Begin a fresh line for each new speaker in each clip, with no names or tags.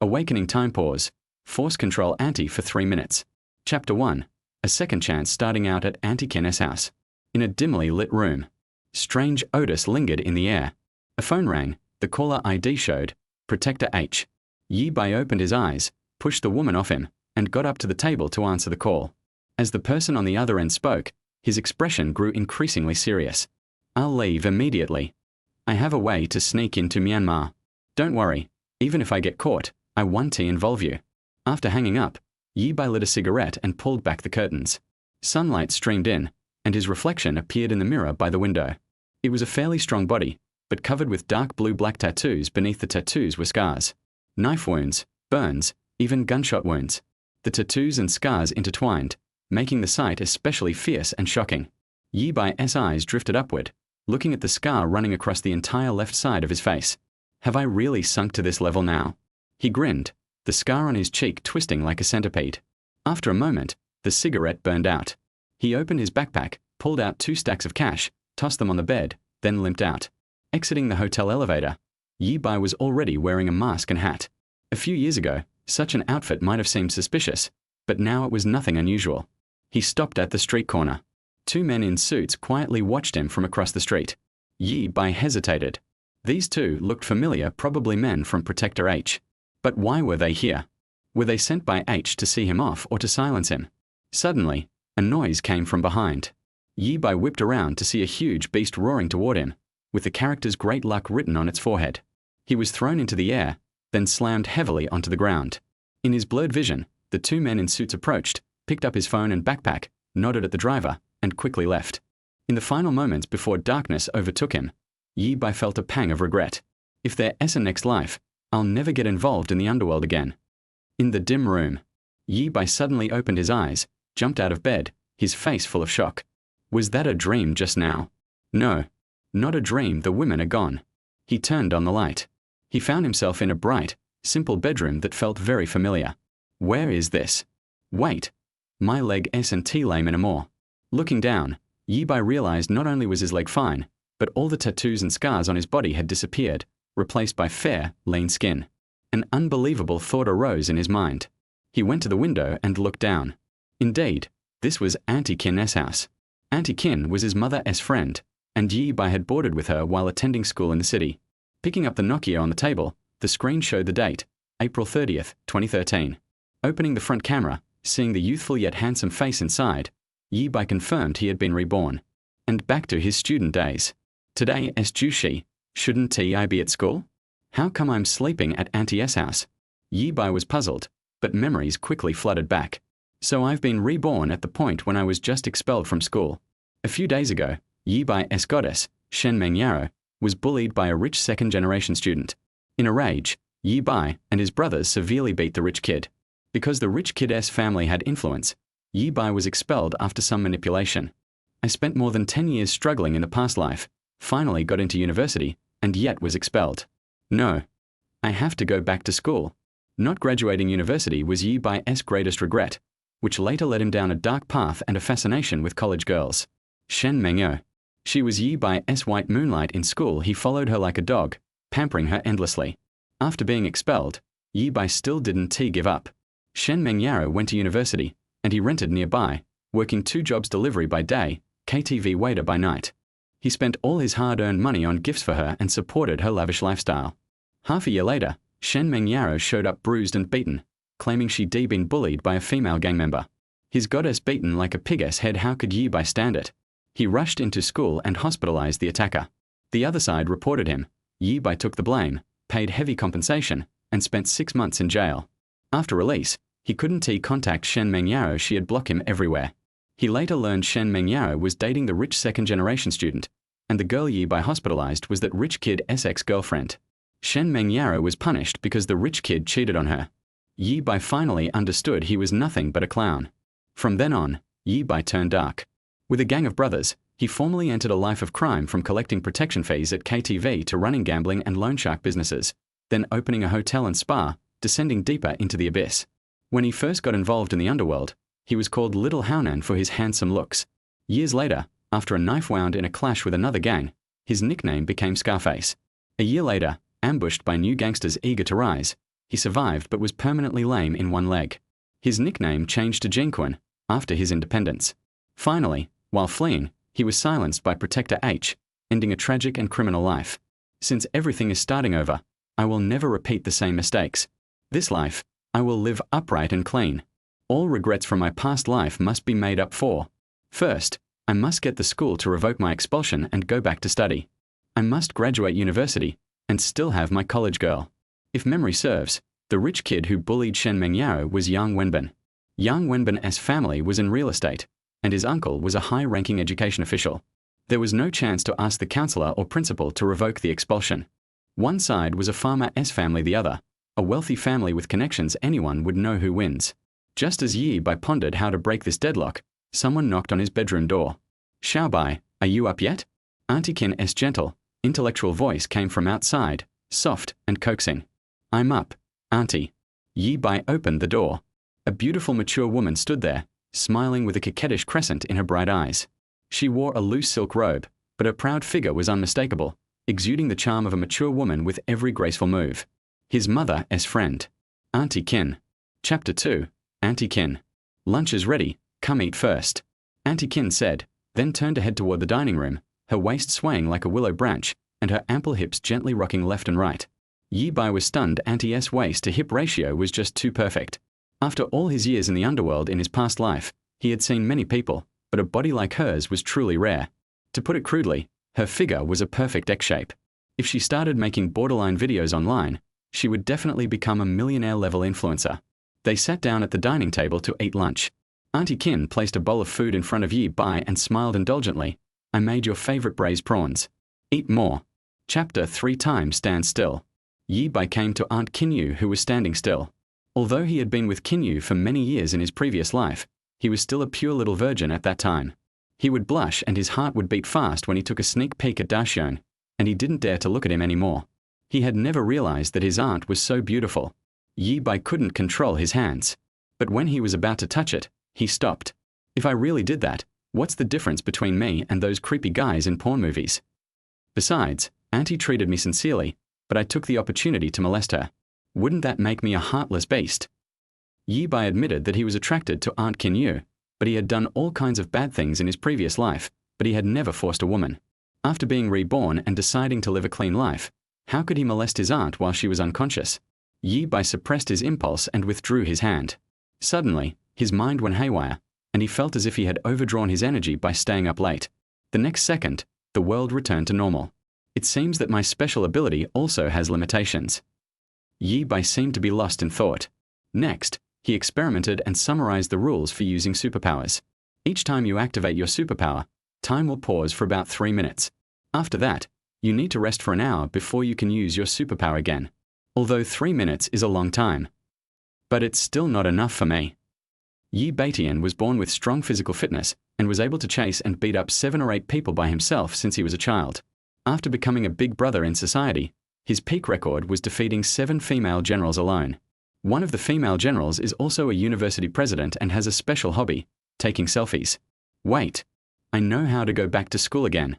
Awakening time pause. Force control Auntie for 3 minutes. Chapter 1. A second chance starting out at Auntie Ken's house. In a dimly lit room. Strange odors lingered in the air. A phone rang. The caller ID showed Protector H. Yi Bai opened his eyes, pushed the woman off him, and got up to the table to answer the call. As the person on the other end spoke, his expression grew increasingly serious. I'll leave immediately. I have a way to sneak into Myanmar. Don't worry, even if I get caught, I won't involve you. After hanging up, Yi Bai lit a cigarette and pulled back the curtains. Sunlight streamed in, and his reflection appeared in the mirror by the window. It was a fairly strong body, but covered with dark blue-black tattoos. Beneath the tattoos were scars. Knife wounds, burns, even gunshot wounds. The tattoos and scars intertwined, making the sight especially fierce and shocking. Yi Bai's eyes drifted upward, looking at the scar running across the entire left side of his face. Have I really sunk to this level now? He grinned, the scar on his cheek twisting like a centipede. After a moment, the cigarette burned out. He opened his backpack, pulled out 2 stacks of cash, tossed them on the bed, then limped out. Exiting the hotel elevator, Yi Bai was already wearing a mask and hat. A few years ago, such an outfit might have seemed suspicious, but now it was nothing unusual. He stopped at the street corner. 2 men in suits quietly watched him from across the street. Yi Bai hesitated. These 2 looked familiar, probably men from Protector H. But why were they here? Were they sent by H to see him off or to silence him? Suddenly, a noise came from behind. Yi Bai whipped around to see a huge beast roaring toward him, with the characters Great Luck written on its forehead. He was thrown into the air, then slammed heavily onto the ground. In his blurred vision, the 2 men in suits approached, picked up his phone and backpack, nodded at the driver, and quickly left. In the final moments before darkness overtook him, Yi Bai felt a pang of regret. If there's a next life, I'll never get involved in the underworld again. In the dim room, Yi Bai suddenly opened his eyes, jumped out of bed, his face full of shock. Was that a dream just now? No, not a dream. The women are gone. He turned on the light. He found himself in a bright, simple bedroom that felt very familiar. Where is this? Wait. My leg isn't lame anymore. Looking down, Yi Bai realized not only was his leg fine, but all the tattoos and scars on his body had disappeared, replaced by fair, lean skin. An unbelievable thought arose in his mind. He went to the window and looked down. Indeed, this was Auntie Ken's house. Auntie Ken was his mother's friend, and Yi Bai had boarded with her while attending school in the city. Picking up the Nokia on the table, the screen showed the date, April 30th, 2013. Opening the front camera, seeing the youthful yet handsome face inside, Yi Bai confirmed he had been reborn. And back to his student days. Today is Jushi. Shouldn't I be at school? How come I'm sleeping at Auntie's house? Yi Bai was puzzled, but memories quickly flooded back. So I've been reborn at the point when I was just expelled from school. A few days ago, Yi Bai's goddess, Shen Mengyaro, was bullied by a rich second-generation student. In a rage, Yi Bai and his brothers severely beat the rich kid. Because the rich kid's family had influence, Yi Bai was expelled after some manipulation. I spent more than 10 years struggling in the past life, finally got into university, and yet was expelled. No. I have to go back to school. Not graduating university was Yi Bai's greatest regret, which later led him down a dark path and a fascination with college girls. Shen Mengyo. She was Yi Bai's white moonlight in school. He followed her like a dog, pampering her endlessly. After being expelled, Yi Bai still didn't give up. Shen Mengyaro went to university, and he rented nearby, working 2 jobs: delivery by day, KTV waiter by night. He spent all his hard-earned money on gifts for her and supported her lavish lifestyle. Half a year later, Shen Mengyaro showed up bruised and beaten, claiming she'd been bullied by a female gang member. His goddess beaten like a pig's head. How could Yi Bai stand it? He rushed into school and hospitalized the attacker. The other side reported him. Yi Bai took the blame, paid heavy compensation, and spent 6 months in jail. After release, he couldn't contact Shen Mengyaro. She'd block him everywhere. He later learned Shen Mengyaro was dating the rich second-generation student, and the girl Yi Bai hospitalized was that rich kid's ex-girlfriend. Shen Mengyaro was punished because the rich kid cheated on her. Yi Bai finally understood he was nothing but a clown. From then on, Yi Bai turned dark. With a gang of brothers, he formally entered a life of crime, from collecting protection fees at KTV to running gambling and loan shark businesses, then opening a hotel and spa, descending deeper into the abyss. When he first got involved in the underworld, he was called Little Haonan for his handsome looks. Years later, after a knife wound in a clash with another gang, his nickname became Scarface. A year later, ambushed by new gangsters eager to rise, He survived but was permanently lame in one leg. His nickname changed to Jinquan after his independence. Finally, while fleeing, he was silenced by Protector H, ending a tragic and criminal life. Since everything is starting over, I will never repeat the same mistakes. This life, I will live upright and clean. All regrets from my past life must be made up for. First, I must get the school to revoke my expulsion and go back to study. I must graduate university and still have my college girl. If memory serves, the rich kid who bullied Shen Mengyao was Yang Wenbin. Yang Wenbin's family was in real estate, and his uncle was a high-ranking education official. There was no chance to ask the counselor or principal to revoke the expulsion. One side was a farmer's family, the other, a wealthy family with connections. Anyone would know who wins. Just as Yi Bai pondered how to break this deadlock, someone knocked on his bedroom door. "Xiao Bai, are you up yet?" Auntie Kin's gentle, intellectual voice came from outside, soft and coaxing. "I'm up, Auntie." Yi Bai opened the door. A beautiful mature woman stood there, smiling with a coquettish crescent in her bright eyes. She wore a loose silk robe, but her proud figure was unmistakable, exuding the charm of a mature woman with every graceful move. His mother's friend. Auntie Kin. Chapter 2. Auntie Kin. "Lunch is ready, come eat first," Auntie Kin said, then turned to head toward the dining room, her waist swaying like a willow branch, and her ample hips gently rocking left and right. Yi Bai was stunned. Auntie's waist-to-hip ratio was just too perfect. After all his years in the underworld in his past life, he had seen many people, but a body like hers was truly rare. To put it crudely, her figure was a perfect X-shape. If she started making borderline videos online, she would definitely become a millionaire-level influencer. They sat down at the dining table to eat lunch. Auntie Kin placed a bowl of food in front of Yi Bai and smiled indulgently. "I made your favorite braised prawns. Eat more." Chapter 3 times stand still. Yi Bai came to Aunt Kinyu, who was standing still. Although he had been with Kinyu for many years in his previous life, he was still a pure little virgin at that time. He would blush and his heart would beat fast when he took a sneak peek at Daxiong, and he didn't dare to look at him anymore. He had never realized that his aunt was so beautiful. Yi Bai couldn't control his hands. But when he was about to touch it, he stopped. If I really did that, what's the difference between me and those creepy guys in porn movies? Besides, Auntie treated me sincerely, but I took the opportunity to molest her. Wouldn't that make me a heartless beast? Yi Bai admitted that he was attracted to Aunt Kinyu, but he had done all kinds of bad things in his previous life, but he had never forced a woman. After being reborn and deciding to live a clean life, how could he molest his aunt while she was unconscious? Yi Bai suppressed his impulse and withdrew his hand. Suddenly, his mind went haywire, and he felt as if he had overdrawn his energy by staying up late. The next second, the world returned to normal. It seems that my special ability also has limitations. Yi Bai seemed to be lost in thought. Next, he experimented and summarized the rules for using superpowers. Each time you activate your superpower, time will pause for about 3 minutes. After that, you need to rest for an hour before you can use your superpower again. Although 3 minutes is a long time. But it's still not enough for me. Yi Baitian was born with strong physical fitness and was able to chase and beat up 7 or 8 people by himself since he was a child. After becoming a big brother in society, his peak record was defeating 7 female generals alone. One of the female generals is also a university president and has a special hobby, taking selfies. Wait, I know how to go back to school again.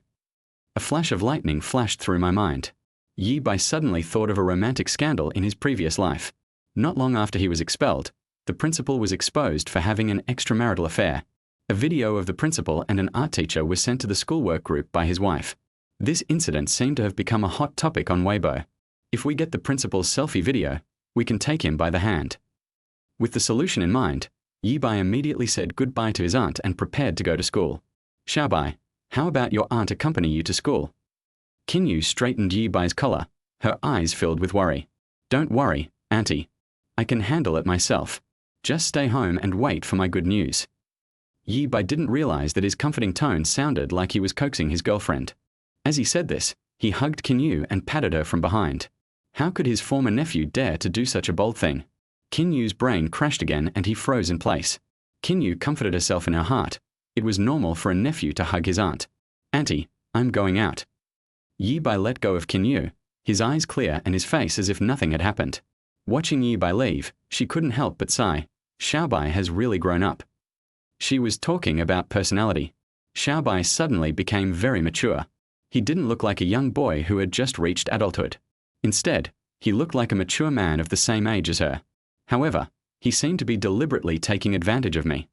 A flash of lightning flashed through my mind. Yi Bai suddenly thought of a romantic scandal in his previous life. Not long after he was expelled, the principal was exposed for having an extramarital affair. A video of the principal and an art teacher was sent to the schoolwork group by his wife. This incident seemed to have become a hot topic on Weibo. If we get the principal's selfie video, we can take him by the hand. With the solution in mind, Yi Bai immediately said goodbye to his aunt and prepared to go to school. "Xiao Bai, how about your aunt accompany you to school?" Kinyu straightened Yi Bai's collar, her eyes filled with worry. "Don't worry, Auntie. I can handle it myself. Just stay home and wait for my good news." Yi Bai didn't realize that his comforting tone sounded like he was coaxing his girlfriend. As he said this, he hugged Kinyu and patted her from behind. How could his former nephew dare to do such a bold thing? Kinyu's brain crashed again and he froze in place. Kinyu comforted herself in her heart. It was normal for a nephew to hug his aunt. "Auntie, I'm going out." Yi Bai let go of Kinyu, his eyes clear and his face as if nothing had happened. Watching Yi Bai leave, she couldn't help but sigh. Xiao Bai has really grown up. She was talking about personality. Xiao Bai suddenly became very mature. He didn't look like a young boy who had just reached adulthood. Instead, He looked like a mature man of the same age as her. However, he seemed to be deliberately taking advantage of me.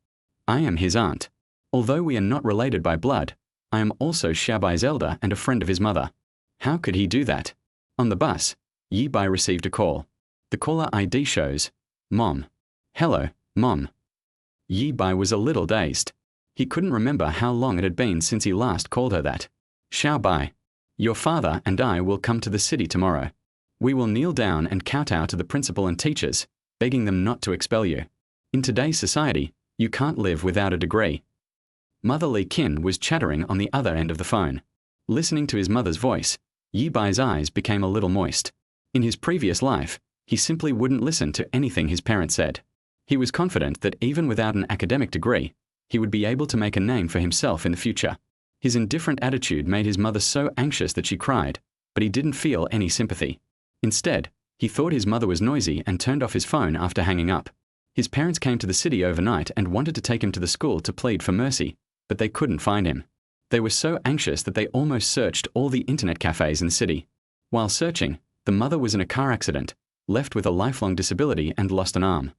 I am his aunt. Although we are not related by blood, I am also Xiaobai's elder and a friend of his mother. How could he do that? On the bus, Yi Bai received a call. The caller ID shows, Mom. Hello, Mom. Yi Bai was a little dazed. He couldn't remember how long it had been since he last called her that. Xiaobai, your father and I will come to the city tomorrow. We will kneel down and kowtow to the principal and teachers, begging them not to expel you. In today's society, you can't live without a degree. Mother Li Qin was chattering on the other end of the phone. Listening to his mother's voice, Yi Bai's eyes became a little moist. In his previous life, he simply wouldn't listen to anything his parents said. He was confident that even without an academic degree, he would be able to make a name for himself in the future. His indifferent attitude made his mother so anxious that she cried, but he didn't feel any sympathy. Instead, he thought his mother was noisy and turned off his phone after hanging up. His parents came to the city overnight and wanted to take him to the school to plead for mercy, but they couldn't find him. They were so anxious that they almost searched all the internet cafes in the city. While searching, the mother was in a car accident, left with a lifelong disability and lost an arm.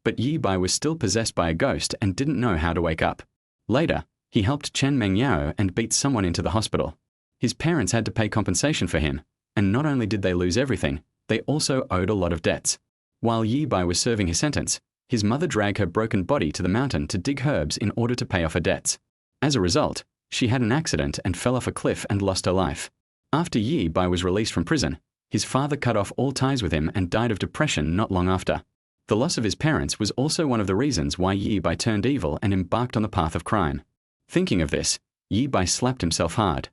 But Yi Bai was still possessed by a ghost and didn't know how to wake up. Later, he helped Chen Mengyao and beat someone into the hospital. His parents had to pay compensation for him, and not only did they lose everything, they also owed a lot of debts. While Yi Bai was serving his sentence, his mother dragged her broken body to the mountain to dig herbs in order to pay off her debts. As a result, she had an accident and fell off a cliff and lost her life. After Yi Bai was released from prison, his father cut off all ties with him and died of depression not long after. The loss of his parents was also one of the reasons why Yi Bai turned evil and embarked on the path of crime. Thinking of this, Yi Bai slapped himself hard.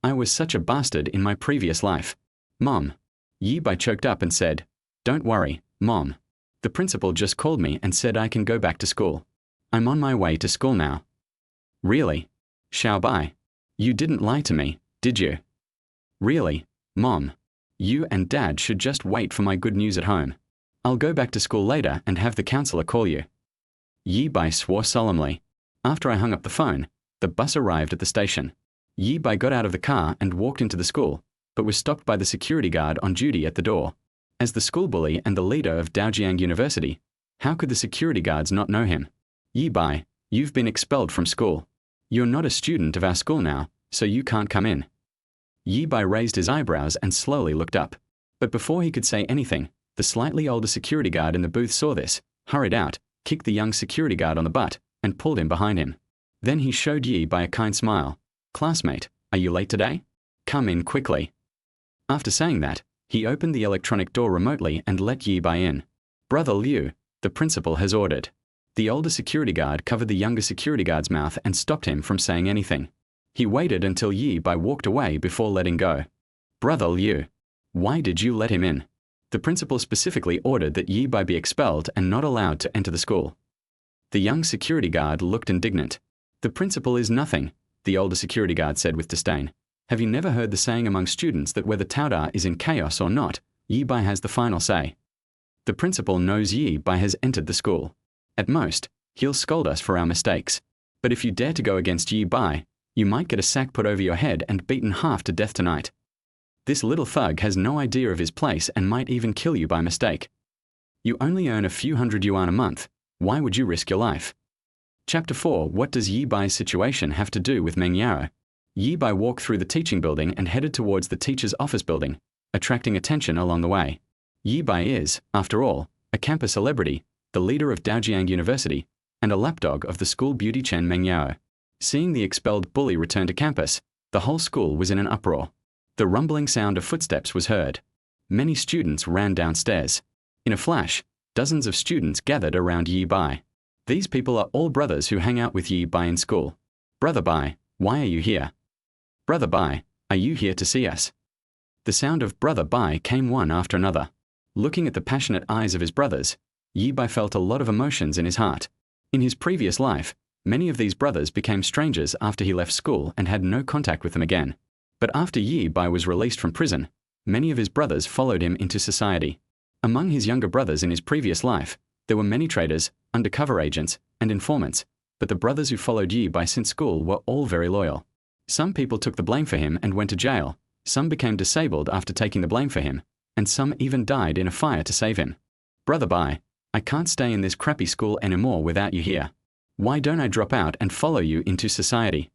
I was such a bastard in my previous life. Mom. Yi Bai choked up and said, Don't worry, Mom. The principal just called me and said I can go back to school. I'm on my way to school now. Really? Xiaobai, you didn't lie to me, did you? Really, Mom. You and Dad should just wait for my good news at home. I'll go back to school later and have the counselor call you. Yi Bai swore solemnly. After I hung up the phone, the bus arrived at the station. Yi Bai got out of the car and walked into the school, but was stopped by the security guard on duty at the door. As the school bully and the leader of Daojiang University, how could the security guards not know him? Yi Bai, you've been expelled from school. You're not a student of our school now, so you can't come in. Yi Bai raised his eyebrows and slowly looked up. But before he could say anything, the slightly older security guard in the booth saw this, hurried out, kicked the young security guard on the butt, and pulled him behind him. Then he showed Yi Bai a kind smile. Classmate, are you late today? Come in quickly. After saying that, he opened the electronic door remotely and let Yi Bai in. Brother Liu, the principal has ordered. The older security guard covered the younger security guard's mouth and stopped him from saying anything. He waited until Yi Bai walked away before letting go. Brother Liu, why did you let him in? The principal specifically ordered that Yi Bai be expelled and not allowed to enter the school. The young security guard looked indignant. The principal is nothing, the older security guard said with disdain. Have you never heard the saying among students that whether Taoda is in chaos or not, Yi Bai has the final say? The principal knows Yi Bai has entered the school. At most, he'll scold us for our mistakes. But if you dare to go against Yi Bai, you might get a sack put over your head and beaten half to death tonight. This little thug has no idea of his place and might even kill you by mistake. You only earn a few hundred yuan a month. Why would you risk your life? Chapter 4. What does Yi Bai's situation have to do with Meng Yao? Yi Bai walked through the teaching building and headed towards the teacher's office building, attracting attention along the way. Yi Bai is, after all, a campus celebrity, the leader of Daojiang University, and a lapdog of the school beauty Chen Mengyao. Seeing the expelled bully return to campus, the whole school was in an uproar. The rumbling sound of footsteps was heard. Many students ran downstairs. In a flash, dozens of students gathered around Yi Bai. These people are all brothers who hang out with Yi Bai in school. Brother Bai, why are you here? Brother Bai, are you here to see us? The sound of Brother Bai came one after another. Looking at the passionate eyes of his brothers, Yi Bai felt a lot of emotions in his heart. In his previous life, many of these brothers became strangers after he left school and had no contact with them again. But after Yi Bai was released from prison, many of his brothers followed him into society. Among his younger brothers in his previous life, there were many traders, undercover agents, and informants, but the brothers who followed Yi Bai since school were all very loyal. Some people took the blame for him and went to jail, some became disabled after taking the blame for him, and some even died in a fire to save him. Brother Bai, I can't stay in this crappy school anymore without you here. Why don't I drop out and follow you into society?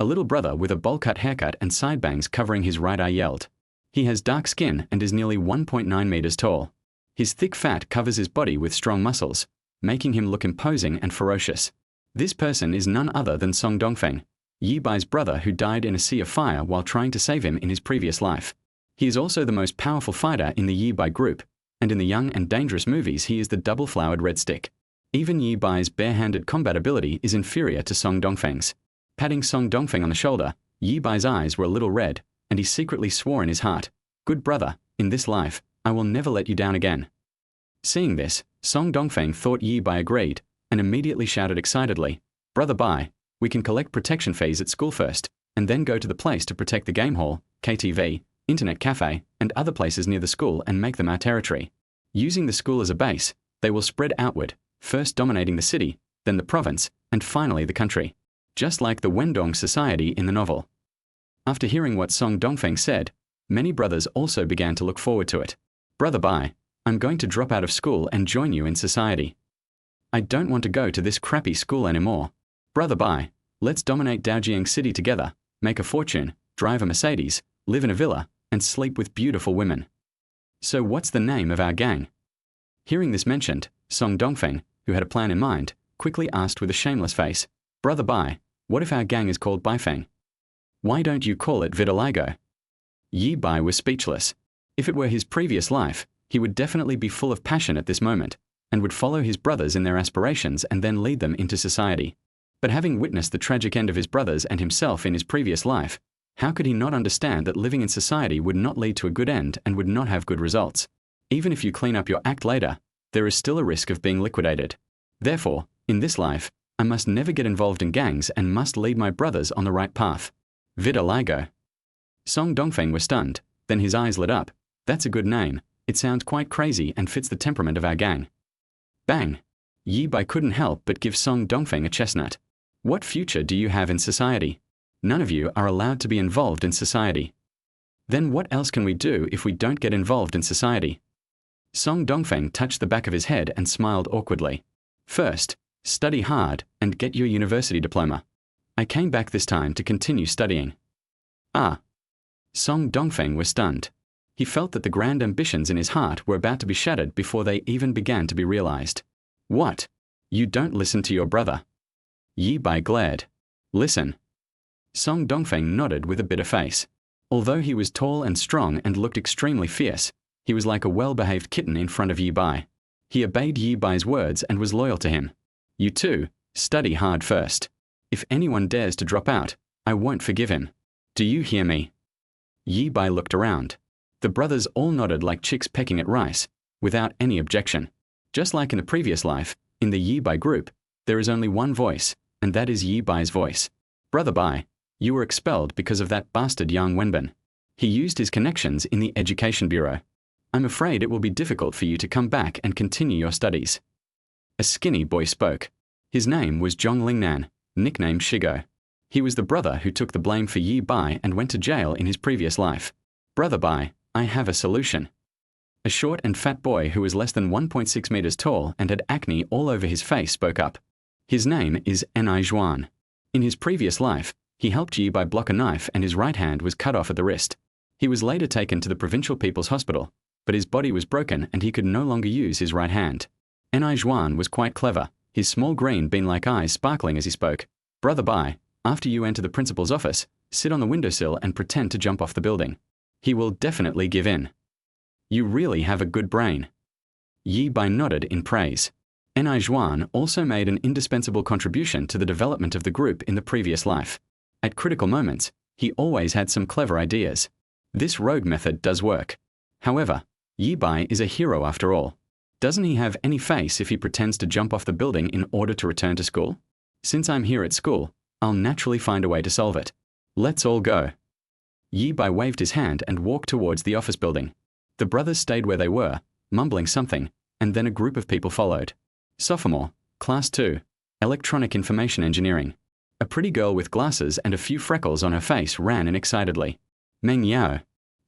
A little brother with a bowl-cut haircut and side bangs covering his right eye yelled. He has dark skin and is nearly 1.9 meters tall. His thick fat covers his body with strong muscles, making him look imposing and ferocious. This person is none other than Song Dongfeng, Yi Bai's brother who died in a sea of fire while trying to save him in his previous life. He is also the most powerful fighter in the Yi Bai group, and in the Young and Dangerous movies he is the double-flowered red stick. Even Yi Bai's bare-handed combat ability is inferior to Song Dongfeng's. Patting Song Dongfeng on the shoulder, Yi Bai's eyes were a little red, and he secretly swore in his heart, "Good brother, in this life, I will never let you down again." Seeing this, Song Dongfeng thought Yi Bai agreed, and immediately shouted excitedly, "Brother Bai, we can collect protection fees at school first, and then go to the place to protect the game hall, KTV, internet cafe, and other places near the school and make them our territory. Using the school as a base, they will spread outward, first dominating the city, then the province, and finally the country. Just like the Wendong society in the novel." After hearing what Song Dongfeng said, many brothers also began to look forward to it. "Brother Bai, I'm going to drop out of school and join you in society. I don't want to go to this crappy school anymore. Brother Bai, let's dominate Daojiang City together, make a fortune, drive a Mercedes, live in a villa, and sleep with beautiful women. So what's the name of our gang?" Hearing this mentioned, Song Dongfeng, who had a plan in mind, quickly asked with a shameless face, "Brother Bai, what if our gang is called Baifeng? Why don't you call it Vitiligo?" Yi Bai was speechless. If it were his previous life, he would definitely be full of passion at this moment, and would follow his brothers in their aspirations and then lead them into society. But having witnessed the tragic end of his brothers and himself in his previous life, how could he not understand that living in society would not lead to a good end and would not have good results? Even if you clean up your act later, there is still a risk of being liquidated. Therefore, in this life, I must never get involved in gangs and must lead my brothers on the right path. Vitiligo. Song Dongfeng was stunned, then his eyes lit up. "That's a good name. It sounds quite crazy and fits the temperament of our gang." Bang! Yi Bai couldn't help but give Song Dongfeng a chestnut. "What future do you have in society? None of you are allowed to be involved in society." "Then what else can we do if we don't get involved in society?" Song Dongfeng touched the back of his head and smiled awkwardly. "First, study hard and get your university diploma. I came back this time to continue studying." "Ah." Song Dongfeng was stunned. He felt that the grand ambitions in his heart were about to be shattered before they even began to be realized. "What? You don't listen to your brother?" Yi Bai glared. "Listen." Song Dongfeng nodded with a bitter face. Although he was tall and strong and looked extremely fierce, he was like a well-behaved kitten in front of Yi Bai. He obeyed Yi Bai's words and was loyal to him. "You too, study hard first. If anyone dares to drop out, I won't forgive him. Do you hear me?" Yi Bai looked around. The brothers all nodded like chicks pecking at rice, without any objection. Just like in the previous life, in the Yi Bai group, there is only one voice, and that is Yi Bai's voice. "Brother Bai, you were expelled because of that bastard Yang Wenbin. He used his connections in the Education Bureau. I'm afraid it will be difficult for you to come back and continue your studies." A skinny boy spoke. His name was Zhong Lingnan, nicknamed Shigo. He was the brother who took the blame for Yi Bai and went to jail in his previous life. "Brother Bai, I have a solution." A short and fat boy who was less than 1.6 meters tall and had acne all over his face spoke up. His name is Ni Zhuan. In his previous life, he helped Yi Bai block a knife and his right hand was cut off at the wrist. He was later taken to the Provincial People's Hospital, but his body was broken and he could no longer use his right hand. Ni Zhuan was quite clever, his small green bean-like eyes sparkling as he spoke. "Brother Bai, after you enter the principal's office, sit on the windowsill and pretend to jump off the building. He will definitely give in. You really have a good brain." Yi Bai nodded in praise. Ni Zhuan also made an indispensable contribution to the development of the group in the previous life. At critical moments, he always had some clever ideas. This rogue method does work. However, Yi Bai is a hero after all. Doesn't he have any face if he pretends to jump off the building in order to return to school? Since I'm here at school, I'll naturally find a way to solve it. Let's all go. Yi Bai waved his hand and walked towards the office building. The brothers stayed where they were, mumbling something, and then a group of people followed. Sophomore, Class 2, Electronic Information Engineering. A pretty girl with glasses and a few freckles on her face ran in excitedly. "Meng Yao."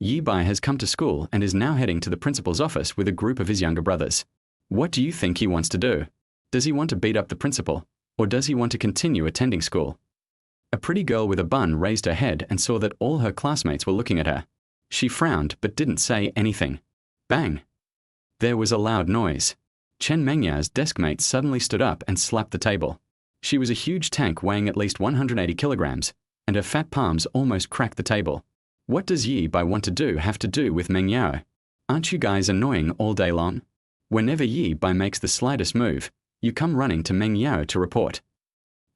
Yi Bai has come to school and is now heading to the principal's office with a group of his younger brothers. What do you think he wants to do? Does he want to beat up the principal, or does he want to continue attending school? A pretty girl with a bun raised her head and saw that all her classmates were looking at her. She frowned but didn't say anything. Bang! There was a loud noise. Chen Mengyao's desk mate suddenly stood up and slapped the table. She was a huge tank weighing at least 180 kilograms, and her fat palms almost cracked the table. What does Yi Bai want to do have to do with Meng Yao? Aren't you guys annoying all day long? Whenever Yi Bai makes the slightest move, you come running to Meng Yao to report.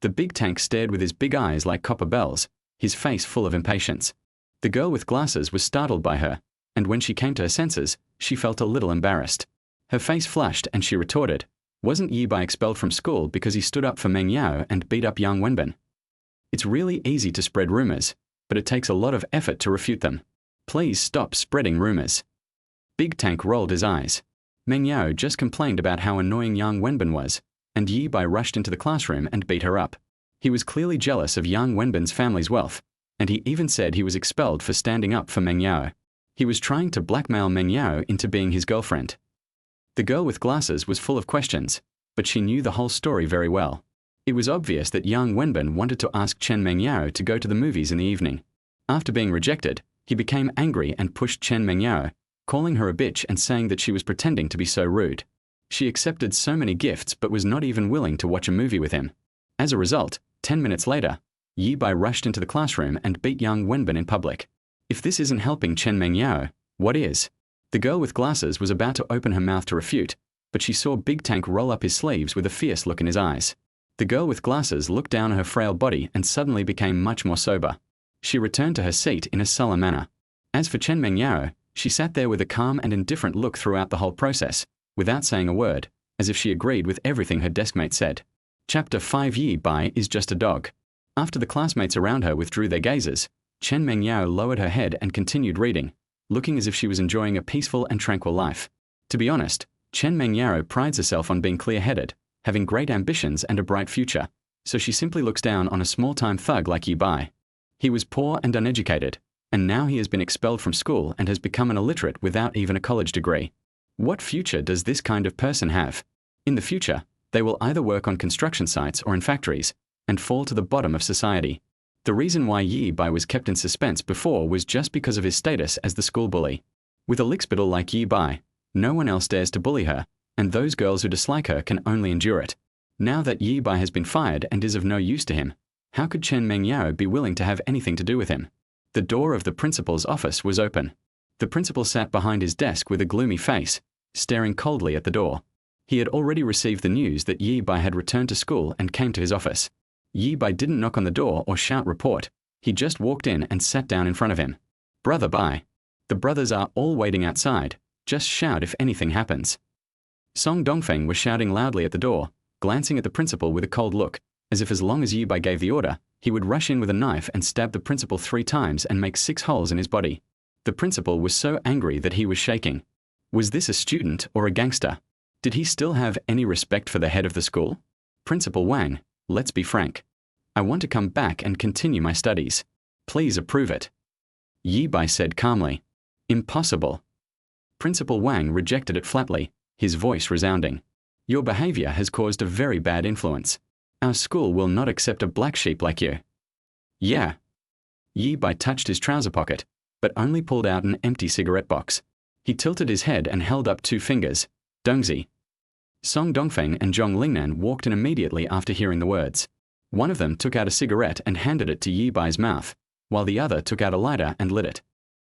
The big tank stared with his big eyes like copper bells, his face full of impatience. The girl with glasses was startled by her, and when she came to her senses, she felt a little embarrassed. Her face flushed and she retorted, wasn't Yi Bai expelled from school because he stood up for Meng Yao and beat up young Wenbin? It's really easy to spread rumors, but it takes a lot of effort to refute them. Please stop spreading rumors. Big Tank rolled his eyes. Meng Yao just complained about how annoying young Wenbin was, and Yi Bai rushed into the classroom and beat her up. He was clearly jealous of young Wenbin's family's wealth, and he even said he was expelled for standing up for Meng Yao. He was trying to blackmail Meng Yao into being his girlfriend. The girl with glasses was full of questions, but she knew the whole story very well. It was obvious that young Wenbin wanted to ask Chen Meng Yao to go to the movies in the evening. After being rejected, he became angry and pushed Chen Meng Yao, calling her a bitch and saying that she was pretending to be so rude. She accepted so many gifts but was not even willing to watch a movie with him. As a result, 10 minutes later, Yi Bai rushed into the classroom and beat young Wenbin in public. If this isn't helping Chen Meng Yao, what is? The girl with glasses was about to open her mouth to refute, but she saw Big Tank roll up his sleeves with a fierce look in his eyes. The girl with glasses looked down at her frail body and suddenly became much more sober. She returned to her seat in a sullen manner. As for Chen Meng Yao, she sat there with a calm and indifferent look throughout the whole process, without saying a word, as if she agreed with everything her deskmate said. Chapter 5 Yi Bai is just a dog. After the classmates around her withdrew their gazes, Chen Meng Yao lowered her head and continued reading, looking as if she was enjoying a peaceful and tranquil life. To be honest, Chen Meng Yao prides herself on being clear-headed, having great ambitions and a bright future, so she simply looks down on a small-time thug like Yi Bai. He was poor and uneducated, and now he has been expelled from school and has become an illiterate without even a college degree. What future does this kind of person have? In the future, they will either work on construction sites or in factories, and fall to the bottom of society. The reason why Yi Bai was kept in suspense before was just because of his status as the school bully. With a lickspittle like Yi Bai, no one else dares to bully her, and those girls who dislike her can only endure it. Now that Yi Bai has been fired and is of no use to him, how could Chen Meng Yao be willing to have anything to do with him? The door of the principal's office was open. The principal sat behind his desk with a gloomy face, staring coldly at the door. He had already received the news that Yi Bai had returned to school and came to his office. Yi Bai didn't knock on the door or shout report. He just walked in and sat down in front of him. Brother Bai. The brothers are all waiting outside. Just shout if anything happens. Song Dongfeng was shouting loudly at the door, glancing at the principal with a cold look, as if as long as Yi Bai gave the order, he would rush in with a knife and stab the principal 3 times and make 6 holes in his body. The principal was so angry that he was shaking. Was this a student or a gangster? Did he still have any respect for the head of the school? Principal Wang, let's be frank. I want to come back and continue my studies. Please approve it. Yi Bai said calmly. Impossible. Principal Wang rejected it flatly, his voice resounding. Your behavior has caused a very bad influence. Our school will not accept a black sheep like you. Yeah. Yi Bai touched his trouser pocket, but only pulled out an empty cigarette box. He tilted his head and held up 2 fingers. Dongzi. Song Dongfeng and Zhong Lingnan walked in immediately after hearing the words. One of them took out a cigarette and handed it to Yi Bai's mouth, while the other took out a lighter and lit it.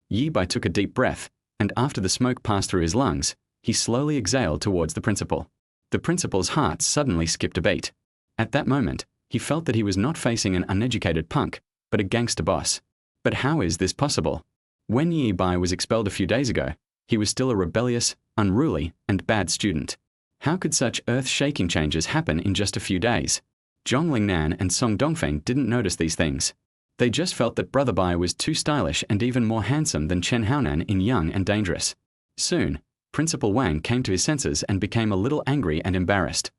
Yi Bai took a deep breath, and after the smoke passed through his lungs, he slowly exhaled towards the principal. The principal's heart suddenly skipped a beat. At that moment, he felt that he was not facing an uneducated punk, but a gangster boss. But how is this possible? When Yi Bai was expelled a few days ago, he was still a rebellious, unruly, and bad student. How could such earth-shaking changes happen in just a few days? Zhong Lingnan and Song Dongfeng didn't notice these things. They just felt that Brother Bai was too stylish and even more handsome than Chen Haonan in Young and Dangerous. Soon, Principal Wang came to his senses and became a little angry and embarrassed.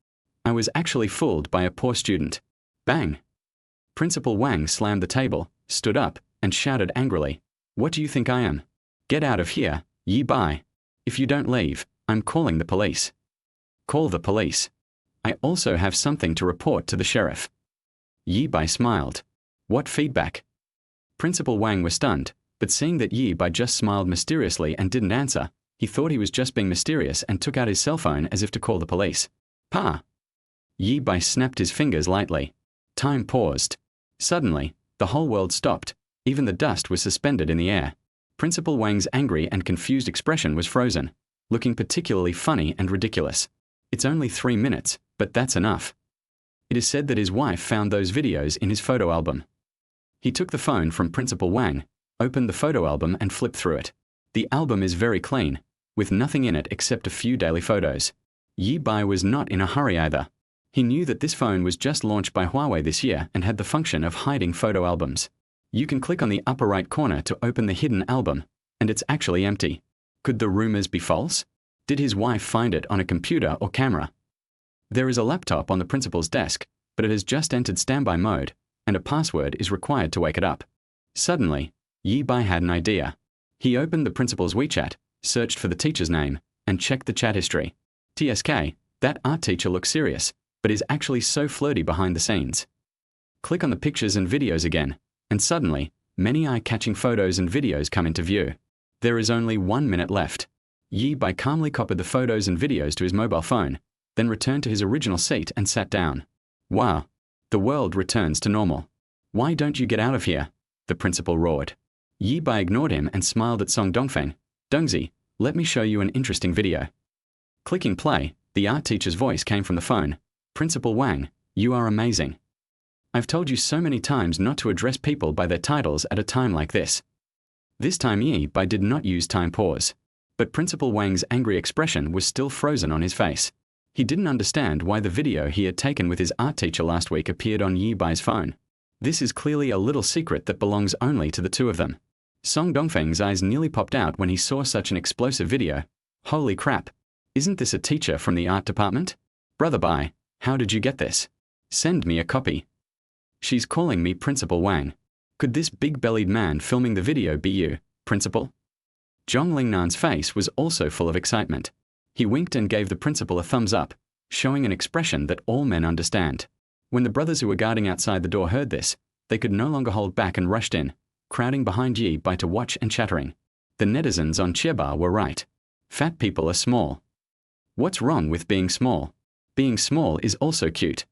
I was actually fooled by a poor student. Bang! Principal Wang slammed the table, stood up, and shouted angrily, What do you think I am? Get out of here, Yi Bai. If you don't leave, I'm calling the police. Call the police. I also have something to report to the sheriff. Yi Bai smiled. What feedback? Principal Wang was stunned, but seeing that Yi Bai just smiled mysteriously and didn't answer, he thought he was just being mysterious and took out his cell phone as if to call the police. Pa! Yi Bai snapped his fingers lightly. Time paused. Suddenly, the whole world stopped. Even the dust was suspended in the air. Principal Wang's angry and confused expression was frozen, looking particularly funny and ridiculous. It's only 3 minutes, but that's enough. It is said that his wife found those videos in his photo album. He took the phone from Principal Wang, opened the photo album and flipped through it. The album is very clean, with nothing in it except a few daily photos. Yi Bai was not in a hurry either. He knew that this phone was just launched by Huawei this year and had the function of hiding photo albums. You can click on the upper right corner to open the hidden album, and it's actually empty. Could the rumors be false? Did his wife find it on a computer or camera? There is a laptop on the principal's desk, but it has just entered standby mode, and a password is required to wake it up. Suddenly, Yi Bai had an idea. He opened the principal's WeChat, searched for the teacher's name, and checked the chat history. TSK, that art teacher looks serious, but is actually so flirty behind the scenes. Click on the pictures and videos again, and suddenly, many eye-catching photos and videos come into view. There is only 1 minute left. Yi Bai calmly copied the photos and videos to his mobile phone, then returned to his original seat and sat down. Wow. The world returns to normal. Why don't you get out of here? The principal roared. Yi Bai ignored him and smiled at Song Dongfeng. Dongzi, let me show you an interesting video. Clicking play, the art teacher's voice came from the phone. Principal Wang, you are amazing. I've told you so many times not to address people by their titles at a time like this. This time Yi Bai did not use time pause. But Principal Wang's angry expression was still frozen on his face. He didn't understand why the video he had taken with his art teacher last week appeared on Yi Bai's phone. This is clearly a little secret that belongs only to the two of them. Song Dongfeng's eyes nearly popped out when he saw such an explosive video. Holy crap. Isn't this a teacher from the art department? Brother Bai, how did you get this? Send me a copy. She's calling me Principal Wang. Could this big-bellied man filming the video be you, Principal? Zhong Lingnan's face was also full of excitement. He winked and gave the principal a thumbs up, showing an expression that all men understand. When the brothers who were guarding outside the door heard this, they could no longer hold back and rushed in, crowding behind Yi Bai to watch and chattering. The netizens on Cheerbar were right. Fat people are small. What's wrong with being small? Being small is also cute.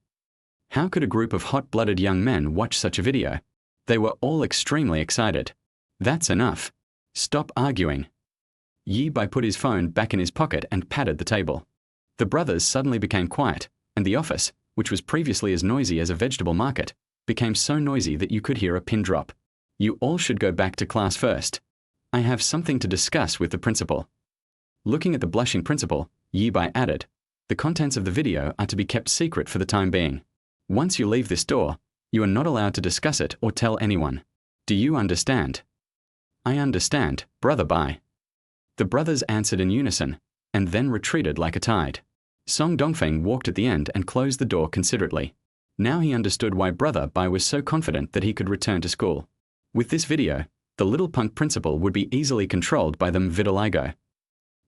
How could a group of hot-blooded young men watch such a video? They were all extremely excited. That's enough. Stop arguing. Yi Bai put his phone back in his pocket and patted the table. The brothers suddenly became quiet, and the office, which was previously as noisy as a vegetable market, became so noisy that you could hear a pin drop. You all should go back to class first. I have something to discuss with the principal. Looking at the blushing principal, Yi Bai added, the contents of the video are to be kept secret for the time being. Once you leave this door, you are not allowed to discuss it or tell anyone. Do you understand? I understand, Brother Bai. The brothers answered in unison, and then retreated like a tide. Song Dongfeng walked at the end and closed the door considerately. Now he understood why Brother Bai was so confident that he could return to school. With this video, the little punk principal would be easily controlled by the vitiligo.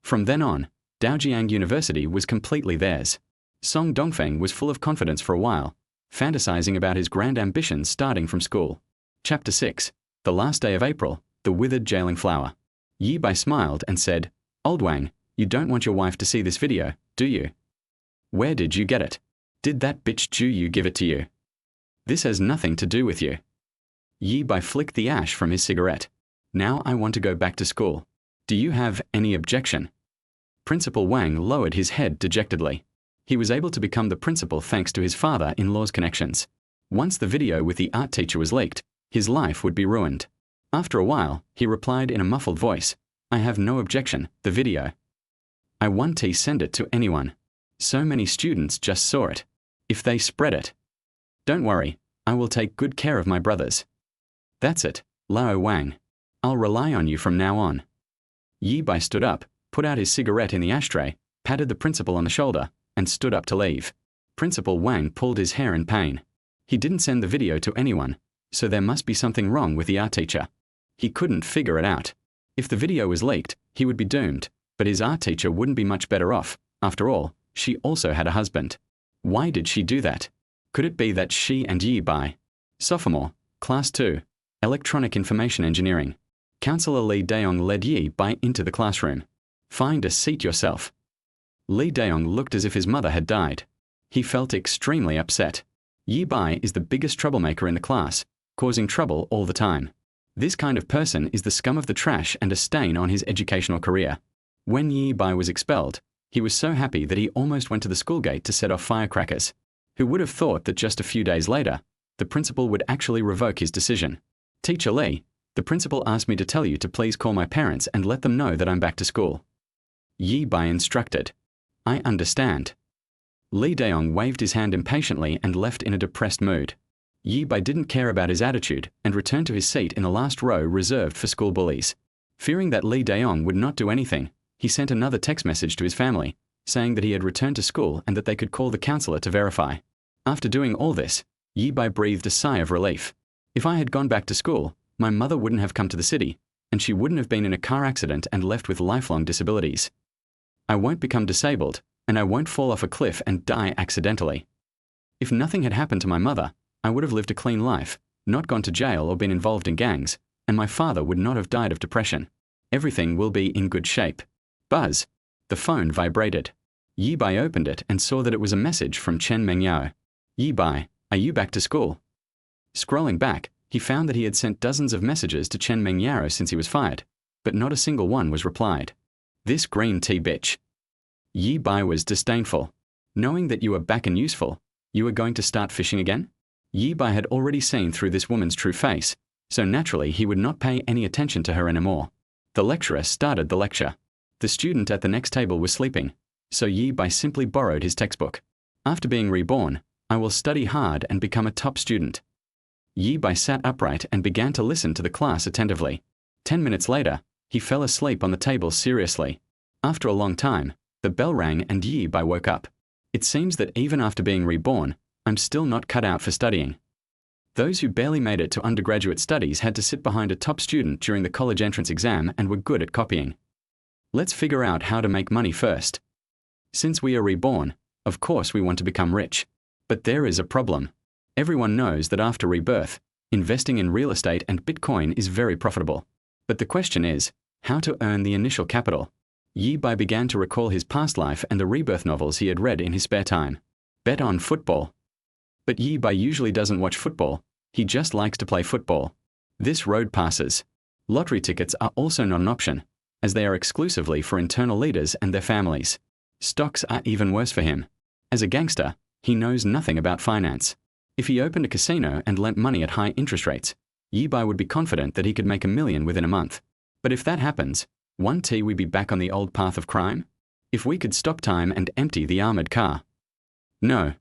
From then on, Daojiang University was completely theirs. Song Dongfeng was full of confidence for a while, fantasizing about his grand ambitions starting from school. Chapter 6. The last day of April, the withered jailing flower. Yi Bai smiled and said, Old Wang, you don't want your wife to see this video, do you? Where did you get it? Did that bitch Ju Yu give it to you? This has nothing to do with you. Yi Bai flicked the ash from his cigarette. Now I want to go back to school. Do you have any objection? Principal Wang lowered his head dejectedly. He was able to become the principal thanks to his father-in-law's connections. Once the video with the art teacher was leaked, his life would be ruined. After a while, he replied in a muffled voice, I have no objection, the video. I want to send it to anyone. So many students just saw it. If they spread it. Don't worry, I will take good care of my brothers. That's it, Lao Wang. I'll rely on you from now on. Yi Bai stood up, put out his cigarette in the ashtray, patted the principal on the shoulder, and stood up to leave. Principal Wang pulled his hair in pain. He didn't send the video to anyone, so there must be something wrong with the art teacher. He couldn't figure it out. If the video was leaked, he would be doomed, but his art teacher wouldn't be much better off. After all, she also had a husband. Why did she do that? Could it be that she and Yi Bai? Sophomore, Class 2, Electronic Information Engineering. Counselor Lee Daeong led Yi Bai into the classroom. Find a seat yourself. Lee Daeong looked as if his mother had died. He felt extremely upset. Yi Bai is the biggest troublemaker in the class, causing trouble all the time. This kind of person is the scum of the trash and a stain on his educational career. When Yi Bai was expelled, he was so happy that he almost went to the school gate to set off firecrackers. Who would have thought that just a few days later, the principal would actually revoke his decision? Teacher Lee, the principal asked me to tell you to please call my parents and let them know that I'm back to school. Yi Bai instructed. I understand. Lee Daeong waved his hand impatiently and left in a depressed mood. Yi Bai didn't care about his attitude and returned to his seat in the last row reserved for school bullies. Fearing that Lee Daeong would not do anything, he sent another text message to his family, saying that he had returned to school and that they could call the counselor to verify. After doing all this, Yi Bai breathed a sigh of relief. If I had gone back to school, my mother wouldn't have come to the city, and she wouldn't have been in a car accident and left with lifelong disabilities. I won't become disabled, and I won't fall off a cliff and die accidentally. If nothing had happened to my mother, I would have lived a clean life, not gone to jail or been involved in gangs, and my father would not have died of depression. Everything will be in good shape. Buzz. The phone vibrated. Yi Bai opened it and saw that it was a message from Chen Mengyao. Yi Bai, are you back to school? Scrolling back, he found that he had sent dozens of messages to Chen Mengyao since he was fired, but not a single one was replied. This green tea bitch. Yi Bai was disdainful. Knowing that you were back and useful, you were going to start fishing again? Yi Bai had already seen through this woman's true face, so naturally he would not pay any attention to her anymore. The lecturer started the lecture. The student at the next table was sleeping, so Yi Bai simply borrowed his textbook. After being reborn, I will study hard and become a top student. Yi Bai sat upright and began to listen to the class attentively. 10 minutes later, he fell asleep on the table seriously. After a long time, the bell rang and Yi Bai woke up. It seems that even after being reborn, I'm still not cut out for studying. Those who barely made it to undergraduate studies had to sit behind a top student during the college entrance exam and were good at copying. Let's figure out how to make money first. Since we are reborn, of course we want to become rich. But there is a problem. Everyone knows that after rebirth, investing in real estate and Bitcoin is very profitable. But the question is, how to earn the initial capital? Yi Bai began to recall his past life and the rebirth novels he had read in his spare time. Bet on football. But Yi Bai usually doesn't watch football, he just likes to play football. This road passes. Lottery tickets are also not an option, as they are exclusively for internal leaders and their families. Stocks are even worse for him. As a gangster, he knows nothing about finance. If he opened a casino and lent money at high interest rates, Yi Bai would be confident that he could make $1 million within a month. But if that happens, won't we be back on the old path of crime? If we could stop time and empty the armored car. No.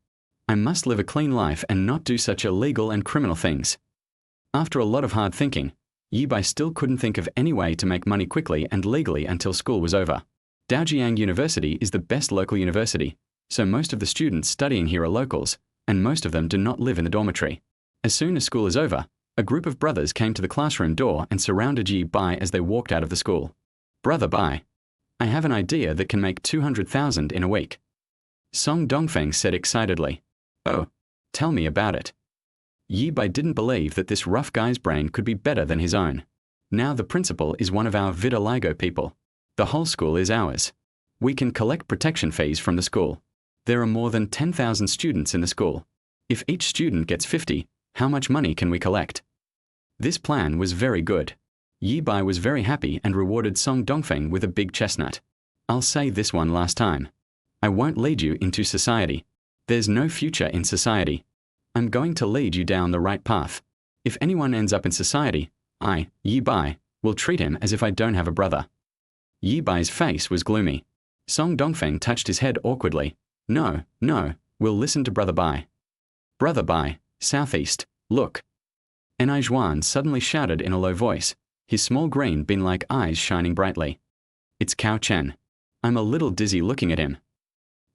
I must live a clean life and not do such illegal and criminal things. After a lot of hard thinking, Yi Bai still couldn't think of any way to make money quickly and legally until school was over. Daojiang University is the best local university, so most of the students studying here are locals, and most of them do not live in the dormitory. As soon as school is over, a group of brothers came to the classroom door and surrounded Yi Bai as they walked out of the school. Brother Bai, I have an idea that can make 200,000 in a week. Song Dongfeng said excitedly. Oh, tell me about it. Yi Bai didn't believe that this rough guy's brain could be better than his own. Now the principal is one of our vitiligo people. The whole school is ours. We can collect protection fees from the school. There are more than 10,000 students in the school. If each student gets 50, how much money can we collect? This plan was very good. Yi Bai was very happy and rewarded Song Dongfeng with a big chestnut. I'll say this one last time. I won't lead you into society. There's no future in society. I'm going to lead you down the right path. If anyone ends up in society, I, Yi Bai, will treat him as if I don't have a brother. Yi Bai's face was gloomy. Song Dongfeng touched his head awkwardly. No, we'll listen to Brother Bai. Brother Bai, southeast, look. Enai Zhuan suddenly shouted in a low voice, his small green bean-like eyes shining brightly. It's Cao Chen. I'm a little dizzy looking at him.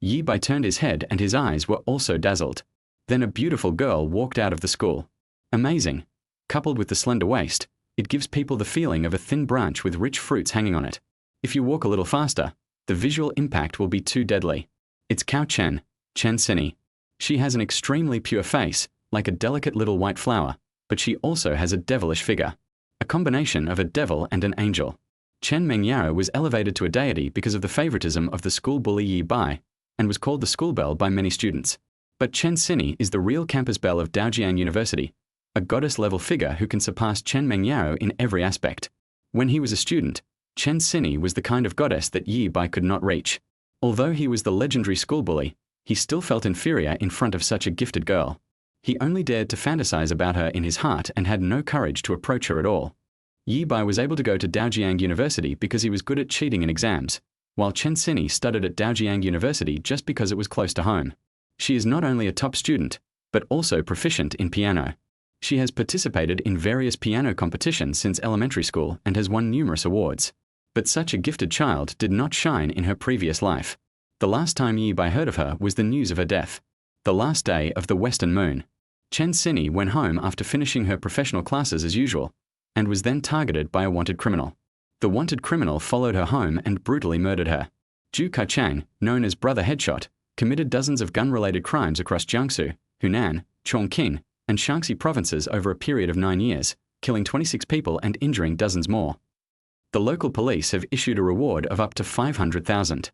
Yi Bai turned his head and his eyes were also dazzled. Then a beautiful girl walked out of the school. Amazing. Coupled with the slender waist, It gives people the feeling of a thin branch with rich fruits hanging on it. If you walk a little faster, the visual impact will be too deadly. It's Cow Chen, Chen Sini. She has an extremely pure face, like a delicate little white flower, but she also has a devilish figure, a combination of a devil and an angel. Chen Mengyao was elevated to a deity because of the favoritism of the school bully Yi Bai, and was called the school belle by many students. But Chen Sini is the real campus belle of Daojiang University, a goddess-level figure who can surpass Chen Mengyao in every aspect. When he was a student, Chen Sini was the kind of goddess that Yi Bai could not reach. Although he was the legendary school bully, he still felt inferior in front of such a gifted girl. He only dared to fantasize about her in his heart and had no courage to approach her at all. Yi Bai was able to go to Daojiang University because he was good at cheating in exams, while Chen Sini studied at Daojiang University just because it was close to home. She is not only a top student, but also proficient in piano. She has participated in various piano competitions since elementary school and has won numerous awards. But such a gifted child did not shine in her previous life. The last time Yi Bai heard of her was the news of her death. The last day of the Western Moon. Chen Sini went home after finishing her professional classes as usual, and was then targeted by a wanted criminal. The wanted criminal followed her home and brutally murdered her. Zhu Kachang, known as Brother Headshot, committed dozens of gun-related crimes across Jiangsu, Hunan, Chongqing, and Shaanxi provinces over a period of 9 years, killing 26 people and injuring dozens more. The local police have issued a reward of up to 500,000.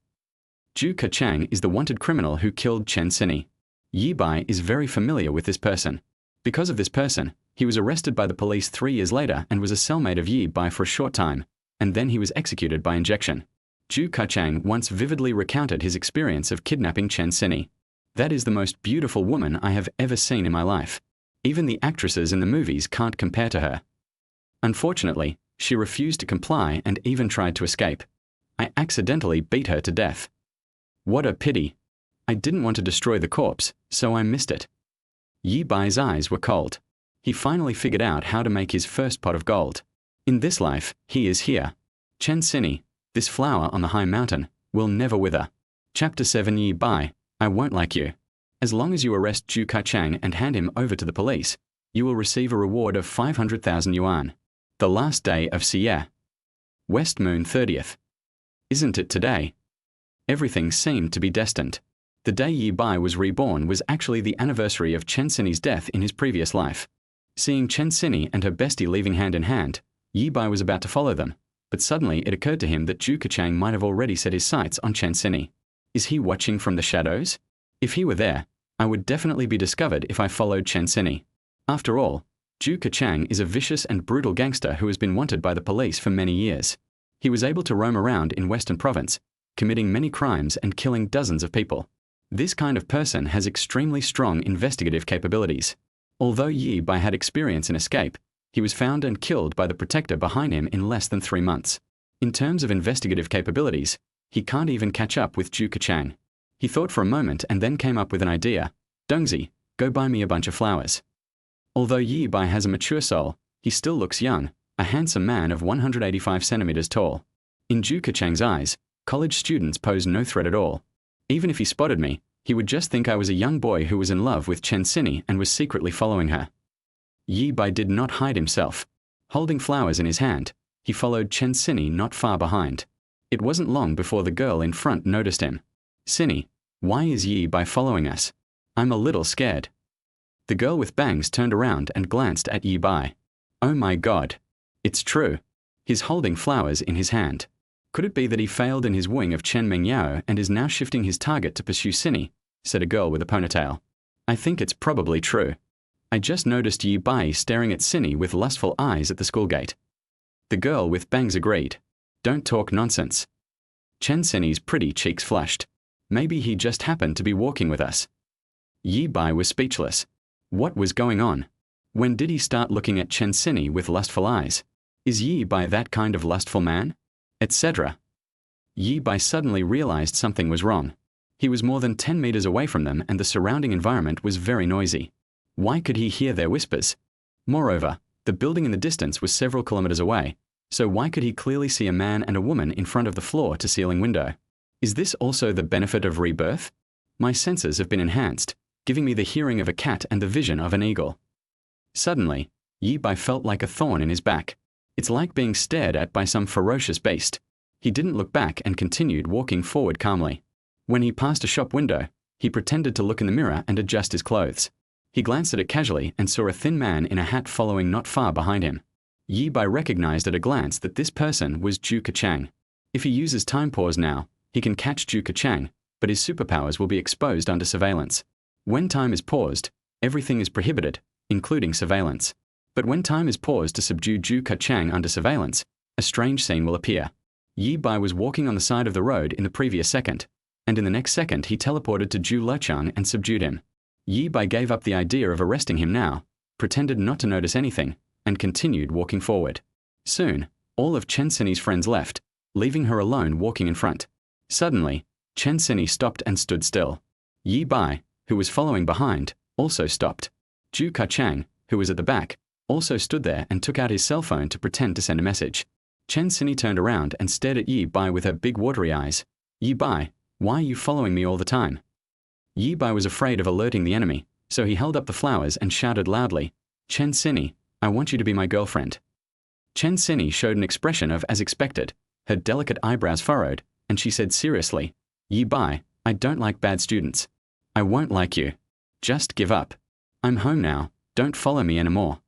Zhu Kachang is the wanted criminal who killed Chen Sini. Yi Bai is very familiar with this person. Because of this person, he was arrested by the police 3 years later and was a cellmate of Yi Bai for a short time, and then he was executed by injection. Zhu Kachang once vividly recounted his experience of kidnapping Chen Sini. "That is the most beautiful woman I have ever seen in my life. Even the actresses in the movies can't compare to her. Unfortunately, she refused to comply and even tried to escape. I accidentally beat her to death. What a pity. I didn't want to destroy the corpse, so I missed it." Yi Bai's eyes were cold. He finally figured out how to make his first pot of gold. In this life, he is here. Chen Sini, this flower on the high mountain, will never wither. Chapter 7. Yi Bai, I won't like you. As long as you arrest Zhu Kachang and hand him over to the police, you will receive a reward of 500,000 yuan. The last day of Siye. West Moon 30th. Isn't it today? Everything seemed to be destined. The day Yi Bai was reborn was actually the anniversary of Chen Sini's death in his previous life. Seeing Chen Sini and her bestie leaving hand in hand, Yi Bai was about to follow them, but suddenly it occurred to him that Zhu Kachang might have already set his sights on Chen Sini. Is he watching from the shadows? If he were there, I would definitely be discovered if I followed Chen Sini. After all, Zhu Kachang is a vicious and brutal gangster who has been wanted by the police for many years. He was able to roam around in Western Province, committing many crimes and killing dozens of people. This kind of person has extremely strong investigative capabilities. Although Yi Bai had experience in escape, he was found and killed by the protector behind him in less than 3 months. In terms of investigative capabilities, he can't even catch up with Zhu Kachang. He thought for a moment and then came up with an idea. Dongzi, go buy me a bunch of flowers. Although Yi Bai has a mature soul, he still looks young, a handsome man of 185 centimeters tall. In Zhu Kachang's eyes, college students pose no threat at all. Even if he spotted me, he would just think I was a young boy who was in love with Chen Sini and was secretly following her. Yi Bai did not hide himself. Holding flowers in his hand, he followed Chen Sini not far behind. It wasn't long before the girl in front noticed him. Sini, why is Yi Bai following us? I'm a little scared. The girl with bangs turned around and glanced at Yi Bai. Oh my God. It's true. He's holding flowers in his hand. Could it be that he failed in his wooing of Chen Mengyao and is now shifting his target to pursue Sini? Said a girl with a ponytail. I think it's probably true. I just noticed Yi Bai staring at Sini with lustful eyes at the school gate. The girl with bangs agreed. Don't talk nonsense. Chen Sini's pretty cheeks flushed. Maybe he just happened to be walking with us. Yi Bai was speechless. What was going on? When did he start looking at Chen Sini with lustful eyes? Is Yi Bai that kind of lustful man? Etc. Yi Bai suddenly realized something was wrong. He was more than 10 meters away from them and the surrounding environment was very noisy. Why could he hear their whispers? Moreover, the building in the distance was several kilometers away, so why could he clearly see a man and a woman in front of the floor-to-ceiling window? Is this also the benefit of rebirth? My senses have been enhanced, giving me the hearing of a cat and the vision of an eagle. Suddenly, Yi Bai felt like a thorn in his back. It's like being stared at by some ferocious beast. He didn't look back and continued walking forward calmly. When he passed a shop window, he pretended to look in the mirror and adjust his clothes. He glanced at it casually and saw a thin man in a hat following not far behind him. Yi Bai recognized at a glance that this person was Zhu Kachang. If he uses time pause now, he can catch Zhu Kachang, but his superpowers will be exposed under surveillance. When time is paused, everything is prohibited, including surveillance. But when time is paused to subdue Zhu Kachang under surveillance, a strange scene will appear. Yi Bai was walking on the side of the road in the previous second, and in the next second he teleported to Zhu Lechang and subdued him. Yi Bai gave up the idea of arresting him now, pretended not to notice anything, and continued walking forward. Soon, all of Chen Sini's friends left, leaving her alone walking in front. Suddenly, Chen Sini stopped and stood still. Yi Bai, who was following behind, also stopped. Zhu Kachang, who was at the back, also stood there and took out his cell phone to pretend to send a message. Chen Sini turned around and stared at Yi Bai with her big watery eyes. Yi Bai, why are you following me all the time? Yi Bai was afraid of alerting the enemy, so he held up the flowers and shouted loudly, Chen Sini, I want you to be my girlfriend. Chen Sini showed an expression of as expected, her delicate eyebrows furrowed, and she said seriously, Yi Bai, I don't like bad students. I won't like you. Just give up. I'm home now, don't follow me anymore.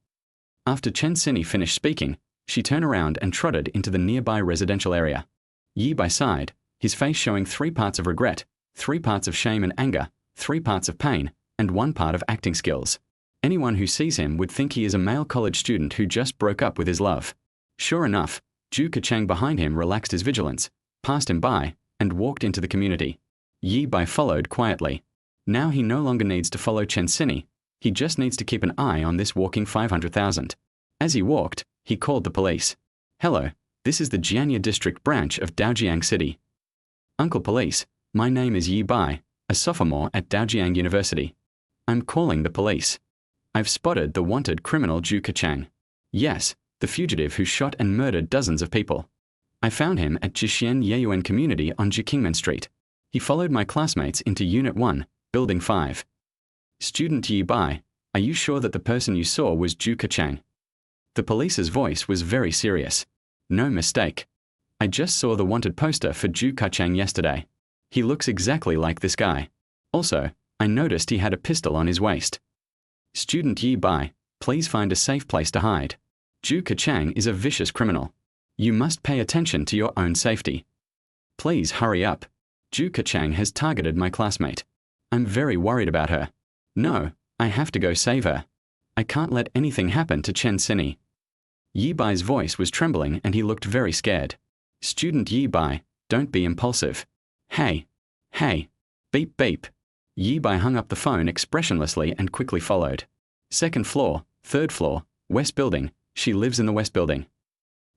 After Chen Sini finished speaking, she turned around and trotted into the nearby residential area. Yi Bai sighed, his face showing 3 parts of regret, 3 parts of shame and anger, 3 parts of pain, and 1 part of acting skills. Anyone who sees him would think he is a male college student who just broke up with his love. Sure enough, Zhu Kachang behind him relaxed his vigilance, passed him by, and walked into the community. Yi Bai followed quietly. Now he no longer needs to follow Chen Sini, he just needs to keep an eye on this walking 500,000. As he walked, he called the police. Hello, this is the Jianya District branch of Daojiang City. Uncle Police, my name is Yi Bai, a sophomore at Daojiang University. I'm calling the police. I've spotted the wanted criminal Zhu Kachang. Yes, the fugitive who shot and murdered dozens of people. I found him at Jixien Yeyuan Community on Jikingmen Street. He followed my classmates into Unit 1, Building 5. Student Yi Bai, are you sure that the person you saw was Zhu Kachang? The police's voice was very serious. No mistake. I just saw the wanted poster for Zhu Kachang yesterday. He looks exactly like this guy. Also, I noticed he had a pistol on his waist. Student Yi Bai, please find a safe place to hide. Zhu Kachang is a vicious criminal. You must pay attention to your own safety. Please hurry up. Zhu Kachang has targeted my classmate. I'm very worried about her. No, I have to go save her. I can't let anything happen to Chen Sini. Yi Bai's voice was trembling and he looked very scared. Student Yi Bai, don't be impulsive. Hey. Beep beep. Yi Bai hung up the phone expressionlessly and quickly followed. 2nd floor, 3rd floor, West Building, she lives in the West Building.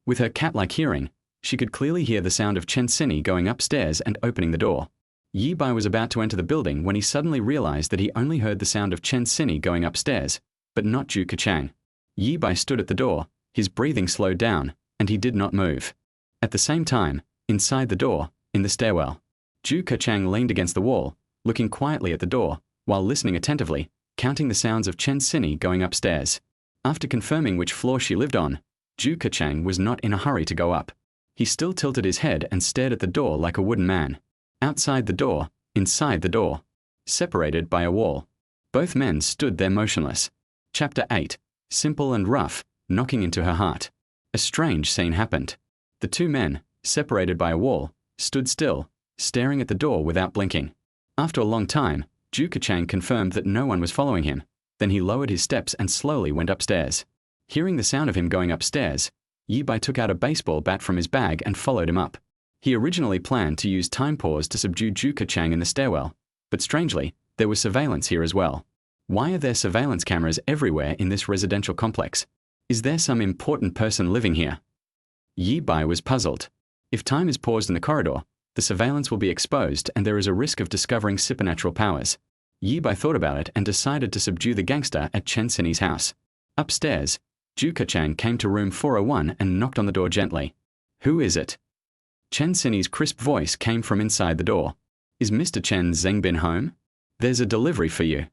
With her cat-like hearing, she could clearly hear the sound of Chen Sini going upstairs and opening the door. Yi Bai was about to enter the building when he suddenly realized that he only heard the sound of Chen Sini going upstairs, but not Zhu Kachang. Yi Bai stood at the door, his breathing slowed down, and he did not move. At the same time, inside the door, in the stairwell, Zhu Kachang leaned against the wall, looking quietly at the door, while listening attentively, counting the sounds of Chen Sini going upstairs. After confirming which floor she lived on, Zhu Kachang was not in a hurry to go up. He still tilted his head and stared at the door like a wooden man. Outside the door, inside the door, separated by a wall. Both men stood there motionless. Chapter 8, simple and rough, knocking into her heart. A strange scene happened. The 2 men, separated by a wall, stood still, staring at the door without blinking. After a long time, Zhu Kachang confirmed that no one was following him. Then he lowered his steps and slowly went upstairs. Hearing the sound of him going upstairs, Yi Bai took out a baseball bat from his bag and followed him up. He originally planned to use time pause to subdue Zhu Kachang in the stairwell, but strangely, there was surveillance here as well. Why are there surveillance cameras everywhere in this residential complex? Is there some important person living here? Yi Bai was puzzled. If time is paused in the corridor, the surveillance will be exposed and there is a risk of discovering supernatural powers. Yi Bai thought about it and decided to subdue the gangster at Chen Sini's house. Upstairs, Zhu Kachang came to room 401 and knocked on the door gently. Who is it? Chen Sini's crisp voice came from inside the door. Is Mr. Chen Zhengbin home? There's a delivery for you.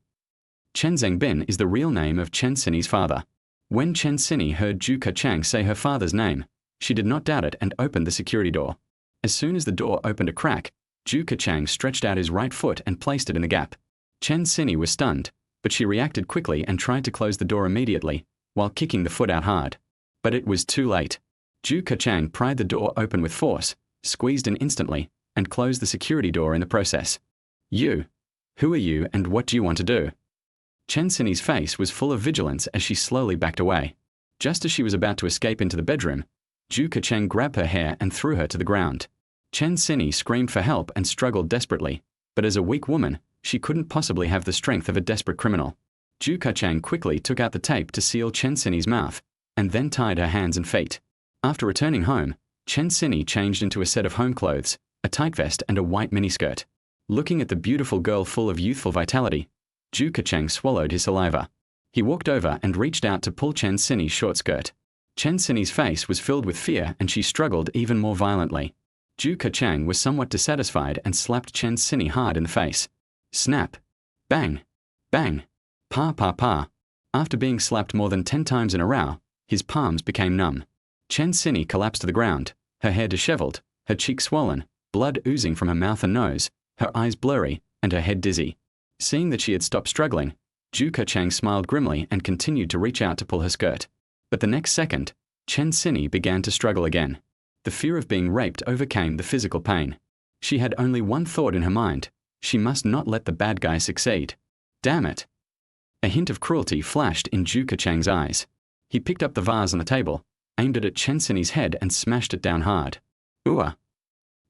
Chen Zhengbin is the real name of Chen Sini's father. When Chen Sini heard Zhu Kechang say her father's name, she did not doubt it and opened the security door. As soon as the door opened a crack, Zhu Kechang stretched out his right foot and placed it in the gap. Chen Sini was stunned, but she reacted quickly and tried to close the door immediately, while kicking the foot out hard. But it was too late. Zhu Kechang pried the door open with force, squeezed in instantly, and closed the security door in the process. "You? Who are you and what do you want to do?" Chen Sini's face was full of vigilance as she slowly backed away. Just as she was about to escape into the bedroom, Zhu Kechang grabbed her hair and threw her to the ground. Chen Sini screamed for help and struggled desperately, but as a weak woman, she couldn't possibly have the strength of a desperate criminal. Zhu Kechang quickly took out the tape to seal Chen Sini's mouth, and then tied her hands and feet. After returning home, Chen Sini changed into a set of home clothes, a tight vest and a white miniskirt. Looking at the beautiful girl full of youthful vitality, Zhu Kechang swallowed his saliva. He walked over and reached out to pull Chen Sini's short skirt. Chen Sini's face was filled with fear and she struggled even more violently. Zhu Kechang was somewhat dissatisfied and slapped Chen Sini hard in the face. Snap! Bang! Bang! Pa pa pa! After being slapped more than 10 times in a row, his palms became numb. Chen Sini collapsed to the ground, her hair disheveled, her cheeks swollen, blood oozing from her mouth and nose, her eyes blurry, and her head dizzy. Seeing that she had stopped struggling, Zhu Kechang smiled grimly and continued to reach out to pull her skirt. But the next second, Chen Sini began to struggle again. The fear of being raped overcame the physical pain. She had only one thought in her mind: she must not let the bad guy succeed. Damn it! A hint of cruelty flashed in Zhu Kechang's eyes. He picked up the vase on the table, aimed it at Chen Sini's head and smashed it down hard. Ooh!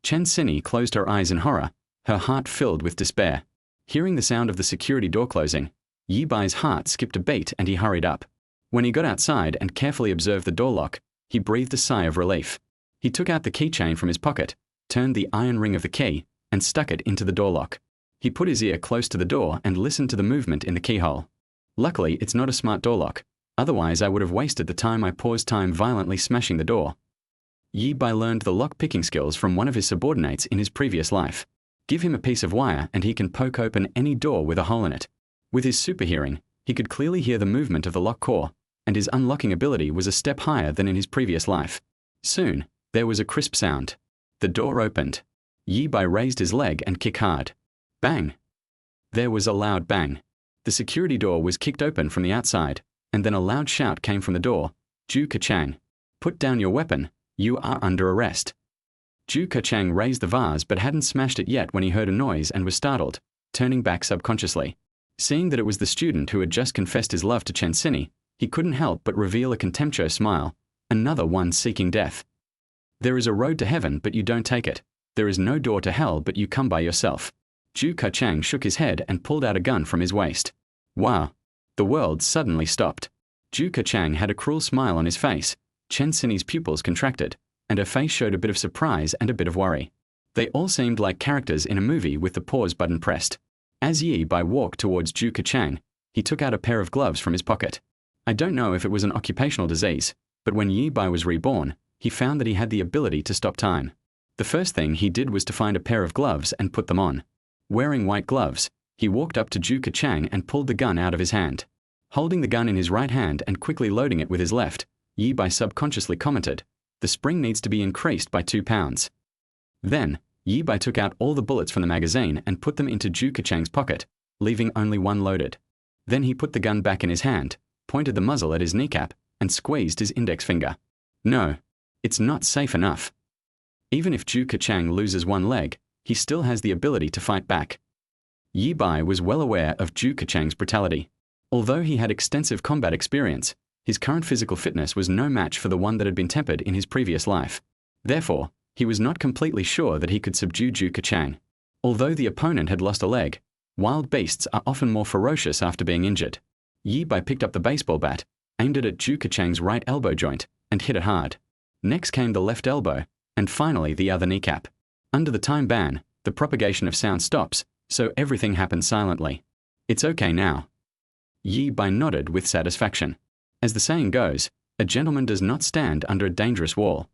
Chen Sini closed her eyes in horror, her heart filled with despair. Hearing the sound of the security door closing, Yi Bai's heart skipped a beat and he hurried up. When he got outside and carefully observed the door lock, he breathed a sigh of relief. He took out the keychain from his pocket, turned the iron ring of the key, and stuck it into the door lock. He put his ear close to the door and listened to the movement in the keyhole. Luckily, it's not a smart door lock, otherwise I would have wasted the time I paused time violently smashing the door. Yi Bai learned the lock-picking skills from one of his subordinates in his previous life. Give him a piece of wire and he can poke open any door with a hole in it. With his super hearing, he could clearly hear the movement of the lock core, and his unlocking ability was a step higher than in his previous life. Soon, there was a crisp sound. The door opened. Yi Bai raised his leg and kicked hard. Bang! There was a loud bang. The security door was kicked open from the outside, and then a loud shout came from the door. Zhu Kechang, put down your weapon, you are under arrest. Zhu Kechang raised the vase but hadn't smashed it yet when he heard a noise and was startled, turning back subconsciously. Seeing that it was the student who had just confessed his love to Chen Sini, he couldn't help but reveal a contemptuous smile, another one seeking death. There is a road to heaven but you don't take it. There is no door to hell but you come by yourself. Zhu Kechang shook his head and pulled out a gun from his waist. Wow! The world suddenly stopped. Zhu Kechang had a cruel smile on his face. Chen Sini's pupils contracted, and her face showed a bit of surprise and a bit of worry. They all seemed like characters in a movie with the pause button pressed. As Yi Bai walked towards Zhu Kechang, he took out a pair of gloves from his pocket. I don't know if it was an occupational disease, but when Yi Bai was reborn, he found that he had the ability to stop time. The first thing he did was to find a pair of gloves and put them on. Wearing white gloves, he walked up to Zhu Kechang and pulled the gun out of his hand. Holding the gun in his right hand and quickly loading it with his left, Yi Bai subconsciously commented, "The spring needs to be increased by 2 pounds." Then, Yi Bai took out all the bullets from the magazine and put them into Zhu Kechang's pocket, leaving only one loaded. Then he put the gun back in his hand, pointed the muzzle at his kneecap, and squeezed his index finger. No, it's not safe enough. Even if Zhu Kechang loses one leg, he still has the ability to fight back. Yi Bai was well aware of Zhu Kechang's brutality. Although he had extensive combat experience, his current physical fitness was no match for the one that had been tempered in his previous life. Therefore, he was not completely sure that he could subdue Zhu Kechang. Although the opponent had lost a leg, wild beasts are often more ferocious after being injured. Yi Bai picked up the baseball bat, aimed it at Zhu Kechang's right elbow joint, and hit it hard. Next came the left elbow, and finally the other kneecap. Under the time ban, the propagation of sound stops, so everything happened silently. It's okay now. Yi Bai nodded with satisfaction. As the saying goes, a gentleman does not stand under a dangerous wall.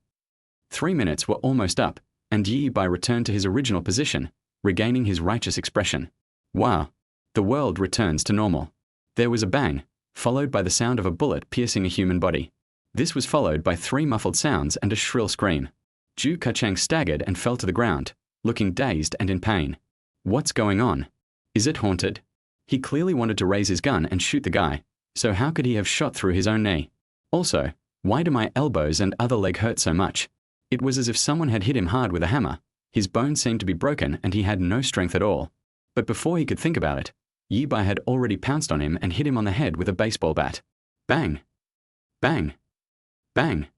3 minutes were almost up, and Yi Bai returned to his original position, regaining his righteous expression. Wow! The world returns to normal. There was a bang, followed by the sound of a bullet piercing a human body. This was followed by 3 muffled sounds and a shrill scream. Zhu Kachang staggered and fell to the ground, looking dazed and in pain. What's going on? Is it haunted? He clearly wanted to raise his gun and shoot the guy, so how could he have shot through his own knee? Also, why do my elbows and other leg hurt so much? It was as if someone had hit him hard with a hammer. His bones seemed to be broken and he had no strength at all. But before he could think about it, Yi Bai had already pounced on him and hit him on the head with a baseball bat. Bang! Bang! Bang!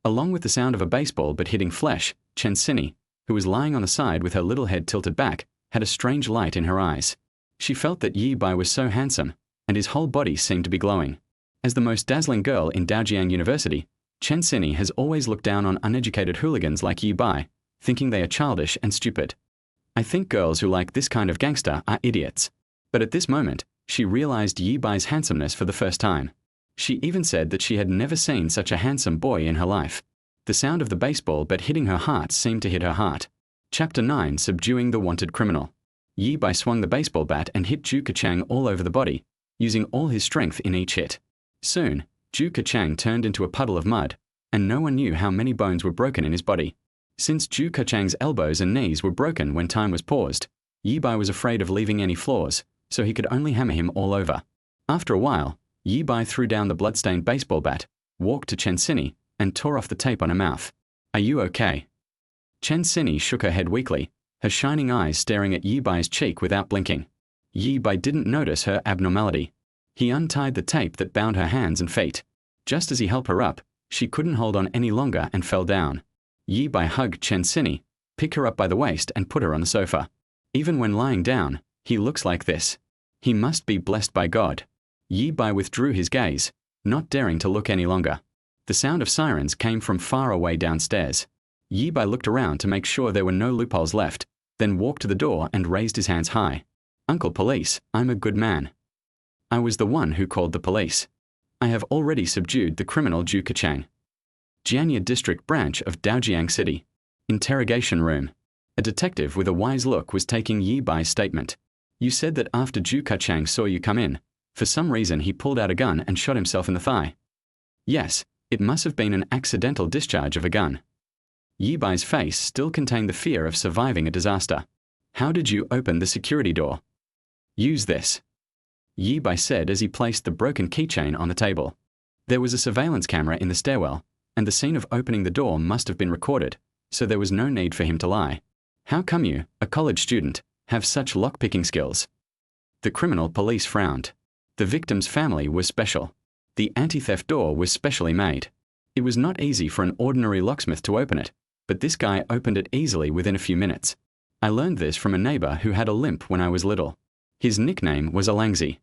Along with the sound of a baseball but hitting flesh, Chen Sini, who was lying on the side with her little head tilted back, had a strange light in her eyes. She felt that Yi Bai was so handsome, and his whole body seemed to be glowing. As the most dazzling girl in Daojiang University, Chen Sini has always looked down on uneducated hooligans like Yi Bai, thinking they are childish and stupid. I think girls who like this kind of gangster are idiots. But at this moment, she realized Yi Bai's handsomeness for the first time. She even said that she had never seen such a handsome boy in her life. The sound of the baseball bat hitting her heart seemed to hit her heart. Chapter 9: Subduing the Wanted Criminal. Yi Bai swung the baseball bat and hit Zhu Kachang all over the body, using all his strength in each hit. Soon, Zhu Kachang turned into a puddle of mud, and no one knew how many bones were broken in his body. Since Zhu Kachang's elbows and knees were broken when time was paused, Yi Bai was afraid of leaving any flaws, so he could only hammer him all over. After a while, Yi Bai threw down the bloodstained baseball bat, walked to Chen Sini, and tore off the tape on her mouth. Are you okay? Chen Sini shook her head weakly, her shining eyes staring at Yi Bai's cheek without blinking. Yi Bai didn't notice her abnormality. He untied the tape that bound her hands and feet. Just as he helped her up, she couldn't hold on any longer and fell down. Yi Bai hugged Chen Sini, picked her up by the waist and put her on the sofa. Even when lying down, he looks like this. He must be blessed by God. Yi Bai withdrew his gaze, not daring to look any longer. The sound of sirens came from far away downstairs. Yi Bai looked around to make sure there were no loopholes left, then walked to the door and raised his hands high. Uncle Police, I'm a good man. I was the one who called the police. I have already subdued the criminal Zhu Kachang. Jianya District Branch of Daojiang City. Interrogation room. A detective with a wise look was taking Yi Bai's statement. You said that after Zhu Kachang saw you come in, for some reason he pulled out a gun and shot himself in the thigh. Yes, it must have been an accidental discharge of a gun. Yi Bai's face still contained the fear of surviving a disaster. How did you open the security door? Use this, Yi Bai said as he placed the broken keychain on the table. There was a surveillance camera in the stairwell, and the scene of opening the door must have been recorded, so there was no need for him to lie. How come you, a college student, have such lockpicking skills? The criminal police frowned. The victim's family was special. The anti-theft door was specially made. It was not easy for an ordinary locksmith to open it, but this guy opened it easily within a few minutes. I learned this from a neighbor who had a limp when I was little. His nickname was Alangzi.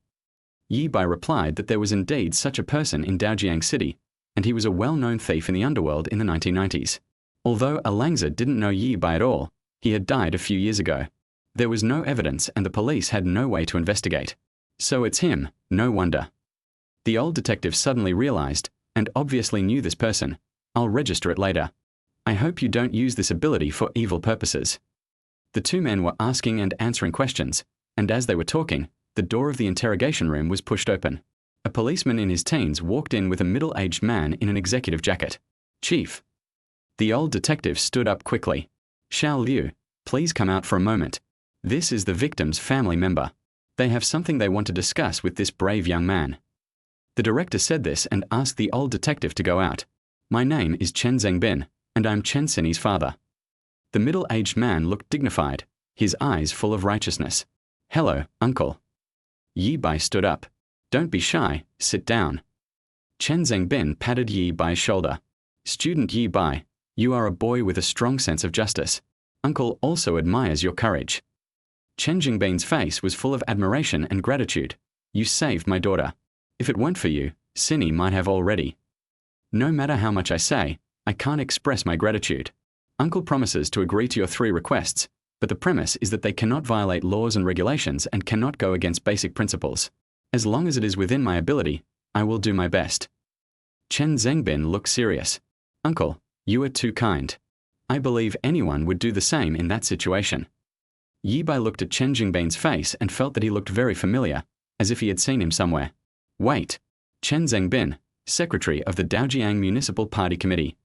Yi Bai replied that there was indeed such a person in Daojiang City, and he was a well-known thief in the underworld in the 1990s. Although Alangzi didn't know Yi Bai at all, he had died a few years ago. There was no evidence and the police had no way to investigate. So it's him, no wonder. The old detective suddenly realized, and obviously knew this person. I'll register it later. I hope you don't use this ability for evil purposes. The two men were asking and answering questions, and as they were talking, the door of the interrogation room was pushed open. A policeman in his teens walked in with a middle-aged man in an executive jacket. Chief. The old detective stood up quickly. Xiao Liu, please come out for a moment. This is the victim's family member. They have something they want to discuss with this brave young man. The director said this and asked the old detective to go out. My name is Chen Zhengbin, and I'm Chen Sini's father. The middle-aged man looked dignified, his eyes full of righteousness. Hello, uncle. Yi Bai stood up. Don't be shy, sit down. Chen Zhengbin patted Yi Bai's shoulder. Student Yi Bai, you are a boy with a strong sense of justice. Uncle also admires your courage. Chen Zhengbin's face was full of admiration and gratitude. You saved my daughter. If it weren't for you, Sini might have already. No matter how much I say, I can't express my gratitude. Uncle promises to agree to your 3 requests, but the premise is that they cannot violate laws and regulations and cannot go against basic principles. As long as it is within my ability, I will do my best. Chen Zhengbin looked serious. Uncle, you are too kind. I believe anyone would do the same in that situation. Yi Bai looked at Chen Zhengbin's face and felt that he looked very familiar, as if he had seen him somewhere. Wait, Chen Zhengbin, secretary of the Daojiang Municipal Party Committee.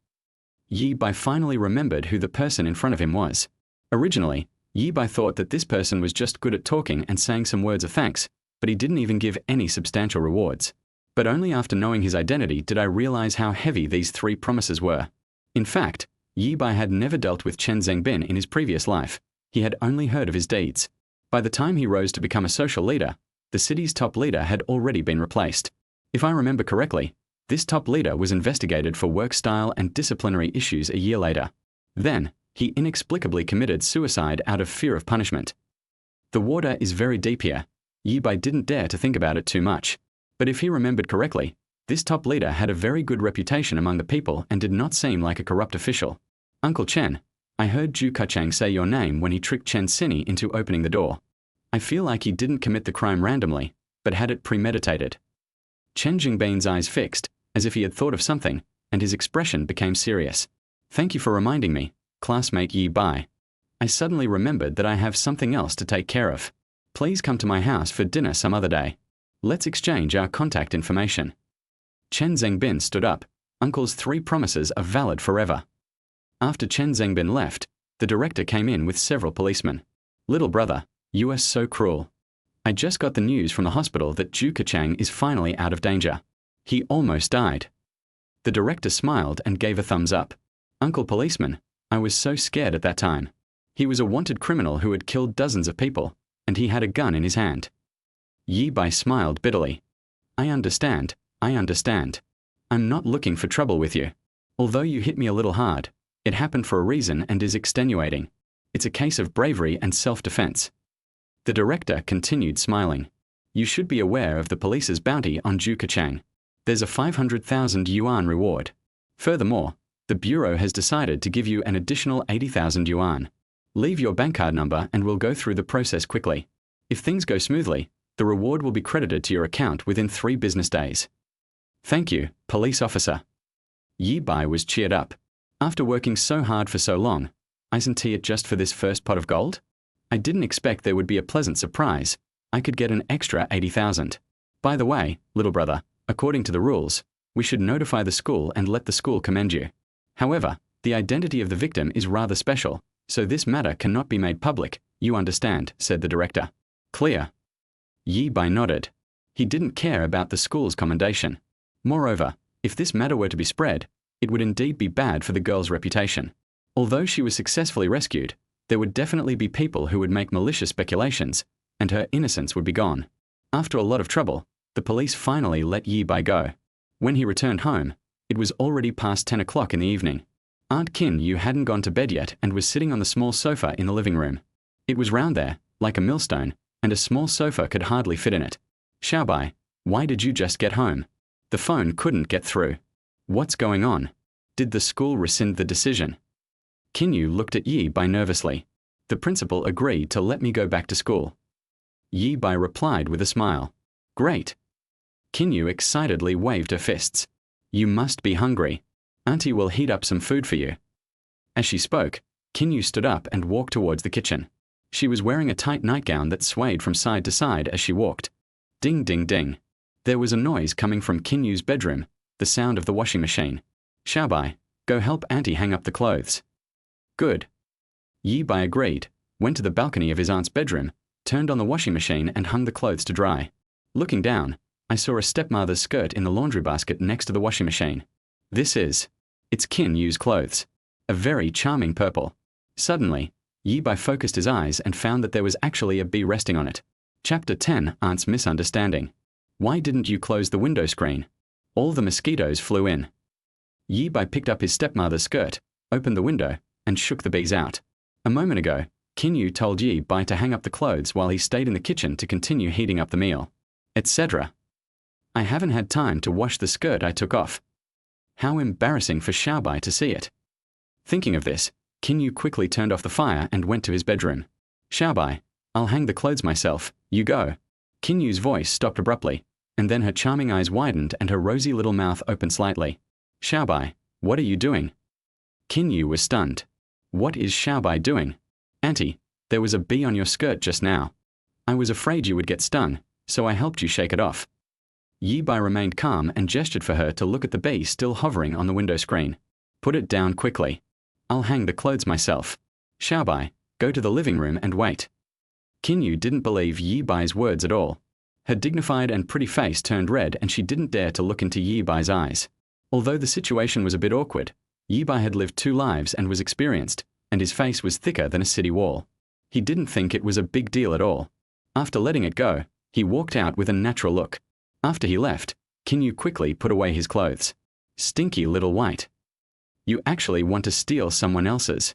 Yi Bai finally remembered who the person in front of him was. Originally, Yi Bai thought that this person was just good at talking and saying some words of thanks, but he didn't even give any substantial rewards. But only after knowing his identity did I realize how heavy these 3 promises were. In fact, Yi Bai had never dealt with Chen Zhengbin in his previous life. He had only heard of his deeds. By the time he rose to become a social leader, the city's top leader had already been replaced. If I remember correctly, this top leader was investigated for work style and disciplinary issues a year later. Then, he inexplicably committed suicide out of fear of punishment. The water is very deep here. Yi Bai didn't dare to think about it too much. But if he remembered correctly, this top leader had a very good reputation among the people and did not seem like a corrupt official. Uncle Chen, I heard Zhu Kachang say your name when he tricked Chen Sini into opening the door. I feel like he didn't commit the crime randomly, but had it premeditated. Chen Jingbein's eyes fixed, as if he had thought of something, and his expression became serious. Thank you for reminding me, classmate Yi Bai. I suddenly remembered that I have something else to take care of. Please come to my house for dinner some other day. Let's exchange our contact information. Chen Zhengbin stood up. Uncle's 3 promises are valid forever. After Chen Zhengbin left, the director came in with several policemen. Little brother, you are so cruel. I just got the news from the hospital that Zhu Kachang is finally out of danger. He almost died. The director smiled and gave a thumbs up. Uncle policeman, I was so scared at that time. He was a wanted criminal who had killed dozens of people, and he had a gun in his hand. Yi Bai smiled bitterly. I understand. I'm not looking for trouble with you. Although you hit me a little hard, it happened for a reason and is extenuating. It's a case of bravery and self-defense. The director continued smiling. You should be aware of the police's bounty on Zhu Kachang. There's a 500,000 yuan reward. Furthermore, the bureau has decided to give you an additional 80,000 yuan. Leave your bank card number and we'll go through the process quickly. If things go smoothly, the reward will be credited to your account within 3 business days. Thank you, police officer. Yi Bai was cheered up. After working so hard for so long, isn't it just for this first pot of gold? I didn't expect there would be a pleasant surprise. I could get an extra 80,000. By the way, little brother, according to the rules, we should notify the school and let the school commend you. However, the identity of the victim is rather special, so this matter cannot be made public, you understand, said the director. Clear. Yi Bai nodded. He didn't care about the school's commendation. Moreover, if this matter were to be spread, it would indeed be bad for the girl's reputation. Although she was successfully rescued, there would definitely be people who would make malicious speculations, and her innocence would be gone. After a lot of trouble, the police finally let Yi Bai go. When he returned home, it was already past 10 o'clock in the evening. Aunt Kin Yu hadn't gone to bed yet and was sitting on the small sofa in the living room. It was round there, like a millstone, and a small sofa could hardly fit in it. Xiaobai, why did you just get home? The phone couldn't get through. What's going on? Did the school rescind the decision? Kinyu looked at Yi Bai nervously. The principal agreed to let me go back to school. Yi Bai replied with a smile. Great. Kinyu excitedly waved her fists. You must be hungry. Auntie will heat up some food for you. As she spoke, Kinyu stood up and walked towards the kitchen. She was wearing a tight nightgown that swayed from side to side as she walked. Ding ding ding. There was a noise coming from Kinyu's bedroom, the sound of the washing machine. Xiaobai, go help Auntie hang up the clothes. Good. Yi Bai agreed, went to the balcony of his aunt's bedroom, turned on the washing machine and hung the clothes to dry. Looking down, I saw a stepmother's skirt in the laundry basket next to the washing machine. It's Kinyu's clothes. A very charming purple. Suddenly, Yi Bai focused his eyes and found that there was actually a bee resting on it. Chapter 10, Aunt's Misunderstanding. Why didn't you close the window screen? All the mosquitoes flew in. Yi Bai picked up his stepmother's skirt, opened the window, and shook the bees out. A moment ago, Kinyu told Yi Bai to hang up the clothes while he stayed in the kitchen to continue heating up the meal, etc. I haven't had time to wash the skirt I took off. How embarrassing for Xiaobai to see it. Thinking of this, Kinyu quickly turned off the fire and went to his bedroom. Xiaobai, I'll hang the clothes myself, you go. Kinyu's voice stopped abruptly, and then her charming eyes widened and her rosy little mouth opened slightly. Xiaobai, what are you doing? Kinyu was stunned. What is Xiaobai doing? Auntie, there was a bee on your skirt just now. I was afraid you would get stung, so I helped you shake it off. Yi Bai remained calm and gestured for her to look at the bee still hovering on the window screen. Put it down quickly. I'll hang the clothes myself. Xiaobai, go to the living room and wait. Qinyu didn't believe Yi Bai's words at all. Her dignified and pretty face turned red and she didn't dare to look into Yi Bai's eyes. Although the situation was a bit awkward, Yi Bai had lived 2 lives and was experienced, and his face was thicker than a city wall. He didn't think it was a big deal at all. After letting it go, he walked out with a natural look. After he left, Qinyu quickly put away his clothes. Stinky little white. You actually want to steal someone else's.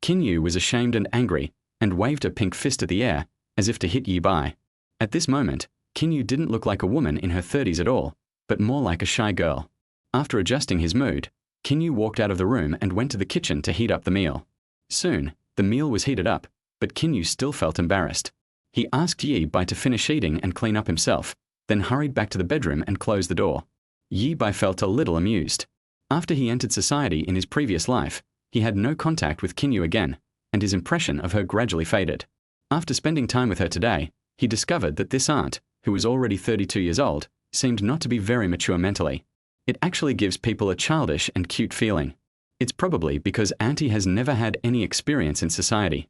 Qinyu was ashamed and angry, and waved a pink fist at the air, as if to hit Yi Bai. At this moment, Qinyu didn't look like a woman in her 30s at all, but more like a shy girl. After adjusting his mood, Qinyu walked out of the room and went to the kitchen to heat up the meal. Soon, the meal was heated up, but Qinyu still felt embarrassed. He asked Yi Bai to finish eating and clean up himself, then hurried back to the bedroom and closed the door. Yi Bai felt a little amused. After he entered society in his previous life, he had no contact with Qinyu again, and his impression of her gradually faded. After spending time with her today, he discovered that this aunt, who was already 32 years old, seemed not to be very mature mentally. It actually gives people a childish and cute feeling. It's probably because Auntie has never had any experience in society.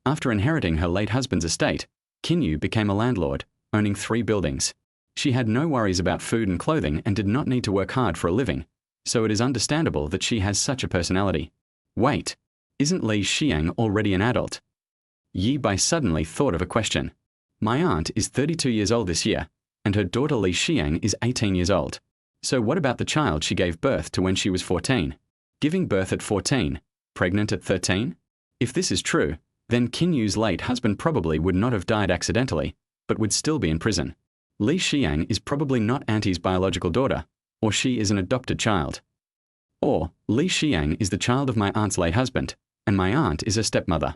After inheriting her late husband's estate, Qinyu became a landlord, owning 3 buildings. She had no worries about food and clothing and did not need to work hard for a living, so it is understandable that she has such a personality. Wait, isn't Li Xiang already an adult? Yi Bai suddenly thought of a question. My aunt is 32 years old this year, and her daughter Li Xiang is 18 years old. So what about the child she gave birth to when she was 14? Giving birth at 14, pregnant at 13? If this is true, then Qinyu's late husband probably would not have died accidentally, but would still be in prison. Li Xiang is probably not Auntie's biological daughter, or she is an adopted child. Or Li Xiang is the child of my aunt's late husband, and my aunt is her stepmother.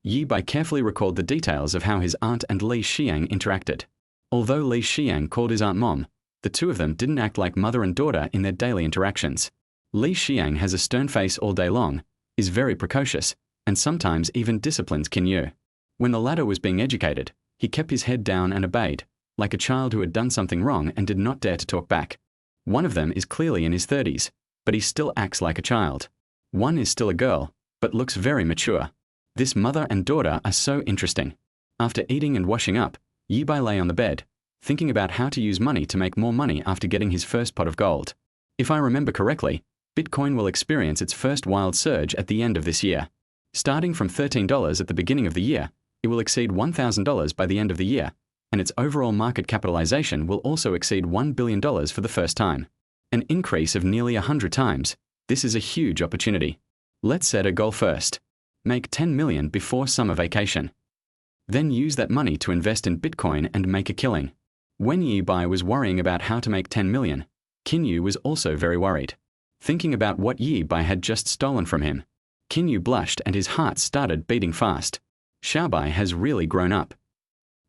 Yi Bai carefully recalled the details of how his aunt and Li Xiang interacted. Although Li Xiang called his aunt Mom, the two of them didn't act like mother and daughter in their daily interactions. Li Xiang has a stern face all day long, is very precocious, and sometimes even disciplines Qinyu. When the latter was being educated, he kept his head down and obeyed, like a child who had done something wrong and did not dare to talk back. One of them is clearly in his 30s, but he still acts like a child. One is still a girl, but looks very mature. This mother and daughter are so interesting. After eating and washing up, Yi Bai lay on the bed, thinking about how to use money to make more money after getting his first pot of gold. If I remember correctly, Bitcoin will experience its first wild surge at the end of this year. Starting from $13 at the beginning of the year, it will exceed $1,000 by the end of the year, and its overall market capitalization will also exceed $1 billion for the first time. An increase of nearly 100 times. This is a huge opportunity. Let's set a goal first. Make 10 million before summer vacation. Then use that money to invest in Bitcoin and make a killing. When Yi Bai was worrying about how to make 10 million, Qinyu was also very worried. Thinking about what Yi Bai had just stolen from him, Qinyu blushed and his heart started beating fast. Xiaobai has really grown up.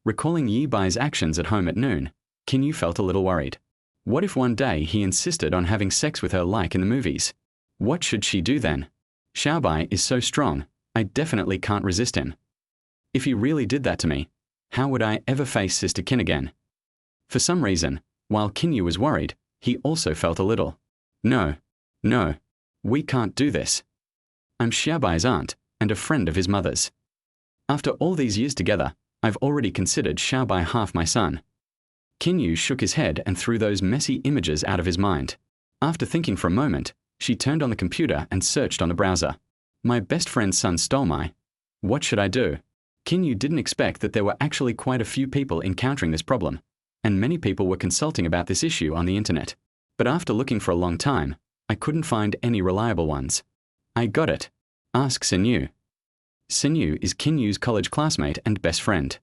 Recalling Yi Bai's actions at home at noon, Qinyu felt a little worried. What if one day he insisted on having sex with her like in the movies? What should she do then? Xiaobai is so strong, I definitely can't resist him. If he really did that to me, how would I ever face Sister Qin again? For some reason, while Qinyu was worried, he also felt a little. No, we can't do this. I'm Xiaobai's aunt and a friend of his mother's. After all these years together, I've already considered Xiaobai half my son. Qinyu shook his head and threw those messy images out of his mind. After thinking for a moment, she turned on the computer and searched on the browser. My best friend's son stole my. What should I do? Qinyu didn't expect that there were actually quite a few people encountering this problem, and many people were consulting about this issue on the internet. But after looking for a long time, I couldn't find any reliable ones. I got it. Ask Sinyu. Sinyu is Qinyu's college classmate and best friend.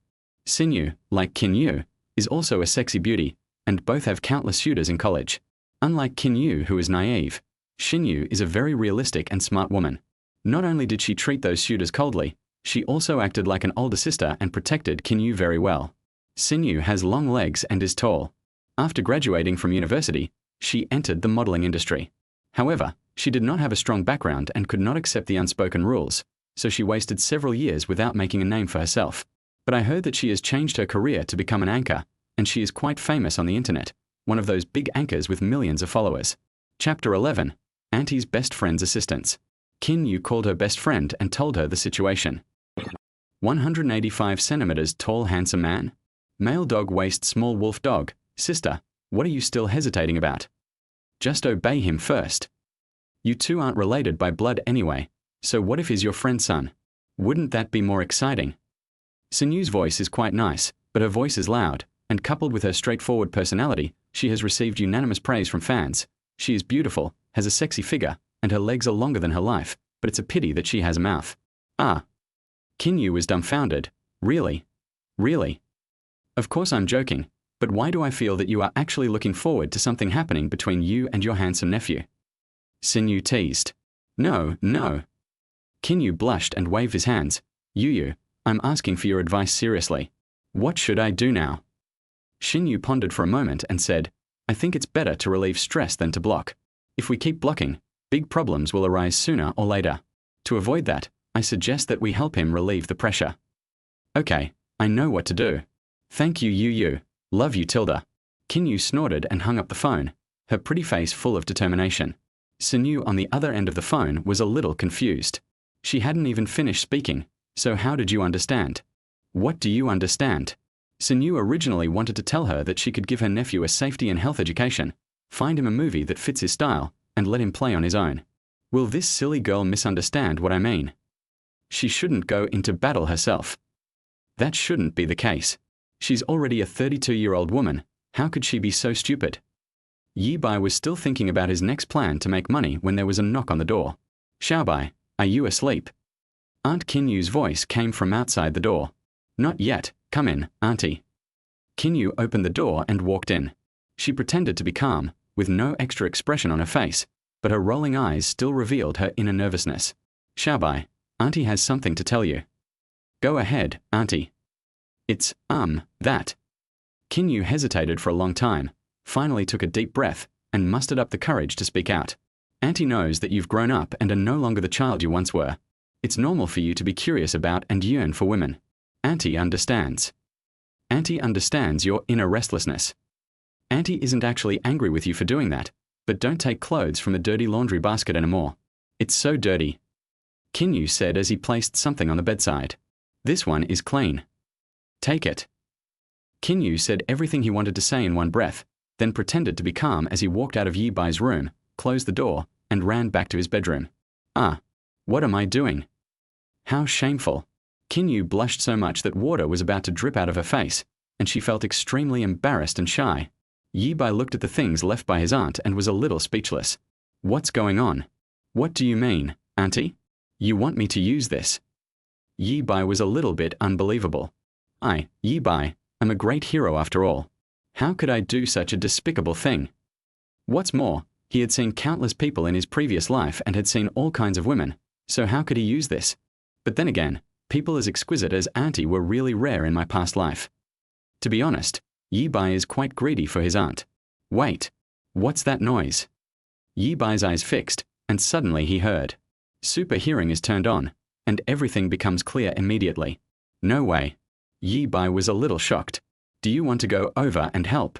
Sinyu, like Qinyu, is also a sexy beauty, and both have countless suitors in college. Unlike Qinyu, who is naive, Xinyu is a very realistic and smart woman. Not only did she treat those suitors coldly, she also acted like an older sister and protected Qinyu very well. Sinyu has long legs and is tall. After graduating from university, she entered the modeling industry. However, she did not have a strong background and could not accept the unspoken rules, so she wasted several years without making a name for herself. But I heard that she has changed her career to become an anchor, and she is quite famous on the internet, one of those big anchors with millions of followers. Chapter 11. Auntie's best friend's assistance. Kin Yu called her best friend and told her the situation. 185 centimeters tall handsome man. Male dog waist small wolf dog. Sister, what are you still hesitating about? Just obey him first. You two aren't related by blood anyway, so what if he's your friend's son? Wouldn't that be more exciting? Sinu's voice is quite nice, but her voice is loud, and coupled with her straightforward personality, she has received unanimous praise from fans. She is beautiful, has a sexy figure, and her legs are longer than her life, but it's a pity that she has a mouth. Ah. Kin Yu is dumbfounded. Really? Really? Of course I'm joking, but why do I feel that you are actually looking forward to something happening between you and your handsome nephew? Sinu teased. No, no. Kin Yu blushed and waved his hands. Yu, I'm asking for your advice seriously. What should I do now? Xin Yu pondered for a moment and said, I think it's better to relieve stress than to block. If we keep blocking, big problems will arise sooner or later. To avoid that, I suggest that we help him relieve the pressure. Okay, I know what to do. Thank you, Yu. Love you, Tilda. Kin Yu snorted and hung up the phone, her pretty face full of determination. Sinu on the other end of the phone was a little confused. She hadn't even finished speaking, so how did you understand? What do you understand? Sinu originally wanted to tell her that she could give her nephew a safety and health education, find him a movie that fits his style, and let him play on his own. Will this silly girl misunderstand what I mean? She shouldn't go into battle herself. That shouldn't be the case. She's already a 32-year-old woman. How could she be so stupid? Yi Bai was still thinking about his next plan to make money when there was a knock on the door. Xiaobai, are you asleep? Aunt Kin Yu's voice came from outside the door. Not yet. Come in, Auntie. Kin Yu opened the door and walked in. She pretended to be calm, with no extra expression on her face, but her rolling eyes still revealed her inner nervousness. Xiaobai, Auntie has something to tell you. Go ahead, Auntie. It's, that. Kin Yu hesitated for a long time, finally took a deep breath, and mustered up the courage to speak out. Auntie knows that you've grown up and are no longer the child you once were. It's normal for you to be curious about and yearn for women. Auntie understands. Auntie understands your inner restlessness. Auntie isn't actually angry with you for doing that, but don't take clothes from a dirty laundry basket anymore. It's so dirty. Kin Yu said as he placed something on the bedside. This one is clean. Take it. Kin Yu said everything he wanted to say in one breath, then pretended to be calm as he walked out of Yi Bai's room, closed the door, and ran back to his bedroom. Ah, what am I doing? How shameful. Kin Yu blushed so much that water was about to drip out of her face, and she felt extremely embarrassed and shy. Yi Bai looked at the things left by his aunt and was a little speechless. What's going on? What do you mean, Auntie? You want me to use this? Yi Bai was a little bit unbelievable. Yi Bai, I'm a great hero after all. How could I do such a despicable thing? What's more, he had seen countless people in his previous life and had seen all kinds of women, so how could he use this? But then again, people as exquisite as Auntie were really rare in my past life. To be honest, Yi Bai is quite greedy for his aunt. Wait, what's that noise? Yi Bai's eyes fixed, and suddenly he heard. Super hearing is turned on, and everything becomes clear immediately. No way. Yi Bai was a little shocked. Do you want to go over and help?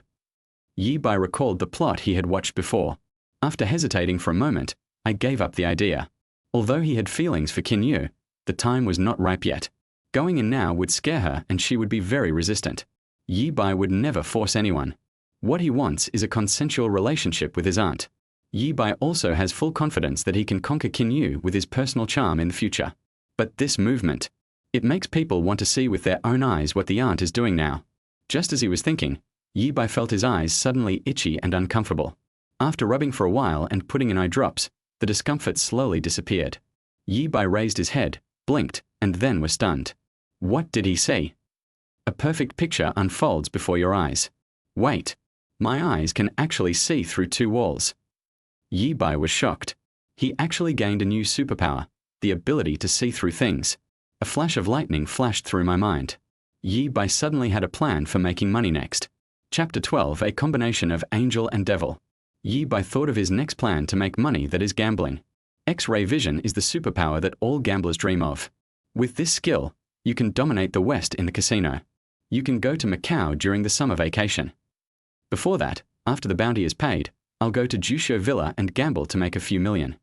Yi Bai recalled the plot he had watched before. After hesitating for a moment, I gave up the idea. Although he had feelings for Kin Yu, the time was not ripe yet. Going in now would scare her and she would be very resistant. Yi Bai would never force anyone. What he wants is a consensual relationship with his aunt. Yi Bai also has full confidence that he can conquer Kin Yu with his personal charm in the future. But this movement, it makes people want to see with their own eyes what the aunt is doing now. Just as he was thinking, Yi Bai felt his eyes suddenly itchy and uncomfortable. After rubbing for a while and putting in eye drops, the discomfort slowly disappeared. Yi Bai raised his head, blinked, and then was stunned. What did he see? A perfect picture unfolds before your eyes. Wait, my eyes can actually see through two walls. Yi Bai was shocked. He actually gained a new superpower, the ability to see through things. A flash of lightning flashed through my mind. Yi Bai suddenly had a plan for making money next. Chapter 12, a combination of angel and devil. Yi Bai thought of his next plan to make money, that is gambling. X-ray vision is the superpower that all gamblers dream of. With this skill, you can dominate the West in the casino. You can go to Macau during the summer vacation. Before that, after the bounty is paid, I'll go to Jusho Villa and gamble to make a few million.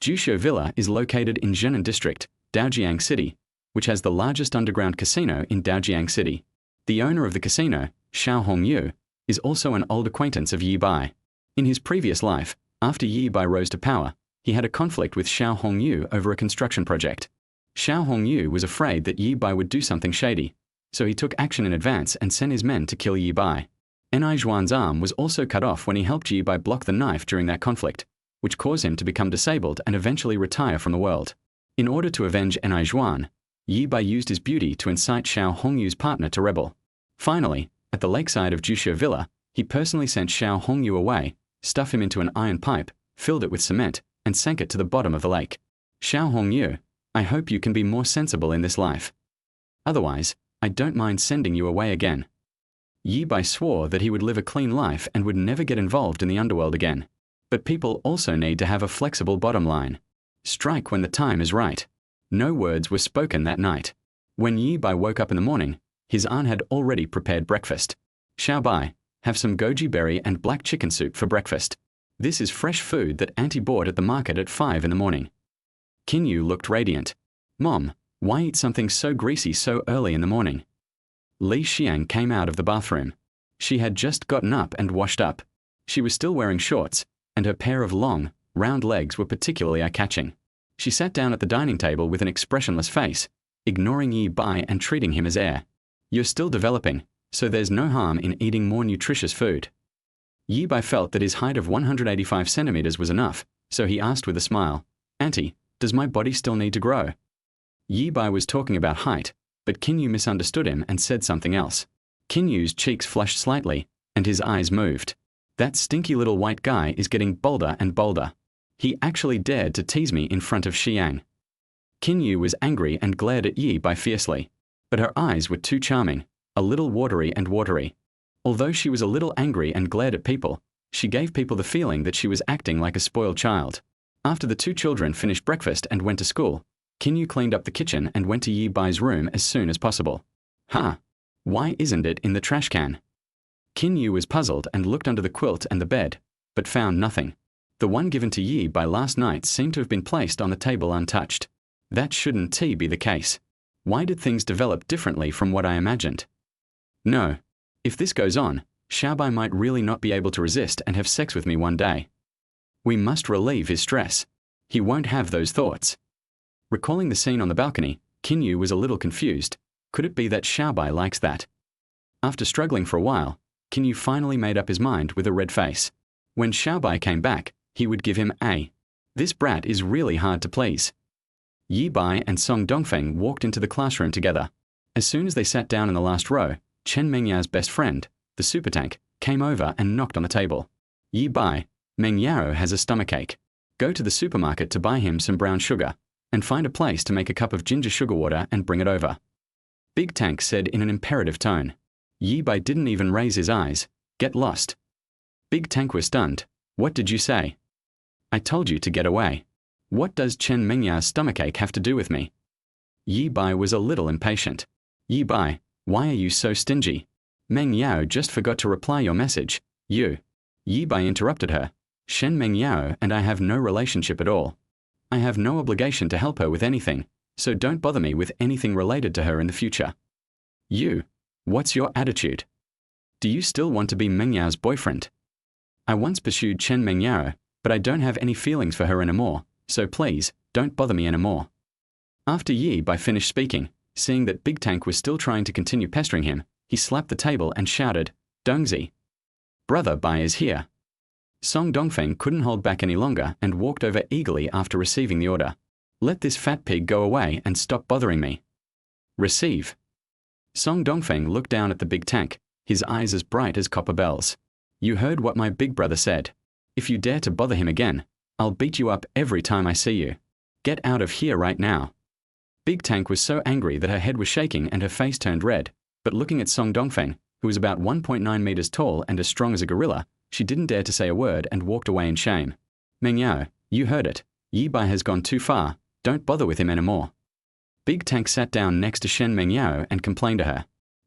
Jusho Villa is located in Zhenan District, Daojiang City, which has the largest underground casino in Daojiang City. The owner of the casino, Xiao Hongyu, is also an old acquaintance of Yi Bai. In his previous life, after Yi Bai rose to power, he had a conflict with Xiao Hongyu over a construction project. Xiao Hongyu was afraid that Yi Bai would do something shady, so he took action in advance and sent his men to kill Yi Bai. Enai Zhuan's arm was also cut off when he helped Yi Bai block the knife during that conflict, which caused him to become disabled and eventually retire from the world. In order to avenge Enai Zhuan, Yi Bai used his beauty to incite Xiao Hongyu's partner to rebel. Finally, at the lakeside of Jusho Villa, he personally sent Xiao Hongyu away, stuffed him into an iron pipe, filled it with cement, and sank it to the bottom of the lake. Xiao Hongyu, I hope you can be more sensible in this life. Otherwise, I don't mind sending you away again. Yi Bai swore that he would live a clean life and would never get involved in the underworld again. But people also need to have a flexible bottom line. Strike when the time is right. No words were spoken that night. When Yi Bai woke up in the morning, his aunt had already prepared breakfast. Xiao Bai, have some goji berry and black chicken soup for breakfast. This is fresh food that Auntie bought at the market at 5 in the morning. Kinyu looked radiant. Mom, why eat something so greasy so early in the morning? Li Xiang came out of the bathroom. She had just gotten up and washed up. She was still wearing shorts, and her pair of long, round legs were particularly eye-catching. She sat down at the dining table with an expressionless face, ignoring Yi Bai and treating him as heir. You're still developing, so there's no harm in eating more nutritious food. Yi Bai felt that his height of 185 centimeters was enough, so he asked with a smile, Auntie, does my body still need to grow? Yi Bai was talking about height, but Kinyu misunderstood him and said something else. Kinyu's cheeks flushed slightly, and his eyes moved. That stinky little white guy is getting bolder and bolder. He actually dared to tease me in front of Xiang. Kinyu was angry and glared at Yi Bai fiercely, but her eyes were too charming, a little watery and watery. Although she was a little angry and glared at people, she gave people the feeling that she was acting like a spoiled child. After the two children finished breakfast and went to school, Kinyu cleaned up the kitchen and went to Yi Bai's room as soon as possible. Why isn't it in the trash can? Kinyu was puzzled and looked under the quilt and the bed, but found nothing. The one given to Yi Bai last night seemed to have been placed on the table untouched. That shouldn't be the case. Why did things develop differently from what I imagined? No. If this goes on, Xiaobai might really not be able to resist and have sex with me one day. We must relieve his stress. He won't have those thoughts. Recalling the scene on the balcony, Kinyu was a little confused. Could it be that Xiaobai likes that? After struggling for a while, Kinyu finally made up his mind with a red face. When Xiaobai came back, he would give him a. This brat is really hard to please. Yi Bai and Song Dongfeng walked into the classroom together. As soon as they sat down in the last row, Chen Mengyao's best friend, the super tank, came over and knocked on the table. Yi Bai, Meng Yao has a stomachache. Go to the supermarket to buy him some brown sugar, and find a place to make a cup of ginger sugar water and bring it over. Big Tank said in an imperative tone. Yi Bai didn't even raise his eyes. Get lost. Big Tank was stunned. What did you say? I told you to get away. What does Chen Mengyao's stomachache have to do with me? Yi Bai was a little impatient. Yi Bai, why are you so stingy? Meng Yao just forgot to reply your message. You. Yi Bai interrupted her. Shen Meng Yao and I have no relationship at all. I have no obligation to help her with anything, so don't bother me with anything related to her in the future. You. What's your attitude? Do you still want to be Meng Yao's boyfriend? I once pursued Chen Meng Yao, but I don't have any feelings for her anymore, so please, don't bother me anymore. After Yi Bai finished speaking, seeing that Big Tank was still trying to continue pestering him, he slapped the table and shouted, Dongzi. Brother Bai is here. Song Dongfeng couldn't hold back any longer and walked over eagerly after receiving the order. Let this fat pig go away and stop bothering me. Receive. Song Dongfeng looked down at the Big Tank, his eyes as bright as copper bells. You heard what my big brother said. If you dare to bother him again, I'll beat you up every time I see you. Get out of here right now. Big Tank was so angry that her head was shaking and her face turned red, but looking at Song Dongfeng, who was about 1.9 meters tall and as strong as a gorilla, she didn't dare to say a word and walked away in shame. Meng Yao, you heard it. Yi Bai has gone too far. Don't bother with him anymore. Big Tank sat down next to Shen Meng Yao and complained to her.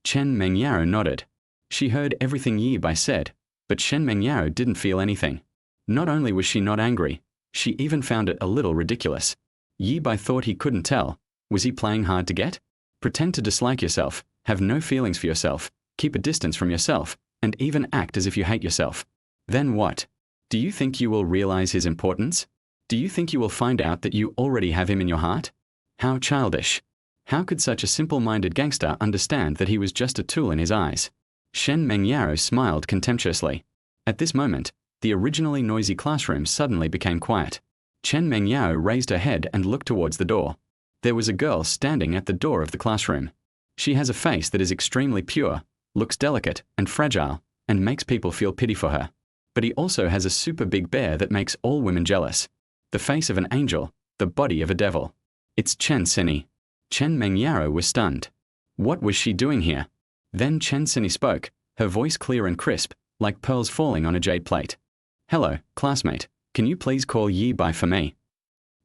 Chen Mengyao nodded. She heard everything Yi Bai said, but Shen Mengyao didn't feel anything. Not only was she not angry, she even found it a little ridiculous. Yi Bai thought he couldn't tell. Was he playing hard to get? Pretend to dislike yourself, have no feelings for yourself, keep a distance from yourself, and even act as if you hate yourself. Then what? Do you think you will realize his importance? Do you think you will find out that you already have him in your heart? How childish. How could such a simple-minded gangster understand that he was just a tool in his eyes? Shen Mengyao smiled contemptuously. At this moment, the originally noisy classroom suddenly became quiet. Chen Mengyao raised her head and looked towards the door. There was a girl standing at the door of the classroom. She has a face that is extremely pure, looks delicate and fragile, and makes people feel pity for her. But he also has a super big bear that makes all women jealous. The face of an angel, the body of a devil. It's Chen Sini. Chen Mengyao was stunned. What was she doing here? Then Chen Sini spoke, her voice clear and crisp, like pearls falling on a jade plate. Hello, classmate. Can you please call Yi Bai for me?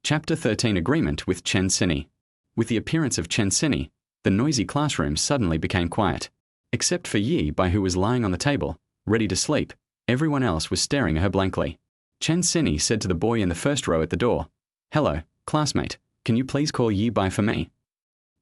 Chapter 13 Agreement with Chen Sini. With the appearance of Chen Sini, the noisy classroom suddenly became quiet. Except for Yi Bai, who was lying on the table, ready to sleep, everyone else was staring at her blankly. Chen Sini said to the boy in the first row at the door, Hello, classmate. Can you please call Yi Bai for me?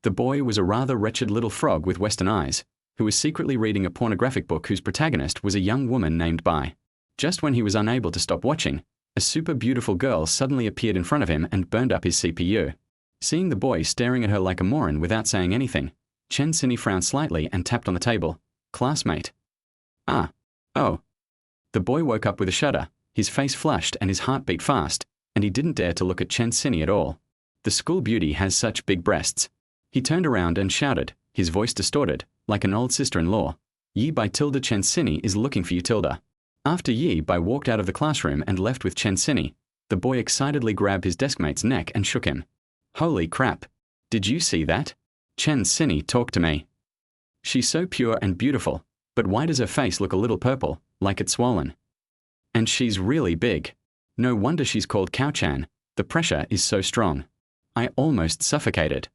The boy was a rather wretched little frog with western eyes, who was secretly reading a pornographic book whose protagonist was a young woman named Bai. Just when he was unable to stop watching, a super beautiful girl suddenly appeared in front of him and burned up his CPU. Seeing the boy staring at her like a moron without saying anything, Chen Sini frowned slightly and tapped on the table. Classmate. Ah. Oh. The boy woke up with a shudder, his face flushed and his heart beat fast, and he didn't dare to look at Chen Sini at all. The school beauty has such big breasts. He turned around and shouted, his voice distorted, like an old sister-in-law. Yi Bai tilde Chen Sini is looking for you tilde. After Yi Bai walked out of the classroom and left with Chen Sini, the boy excitedly grabbed his deskmate's neck and shook him. Holy crap. Did you see that? Chen Sini talked to me. She's so pure and beautiful, but why does her face look a little purple, like it's swollen? And she's really big. No wonder she's called Cow-chan. The pressure is so strong. I almost suffocated.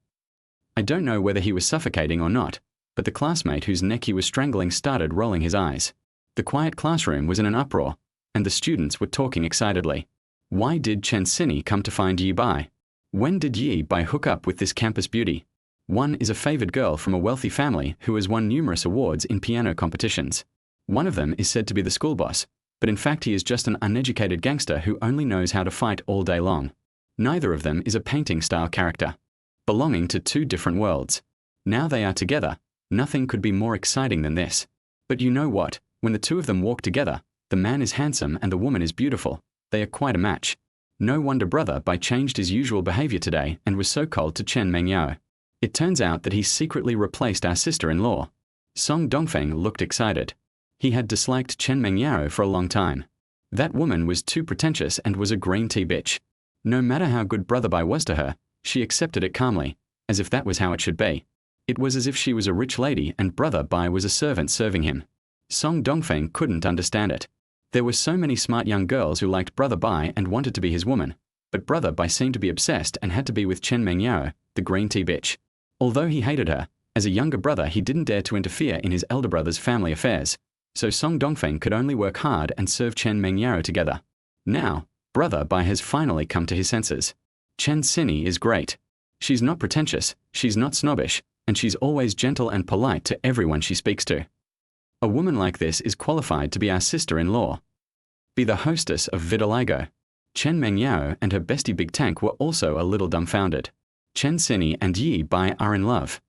I don't know whether he was suffocating or not, but the classmate whose neck he was strangling started rolling his eyes. The quiet classroom was in an uproar, and the students were talking excitedly. Why did Chen Sini come to find Yi Bai? When did Yi Bai hook up with this campus beauty? One is a favored girl from a wealthy family who has won numerous awards in piano competitions. One of them is said to be the school boss, but in fact he is just an uneducated gangster who only knows how to fight all day long. Neither of them is a painting-style character. Belonging to two different worlds. Now they are together. Nothing could be more exciting than this. But you know what? When the two of them walk together, the man is handsome and the woman is beautiful. They are quite a match. No wonder Brother Bai changed his usual behavior today and was so cold to Chen Mengyao. It turns out that he secretly replaced our sister-in-law. Song Dongfeng looked excited. He had disliked Chen Mengyao for a long time. That woman was too pretentious and was a green tea bitch. No matter how good Brother Bai was to her, she accepted it calmly, as if that was how it should be. It was as if she was a rich lady and Brother Bai was a servant serving him. Song Dongfeng couldn't understand it. There were so many smart young girls who liked Brother Bai and wanted to be his woman, but Brother Bai seemed to be obsessed and had to be with Chen Mengyao, the green tea bitch. Although he hated her, as a younger brother he didn't dare to interfere in his elder brother's family affairs, so Song Dongfeng could only work hard and serve Chen Mengyao together. Now, Brother Bai has finally come to his senses. Chen Sini is great. She's not pretentious, she's not snobbish, and she's always gentle and polite to everyone she speaks to. A woman like this is qualified to be our sister-in-law. Be the hostess of Vitiligo. Chen Mengyao and her bestie Big Tank were also a little dumbfounded. Chen Sini and Yi Bai are in love.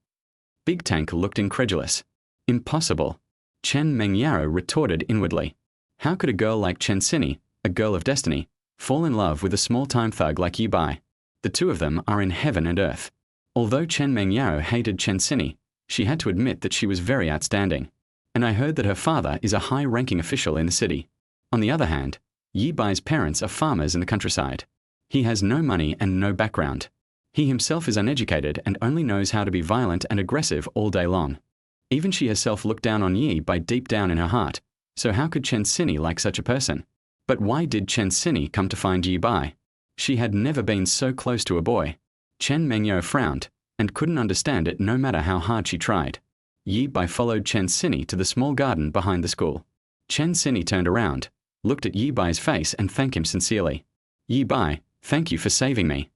Big Tank looked incredulous. Impossible. Chen Mengyao retorted inwardly. How could a girl like Chen Sini, a girl of destiny, fall in love with a small-time thug like Yi Bai? The two of them are in heaven and earth. Although Chen Mengyao hated Chen Sini, she had to admit that she was very outstanding. And I heard that her father is a high-ranking official in the city. On the other hand, Yi Bai's parents are farmers in the countryside. He has no money and no background. He himself is uneducated and only knows how to be violent and aggressive all day long. Even she herself looked down on Yi Bai deep down in her heart, so how could Chen Sini like such a person? But why did Chen Sini come to find Yi Bai? She had never been so close to a boy. Chen Mengyao frowned, and couldn't understand it no matter how hard she tried. Yi Bai followed Chen Sini to the small garden behind the school. Chen Sini turned around, looked at Yi Bai's face and thanked him sincerely. Yi Bai, thank you for saving me.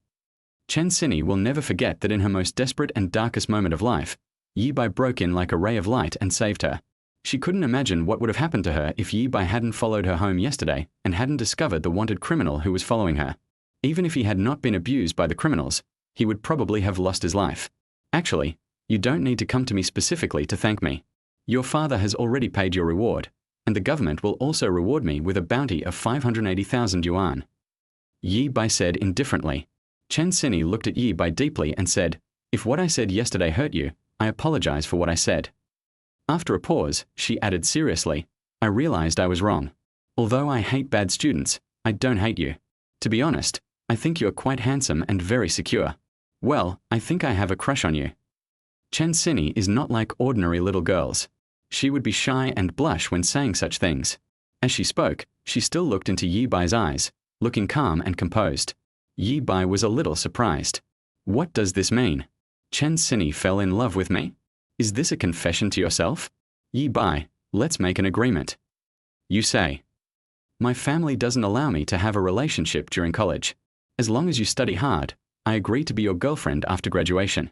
Chen Sini will never forget that in her most desperate and darkest moment of life, Yi Bai broke in like a ray of light and saved her. She couldn't imagine what would have happened to her if Yi Bai hadn't followed her home yesterday and hadn't discovered the wanted criminal who was following her. Even if he had not been abused by the criminals, he would probably have lost his life. Actually, you don't need to come to me specifically to thank me. Your father has already paid your reward, and the government will also reward me with a bounty of 580,000 yuan. Yi Bai said indifferently. Chen Sini looked at Yi Bai deeply and said, if what I said yesterday hurt you, I apologize for what I said. After a pause, she added seriously, I realized I was wrong. Although I hate bad students, I don't hate you. To be honest, I think you are quite handsome and very secure. Well, I think I have a crush on you. Chen Sini is not like ordinary little girls. She would be shy and blush when saying such things. As she spoke, she still looked into Yi Bai's eyes, looking calm and composed. Yi Bai was a little surprised. What does this mean? Chen Sini fell in love with me? Is this a confession to yourself? Yi Bai, let's make an agreement. You say. My family doesn't allow me to have a relationship during college. As long as you study hard, I agree to be your girlfriend after graduation.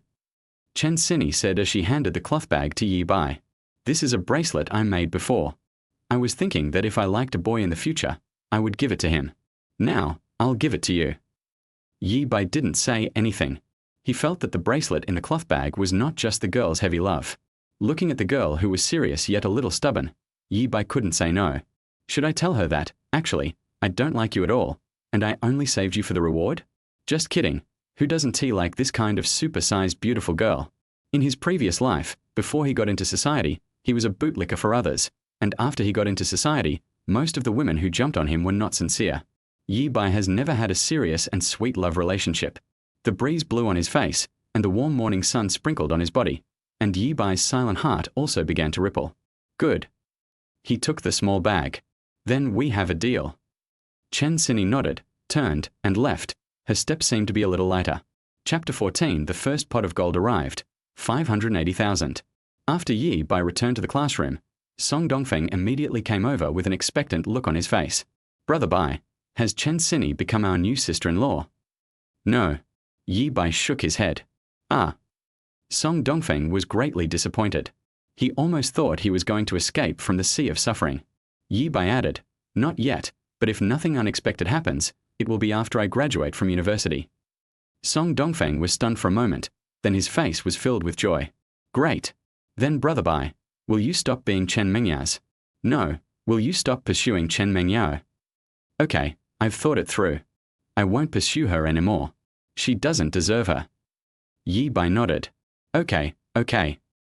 Chen Sini said as she handed the cloth bag to Yi Bai. This is a bracelet I made before. I was thinking that if I liked a boy in the future, I would give it to him. Now, I'll give it to you. Yi Bai didn't say anything. He felt that the bracelet in the cloth bag was not just the girl's heavy love. Looking at the girl who was serious yet a little stubborn, Yi Bai couldn't say no. Should I tell her that, actually, I don't like you at all, and I only saved you for the reward? Just kidding. Who doesn't tea like this kind of super-sized beautiful girl? In his previous life, before he got into society, he was a bootlicker for others, and after he got into society, most of the women who jumped on him were not sincere. Yi Bai has never had a serious and sweet love relationship. The breeze blew on his face, and the warm morning sun sprinkled on his body, and Yi Bai's silent heart also began to ripple. Good. He took the small bag. Then we have a deal. Chen Sini nodded, turned, and left. Her steps seemed to be a little lighter. Chapter 14. The first pot of gold arrived. 580,000. After Yi Bai returned to the classroom, Song Dongfeng immediately came over with an expectant look on his face. Brother Bai, has Chen Sini become our new sister-in-law? No. Yi Bai shook his head. Ah. Song Dongfeng was greatly disappointed. He almost thought he was going to escape from the sea of suffering. Yi Bai added, not yet, but if nothing unexpected happens, it will be after I graduate from university. Song Dongfeng was stunned for a moment, then his face was filled with joy. Great. Then Brother Bai, will you stop being Chen Mengyao's? No, will you stop pursuing Chen Mengyao? Okay, I've thought it through. I won't pursue her anymore. She doesn't deserve her. Yi Bai nodded. Okay.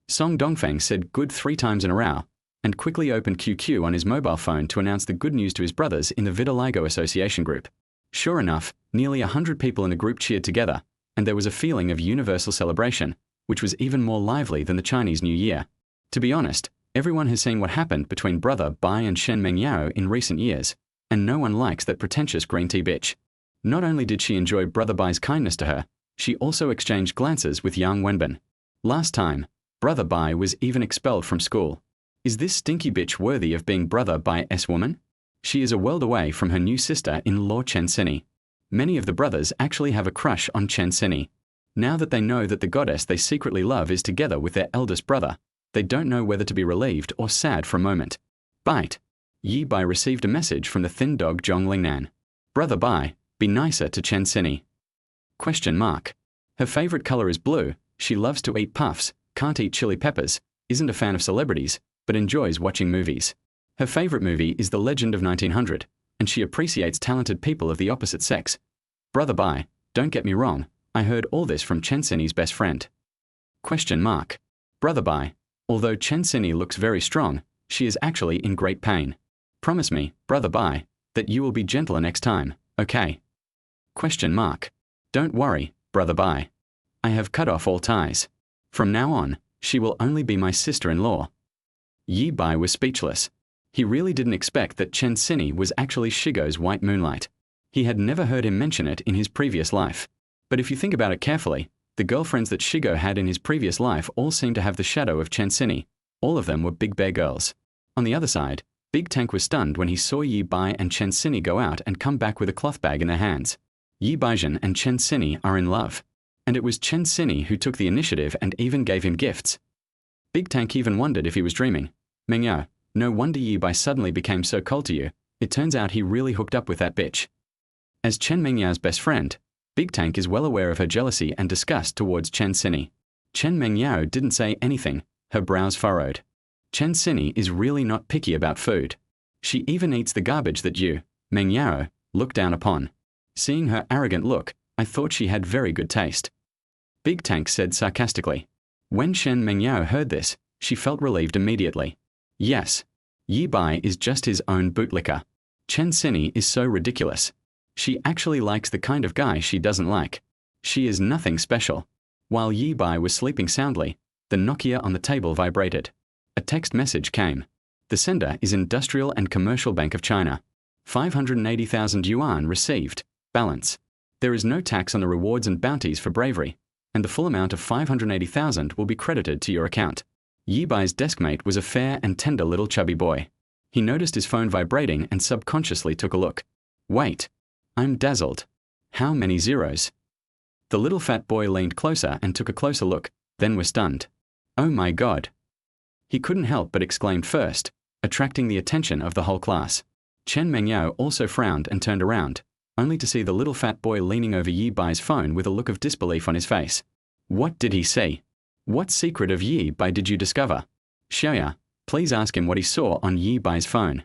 Song Dongfeng said good 3 times in a row, and quickly opened QQ on his mobile phone to announce the good news to his brothers in the Vitiligo Association group. Sure enough, nearly 100 people in the group cheered together, and there was a feeling of universal celebration, which was even more lively than the Chinese New Year. To be honest, everyone has seen what happened between Brother Bai and Shen Mengyao in recent years, and no one likes that pretentious green tea bitch. Not only did she enjoy Brother Bai's kindness to her, she also exchanged glances with Yang Wenbin. Last time, Brother Bai was even expelled from school. Is this stinky bitch worthy of being Brother Bai's woman? She is a world away from her new sister-in-law Chen Sini. Many of the brothers actually have a crush on Chen Sini. Now that they know that the goddess they secretly love is together with their eldest brother, they don't know whether to be relieved or sad for a moment. Bite. Yi Bai received a message from the thin dog Zhong Lingnan. Brother Bai, be nicer to Chen Sini. Question mark. Her favorite color is blue, she loves to eat puffs, can't eat chili peppers, isn't a fan of celebrities, but enjoys watching movies. Her favorite movie is The Legend of 1900, and she appreciates talented people of the opposite sex. Brother Bai, don't get me wrong, I heard all this from Chen Sini's best friend. Question mark. Brother Bai, although Chen Sini looks very strong, she is actually in great pain. Promise me, Brother Bai, that you will be gentler next time, okay? Question mark. Don't worry, Brother Bai. I have cut off all ties. From now on, she will only be my sister-in-law. Yi Bai was speechless. He really didn't expect that Chen Sini was actually Shigo's white moonlight. He had never heard him mention it in his previous life. But if you think about it carefully, The girlfriends that Shigo had in his previous life all seemed to have the shadow of Chen Sini. All of them were big bear girls. On the other side, Big Tank was stunned when he saw Yi Bai and Chen Sini go out and come back with a cloth bag in their hands. Yi Baizhen and Chen Sini are in love. And it was Chen Sini who took the initiative and even gave him gifts. Big Tank even wondered if he was dreaming. Mengyao, no wonder Yi Bai suddenly became so cold to you. It turns out he really hooked up with that bitch. As Chen Mengyao's best friend, Big Tank is well aware of her jealousy and disgust towards Chen Sini. Chen Mengyao didn't say anything, her brows furrowed. Chen Sini is really not picky about food. She even eats the garbage that you, Mengyao, look down upon. Seeing her arrogant look, I thought she had very good taste. Big Tank said sarcastically. When Chen Mengyao heard this, she felt relieved immediately. Yes, Yi Bai is just his own bootlicker. Chen Sini is so ridiculous. She actually likes the kind of guy she doesn't like. She is nothing special. While Yi Bai was sleeping soundly, the Nokia on the table vibrated. A text message came. The sender is Industrial and Commercial Bank of China. 580,000 yuan received. Balance. There is no tax on the rewards and bounties for bravery, and the full amount of 580,000 will be credited to your account. Yi Bai's deskmate was a fair and tender little chubby boy. He noticed his phone vibrating and subconsciously took a look. Wait. I'm dazzled. How many zeros? The little fat boy leaned closer and took a closer look, then was stunned. Oh my God. He couldn't help but exclaim first, attracting the attention of the whole class. Chen Mengyao also frowned and turned around, only to see the little fat boy leaning over Yi Bai's phone with a look of disbelief on his face. What did he see? What secret of Yi Bai did you discover? Xiaoya, please ask him what he saw on Yi Bai's phone.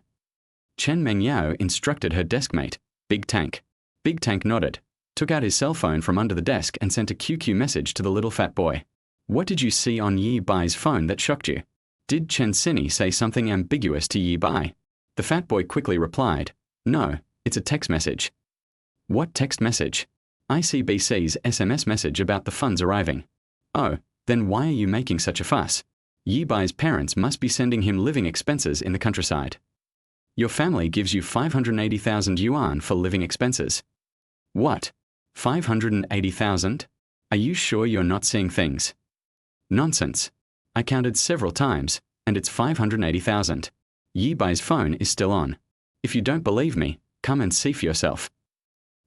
Chen Mengyao instructed her deskmate, Big Tank. Big Tank nodded, took out his cell phone from under the desk and sent a QQ message to the little fat boy. What did you see on Yi Bai's phone that shocked you? Did Chen Sini say something ambiguous to Yi Bai? The fat boy quickly replied, No, it's a text message. What text message? ICBC's SMS message about the funds arriving. Oh, then why are you making such a fuss? Yi Bai's parents must be sending him living expenses in the countryside. Your family gives you 580,000 yuan for living expenses. What? 580,000? Are you sure you're not seeing things? Nonsense. I counted several times, and it's 580,000. Yi Bai's phone is still on. If you don't believe me, come and see for yourself.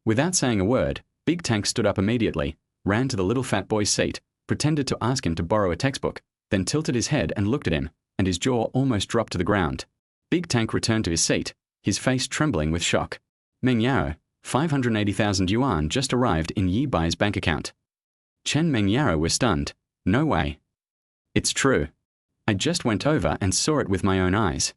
Without saying a word, Big Tank stood up immediately, ran to the little fat boy's seat, pretended to ask him to borrow a textbook, then tilted his head and looked at him, and his jaw almost dropped to the ground. Big Tank returned to his seat, his face trembling with shock. Mengyao, 580,000 yuan just arrived in Yi Bai's bank account. Chen Mengyao was stunned. No way. It's true. I just went over and saw it with my own eyes.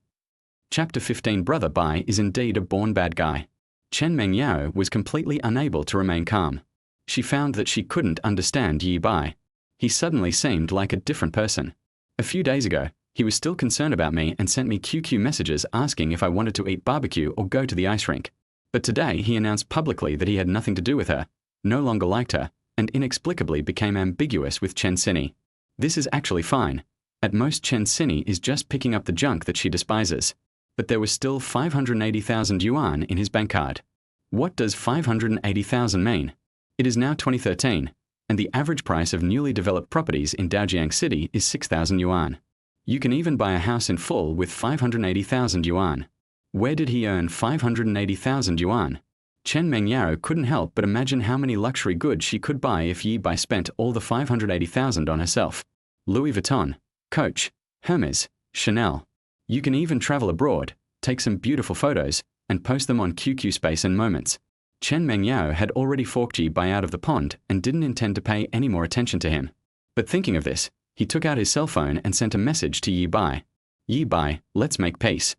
Chapter 15. Brother Bai is indeed a born bad guy. Chen Mengyao was completely unable to remain calm. She found that she couldn't understand Yi Bai. He suddenly seemed like a different person. A few days ago, he was still concerned about me and sent me QQ messages asking if I wanted to eat barbecue or go to the ice rink. But today he announced publicly that he had nothing to do with her, no longer liked her, and inexplicably became ambiguous with Chen Sini. This is actually fine. At most, Chen Sini is just picking up the junk that she despises. But there was still 580,000 yuan in his bank card. What does 580,000 mean? It is now 2013, and the average price of newly developed properties in Daojiang City is 6,000 yuan. You can even buy a house in full with 580,000 yuan. Where did he earn 580,000 yuan? Chen Mengyao couldn't help but imagine how many luxury goods she could buy if Yi Bai spent all the 580,000 on herself. Louis Vuitton, Coach, Hermes, Chanel. You can even travel abroad, take some beautiful photos, and post them on QQ Space and Moments. Chen Mengyao had already forked Yi Bai out of the pond and didn't intend to pay any more attention to him. But thinking of this, he took out his cell phone and sent a message to Yi Bai. Yi Bai, let's make peace.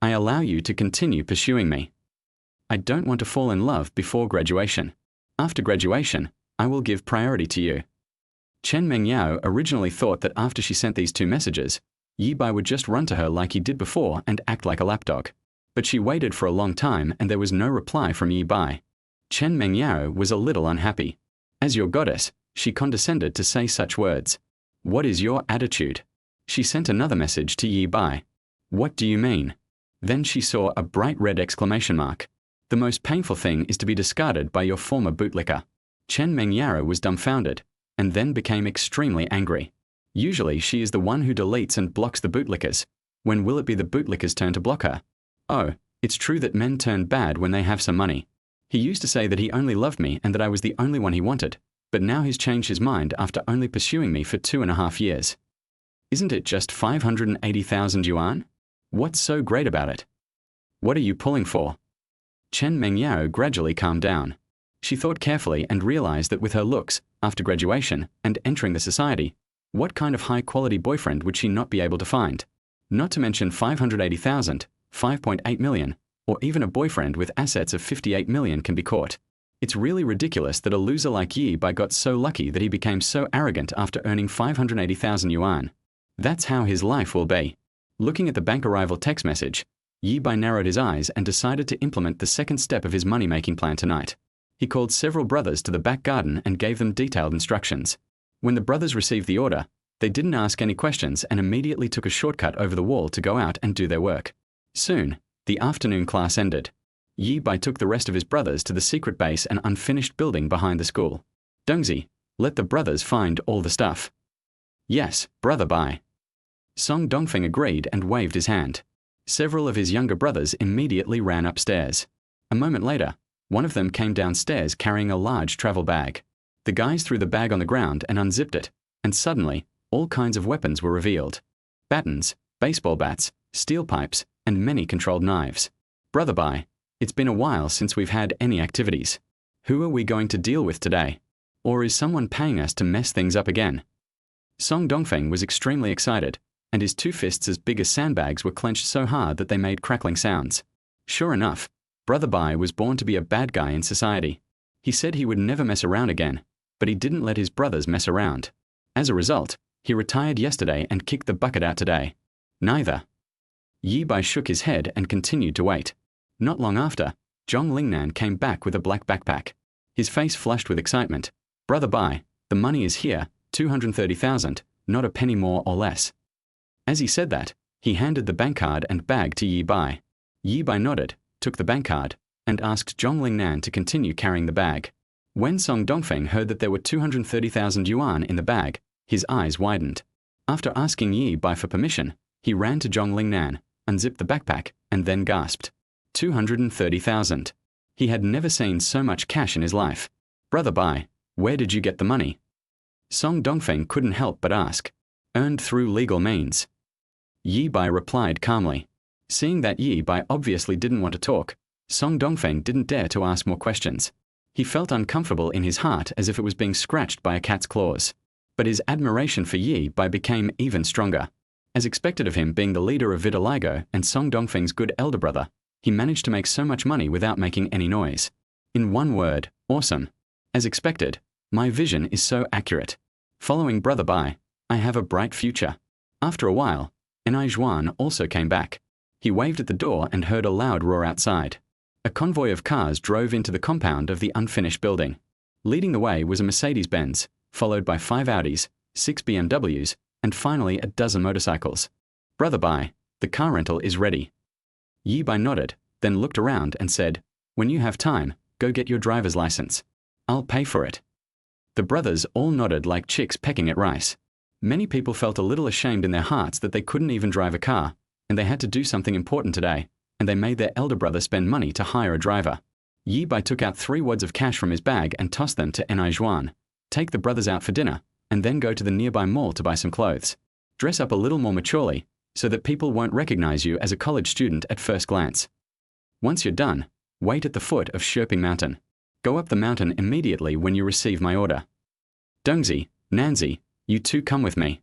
I allow you to continue pursuing me. I don't want to fall in love before graduation. After graduation, I will give priority to you. Chen Mengyao originally thought that after she sent these two messages, Yi Bai would just run to her like he did before and act like a lapdog. But she waited for a long time and there was no reply from Yi Bai. Chen Mengyao was a little unhappy. As your goddess, she condescended to say such words. What is your attitude? She sent another message to Yi Bai. What do you mean? Then she saw a bright red exclamation mark. The most painful thing is to be discarded by your former bootlicker. Chen Mengyao was dumbfounded. and then became extremely angry. Usually she is the one who deletes and blocks the bootlickers. When will it be the bootlickers' turn to block her? Oh, it's true that men turn bad when they have some money. He used to say that he only loved me and that I was the only one he wanted, but now he's changed his mind after only pursuing me for 2.5 years. Isn't it just 580,000 yuan? What's so great about it? What are you pulling for? Chen Mengyao gradually calmed down. She thought carefully and realized that with her looks, after graduation, and entering the society, what kind of high-quality boyfriend would she not be able to find? Not to mention 580,000, 5.8 million, or even a boyfriend with assets of 58 million can be caught. It's really ridiculous that a loser like Yi Bai got so lucky that he became so arrogant after earning 580,000 yuan. That's how his life will be. Looking at the bank arrival text message, Yi Bai narrowed his eyes and decided to implement the second step of his money-making plan tonight. He called several brothers to the back garden and gave them detailed instructions. When the brothers received the order, they didn't ask any questions and immediately took a shortcut over the wall to go out and do their work. Soon, the afternoon class ended. Yi Bai took the rest of his brothers to the secret base and unfinished building behind the school. Dengzi, let the brothers find all the stuff. Yes, brother Bai. Song Dongfeng agreed and waved his hand. Several of his younger brothers immediately ran upstairs. A moment later, one of them came downstairs carrying a large travel bag. The guys threw the bag on the ground and unzipped it, and suddenly, all kinds of weapons were revealed. Batons, baseball bats, steel pipes, and many controlled knives. Brother Bai, it's been a while since we've had any activities. Who are we going to deal with today? Or is someone paying us to mess things up again? Song Dongfeng was extremely excited, and his two fists as big as sandbags were clenched so hard that they made crackling sounds. Sure enough, Brother Bai was born to be a bad guy in society. He said he would never mess around again, but he didn't let his brothers mess around. As a result, he retired yesterday and kicked the bucket out today. Neither. Yi Bai shook his head and continued to wait. Not long after, Zhong Lingnan came back with a black backpack. His face flushed with excitement. Brother Bai, the money is here, 230,000, not a penny more or less. As he said that, he handed the bank card and bag to Yi Bai. Yi Bai nodded, took the bank card, and asked Zhong Lingnan to continue carrying the bag. When Song Dongfeng heard that there were 230,000 yuan in the bag, his eyes widened. After asking Yi Bai for permission, he ran to Zhong Lingnan, unzipped the backpack, and then gasped. 230,000. He had never seen so much cash in his life. Brother Bai, where did you get the money? Song Dongfeng couldn't help but ask. Earned through legal means. Yi Bai replied calmly. Seeing that Yi Bai obviously didn't want to talk, Song Dongfeng didn't dare to ask more questions. He felt uncomfortable in his heart as if it was being scratched by a cat's claws. But his admiration for Yi Bai became even stronger. As expected of him being the leader of Vitiligo and Song Dongfeng's good elder brother, he managed to make so much money without making any noise. In one word, awesome. As expected, my vision is so accurate. Following Brother Bai, I have a bright future. After a while, Enai Zhuan also came back. He waved at the door and heard a loud roar outside. A convoy of cars drove into the compound of the unfinished building. Leading the way was a Mercedes-Benz, followed by 5 Audis, 6 BMWs, and finally a dozen motorcycles. Brother Bai, the car rental is ready. Yi Bai nodded, then looked around and said, when you have time, go get your driver's license. I'll pay for it. The brothers all nodded like chicks pecking at rice. Many people felt a little ashamed in their hearts that they couldn't even drive a car, and they had to do something important today, and they made their elder brother spend money to hire a driver. Yi Bai took out 3 wads of cash from his bag and tossed them to Enai Zhuan. Take the brothers out for dinner, and then go to the nearby mall to buy some clothes. Dress up a little more maturely, so that people won't recognize you as a college student at first glance. Once you're done, wait at the foot of Shirping Mountain. Go up the mountain immediately when you receive my order. Dengzi, Nanzi, you two come with me.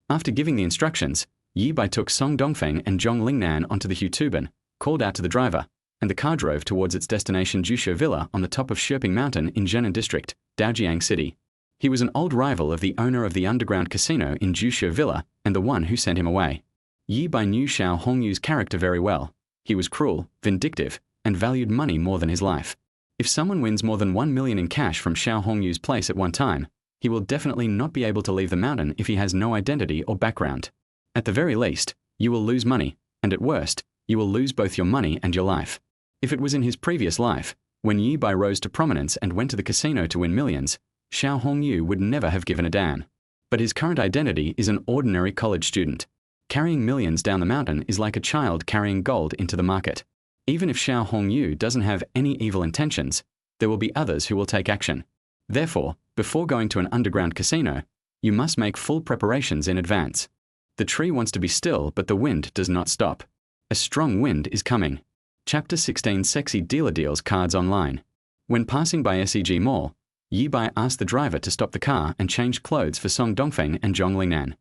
After giving the instructions, Yi Bai took Song Dongfeng and Zhong Lingnan onto the Hutuban, called out to the driver, and the car drove towards its destination Jusho Villa on the top of Shirping Mountain in Zhenan District, Daojiang City. He was an old rival of the owner of the underground casino in Jusho Villa and the one who sent him away. Yi Bai knew Xiao Hongyu's character very well. He was cruel, vindictive, and valued money more than his life. If someone wins more than 1 million in cash from Xiao Hongyu's place at one time, he will definitely not be able to leave the mountain if he has no identity or background. At the very least, you will lose money, and at worst, you will lose both your money and your life. If it was in his previous life, when Yi Bai rose to prominence and went to the casino to win millions, Xiao Hongyu would never have given a damn. But his current identity is an ordinary college student. Carrying millions down the mountain is like a child carrying gold into the market. Even if Xiao Hongyu doesn't have any evil intentions, there will be others who will take action. Therefore, before going to an underground casino, you must make full preparations in advance. The tree wants to be still, but the wind does not stop. A strong wind is coming. Chapter 16 Sexy Dealer Deals Cards Online. When passing by SEG Mall, Yi Bai asked the driver to stop the car and change clothes for Song Dongfeng and Zhong Lingnan.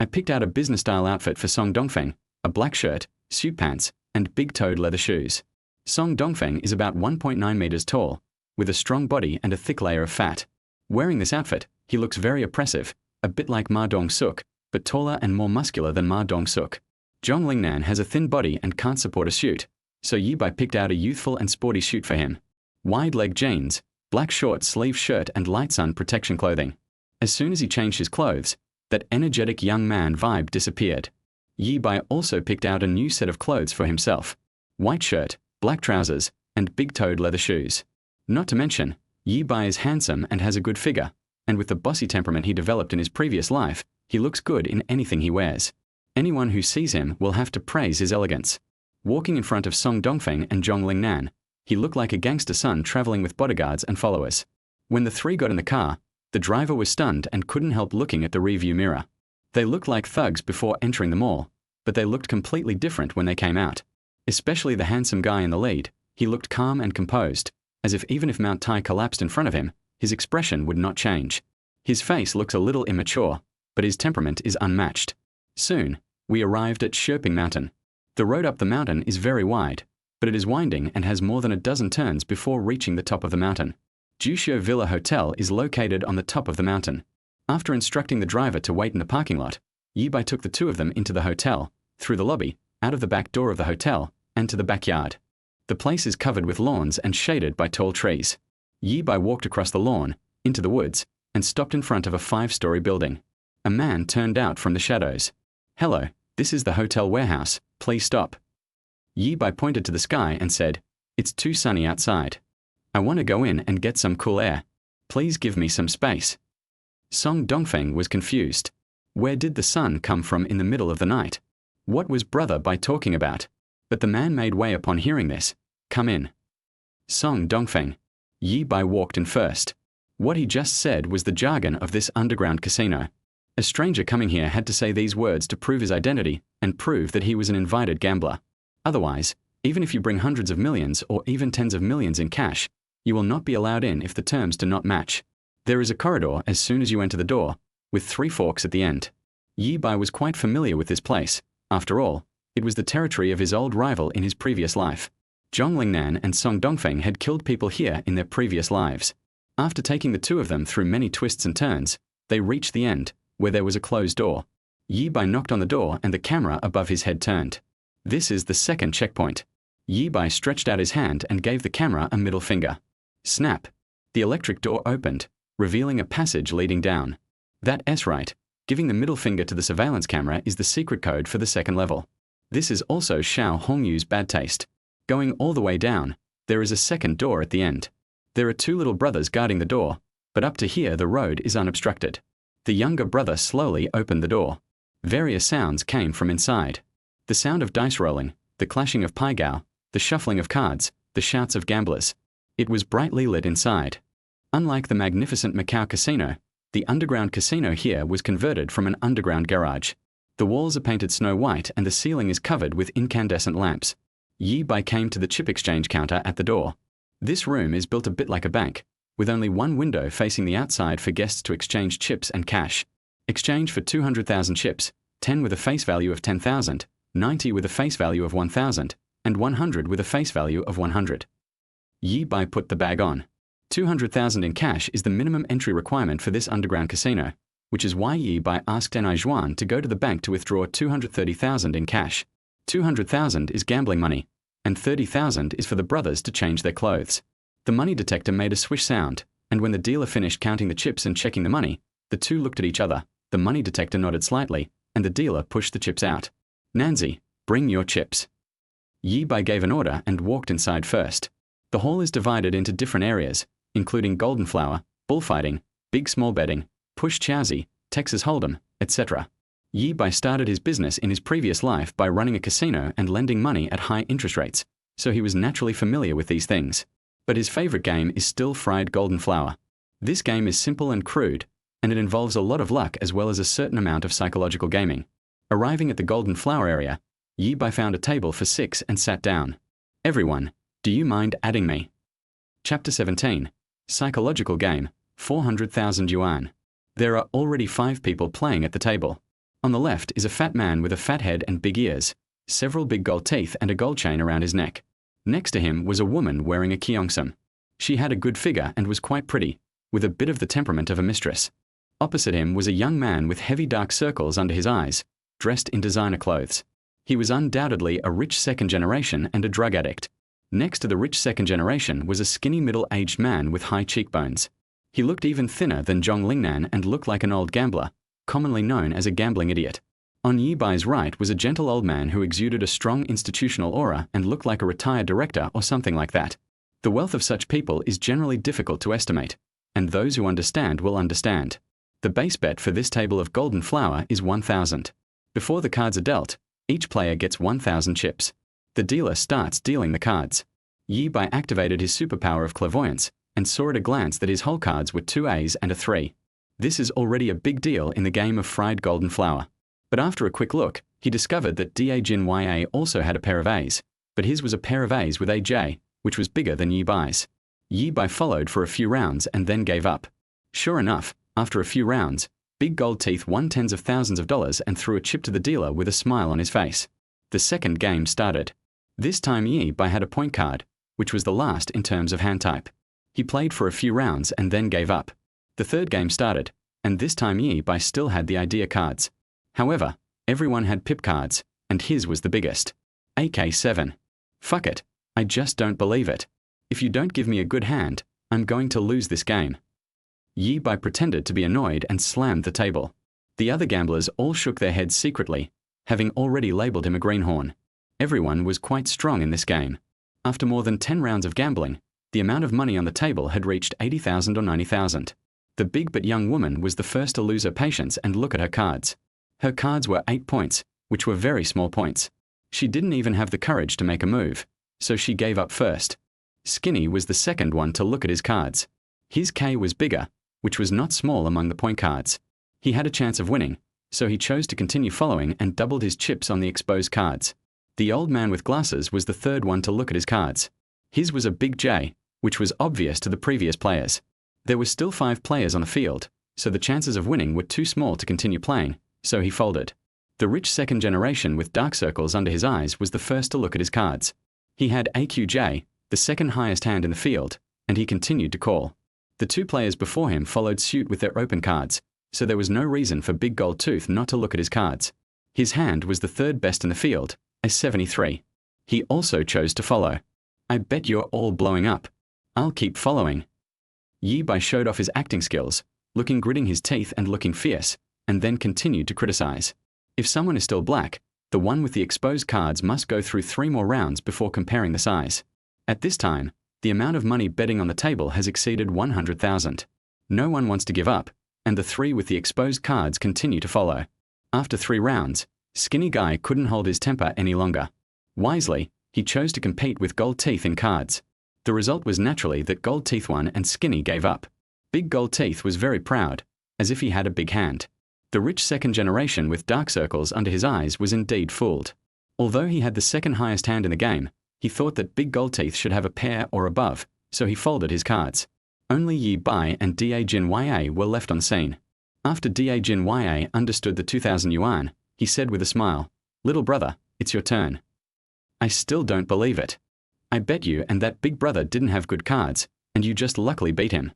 I picked out a business-style outfit for Song Dongfeng, a black shirt, suit pants, and big-toed leather shoes. Song Dongfeng is about 1.9 meters tall, with a strong body and a thick layer of fat. Wearing this outfit, he looks very oppressive, a bit like Ma Dong-suk, but taller and more muscular than Ma Dong-suk. Zhong Lingnan has a thin body and can't support a suit, so Yi Bai picked out a youthful and sporty suit for him. Wide-leg jeans, black short sleeve shirt and light sun protection clothing. As soon as he changed his clothes, that energetic young man vibe disappeared. Yi Bai also picked out a new set of clothes for himself. White shirt, black trousers, and big-toed leather shoes. Not to mention, Yi Bai is handsome and has a good figure, and with the bossy temperament he developed in his previous life, he looks good in anything he wears. Anyone who sees him will have to praise his elegance. Walking in front of Song Dongfeng and Zhong Lingnan, he looked like a gangster son traveling with bodyguards and followers. When the three got in the car, the driver was stunned and couldn't help looking at the rearview mirror. They looked like thugs before entering the mall, but they looked completely different when they came out. Especially the handsome guy in the lead, he looked calm and composed, as if even if Mount Tai collapsed in front of him, his expression would not change. His face looks a little immature, but his temperament is unmatched. Soon, we arrived at Sherping Mountain. The road up the mountain is very wide, but it is winding and has more than a dozen turns before reaching the top of the mountain. Jushio Villa Hotel is located on the top of the mountain. After instructing the driver to wait in the parking lot, Yi Bai took the two of them into the hotel, through the lobby, out of the back door of the hotel, and to the backyard. The place is covered with lawns and shaded by tall trees. Yi Bai walked across the lawn, into the woods, and stopped in front of a 5-story building. A man turned out from the shadows. "Hello, this is the hotel warehouse, please stop." Yi Bai pointed to the sky and said, "It's too sunny outside. I want to go in and get some cool air. Please give me some space." Song Dongfeng was confused. Where did the sun come from in the middle of the night? What was Brother Bai talking about? But the man made way upon hearing this. "Come in." Song Dongfeng. Yi Bai walked in first. What he just said was the jargon of this underground casino. A stranger coming here had to say these words to prove his identity and prove that he was an invited gambler. Otherwise, even if you bring hundreds of millions or even tens of millions in cash, you will not be allowed in if the terms do not match. There is a corridor as soon as you enter the door, with 3 forks at the end. Yi Bai was quite familiar with this place. After all, it was the territory of his old rival in his previous life. Zhong Lingnan and Song Dongfeng had killed people here in their previous lives. After taking the two of them through many twists and turns, they reached the end, where there was a closed door. Yi Bai knocked on the door and the camera above his head turned. This is the second checkpoint. Yi Bai stretched out his hand and gave the camera a middle finger. Snap! The electric door opened, revealing a passage leading down. That's right, giving the middle finger to the surveillance camera is the secret code for the second level. This is also Xiao Hongyu's bad taste. Going all the way down, there is a second door at the end. There are 2 little brothers guarding the door, but up to here the road is unobstructed. The younger brother slowly opened the door. Various sounds came from inside. The sound of dice rolling, the clashing of paigao, the shuffling of cards, the shouts of gamblers. It was brightly lit inside. Unlike the magnificent Macau casino, the underground casino here was converted from an underground garage. The walls are painted snow white and the ceiling is covered with incandescent lamps. Yi Bai came to the chip exchange counter at the door. This room is built a bit like a bank, with only one window facing the outside for guests to exchange chips and cash. Exchange for 200,000 chips, 10 with a face value of 10,000, 90 with a face value of 1,000, and 100 with a face value of 100. Yi Bai put the bag on. 200,000 in cash is the minimum entry requirement for this underground casino, which is why Yi Bai asked Denai Zhuan to go to the bank to withdraw 230,000 in cash. 200,000 is gambling money, and 30,000 is for the brothers to change their clothes. The money detector made a swish sound, and when the dealer finished counting the chips and checking the money, the two looked at each other, the money detector nodded slightly, and the dealer pushed the chips out. "Nanzi, bring your chips." Yi Bai gave an order and walked inside first. The hall is divided into different areas, including golden flower, bullfighting, big small betting, push chowsy, Texas Hold'em, etc. Yi Bai started his business in his previous life by running a casino and lending money at high interest rates, so he was naturally familiar with these things. But his favorite game is still fried golden flour. This game is simple and crude, and it involves a lot of luck as well as a certain amount of psychological gaming. Arriving at the golden flour area, Yi Bai found a table for 6 and sat down. Everyone, do you mind adding me? Chapter 17. Psychological Game, 400,000 yuan. There are already 5 people playing at the table. On the left is a fat man with a fat head and big ears, several big gold teeth and a gold chain around his neck. Next to him was a woman wearing a kyeongsam. She had a good figure and was quite pretty, with a bit of the temperament of a mistress. Opposite him was a young man with heavy dark circles under his eyes, dressed in designer clothes. He was undoubtedly a rich second generation and a drug addict. Next to the rich second generation was a skinny middle-aged man with high cheekbones. He looked even thinner than Zhong Lingnan and looked like an old gambler, commonly known as a gambling idiot. On Yi Bai's right was a gentle old man who exuded a strong institutional aura and looked like a retired director or something like that. The wealth of such people is generally difficult to estimate, and those who understand will understand. The base bet for this table of golden flour is 1,000. Before the cards are dealt, each player gets 1,000 chips. The dealer starts dealing the cards. Yi Bai activated his superpower of clairvoyance and saw at a glance that his whole cards were 2 A's and a 3. This is already a big deal in the game of fried golden flour. But after a quick look, he discovered that Da Jin Ya also had a pair of A's, but his was a pair of A's with a J, which was bigger than Yi Bai's. Yi Bai followed for a few rounds and then gave up. Sure enough, after a few rounds, Big Gold Teeth won tens of thousands of dollars and threw a chip to the dealer with a smile on his face. The second game started. This time Yi Bai had a point card, which was the last in terms of hand type. He played for a few rounds and then gave up. The third game started, and this time Yi Bai still had the idea cards. However, everyone had pip cards, and his was the biggest. AK7. Fuck it, I just don't believe it. If you don't give me a good hand, I'm going to lose this game. Yi Bai pretended to be annoyed and slammed the table. The other gamblers all shook their heads secretly, having already labeled him a greenhorn. Everyone was quite strong in this game. After more than 10 rounds of gambling, the amount of money on the table had reached 80,000 or 90,000. The big but young woman was the first to lose her patience and look at her cards. Her cards were 8 points, which were very small points. She didn't even have the courage to make a move, so she gave up first. Skinny was the second one to look at his cards. His K was bigger, which was not small among the point cards. He had a chance of winning, so he chose to continue following and doubled his chips on the exposed cards. The old man with glasses was the third one to look at his cards. His was a big J, which was obvious to the previous players. There were still 5 players on the field, so the chances of winning were too small to continue playing, so he folded. The rich second generation with dark circles under his eyes was the first to look at his cards. He had AQJ, the second highest hand in the field, and he continued to call. The 2 players before him followed suit with their open cards, so there was no reason for Big Gold Tooth not to look at his cards. His hand was the third best in the field, a 73. He also chose to follow. I bet you're all blowing up. I'll keep following. Yi Bai showed off his acting skills, gritting his teeth and looking fierce, and then continued to criticize. If someone is still black, the one with the exposed cards must go through 3 more rounds before comparing the size. At this time, the amount of money betting on the table has exceeded 100,000. No one wants to give up, and the 3 with the exposed cards continue to follow. After 3 rounds, Skinny Guy couldn't hold his temper any longer. Wisely, he chose to compete with Gold Teeth in cards. The result was naturally that Gold Teeth won and Skinny gave up. Big Gold Teeth was very proud, as if he had a big hand. The rich second generation with dark circles under his eyes was indeed fooled. Although he had the second highest hand in the game, he thought that Big Gold Teeth should have a pair or above, so he folded his cards. Only Yi Bai and Da Jin Ya were left on scene. After Da Jin Ya understood the 2,000 yuan, he said with a smile, "Little brother, it's your turn." I still don't believe it. I bet you and that big brother didn't have good cards, and you just luckily beat him.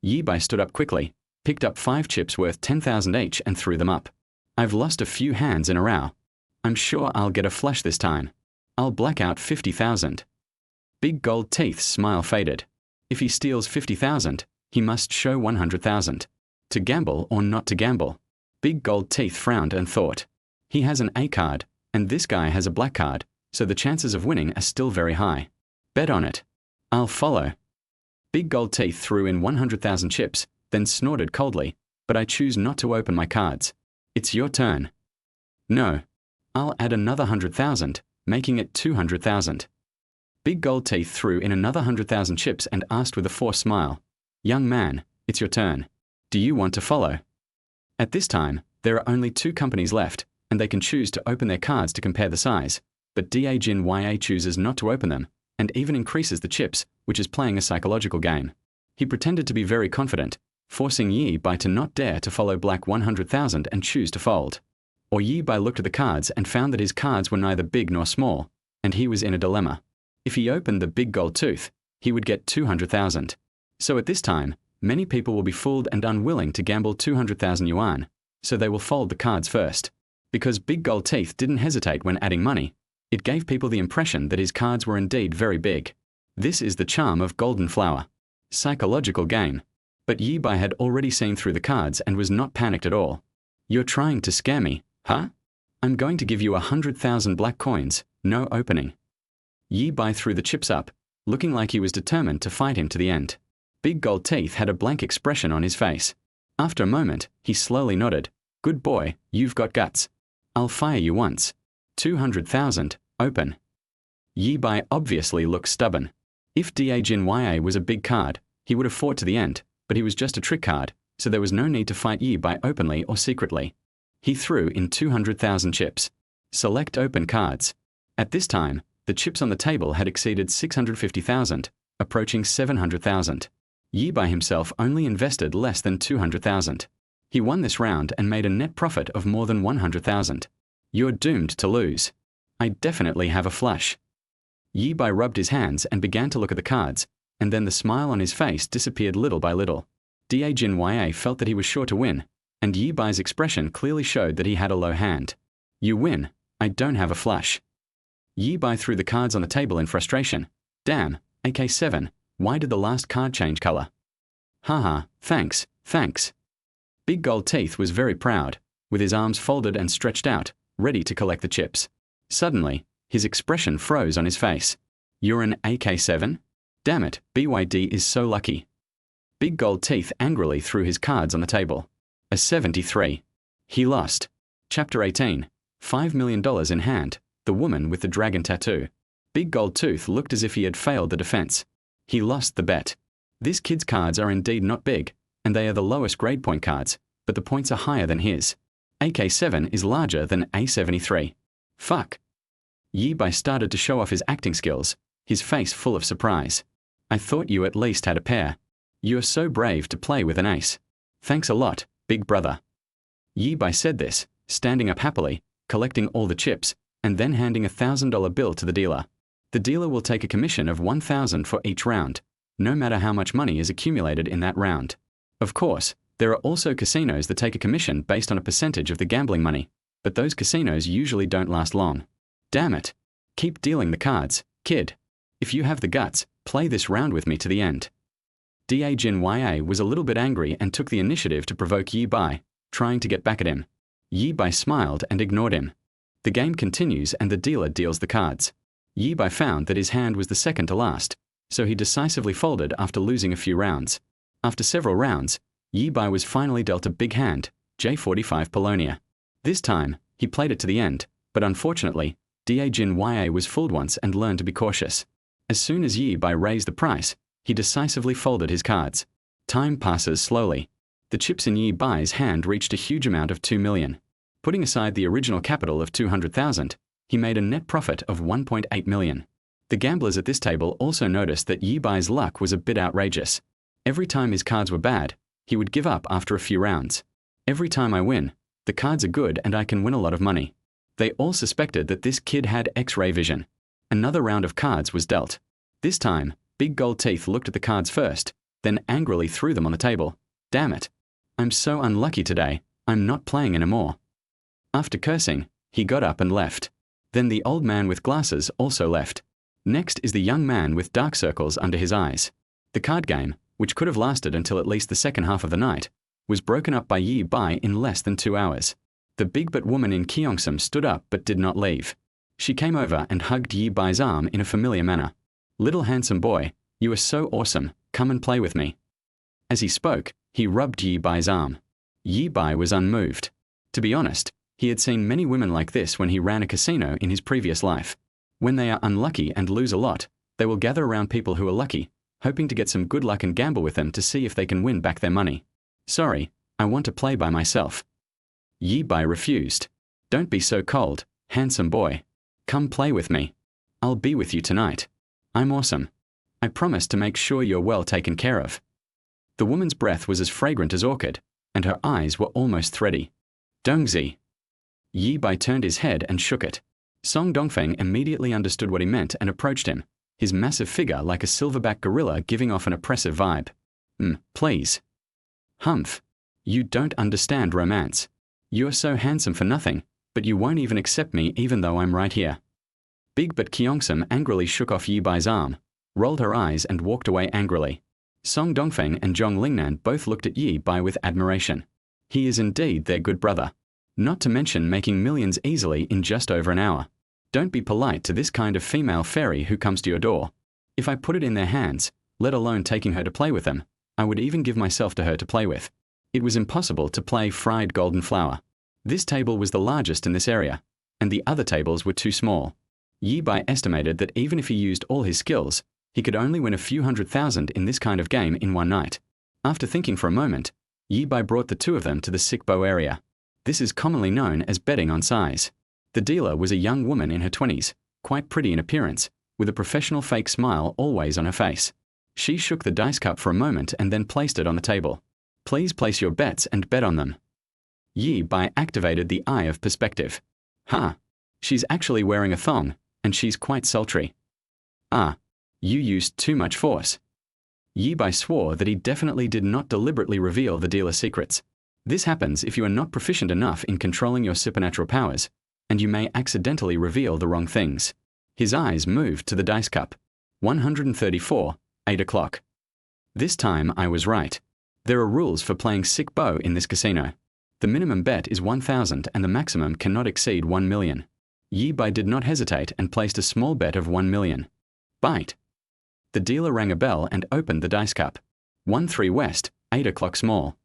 Yi Bai stood up quickly, picked up 5 chips worth 10,000 each and threw them up. I've lost a few hands in a row. I'm sure I'll get a flush this time. I'll black out 50,000. Big Gold Teeth's smile faded. If he steals 50,000, he must show 100,000. To gamble or not to gamble? Big Gold Teeth frowned and thought. He has an A card, and this guy has a black card, so the chances of winning are still very high. Bet on it. I'll follow. Big Gold Teeth threw in 100,000 chips, then snorted coldly, "But I choose not to open my cards. It's your turn." "No. I'll add another 100,000, making it 200,000. Big Gold Teeth threw in another 100,000 chips and asked with a forced smile, "Young man, it's your turn. Do you want to follow?" At this time, there are only 2 companies left, and they can choose to open their cards to compare the size, but Dajin Ya chooses not to open them, and even increases the chips, which is playing a psychological game. He pretended to be very confident, forcing Yi Bai to not dare to follow black 100,000 and choose to fold. Or Yi Bai looked at the cards and found that his cards were neither big nor small, and he was in a dilemma. If he opened the big gold tooth, he would get 200,000. So at this time, many people will be fooled and unwilling to gamble 200,000 yuan, so they will fold the cards first. Because Big Gold Teeth didn't hesitate when adding money, it gave people the impression that his cards were indeed very big. This is the charm of Golden Flower. Psychological game. But Yi Bai had already seen through the cards and was not panicked at all. "You're trying to scare me, huh? I'm going to give you 100,000 black coins, no opening." Yi Bai threw the chips up, looking like he was determined to fight him to the end. Big Gold Teeth had a blank expression on his face. After a moment, he slowly nodded. "Good boy, you've got guts. I'll fire you once. 200,000, open." Yi Bai obviously looked stubborn. If Dajin Ya was a big card, he would have fought to the end, but he was just a trick card, so there was no need to fight Yi Bai openly or secretly. He threw in 200,000 chips. Select open cards. At this time, the chips on the table had exceeded 650,000, approaching 700,000. Yi Bai himself only invested less than 200,000. He won this round and made a net profit of more than 100,000. "You're doomed to lose. I definitely have a flush." Yi Bai rubbed his hands and began to look at the cards, and then the smile on his face disappeared little by little. Dajin Ya felt that he was sure to win, and Yi Bai's expression clearly showed that he had a low hand. "You win. I don't have a flush." Yi Bai threw the cards on the table in frustration. "Damn, AK7, why did the last card change color?" "Haha, thanks, thanks." Big Gold Teeth was very proud, with his arms folded and stretched out, ready to collect the chips. Suddenly, his expression froze on his face. "You're an AK7? Damn it, BYD is so lucky." Big Gold Teeth angrily threw his cards on the table. A 73. He lost. Chapter 18. $5 million in hand. The woman with the dragon tattoo. Big Gold Tooth looked as if he had failed the defense. He lost the bet. This kid's cards are indeed not big, and they are the lowest grade point cards, but the points are higher than his. AK7 is larger than A73. Fuck. Yi Bai started to show off his acting skills, his face full of surprise. "I thought you at least had a pair. You're so brave to play with an ace. Thanks a lot, big brother." Yi Bai said this, standing up happily, collecting all the chips, and then handing a $1,000 bill to the dealer. The dealer will take a commission of 1,000 for each round, no matter how much money is accumulated in that round. Of course, there are also casinos that take a commission based on a percentage of the gambling money, but those casinos usually don't last long. Damn it. Keep dealing the cards, kid. If you have the guts, play this round with me to the end. Dajin Ya was a little bit angry and took the initiative to provoke Yi Bai, trying to get back at him. Yi Bai smiled and ignored him. The game continues and the dealer deals the cards. Yi Bai found that his hand was the second to last, so he decisively folded after losing a few rounds. After several rounds, Yi Bai was finally dealt a big hand, J45 Polonia. This time, he played it to the end, but unfortunately, Dajin Ya was fooled once and learned to be cautious. As soon as Yi Bai raised the price, he decisively folded his cards. Time passes slowly. The chips in Yi Bai's hand reached a huge amount of 2 million. Putting aside the original capital of 200,000, he made a net profit of 1.8 million. The gamblers at this table also noticed that Yi Bai's luck was a bit outrageous. Every time his cards were bad, he would give up after a few rounds. "Every time I win, the cards are good and I can win a lot of money." They all suspected that this kid had X-ray vision. Another round of cards was dealt. This time, Big Gold Teeth looked at the cards first, then angrily threw them on the table. "Damn it. I'm so unlucky today, I'm not playing anymore." After cursing, he got up and left. Then the old man with glasses also left. Next is the young man with dark circles under his eyes. The card game, which could have lasted until at least the second half of the night, was broken up by Yi Bai in less than 2 hours. The big butt woman in Gyeongsam stood up but did not leave. She came over and hugged Yi Bai's arm in a familiar manner. "Little handsome boy, you are so awesome, come and play with me." As he spoke, He rubbed Yi Bai's arm. Yi Bai was unmoved. To be honest, he had seen many women like this when he ran a casino in his previous life. When they are unlucky and lose a lot, they will gather around people who are lucky, hoping to get some good luck and gamble with them to see if they can win back their money. Sorry, I want to play by myself. Yi Bai refused. Don't be so cold, handsome boy. Come play with me. I'll be with you tonight. I'm awesome. I promise to make sure you're well taken care of. The woman's breath was as fragrant as orchid, and her eyes were almost thready. Dongzi. Yi Bai turned his head and shook it. Song Dongfeng immediately understood what he meant and approached him, his massive figure like a silverback gorilla giving off an oppressive vibe. Please. Humph. You don't understand romance. You're so handsome for nothing, but you won't even accept me even though I'm right here. Big But Kyongsum angrily shook off Yi Bai's arm, rolled her eyes and walked away angrily. Song Dongfeng and Zhong Lingnan both looked at Yi Bai with admiration. He is indeed their good brother. Not to mention making millions easily in just over an hour. Don't be polite to this kind of female fairy who comes to your door. If I put it in their hands, let alone taking her to play with them, I would even give myself to her to play with. It was impossible to play fried golden flower. This table was the largest in this area, and the other tables were too small. Yi Bai estimated that even if he used all his skills, he could only win a few 100,000 in this kind of game in one night. After thinking for a moment, Yi Bai brought the two of them to the sick bow area. This is commonly known as betting on size. The dealer was a young woman in her 20s, quite pretty in appearance, with a professional fake smile always on her face. She shook the dice cup for a moment and then placed it on the table. Please place your bets and bet on them. Yi Bai activated the eye of perspective. She's actually wearing a thong, and she's quite sultry. You used too much force. Yi Bai swore that he definitely did not deliberately reveal the dealer's secrets. This happens if you are not proficient enough in controlling your supernatural powers, and you may accidentally reveal the wrong things. His eyes moved to the dice cup. 134, 8 o'clock. This time I was right. There are rules for playing sick bow in this casino. The minimum bet is 1,000 and the maximum cannot exceed 1 million. Yi Bai did not hesitate and placed a small bet of 1 million. Bite. The dealer rang a bell and opened the dice cup. 1-3 west, 8 o'clock small.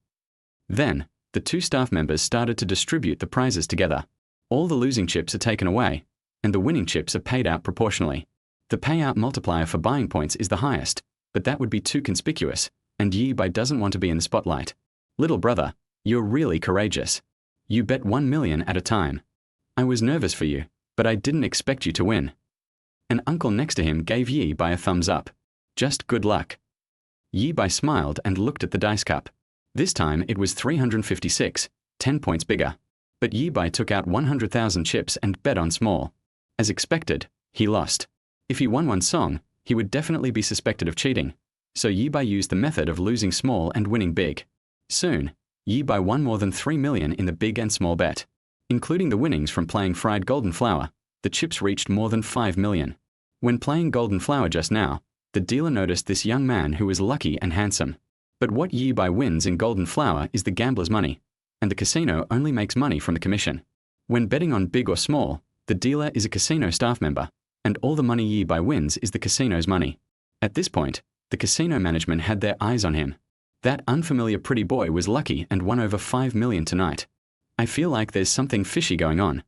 Then, the two staff members started to distribute the prizes together. All the losing chips are taken away, and the winning chips are paid out proportionally. The payout multiplier for buying points is the highest, but that would be too conspicuous, and Yi Bai doesn't want to be in the spotlight. Little brother, you're really courageous. You bet 1 million at a time. I was nervous for you, but I didn't expect you to win. An uncle next to him gave Yi Bai a thumbs up. Just good luck. Yi Bai smiled and looked at the dice cup. This time it was 356, 10 points bigger. But Yi Bai took out 100,000 chips and bet on small. As expected, he lost. If he won one song, he would definitely be suspected of cheating. So Yi Bai used the method of losing small and winning big. Soon, Yi Bai won more than 3 million in the big and small bet. Including the winnings from playing fried golden flower, the chips reached more than 5 million. When playing golden flower just now, the dealer noticed this young man who was lucky and handsome. But what Yi Bai wins in golden flower is the gambler's money, and the casino only makes money from the commission. When betting on big or small, the dealer is a casino staff member, and all the money Yi Bai wins is the casino's money. At this point, the casino management had their eyes on him. That unfamiliar pretty boy was lucky and won over 5 million tonight. I feel like there's something fishy going on.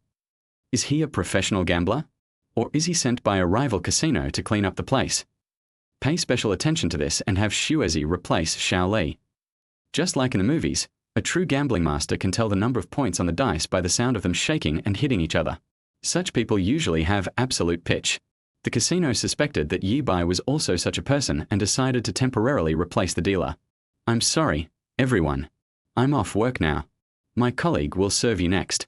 Is he a professional gambler? Or is he sent by a rival casino to clean up the place? Pay special attention to this and have Xuezi replace Xiao Li. Just like in the movies, a true gambling master can tell the number of points on the dice by the sound of them shaking and hitting each other. Such people usually have absolute pitch. The casino suspected that Yi Bai was also such a person and decided to temporarily replace the dealer. I'm sorry, everyone. I'm off work now. My colleague will serve you next.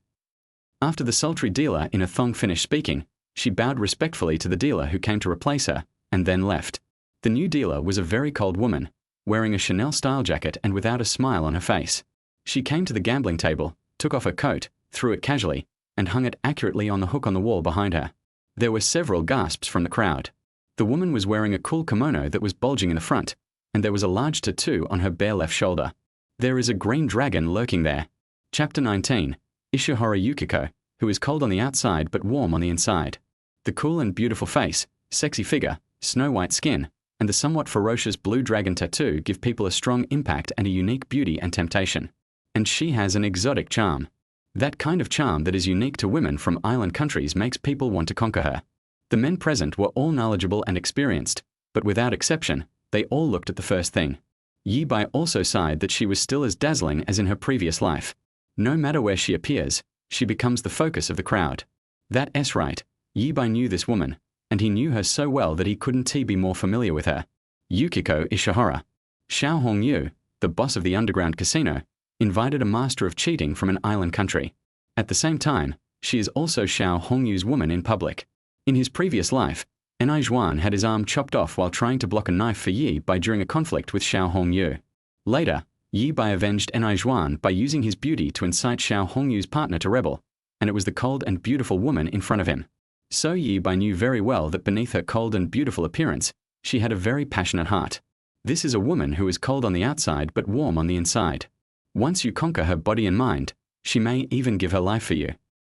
After the sultry dealer in a thong finished speaking, she bowed respectfully to the dealer who came to replace her, and then left. The new dealer was a very cold woman, wearing a Chanel-style jacket and without a smile on her face. She came to the gambling table, took off her coat, threw it casually, and hung it accurately on the hook on the wall behind her. There were several gasps from the crowd. The woman was wearing a cool kimono that was bulging in the front, and there was a large tattoo on her bare left shoulder. There is a green dragon lurking there. Chapter 19, Ishihara Yukiko, who is cold on the outside but warm on the inside. The cool and beautiful face, sexy figure, snow-white skin, and the somewhat ferocious blue dragon tattoo give people a strong impact and a unique beauty and temptation. And she has an exotic charm. That kind of charm that is unique to women from island countries makes people want to conquer her. The men present were all knowledgeable and experienced, but without exception, they all looked at the first thing. Yi Bai also sighed that she was still as dazzling as in her previous life. No matter where she appears, she becomes the focus of the crowd. That's right, Yi Bai knew this woman, and he knew her so well that he couldn't be more familiar with her. Yukiko Ishihara. Xiao Hongyu, the boss of the underground casino, invited a master of cheating from an island country. At the same time, she is also Xiao Hongyu's woman in public. In his previous life, Enai Zhuan had his arm chopped off while trying to block a knife for Yi Bai during a conflict with Xiao Hongyu. Later, Yi Bai avenged Enai Zhuan by using his beauty to incite Xiao Hongyu's partner to rebel, and it was the cold and beautiful woman in front of him. So Yi Bai knew very well that beneath her cold and beautiful appearance, she had a very passionate heart. This is a woman who is cold on the outside but warm on the inside. Once you conquer her body and mind, she may even give her life for you.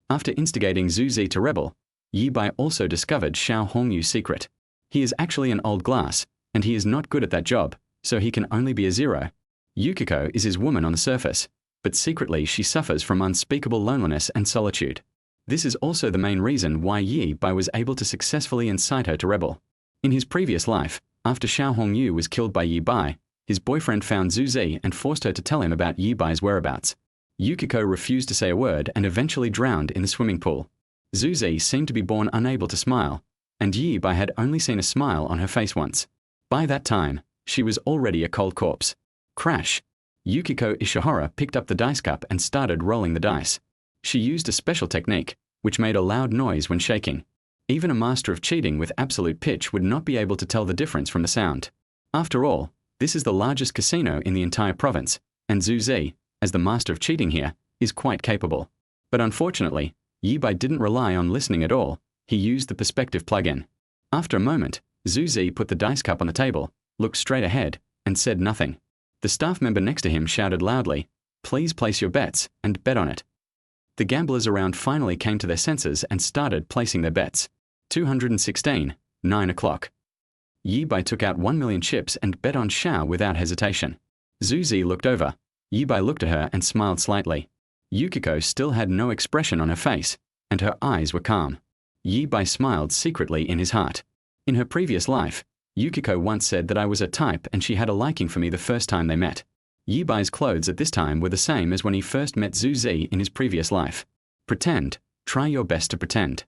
After instigating Zhu Zi to rebel, Yi Bai also discovered Xiao Hongyu's secret. He is actually an old glass, and he is not good at that job, so he can only be a zero. Yukiko is his woman on the surface, but secretly she suffers from unspeakable loneliness and solitude. This is also the main reason why Yi Bai was able to successfully incite her to rebel. In his previous life, after Xiao Hongyu was killed by Yi Bai, his boyfriend found Zhu Zi and forced her to tell him about Yi Bai's whereabouts. Yukiko refused to say a word and eventually drowned in the swimming pool. Zhu Zi seemed to be born unable to smile, and Yi Bai had only seen a smile on her face once. By that time, she was already a cold corpse. Crash! Yukiko Ishihara picked up the dice cup and started rolling the dice. She used a special technique, which made a loud noise when shaking. Even a master of cheating with absolute pitch would not be able to tell the difference from the sound. After all, this is the largest casino in the entire province, and Zhu Zi, as the master of cheating here, is quite capable. But unfortunately, Yi Bai didn't rely on listening at all. He used the perspective plug-in. After a moment, Zhu Zi put the dice cup on the table, looked straight ahead, and said nothing. The staff member next to him shouted loudly, "Please place your bets and bet on it." The gamblers around finally came to their senses and started placing their bets. 216, 9 o'clock. Yi Bai took out 1 million chips and bet on Xiao without hesitation. Zhu Zi looked over. Yi Bai looked at her and smiled slightly. Yukiko still had no expression on her face, and her eyes were calm. Yi Bai smiled secretly in his heart. In her previous life, Yukiko once said that I was a type and she had a liking for me the first time they met. Yi Bai's clothes at this time were the same as when he first met Zhu Zi in his previous life. Pretend. Try your best to pretend.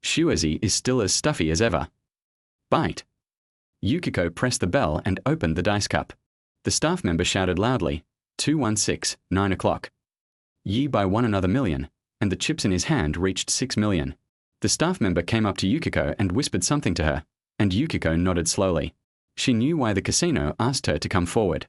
Shuazi is still as stuffy as ever. Bite. Yukiko pressed the bell and opened the dice cup. The staff member shouted loudly, 216, 9 o'clock. Yi Bai won another million, and the chips in his hand reached 6 million. The staff member came up to Yukiko and whispered something to her, and Yukiko nodded slowly. She knew why the casino asked her to come forward.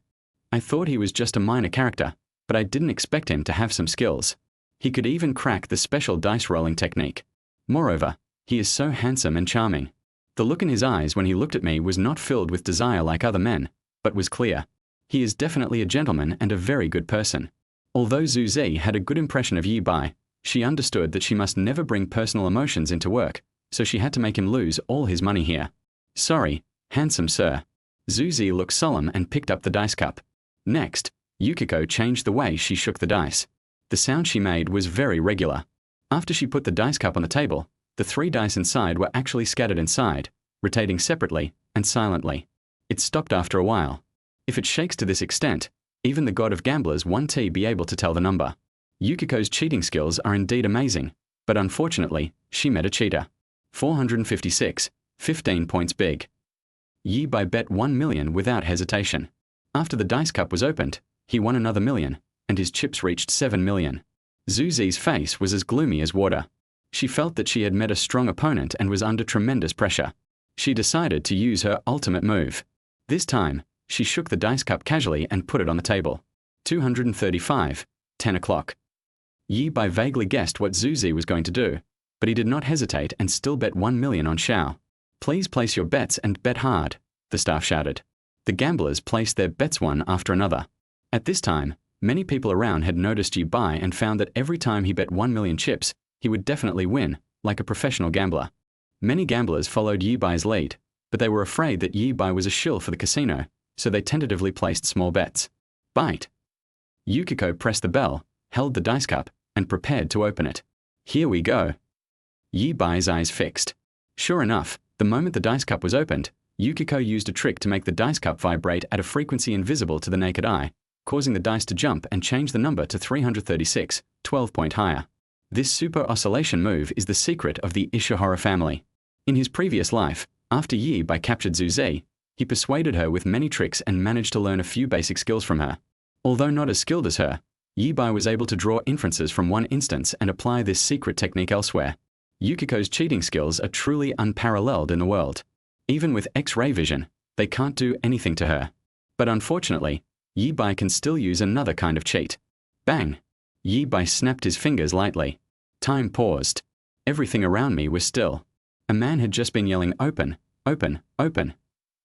I thought he was just a minor character, but I didn't expect him to have some skills. He could even crack the special dice rolling technique. Moreover, he is so handsome and charming. The look in his eyes when he looked at me was not filled with desire like other men, but was clear. He is definitely a gentleman and a very good person. Although Zhu Zi had a good impression of Yi Bai, she understood that she must never bring personal emotions into work, so she had to make him lose all his money here. Sorry, handsome sir. Zhu Zi looked solemn and picked up the dice cup. Next, Yukiko changed the way she shook the dice. The sound she made was very regular. After she put the dice cup on the table, the 3 dice inside were actually scattered inside, rotating separately and silently. It stopped after a while. If it shakes to this extent, even the god of gamblers won't be able to tell the number. Yukiko's cheating skills are indeed amazing, but unfortunately, she met a cheater. 456, 15 points big. Yi Bai bet 1 million without hesitation. After the dice cup was opened, he won another million, and his chips reached 7 million. Zhu Zi's face was as gloomy as water. She felt that she had met a strong opponent and was under tremendous pressure. She decided to use her ultimate move. This time, she shook the dice cup casually and put it on the table. 235, 10 o'clock. Yi Bai vaguely guessed what Zhu Zi was going to do, but he did not hesitate and still bet 1 million on Xiao. Please place your bets and bet hard, the staff shouted. The gamblers placed their bets one after another. At this time, many people around had noticed Yi Bai and found that every time he bet 1 million chips, he would definitely win, like a professional gambler. Many gamblers followed Yi Bai's lead, but they were afraid that Yi Bai was a shill for the casino, so they tentatively placed small bets. Bite. Yukiko pressed the bell, held the dice cup, and prepared to open it. Here we go. Yi Bai's eyes fixed. Sure enough, the moment the dice cup was opened, Yukiko used a trick to make the dice cup vibrate at a frequency invisible to the naked eye, causing the dice to jump and change the number to 336, 12 point higher. This super oscillation move is the secret of the Ishihara family. In his previous life, after Yi Bai captured Zhu Zi, he persuaded her with many tricks and managed to learn a few basic skills from her. Although not as skilled as her, Yi Bai was able to draw inferences from one instance and apply this secret technique elsewhere. Yukiko's cheating skills are truly unparalleled in the world. Even with X-ray vision, they can't do anything to her. But unfortunately, Yi Bai can still use another kind of cheat. Bang! Yi Bai snapped his fingers lightly. Time paused. Everything around me was still. A man had just been yelling, "Open, open, open."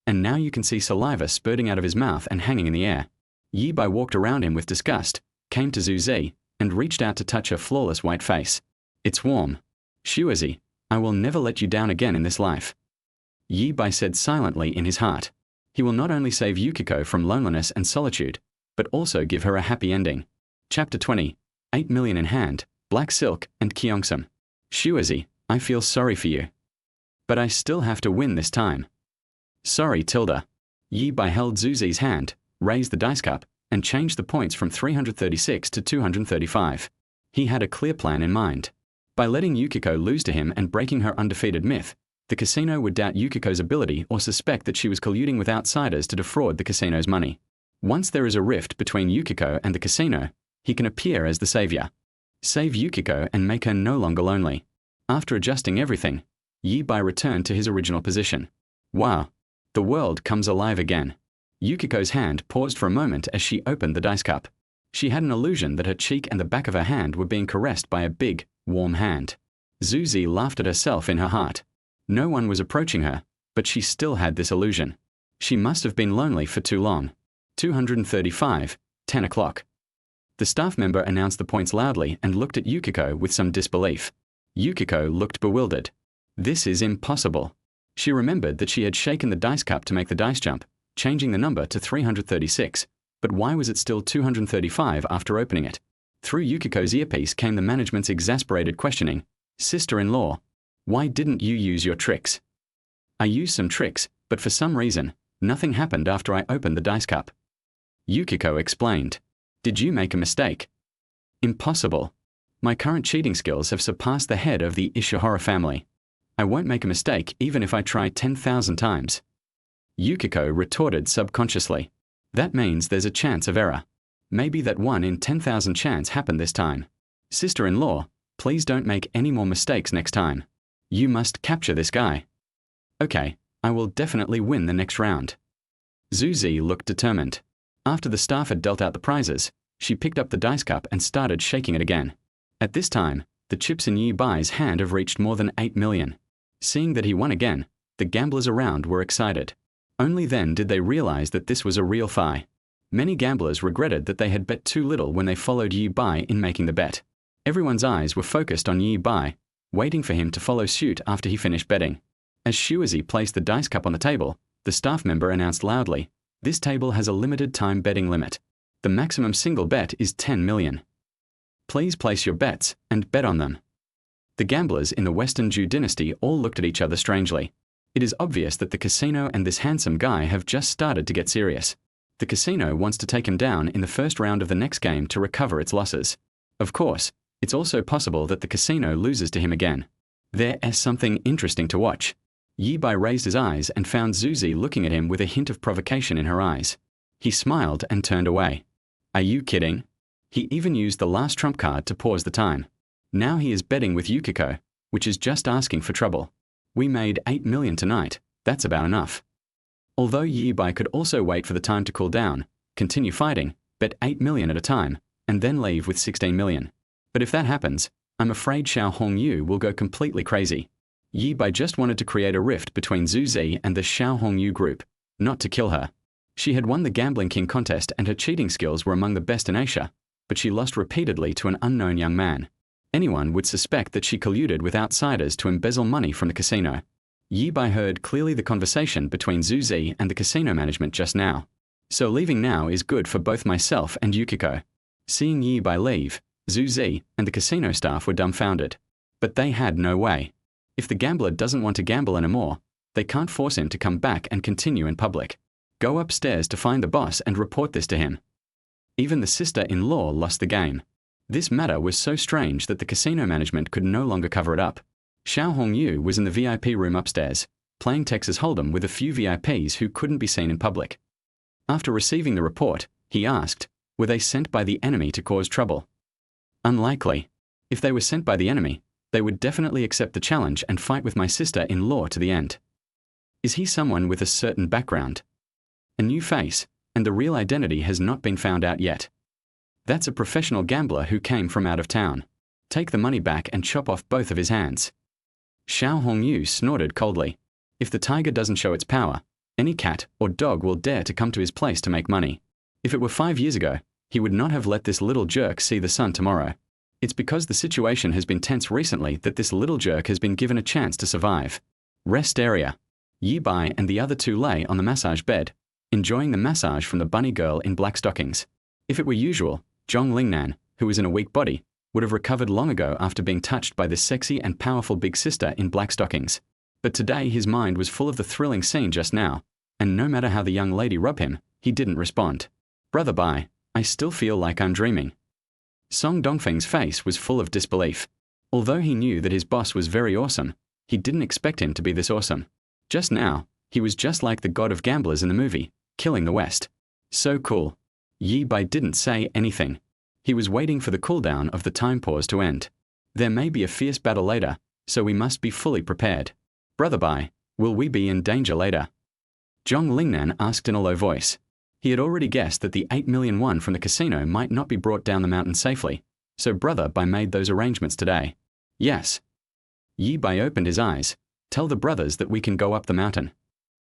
And now you can see saliva spurting out of his mouth and hanging in the air. Yi Bai walked around him with disgust, came to Zhu Zi, and reached out to touch her flawless white face. "It's warm. Shuazi, I will never let you down again in this life." Yi Bai said silently in his heart. He will not only save Yukiko from loneliness and solitude, but also give her a happy ending. Chapter 20, 8 million in hand, black silk, and Kyeongsam. Shuazi, I feel sorry for you. But I still have to win this time. Sorry, Tilda. Yi Bai held Zhu Zi's hand, raised the dice cup, and changed the points from 336 to 235. He had a clear plan in mind. By letting Yukiko lose to him and breaking her undefeated myth, the casino would doubt Yukiko's ability or suspect that she was colluding with outsiders to defraud the casino's money. Once there is a rift between Yukiko and the casino, he can appear as the savior. Save Yukiko and make her no longer lonely. After adjusting everything, Yi Bai returned to his original position. Wow! The world comes alive again. Yukiko's hand paused for a moment as she opened the dice cup. She had an illusion that her cheek and the back of her hand were being caressed by a big, warm hand. Zhu Zi laughed at herself in her heart. No one was approaching her, but she still had this illusion. She must have been lonely for too long. 235, 10 o'clock. The staff member announced the points loudly and looked at Yukiko with some disbelief. Yukiko looked bewildered. This is impossible. She remembered that she had shaken the dice cup to make the dice jump, changing the number to 336, but why was it still 235 after opening it? Through Yukiko's earpiece came the management's exasperated questioning. Sister-in-law, why didn't you use your tricks? I used some tricks, but for some reason, nothing happened after I opened the dice cup. Yukiko explained. Did you make a mistake? Impossible. My current cheating skills have surpassed the head of the Ishihara family. I won't make a mistake even if I try 10,000 times. Yukiko retorted subconsciously. That means there's a chance of error. Maybe that 1 in 10,000 chance happened this time. Sister-in-law, please don't make any more mistakes next time. You must capture this guy. Okay, I will definitely win the next round. Zhu Zi looked determined. After the staff had dealt out the prizes, she picked up the dice cup and started shaking it again. At this time, the chips in Yi Bai's hand have reached more than 8 million. Seeing that he won again, the gamblers around were excited. Only then did they realize that this was a real fi. Many gamblers regretted that they had bet too little when they followed Yi Bai in making the bet. Everyone's eyes were focused on Yi Bai, waiting for him to follow suit after he finished betting. As Shuazi placed the dice cup on the table, the staff member announced loudly, "This table has a limited time betting limit. The maximum single bet is 10 million. Please place your bets and bet on them." The gamblers in the Western Zhou dynasty all looked at each other strangely. It is obvious that the casino and this handsome guy have just started to get serious. The casino wants to take him down in the first round of the next game to recover its losses. Of course, it's also possible that the casino loses to him again. There is something interesting to watch. Yi Bai raised his eyes and found Zhu Zi looking at him with a hint of provocation in her eyes. He smiled and turned away. Are you kidding? He even used the last trump card to pause the time. Now he is betting with Yukiko, which is just asking for trouble. We made 8 million tonight. That's about enough. Although Yi Bai could also wait for the time to cool down, continue fighting, bet 8 million at a time, and then leave with 16 million. But if that happens, I'm afraid Xiao Hongyu will go completely crazy. Yi Bai just wanted to create a rift between Zhu Zi and the Xiao Hongyu group, not to kill her. She had won the Gambling King contest and her cheating skills were among the best in Asia, but she lost repeatedly to an unknown young man. Anyone would suspect that she colluded with outsiders to embezzle money from the casino. Yi Bai heard clearly the conversation between Zhu Zi and the casino management just now. So leaving now is good for both myself and Yukiko. Seeing Yi Bai leave, Zhu Zi and the casino staff were dumbfounded. But they had no way. If the gambler doesn't want to gamble anymore, they can't force him to come back and continue in public. Go upstairs to find the boss and report this to him. Even the sister-in-law lost the game. This matter was so strange that the casino management could no longer cover it up. Xiao Hongyu was in the VIP room upstairs, playing Texas Hold'em with a few VIPs who couldn't be seen in public. After receiving the report, he asked, were they sent by the enemy to cause trouble? Unlikely. If they were sent by the enemy, they would definitely accept the challenge and fight with my sister-in-law to the end. Is he someone with a certain background? A new face, and the real identity has not been found out yet. That's a professional gambler who came from out of town. Take the money back and chop off both of his hands. Xiao Hongyu snorted coldly. If the tiger doesn't show its power, any cat or dog will dare to come to his place to make money. If it were 5 years ago, he would not have let this little jerk see the sun tomorrow. It's because the situation has been tense recently that this little jerk has been given a chance to survive. Rest area. Yi Bai and the other two lay on the massage bed, enjoying the massage from the bunny girl in black stockings. If it were usual, Zhong Lingnan, who was in a weak body, would have recovered long ago after being touched by this sexy and powerful big sister in black stockings. But today his mind was full of the thrilling scene just now, and no matter how the young lady rubbed him, he didn't respond. Brother Bai, I still feel like I'm dreaming. Song Dongfeng's face was full of disbelief. Although he knew that his boss was very awesome, he didn't expect him to be this awesome. Just now, he was just like the god of gamblers in the movie, killing the West. So cool. Yi Bai didn't say anything. He was waiting for the cooldown of the time pause to end. There may be a fierce battle later, so we must be fully prepared. Brother Bai, will we be in danger later? Zhong Lingnan asked in a low voice. He had already guessed that the 8 million won from the casino might not be brought down the mountain safely, so Brother Bai made those arrangements today. Yes. Yi Bai opened his eyes. Tell the brothers that we can go up the mountain.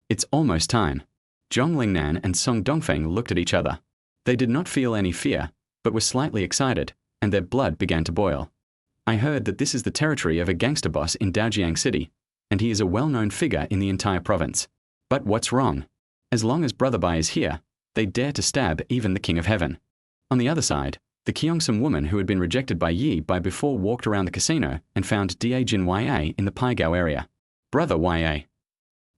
It's almost time. Zhong Lingnan and Song Dongfeng looked at each other. They did not feel any fear, but were slightly excited, and their blood began to boil. I heard that this is the territory of a gangster boss in Daojiang City, and he is a well-known figure in the entire province. But what's wrong? As long as Brother Bai is here, they dare to stab even the King of Heaven. On the other side, the Gyeongsam woman who had been rejected by Yi Bai before walked around the casino and found Da Jin Ya in the Paigao area. Brother Ya.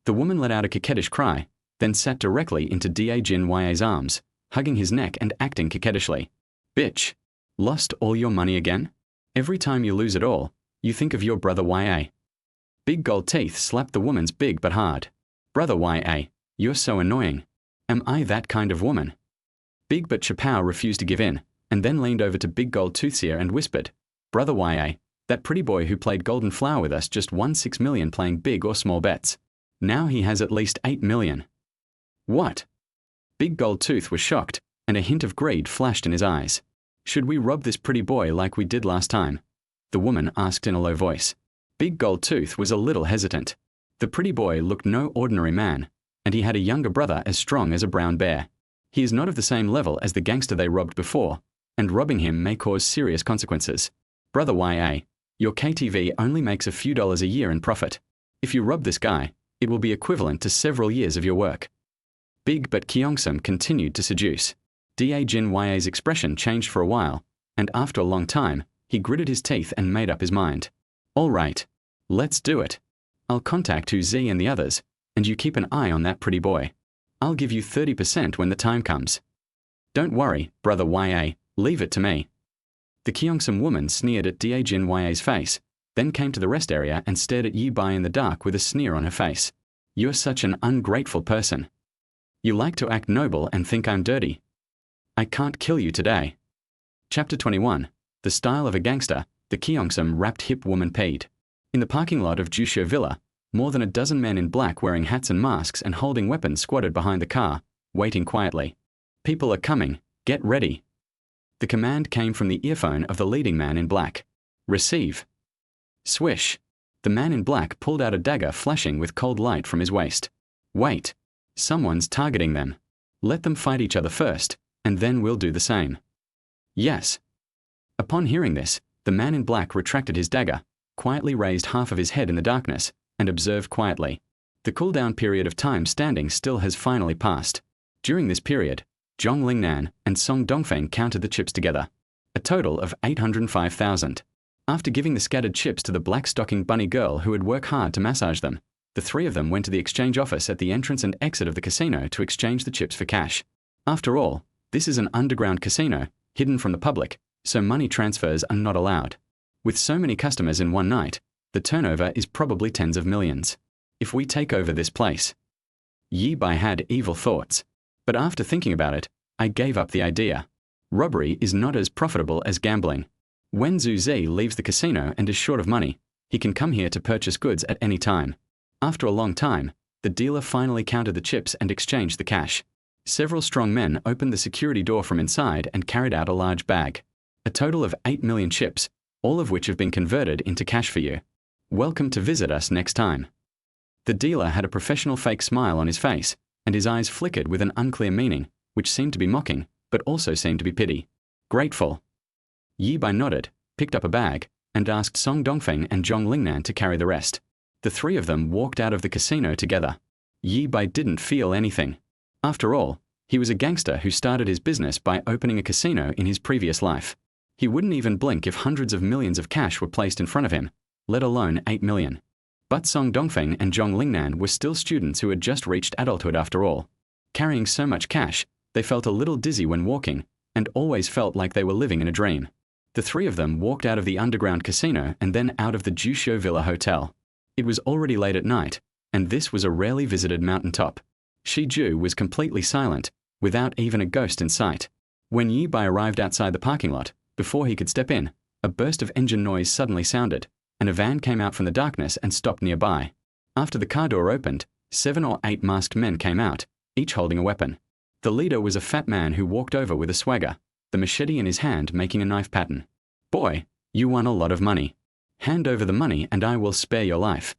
The woman let out a coquettish cry, then sat directly into Da Jin Ya's arms, hugging his neck and acting coquettishly. Bitch. Lost all your money again? Every time you lose it all, you think of your brother Ya. Big gold teeth slapped the woman's big but hard. Brother Ya, you're so annoying. Am I that kind of woman? Big but Chapow refused to give in, and then leaned over to Big Gold Toothseer and whispered, Brother Ya, that pretty boy who played Golden Flower with us just won 6 million playing big or small bets. Now he has at least 8 million. What? Big Gold Tooth was shocked, and a hint of greed flashed in his eyes. Should we rob this pretty boy like we did last time? The woman asked in a low voice. Big Gold Tooth was a little hesitant. The pretty boy looked no ordinary man, and he had a younger brother as strong as a brown bear. He is not of the same level as the gangster they robbed before, and robbing him may cause serious consequences. Brother Ya, your KTV only makes a few dollars a year in profit. If you rob this guy, it will be equivalent to several years of your work. Big but Gyeongsam continued to seduce. Da Jin Ya's expression changed for a while, and after a long time, he gritted his teeth and made up his mind. All right, let's do it. I'll contact Hu Zi and the others, and you keep an eye on that pretty boy. I'll give you 30% when the time comes. Don't worry, Brother Ya, leave it to me. The Gyeongsam woman sneered at Da Jin Ya's face, then came to the rest area and stared at Yi Bai in the dark with a sneer on her face. You're such an ungrateful person. You like to act noble and think I'm dirty. I can't kill you today. Chapter 21. The Style of a Gangster, the Gyeongsam wrapped hip woman paid. In the parking lot of Jusho Villa, more than a dozen men in black wearing hats and masks and holding weapons squatted behind the car, waiting quietly. People are coming, get ready. The command came from the earphone of the leading man in black. Receive. Swish. The man in black pulled out a dagger flashing with cold light from his waist. Wait. Someone's targeting them. Let them fight each other first, and then we'll do the same. Yes. Upon hearing this, the man in black retracted his dagger, quietly raised half of his head in the darkness, and observed quietly. The cool-down period of time standing still has finally passed. During this period, Zhong Lingnan and Song Dongfeng counted the chips together. A total of 805,000. After giving the scattered chips to the black-stocking bunny girl who would work hard to massage them, the three of them went to the exchange office at the entrance and exit of the casino to exchange the chips for cash. After all, this is an underground casino, hidden from the public, so money transfers are not allowed. With so many customers in one night, the turnover is probably tens of millions. If we take over this place. Yi Bai had evil thoughts. But after thinking about it, I gave up the idea. Robbery is not as profitable as gambling. When Zhu Zi leaves the casino and is short of money, he can come here to purchase goods at any time. After a long time, the dealer finally counted the chips and exchanged the cash. Several strong men opened the security door from inside and carried out a large bag. A total of 8 million chips, all of which have been converted into cash for you. Welcome to visit us next time. The dealer had a professional fake smile on his face, and his eyes flickered with an unclear meaning, which seemed to be mocking, but also seemed to be pity. Grateful. Yi Bai nodded, picked up a bag, and asked Song Dongfeng and Zhong Lingnan to carry the rest. The three of them walked out of the casino together. Yi Bai didn't feel anything. After all, he was a gangster who started his business by opening a casino in his previous life. He wouldn't even blink if hundreds of millions of cash were placed in front of him, let alone 8 million. But Song Dongfeng and Zhong Lingnan were still students who had just reached adulthood after all. Carrying so much cash, they felt a little dizzy when walking, and always felt like they were living in a dream. The three of them walked out of the underground casino and then out of the Jusho Villa Hotel. It was already late at night, and this was a rarely visited mountaintop. Shiju was completely silent, without even a ghost in sight. When Yi Bai arrived outside the parking lot, before he could step in, a burst of engine noise suddenly sounded, and a van came out from the darkness and stopped nearby. After the car door opened, 7 or 8 masked men came out, each holding a weapon. The leader was a fat man who walked over with a swagger, the machete in his hand making a knife pattern. "Boy, you won a lot of money. Hand over the money and I will spare your life."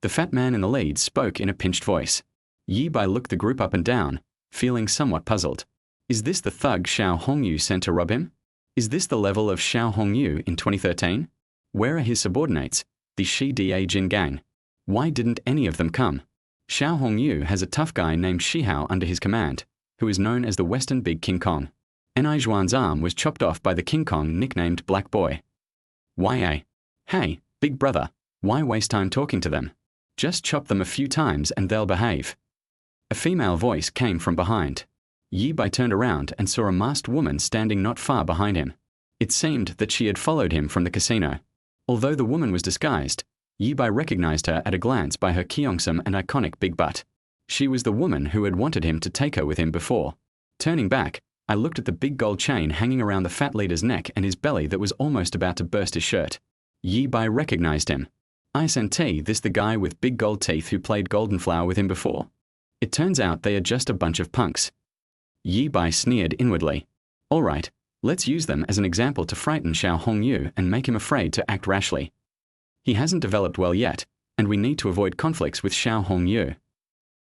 The fat man in the lead spoke in a pinched voice. Yi Bai looked the group up and down, feeling somewhat puzzled. Is this the thug Xiao Hongyu sent to rob him? Is this the level of Xiao Hongyu in 2013? Where are his subordinates, the Shi Da Jin gang? Why didn't any of them come? Xiao Hongyu has a tough guy named Shihao under his command, who is known as the Western Big King Kong. Ni Zhuan's arm was chopped off by the King Kong nicknamed Black Boy. Hey, big brother, why waste time talking to them? Just chop them a few times and they'll behave. A female voice came from behind. Yi Bai turned around and saw a masked woman standing not far behind him. It seemed that she had followed him from the casino. Although the woman was disguised, Yi Bai recognized her at a glance by her kyongsum and iconic big butt. She was the woman who had wanted him to take her with him before. Turning back, I looked at the big gold chain hanging around the fat leader's neck and his belly that was almost about to burst his shirt. Yi Bai recognized him. Auntie, this the guy with big gold teeth who played Goldenflower with him before? It turns out they are just a bunch of punks. Yi Bai sneered inwardly. All right, let's use them as an example to frighten Xiao Hongyu and make him afraid to act rashly. He hasn't developed well yet, and we need to avoid conflicts with Xiao Hongyu.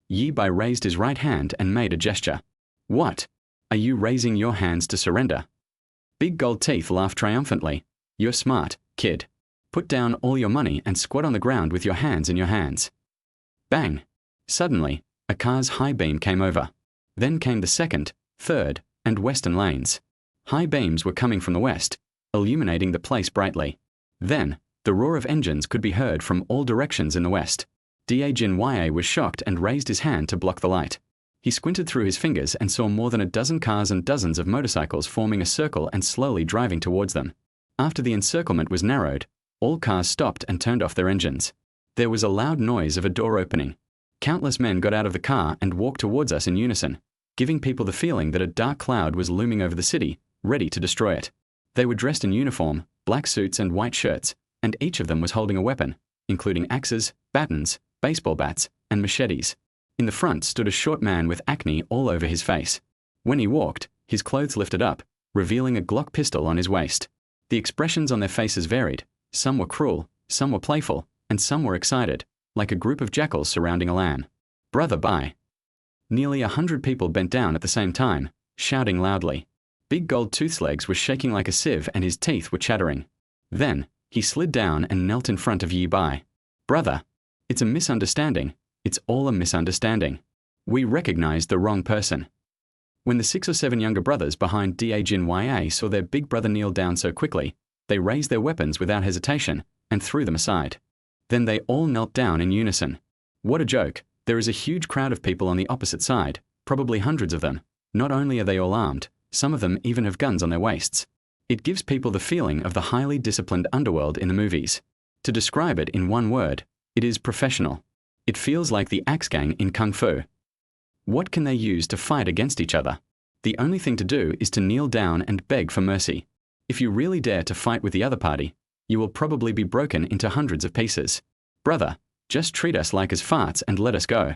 Yi Bai raised his right hand and made a gesture. What? Are you raising your hands to surrender? Big Gold Teeth laughed triumphantly. You're smart, kid. Put down all your money and squat on the ground with your hands in your hands. Bang! Suddenly, a car's high beam came over. Then came the second, third, and western lanes. High beams were coming from the west, illuminating the place brightly. Then, the roar of engines could be heard from all directions in the west. Jin Ya was shocked and raised his hand to block the light. He squinted through his fingers and saw more than a dozen cars and dozens of motorcycles forming a circle and slowly driving towards them. After the encirclement was narrowed, all cars stopped and turned off their engines. There was a loud noise of a door opening. Countless men got out of the car and walked towards us in unison, giving people the feeling that a dark cloud was looming over the city, ready to destroy it. They were dressed in uniform, black suits and white shirts, and each of them was holding a weapon, including axes, batons, baseball bats, and machetes. In the front stood a short man with acne all over his face. When he walked, his clothes lifted up, revealing a Glock pistol on his waist. The expressions on their faces varied. Some were cruel, some were playful, and some were excited, like a group of jackals surrounding a lamb. Brother Bai. Nearly 100 people bent down at the same time, shouting loudly. Big Gold Tooth's legs were shaking like a sieve and his teeth were chattering. Then, he slid down and knelt in front of Yi Bai. Brother, It's a misunderstanding. It's all a misunderstanding. We recognized the wrong person. When the 6 or 7 younger brothers behind Dajin saw their big brother kneel down so quickly, they raised their weapons without hesitation and threw them aside. Then they all knelt down in unison. What a joke. There is a huge crowd of people on the opposite side, probably hundreds of them. Not only are they all armed, some of them even have guns on their waists. It gives people the feeling of the highly disciplined underworld in the movies. To describe it in one word, it is professional. It feels like the axe gang in Kung Fu. What can they use to fight against each other? The only thing to do is to kneel down and beg for mercy. If you really dare to fight with the other party, you will probably be broken into hundreds of pieces. Brother, just treat us like as farts and let us go.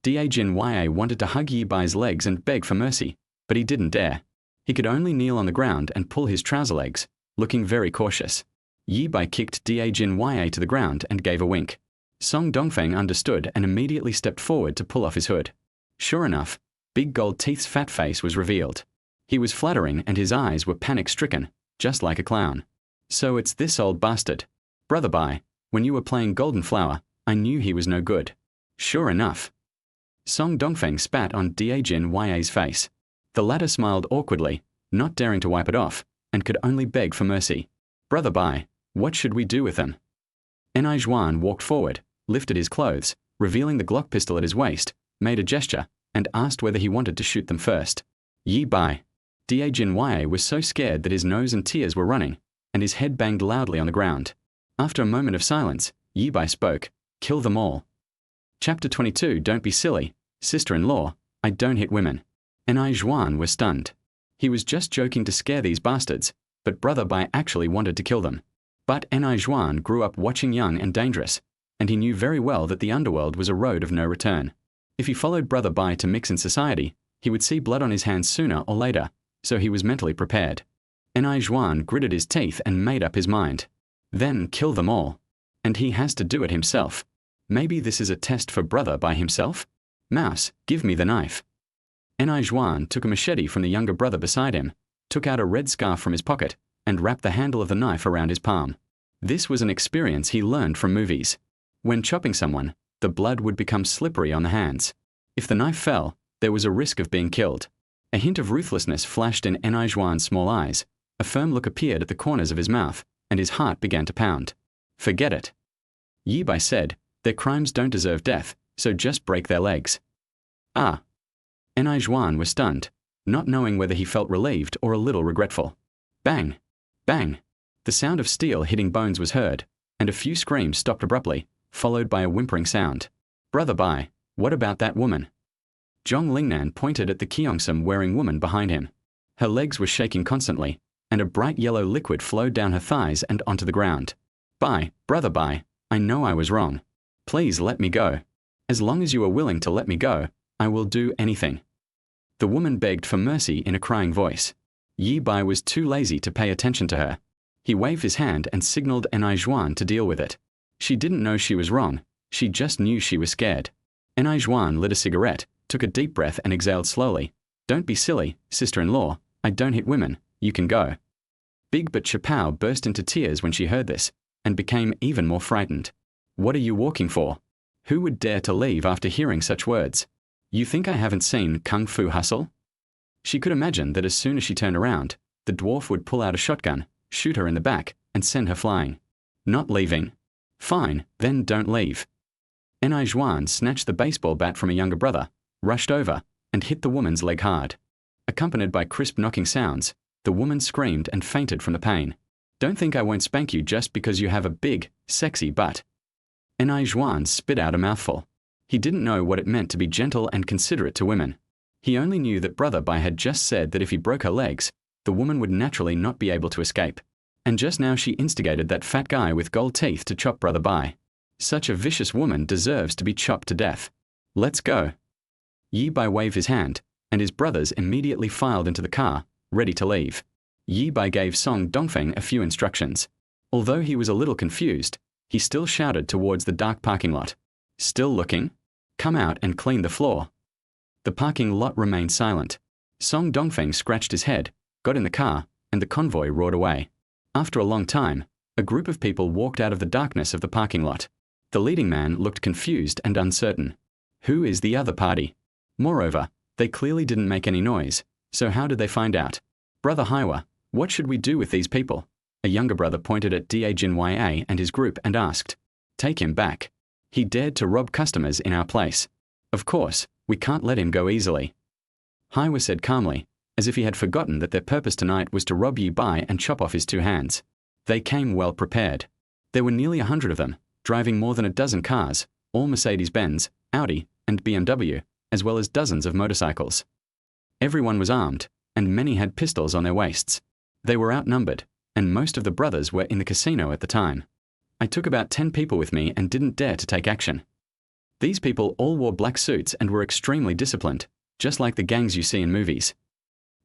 Dajin wanted to hug Yi Bai's legs and beg for mercy, but he didn't dare. He could only kneel on the ground and pull his trouser legs, looking very cautious. Yi Bai kicked Dajin to the ground and gave a wink. Song Dongfeng understood and immediately stepped forward to pull off his hood. Sure enough, Big Gold Teeth's fat face was revealed. He was flattering and his eyes were panic-stricken, just like a clown. So it's this old bastard. Brother Bai, when you were playing Golden Flower, I knew he was no good. Sure enough. Song Dongfeng spat on Dajin face. The latter smiled awkwardly, not daring to wipe it off, and could only beg for mercy. Brother Bai, what should we do with them? Enai Zhuan walked forward, lifted his clothes, revealing the Glock pistol at his waist, made a gesture, and asked whether he wanted to shoot them first. Yi Bai. Dajin was so scared that his nose and tears were running, and his head banged loudly on the ground. After a moment of silence, Yi Bai spoke, "Kill them all." Chapter 22. Don't be silly, sister-in-law, I don't hit women. Enai Zhuan was stunned. He was just joking to scare these bastards, but Brother Bai actually wanted to kill them. But Enai Zhuan grew up watching Young and Dangerous, and he knew very well that the underworld was a road of no return. If he followed Brother Bai to mix in society, he would see blood on his hands sooner or later, so he was mentally prepared. Enai Zhuan gritted his teeth and made up his mind. Then kill them all. And he has to do it himself. Maybe this is a test for Brother Bai himself? Mouse, give me the knife. Enai Zhuan took a machete from the younger brother beside him, took out a red scarf from his pocket, and wrapped the handle of the knife around his palm. This was an experience he learned from movies. When chopping someone, the blood would become slippery on the hands. If the knife fell, there was a risk of being killed. A hint of ruthlessness flashed in Enai Zhuan's small eyes, a firm look appeared at the corners of his mouth, and his heart began to pound. Forget it. Yi Bai said, their crimes don't deserve death, so just break their legs. Ah. Enai Zhuan was stunned, not knowing whether he felt relieved or a little regretful. Bang! Bang! The sound of steel hitting bones was heard, and a few screams stopped abruptly, followed by a whimpering sound. Brother Bai, what about that woman? Zhong Lingnan pointed at the Kyeongsum-wearing woman behind him. Her legs were shaking constantly, and a bright yellow liquid flowed down her thighs and onto the ground. Bai, Brother Bai, I know I was wrong. Please let me go. As long as you are willing to let me go, I will do anything. The woman begged for mercy in a crying voice. Yi Bai was too lazy to pay attention to her. He waved his hand and signaled Enai Zhuan to deal with it. She didn't know she was wrong, she just knew she was scared. Enai Zhuan lit a cigarette, took a deep breath and exhaled slowly. Don't be silly, sister-in-law, I don't hit women, you can go. Big Bat Chapow burst into tears when she heard this, and became even more frightened. What are you walking for? Who would dare to leave after hearing such words? You think I haven't seen Kung Fu Hustle? She could imagine that as soon as she turned around, the dwarf would pull out a shotgun, shoot her in the back, and send her flying. Not leaving. Fine, then don't leave. Enai Zhuan snatched the baseball bat from a younger brother, rushed over, and hit the woman's leg hard. Accompanied by crisp knocking sounds, the woman screamed and fainted from the pain. Don't think I won't spank you just because you have a big, sexy butt. Enai Zhuan spit out a mouthful. He didn't know what it meant to be gentle and considerate to women. He only knew that Brother Bai had just said that if he broke her legs, the woman would naturally not be able to escape. And just now she instigated that fat guy with gold teeth to chop Brother Bai. Such a vicious woman deserves to be chopped to death. Let's go. Yi Bai waved his hand, and his brothers immediately filed into the car, ready to leave. Yi Bai gave Song Dongfeng a few instructions. Although he was a little confused, he still shouted towards the dark parking lot. Still looking? Come out and clean the floor. The parking lot remained silent. Song Dongfeng scratched his head, got in the car, and the convoy roared away. After a long time, a group of people walked out of the darkness of the parking lot. The leading man looked confused and uncertain. Who is the other party? Moreover, they clearly didn't make any noise, so how did they find out? Brother Haiwa, what should we do with these people? A younger brother pointed at Dajin and his group and asked. Take him back. He dared to rob customers in our place. Of course, we can't let him go easily. Haiwa said calmly, as if he had forgotten that their purpose tonight was to rob Yi Bai and chop off his 2 hands. They came well prepared. There were nearly 100 of them, driving more than a dozen cars, all Mercedes-Benz, Audi, and BMW, as well as dozens of motorcycles. Everyone was armed, and many had pistols on their waists. They were outnumbered, and most of the brothers were in the casino at the time. I took about 10 people with me and didn't dare to take action. These people all wore black suits and were extremely disciplined, just like the gangs you see in movies.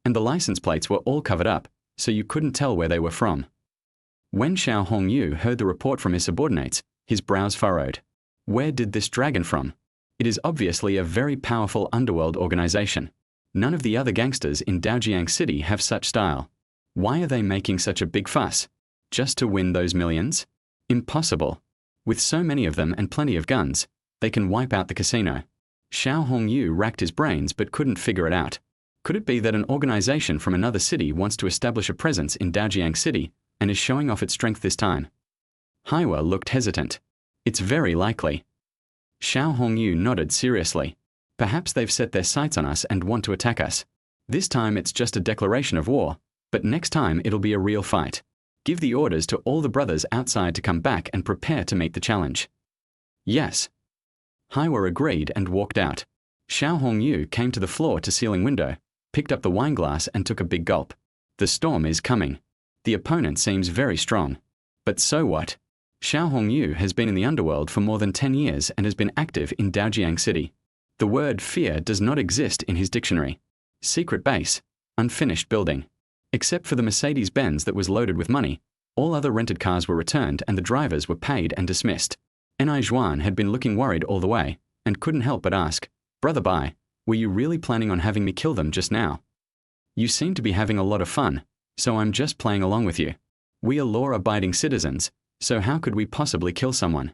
And the license plates were all covered up, so you couldn't tell where they were from. When Xiao Hongyu heard the report from his subordinates, his brows furrowed. Where did this dragon from? It is obviously a very powerful underworld organization. None of the other gangsters in Daojiang City have such style. Why are they making such a big fuss? Just to win those millions? Impossible. With so many of them and plenty of guns, they can wipe out the casino. Xiao Hongyu racked his brains but couldn't figure it out. Could it be that an organization from another city wants to establish a presence in Daojiang City and is showing off its strength this time? Haiwa looked hesitant. It's very likely. Xiao Hongyu nodded seriously. Perhaps they've set their sights on us and want to attack us. This time it's just a declaration of war, but next time it'll be a real fight. Give the orders to all the brothers outside to come back and prepare to meet the challenge. Yes. Haiwa agreed and walked out. Xiao Hongyu came to the floor-to-ceiling window, picked up the wine glass and took a big gulp. The storm is coming. The opponent seems very strong. But so what? Xiao Hongyu has been in the underworld for more than 10 years and has been active in Daojiang City. The word fear does not exist in his dictionary. Secret base, unfinished building. Except for the Mercedes-Benz that was loaded with money, all other rented cars were returned and the drivers were paid and dismissed. Ni Zhuan had been looking worried all the way and couldn't help but ask, Brother Bai, were you really planning on having me kill them just now? You seem to be having a lot of fun, so I'm just playing along with you. We are law-abiding citizens, so how could we possibly kill someone?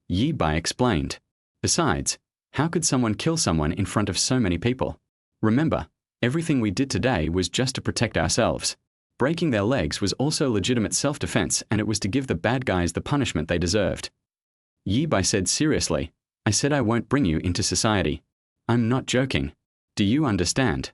Yi Bai explained. Besides, how could someone kill someone in front of so many people? Remember, everything we did today was just to protect ourselves. Breaking their legs was also legitimate self-defense, and it was to give the bad guys the punishment they deserved. Yi Bai said seriously, I said I won't bring you into society. I'm not joking. Do you understand?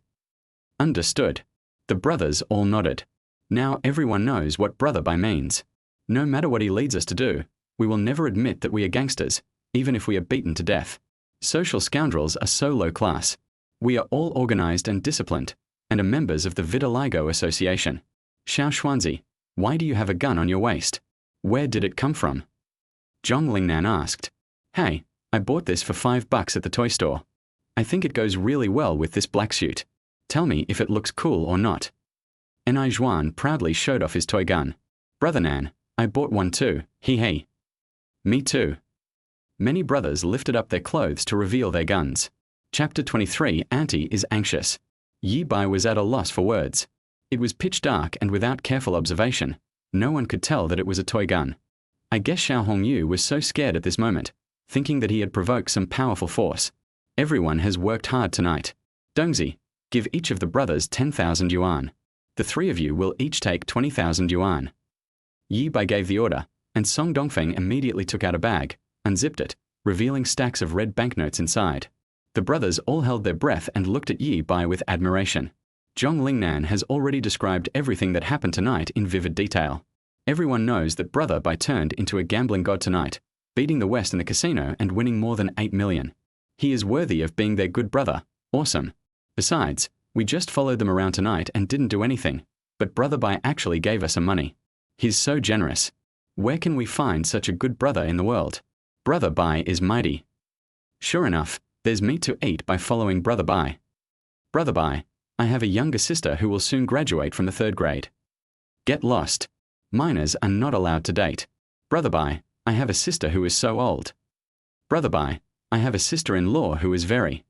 Understood. The brothers all nodded. Now everyone knows what Brother Bai means. No matter what he leads us to do, we will never admit that we are gangsters, even if we are beaten to death. Social scoundrels are so low class. We are all organized and disciplined, and are members of the Vitiligo Association. Xiao Xuanzi, why do you have a gun on your waist? Where did it come from? Zhong Lingnan asked. Hey, I bought this for $5 at the toy store. I think it goes really well with this black suit. Tell me if it looks cool or not. Ni Zhuan proudly showed off his toy gun. Brother Nan, I bought one too, he. Me too. Many brothers lifted up their clothes to reveal their guns. Chapter 23. Auntie is anxious. Yi Bai was at a loss for words. It was pitch dark and without careful observation, no one could tell that it was a toy gun. I guess Xiao Hongyu was so scared at this moment, thinking that he had provoked some powerful force. Everyone has worked hard tonight. Dongzi, give each of the brothers 10,000 yuan. The 3 of you will each take 20,000 yuan. Yi Bai gave the order, and Song Dongfeng immediately took out a bag, unzipped it, revealing stacks of red banknotes inside. The brothers all held their breath and looked at Yi Bai with admiration. Zhong Lingnan has already described everything that happened tonight in vivid detail. Everyone knows that Brother Bai turned into a gambling god tonight, beating the West in the casino and winning more than 8 million. He is worthy of being their good brother. Awesome. Besides, we just followed them around tonight and didn't do anything, but Brother Bai actually gave us some money. He's so generous. Where can we find such a good brother in the world? Brother Bai is mighty. Sure enough, there's meat to eat by following Brother Bai. Brother Bai, I have a younger sister who will soon graduate from the 3rd grade. Get lost. Minors are not allowed to date. Brother Bai, I have a sister who is so old. Brother Bai, I have a sister-in-law who is very.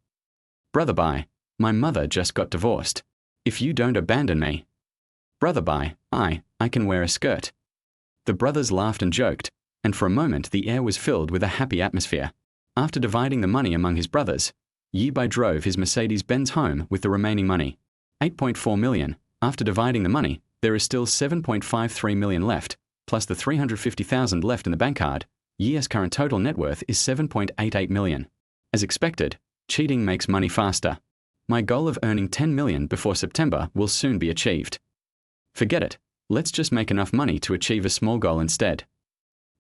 Brother Bai, my mother just got divorced. If you don't abandon me. Brother Bai, I can wear a skirt. The brothers laughed and joked, and for a moment the air was filled with a happy atmosphere. After dividing the money among his brothers, Yi Bai drove his Mercedes-Benz home with the remaining money. 8.4 million. After dividing the money, there is still 7.53 million left, plus the 350,000 left in the bank card. Yi's current total net worth is 7.88 million. As expected, cheating makes money faster. My goal of earning 10 million before September will soon be achieved. Forget it. Let's just make enough money to achieve a small goal instead.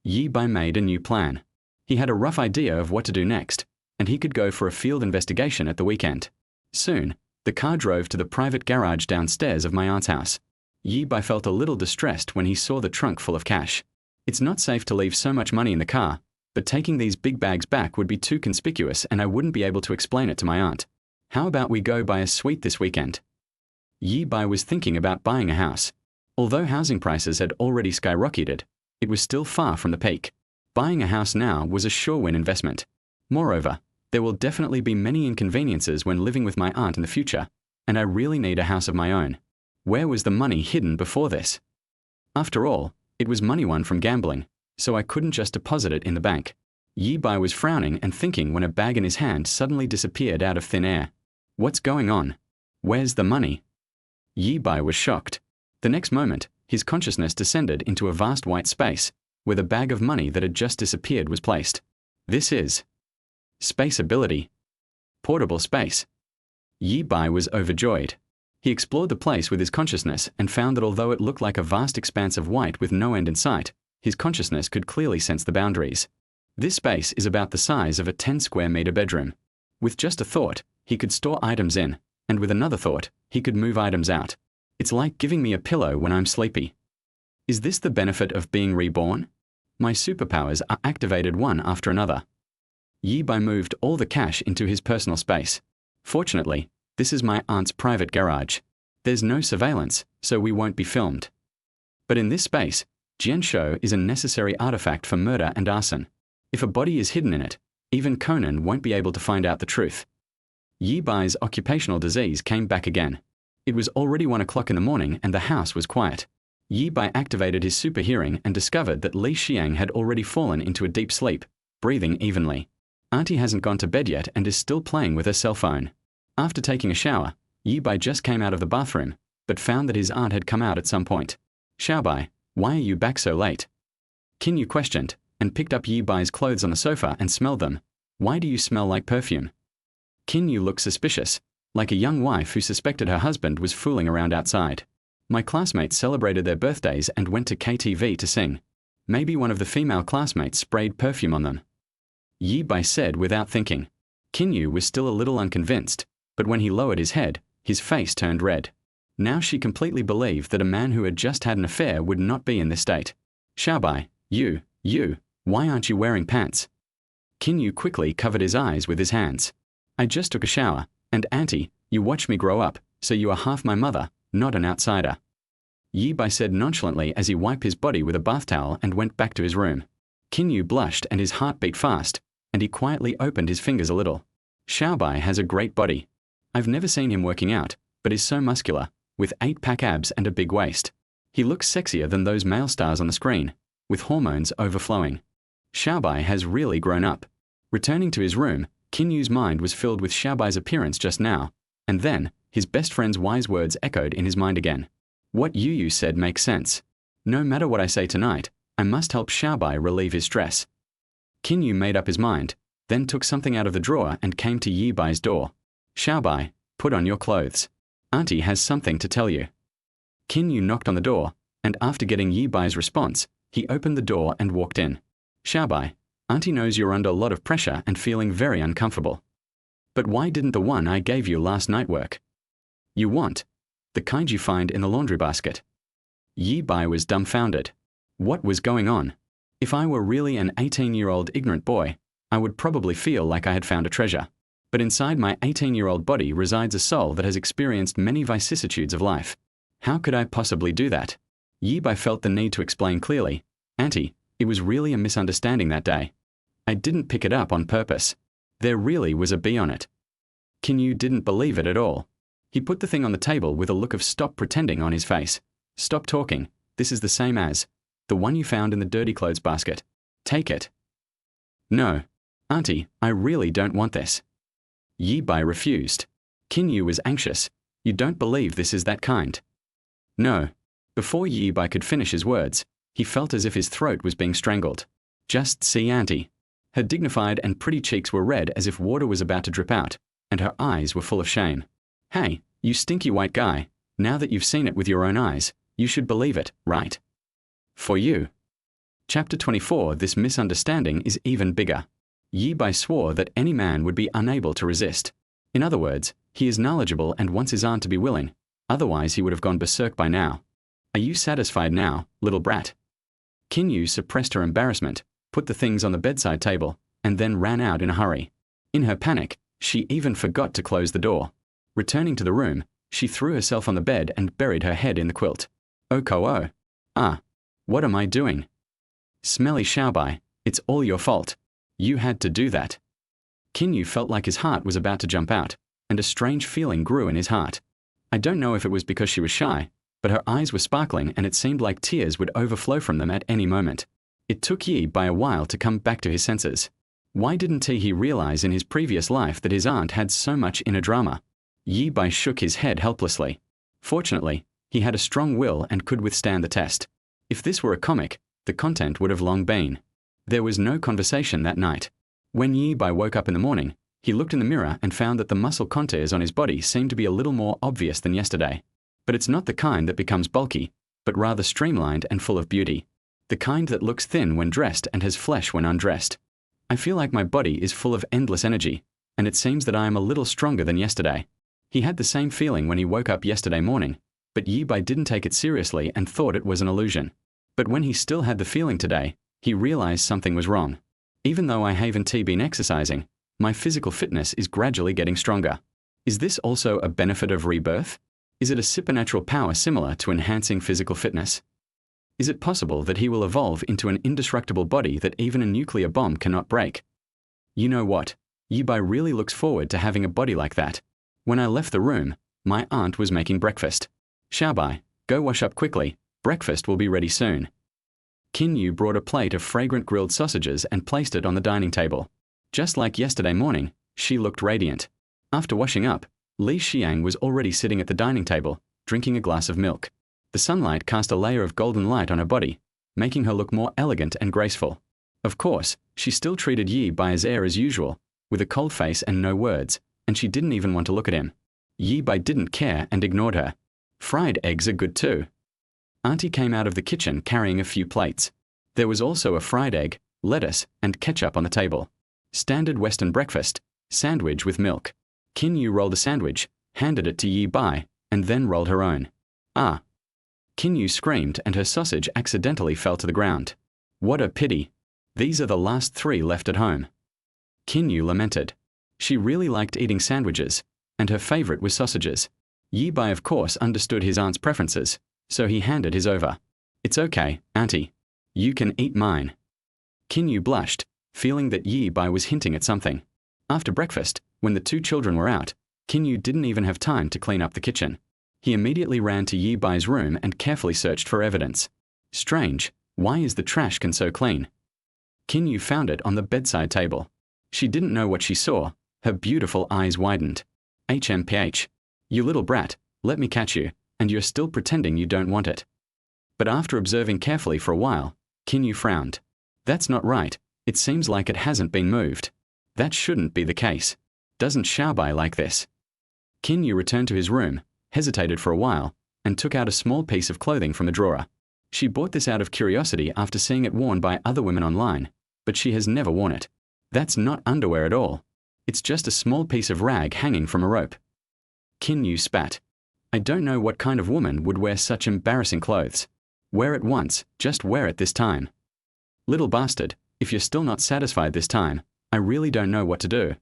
Yi Bai made a new plan. He had a rough idea of what to do next, and he could go for a field investigation at the weekend. Soon, the car drove to the private garage downstairs of my aunt's house. Yi Bai felt a little distressed when he saw the trunk full of cash. It's not safe to leave so much money in the car, but taking these big bags back would be too conspicuous and I wouldn't be able to explain it to my aunt. How about we go buy a suite this weekend? Yi Bai was thinking about buying a house. Although housing prices had already skyrocketed, it was still far from the peak. Buying a house now was a sure-win investment. Moreover, there will definitely be many inconveniences when living with my aunt in the future, and I really need a house of my own. Where was the money hidden before this? After all, it was money won from gambling, so I couldn't just deposit it in the bank. Yi Bai was frowning and thinking when a bag in his hand suddenly disappeared out of thin air. What's going on? Where's the money? Yi Bai was shocked. The next moment, his consciousness descended into a vast white space, where the bag of money that had just disappeared was placed. This is space ability. Portable space. Yi Bai was overjoyed. He explored the place with his consciousness and found that although it looked like a vast expanse of white with no end in sight, his consciousness could clearly sense the boundaries. This space is about the size of a 10 square meter bedroom. With just a thought, he could store items in, and with another thought, he could move items out. It's like giving me a pillow when I'm sleepy. Is this the benefit of being reborn? My superpowers are activated one after another. Yi Bai moved all the cash into his personal space. Fortunately, this is my aunt's private garage. There's no surveillance, so we won't be filmed. But in this space, gunshot is a necessary artifact for murder and arson. If a body is hidden in it, even Conan won't be able to find out the truth. Yi Bai's occupational disease came back again. It was already 1 o'clock in the morning and the house was quiet. Yi Bai activated his super hearing and discovered that Li Xiang had already fallen into a deep sleep, breathing evenly. Auntie hasn't gone to bed yet and is still playing with her cell phone. After taking a shower, Yi Bai just came out of the bathroom, but found that his aunt had come out at some point. "Xiao Bai, why are you back so late?" Qin Yu questioned, and picked up Yi Bai's clothes on the sofa and smelled them. "Why do you smell like perfume?" Qin Yu looked suspicious, like a young wife who suspected her husband was fooling around outside. "My classmates celebrated their birthdays and went to KTV to sing. Maybe one of the female classmates sprayed perfume on them," Yi Bai said without thinking. Qin Yu was still a little unconvinced, but when he lowered his head, his face turned red. Now she completely believed that a man who had just had an affair would not be in this state. "Xiao Bai, you, why aren't you wearing pants?" Qin Yu quickly covered his eyes with his hands. "I just took a shower, and Auntie, you watched me grow up, so you are half my mother, not an outsider," Yi Bai said nonchalantly as he wiped his body with a bath towel and went back to his room. Qin Yu blushed and his heart beat fast, and he quietly opened his fingers a little. "Xiao Bai has a great body. I've never seen him working out, but is so muscular, with 8-pack abs and a big waist. He looks sexier than those male stars on the screen, with hormones overflowing. Xiao Bai has really grown up." Returning to his room, Qin Yu's mind was filled with Xiao Bai's appearance just now, and then, his best friend's wise words echoed in his mind again. What Yu said makes sense. No matter what I say tonight, I must help Xiao Bai relieve his stress. Qin Yu made up his mind, then took something out of the drawer and came to Yi Bai's door. "Xiao Bai, put on your clothes. Auntie has something to tell you." Qin Yu knocked on the door, and after getting Yi Bai's response, he opened the door and walked in. "Xiao Bai, Auntie knows you're under a lot of pressure and feeling very uncomfortable. But why didn't the one I gave you last night work?" "You want the kind you find in the laundry basket." Yi Bai was dumbfounded. What was going on? If I were really an 18-year-old ignorant boy, I would probably feel like I had found a treasure. But inside my 18-year-old body resides a soul that has experienced many vicissitudes of life. How could I possibly do that? Yi Bai felt the need to explain clearly. "Auntie, it was really a misunderstanding that day. I didn't pick it up on purpose. There really was a bee on it." Qin Yu didn't believe it at all. He put the thing on the table with a look of "stop pretending" on his face. "Stop talking. This is the same as the one you found in the dirty clothes basket." Take it. No. Auntie, I really don't want this. Yi Bai refused. Qin Yu was anxious. You don't believe this is that kind? No. Before Yi Bai could finish his words, he felt as if his throat was being strangled. Just see Auntie. Her dignified and pretty cheeks were red as if water was about to drip out, and her eyes were full of shame. Hey, you stinky white guy, now that you've seen it with your own eyes, you should believe it, right? For you. Chapter 24. This misunderstanding is even bigger. Yi Bai swore that any man would be unable to resist. In other words, he is knowledgeable and wants his aunt to be willing, otherwise he would have gone berserk by now. Are you satisfied now, little brat? Qin Yu suppressed her embarrassment, put the things on the bedside table, and then ran out in a hurry. In her panic, she even forgot to close the door. Returning to the room, she threw herself on the bed and buried her head in the quilt. Oh ko-oh. Ah. What am I doing? Smelly Xiaobai, it's all your fault. You had to do that. Qin Yu felt like his heart was about to jump out, and a strange feeling grew in his heart. I don't know if it was because she was shy, but her eyes were sparkling and it seemed like tears would overflow from them at any moment. It took Yi Bai a while to come back to his senses. Why didn't he realize in his previous life that his aunt had so much inner drama? Yi Bai shook his head helplessly. Fortunately, he had a strong will and could withstand the test. If this were a comic, the content would have long been. There was no conversation that night. When Yi Bai woke up in the morning, he looked in the mirror and found that the muscle contours on his body seemed to be a little more obvious than yesterday. But it's not the kind that becomes bulky, but rather streamlined and full of beauty. The kind that looks thin when dressed and has flesh when undressed. I feel like my body is full of endless energy, and it seems that I am a little stronger than yesterday. He had the same feeling when he woke up yesterday morning, but Yi Bai didn't take it seriously and thought it was an illusion. But when he still had the feeling today, he realized something was wrong. Even though I haven't been exercising, my physical fitness is gradually getting stronger. Is this also a benefit of rebirth? Is it a supernatural power similar to enhancing physical fitness? Is it possible that he will evolve into an indestructible body that even a nuclear bomb cannot break? You know what? Yi Bai really looks forward to having a body like that. When I left the room, my aunt was making breakfast. Xiaobai, go wash up quickly. Breakfast will be ready soon. Qin Yu brought a plate of fragrant grilled sausages and placed it on the dining table. Just like yesterday morning, she looked radiant. After washing up, Li Xiang was already sitting at the dining table, drinking a glass of milk. The sunlight cast a layer of golden light on her body, making her look more elegant and graceful. Of course, she still treated Yi Bai's heir as usual, with a cold face and no words, and she didn't even want to look at him. Yi Bai didn't care and ignored her. Fried eggs are good too. Auntie came out of the kitchen carrying a few plates. There was also a fried egg, lettuce, and ketchup on the table. Standard Western breakfast, sandwich with milk. Qin Yu rolled a sandwich, handed it to Yi Bai, and then rolled her own. Ah! Qin Yu screamed and her sausage accidentally fell to the ground. What a pity. These are the last 3 left at home. Qin Yu lamented. She really liked eating sandwiches, and her favorite was sausages. Yi Bai of course understood his aunt's preferences, so he handed his over. It's okay, Auntie. You can eat mine. Qin Yu blushed, feeling that Yi Bai was hinting at something. After breakfast, when the 2 children were out, Qin Yu didn't even have time to clean up the kitchen. He immediately ran to Yi Bai's room and carefully searched for evidence. Strange, why is the trash can so clean? Qin Yu found it on the bedside table. She didn't know what she saw. Her beautiful eyes widened. HMPH. You little brat, let me catch you, and you're still pretending you don't want it. But after observing carefully for a while, Qin Yu frowned. That's not right. It seems like it hasn't been moved. That shouldn't be the case. Doesn't Xiaobai like this? Qin Yu returned to his room, hesitated for a while, and took out a small piece of clothing from a drawer. She bought this out of curiosity after seeing it worn by other women online, but she has never worn it. That's not underwear at all. It's just a small piece of rag hanging from a rope. Qin Yu spat. I don't know what kind of woman would wear such embarrassing clothes. Wear it once, just wear it this time. Little bastard, if you're still not satisfied this time, I really don't know what to do.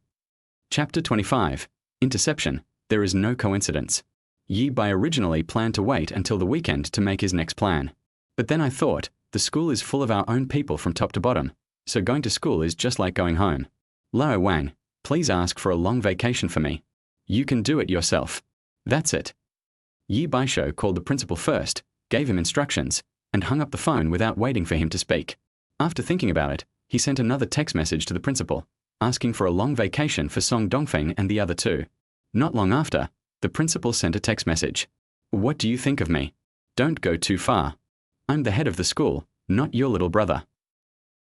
Chapter 25. Interception. There is no coincidence. Yi Bai originally planned to wait until the weekend to make his next plan. But then I thought, the school is full of our own people from top to bottom, so going to school is just like going home. Lao Wang, please ask for a long vacation for me. You can do it yourself. That's it. Yi Baisho called the principal first, gave him instructions, and hung up the phone without waiting for him to speak. After thinking about it, he sent another text message to the principal, asking for a long vacation for Song Dongfeng and the other two. Not long after, the principal sent a text message. What do you think of me? Don't go too far. I'm the head of the school, not your little brother.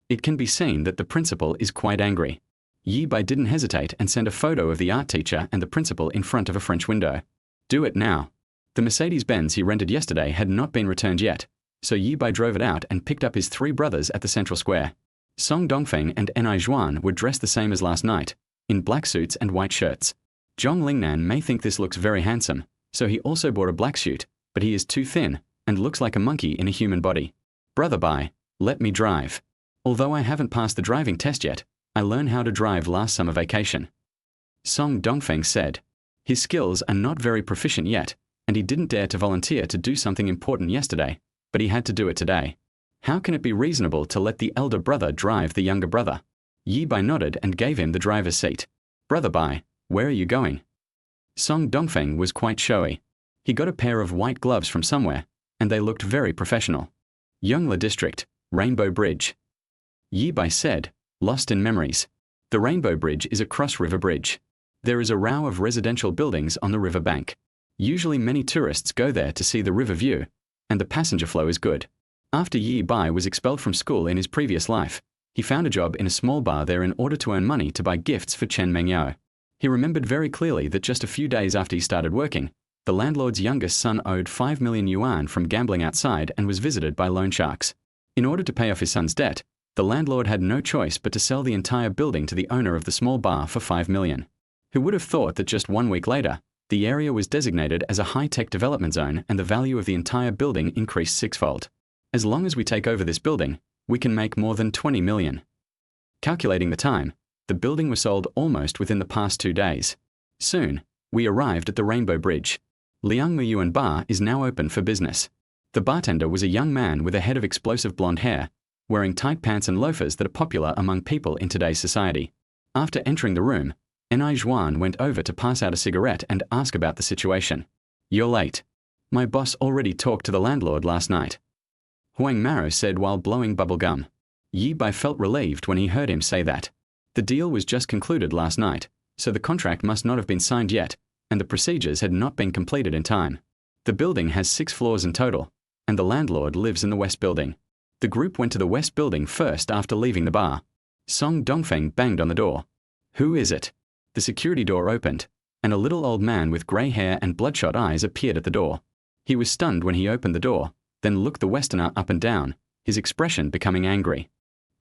It can be seen that the principal is quite angry. Yi Bai didn't hesitate and sent a photo of the art teacher and the principal in front of a French window. Do it now. The Mercedes-Benz he rented yesterday had not been returned yet, so Yi Bai drove it out and picked up his three brothers at the central square. Song Dongfeng and Ni Zhuan were dressed the same as last night, in black suits and white shirts. Zhong Lingnan may think this looks very handsome, so he also bought a black suit, but he is too thin and looks like a monkey in a human body. Brother Bai, let me drive. Although I haven't passed the driving test yet, I learned how to drive last summer vacation. Song Dongfeng said. His skills are not very proficient yet, and he didn't dare to volunteer to do something important yesterday, but he had to do it today. How can it be reasonable to let the elder brother drive the younger brother? Yi Bai nodded and gave him the driver's seat. Brother Bai, where are you going? Song Dongfeng was quite showy. He got a pair of white gloves from somewhere, and they looked very professional. Yongla District, Rainbow Bridge. Yi Bai said, lost in memories. The Rainbow Bridge is a cross-river bridge. There is a row of residential buildings on the river bank. Usually many tourists go there to see the river view, and the passenger flow is good. After Yi Bai was expelled from school in his previous life, he found a job in a small bar there in order to earn money to buy gifts for Chen Mengyao. He remembered very clearly that just a few days after he started working, the landlord's youngest son owed 5 million yuan from gambling outside and was visited by loan sharks. In order to pay off his son's debt, the landlord had no choice but to sell the entire building to the owner of the small bar for 5 million. Who would have thought that just 1 week later, the area was designated as a high-tech development zone and the value of the entire building increased sixfold. As long as we take over this building, we can make more than 20 million. Calculating the time, the building was sold almost within the past 2 days. Soon, we arrived at the Rainbow Bridge. Liang Muyuan Bar is now open for business. The bartender was a young man with a head of explosive blonde hair, wearing tight pants and loafers that are popular among people in today's society. After entering the room, Ni Zhuan went over to pass out a cigarette and ask about the situation. You're late. My boss already talked to the landlord last night. Huang Maro said while blowing bubble gum. Yi Bai felt relieved when he heard him say that. The deal was just concluded last night, so the contract must not have been signed yet, and the procedures had not been completed in time. The building has 6 floors in total, and the landlord lives in the west building. The group went to the west building first after leaving the bar. Song Dongfeng banged on the door. Who is it? The security door opened, and a little old man with grey hair and bloodshot eyes appeared at the door. He was stunned when he opened the door, then looked the Westerner up and down, his expression becoming angry.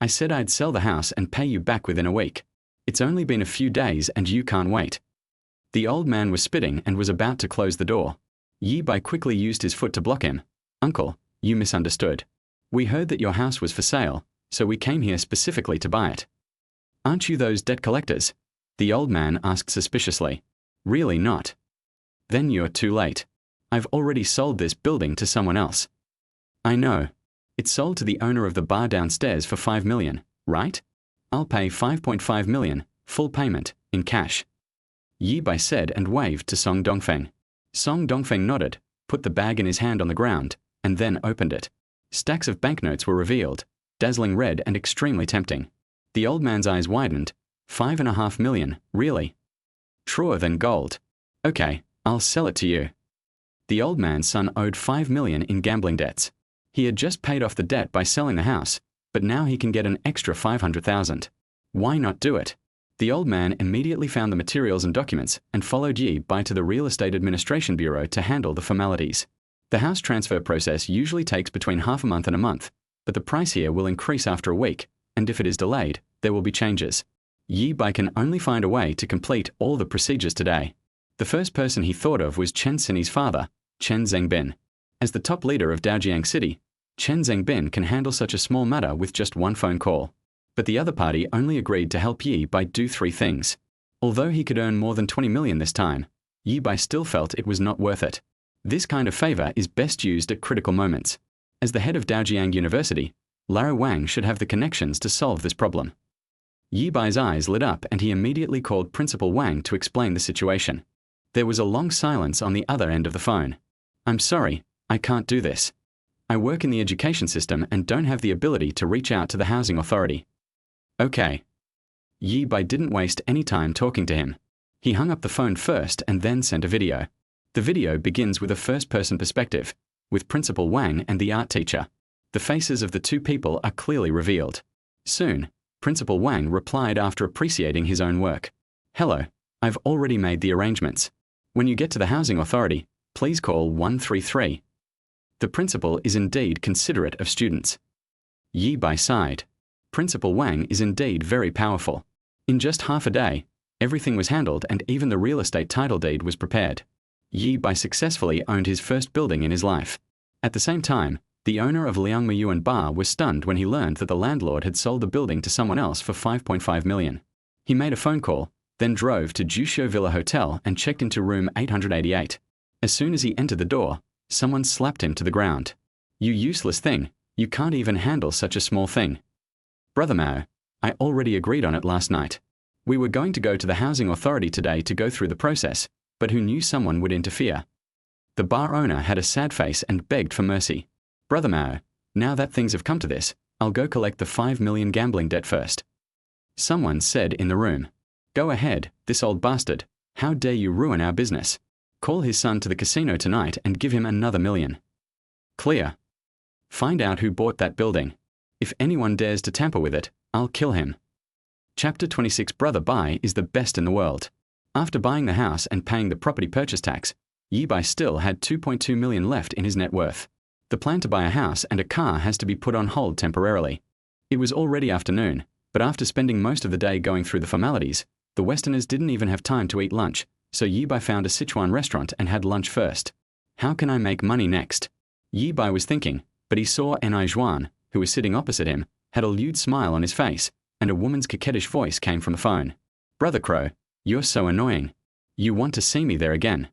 I said I'd sell the house and pay you back within a week. It's only been a few days and you can't wait. The old man was spitting and was about to close the door. Yi Bai quickly used his foot to block him. Uncle, you misunderstood. We heard that your house was for sale, so we came here specifically to buy it. Aren't you those debt collectors? The old man asked suspiciously. Really not. Then you're too late. I've already sold this building to someone else. I know. It's sold to the owner of the bar downstairs for 5 million, right? I'll pay 5.5 million, full payment, in cash. Yi Bai said and waved to Song Dongfeng. Song Dongfeng nodded, put the bag in his hand on the ground, and then opened it. Stacks of banknotes were revealed, dazzling red and extremely tempting. The old man's eyes widened. 5.5 million, really? Truer than gold. Okay, I'll sell it to you. The old man's son owed 5 million in gambling debts. He had just paid off the debt by selling the house, but now he can get an extra 500,000. Why not do it? The old man immediately found the materials and documents and followed Yi Bai to the Real Estate Administration Bureau to handle the formalities. The house transfer process usually takes between half a month and a month, but the price here will increase after a week, and if it is delayed, there will be changes. Yi Bai can only find a way to complete all the procedures today. The first person he thought of was Chen Sini's father, Chen Zhengbin. As the top leader of Daojiang City, Chen Zhengbin can handle such a small matter with just one phone call. But the other party only agreed to help Yi Bai do 3 things. Although he could earn more than 20 million this time, Yi Bai still felt it was not worth it. This kind of favor is best used at critical moments. As the head of Daojiang University, Lara Wang should have the connections to solve this problem. Yi Bai's eyes lit up and he immediately called Principal Wang to explain the situation. There was a long silence on the other end of the phone. I'm sorry, I can't do this. I work in the education system and don't have the ability to reach out to the housing authority. Okay. Yi Bai didn't waste any time talking to him. He hung up the phone first and then sent a video. The video begins with a first-person perspective, with Principal Wang and the art teacher. The faces of the two people are clearly revealed. Soon, Principal Wang replied after appreciating his own work. Hello, I've already made the arrangements. When you get to the housing authority, please call 133. The principal is indeed considerate of students. Yi Bai sighed. Principal Wang is indeed very powerful. In just half a day, everything was handled and even the real estate title deed was prepared. Yi Bai successfully owned his first building in his life. At the same time, the owner of Liang Miyuan Bar was stunned when he learned that the landlord had sold the building to someone else for 5.5 million. He made a phone call, then drove to Jusho Villa Hotel and checked into room 888. As soon as he entered the door, someone slapped him to the ground. You useless thing, you can't even handle such a small thing. Brother Mao, I already agreed on it last night. We were going to go to the housing authority today to go through the process, but who knew someone would interfere? The bar owner had a sad face and begged for mercy. Brother Mao, now that things have come to this, I'll go collect the 5 million gambling debt first. Someone said in the room. Go ahead, this old bastard, how dare you ruin our business? Call his son to the casino tonight and give him another million. Clear. Find out who bought that building. If anyone dares to tamper with it, I'll kill him. Chapter 26. Brother Bai is the best in the world. After buying the house and paying the property purchase tax, Yi Bai still had 2.2 million left in his net worth. The plan to buy a house and a car has to be put on hold temporarily. It was already afternoon, but after spending most of the day going through the formalities, the Westerners didn't even have time to eat lunch, so Yi Bai found a Sichuan restaurant and had lunch first. How can I make money next? Yi Bai was thinking, but he saw Ni Zhuan, who was sitting opposite him, had a lewd smile on his face, and a woman's coquettish voice came from the phone. Brother Crow, you're so annoying. You want to see me there again.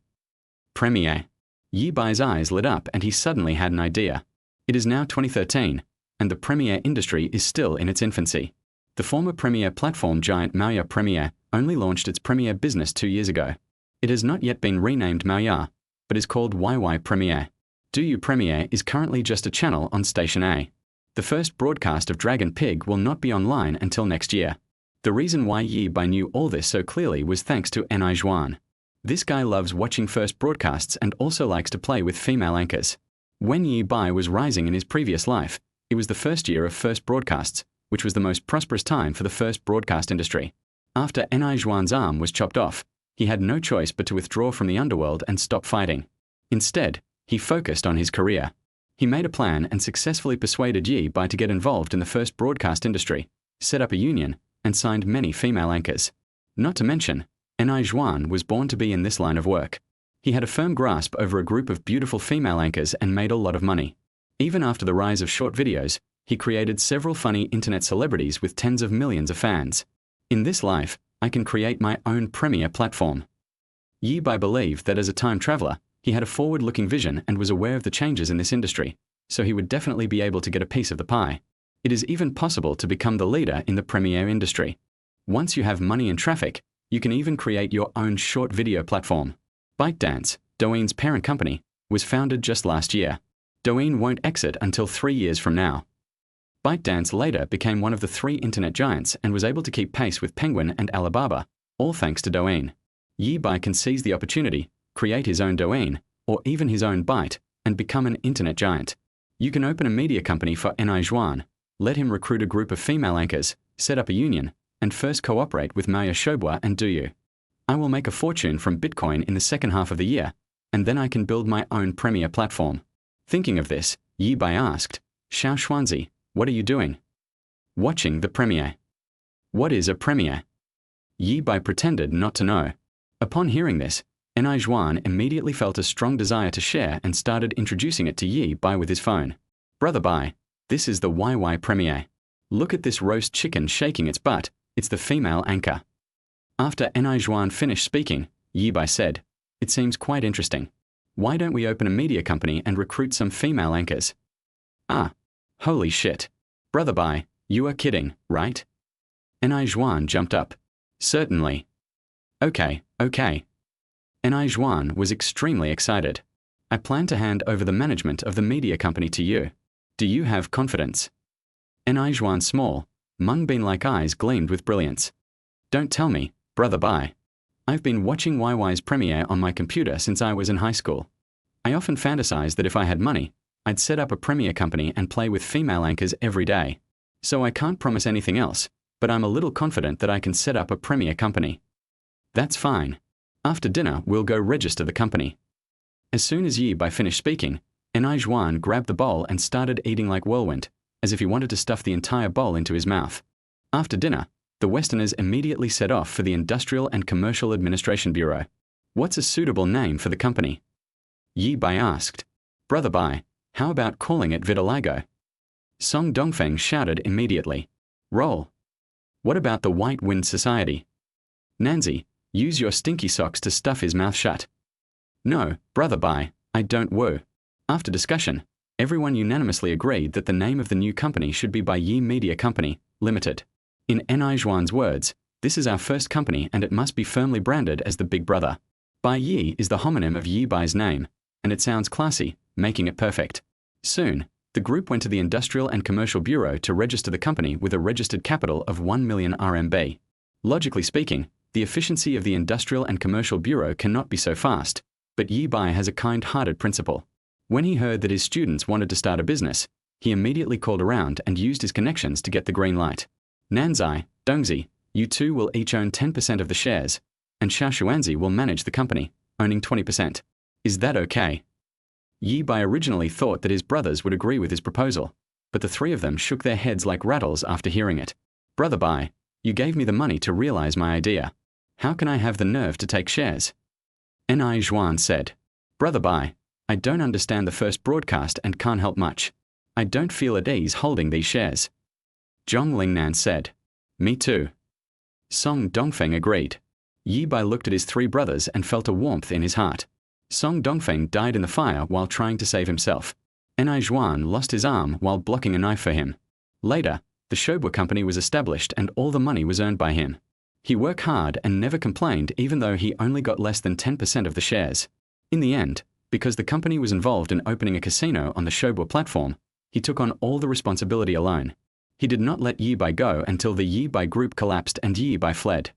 Premiere. Yi Bai's eyes lit up and he suddenly had an idea. It is now 2013, and the Premiere industry is still in its infancy. The former Premiere platform giant Maya Premiere only launched its Premiere business 2 years ago. It has not yet been renamed Maya, but is called YY Premiere. DouYu Premiere is currently just a channel on Station A. The first broadcast of Dragon Pig will not be online until next year. The reason why Yi Bai knew all this so clearly was thanks to Ni Zhuan. This guy loves watching first broadcasts and also likes to play with female anchors. When Yi Bai was rising in his previous life, it was the first year of first broadcasts, which was the most prosperous time for the first broadcast industry. After Ni Zhuan's arm was chopped off, he had no choice but to withdraw from the underworld and stop fighting. Instead, he focused on his career. He made a plan and successfully persuaded Yi Bai to get involved in the first broadcast industry, set up a union, and signed many female anchors. Not to mention, Ni Zhuan was born to be in this line of work. He had a firm grasp over a group of beautiful female anchors and made a lot of money. Even after the rise of short videos, he created several funny internet celebrities with tens of millions of fans. In this life, I can create my own Premiere platform. Yi Bai believed that as a time traveler, he had a forward-looking vision and was aware of the changes in this industry, so he would definitely be able to get a piece of the pie. It is even possible to become the leader in the Premiere industry. Once you have money and traffic, you can even create your own short video platform. ByteDance, Douyin's parent company, was founded just last year. Douyin won't exit until 3 years from now. ByteDance later became one of the 3 internet giants and was able to keep pace with Penguin and Alibaba, all thanks to Douyin. Yi Bai can seize the opportunity, create his own Douyin, or even his own Byte, and become an internet giant. You can open a media company for Ni Zhuan, let him recruit a group of female anchors, set up a union, and first cooperate with Maya Shobua and DouYu. I will make a fortune from Bitcoin in the second half of the year, and then I can build my own Premiere platform. Thinking of this, Yi Bai asked, Xiao Xuanzi, what are you doing? Watching the Premiere. What is a Premiere? Yi Bai pretended not to know. Upon hearing this, Ni Zhuan immediately felt a strong desire to share and started introducing it to Yi Bai with his phone. Brother Bai, this is the YY Premiere. Look at this roast chicken shaking its butt. It's the female anchor. After Ni Zhuan finished speaking, Yi Bai said, it seems quite interesting. Why don't we open a media company and recruit some female anchors? Ah, holy shit. Brother Bai, you are kidding, right? Ni Zhuan jumped up. Certainly. Okay. Ni Zhuan was extremely excited. I plan to hand over the management of the media company to you. Do you have confidence? Auntie Juan's small, mung bean-like eyes gleamed with brilliance. Don't tell me, brother Bai. I've been watching YY's premiere on my computer since I was in high school. I often fantasize that if I had money, I'd set up a premiere company and play with female anchors every day. So I can't promise anything else, but I'm a little confident that I can set up a premiere company. That's fine. After dinner, we'll go register the company. As soon as Yi Bai finished speaking, Auntie Juan grabbed the bowl and started eating like whirlwind, as if he wanted to stuff the entire bowl into his mouth. After dinner, the Westerners immediately set off for the Industrial and Commercial Administration Bureau. What's a suitable name for the company? Yi Bai asked. Brother Bai, how about calling it Vitiligo? Song Dongfeng shouted immediately. Roll. What about the White Wind Society? Nanzi, use your stinky socks to stuff his mouth shut. No, brother Bai, I don't woo. After discussion, everyone unanimously agreed that the name of the new company should be Bai Yi Media Company, Limited. In Auntie Juan's words, this is our first company and it must be firmly branded as the Big Brother. Bai Yi is the homonym of Yi Bai's name, and it sounds classy, making it perfect. Soon, the group went to the Industrial and Commercial Bureau to register the company with a registered capital of 1 million RMB. Logically speaking, the efficiency of the Industrial and Commercial Bureau cannot be so fast, but Yi Bai has a kind-hearted principle. When he heard that his students wanted to start a business, he immediately called around and used his connections to get the green light. Nanzai, Dongzi, you two will each own 10% of the shares, and Xiaoshuanzi will manage the company, owning 20%. Is that okay? Yi Bai originally thought that his brothers would agree with his proposal, but the three of them shook their heads like rattles after hearing it. Brother Bai, you gave me the money to realize my idea. How can I have the nerve to take shares? Auntie Juan said. Brother Bai, I don't understand the first broadcast and can't help much. I don't feel at ease holding these shares. Zhong Lingnan said. Me too. Song Dongfeng agreed. Yi Bai looked at his three brothers and felt a warmth in his heart. Song Dongfeng died in the fire while trying to save himself. Auntie Juan lost his arm while blocking a knife for him. Later, the Shobwa company was established and all the money was earned by him. He worked hard and never complained even though he only got less than 10% of the shares. In the end, because the company was involved in opening a casino on the Shobwa platform, he took on all the responsibility alone. He did not let Yi Bai go until the Yi Bai group collapsed and Yi Bai fled.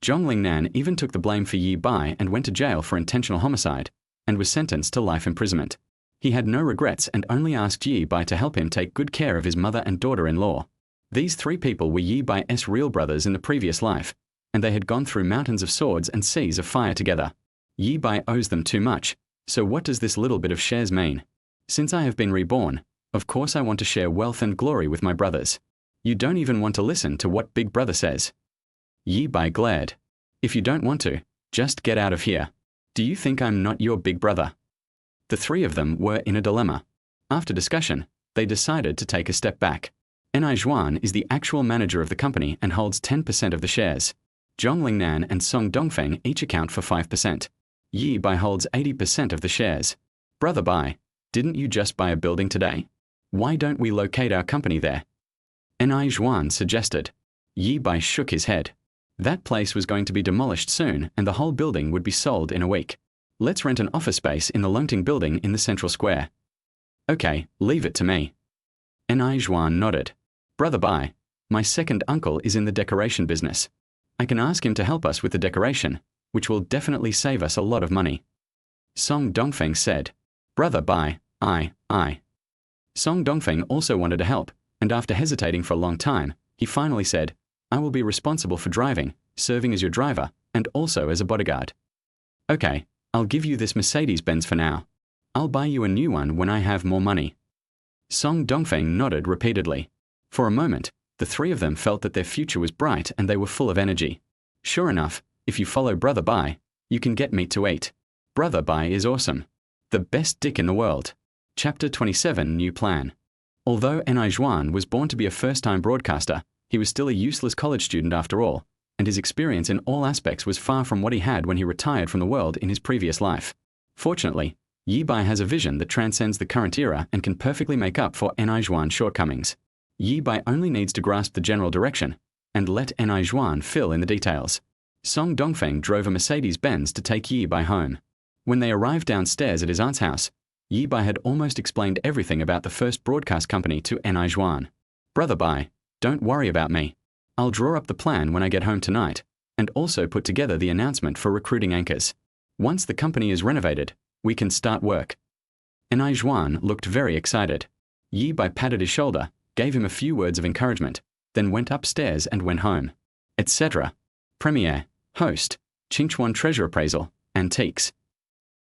Zhong Lingnan even took the blame for Yi Bai and went to jail for intentional homicide, and was sentenced to life imprisonment. He had no regrets and only asked Yi Bai to help him take good care of his mother and daughter-in-law. These three people were Yi Bai's real brothers in the previous life, and they had gone through mountains of swords and seas of fire together. Yi Bai owes them too much, so what does this little bit of shares mean? Since I have been reborn, of course I want to share wealth and glory with my brothers. You don't even want to listen to what Big Brother says. Yi Bai glared. If you don't want to, just get out of here. Do you think I'm not your big brother? The three of them were in a dilemma. After discussion, they decided to take a step back. Auntie Juan is the actual manager of the company and holds 10% of the shares. Zhong Lingnan and Song Dongfeng each account for 5%. Yi Bai holds 80% of the shares. Brother Bai, didn't you just buy a building today? Why don't we locate our company there? Auntie Juan suggested. Yi Bai shook his head. That place was going to be demolished soon and the whole building would be sold in a week. Let's rent an office space in the Longting building in the central square. Okay, leave it to me. Auntie Juan nodded. Brother Bai, my second uncle is in the decoration business. I can ask him to help us with the decoration, which will definitely save us a lot of money. Song Dongfeng said. Brother Bai, I. Song Dongfeng also wanted to help, and after hesitating for a long time, he finally said, I will be responsible for driving, serving as your driver, and also as a bodyguard. Okay, I'll give you this Mercedes-Benz for now. I'll buy you a new one when I have more money. Song Dongfeng nodded repeatedly. For a moment, the three of them felt that their future was bright and they were full of energy. Sure enough, if you follow Brother Bai, you can get meat to eat. Brother Bai is awesome. The best dick in the world. Chapter 27 New Plan. Although Auntie Juan was born to be a first-time broadcaster, he was still a useless college student after all, and his experience in all aspects was far from what he had when he retired from the world in his previous life. Fortunately, Yi Bai has a vision that transcends the current era and can perfectly make up for Auntie Juan's shortcomings. Yi Bai only needs to grasp the general direction and let Auntie Juan fill in the details. Song Dongfeng drove a Mercedes-Benz to take Yi Bai home. When they arrived downstairs at his aunt's house, Yi Bai had almost explained everything about the first broadcast company to Ni Zhuan. Brother Bai, don't worry about me. I'll draw up the plan when I get home tonight, and also put together the announcement for recruiting anchors. Once the company is renovated, we can start work. Ni Zhuan looked very excited. Yi Bai patted his shoulder, gave him a few words of encouragement, then went upstairs and went home. Etc. Premiere, host, Qingchuan treasure appraisal, antiques.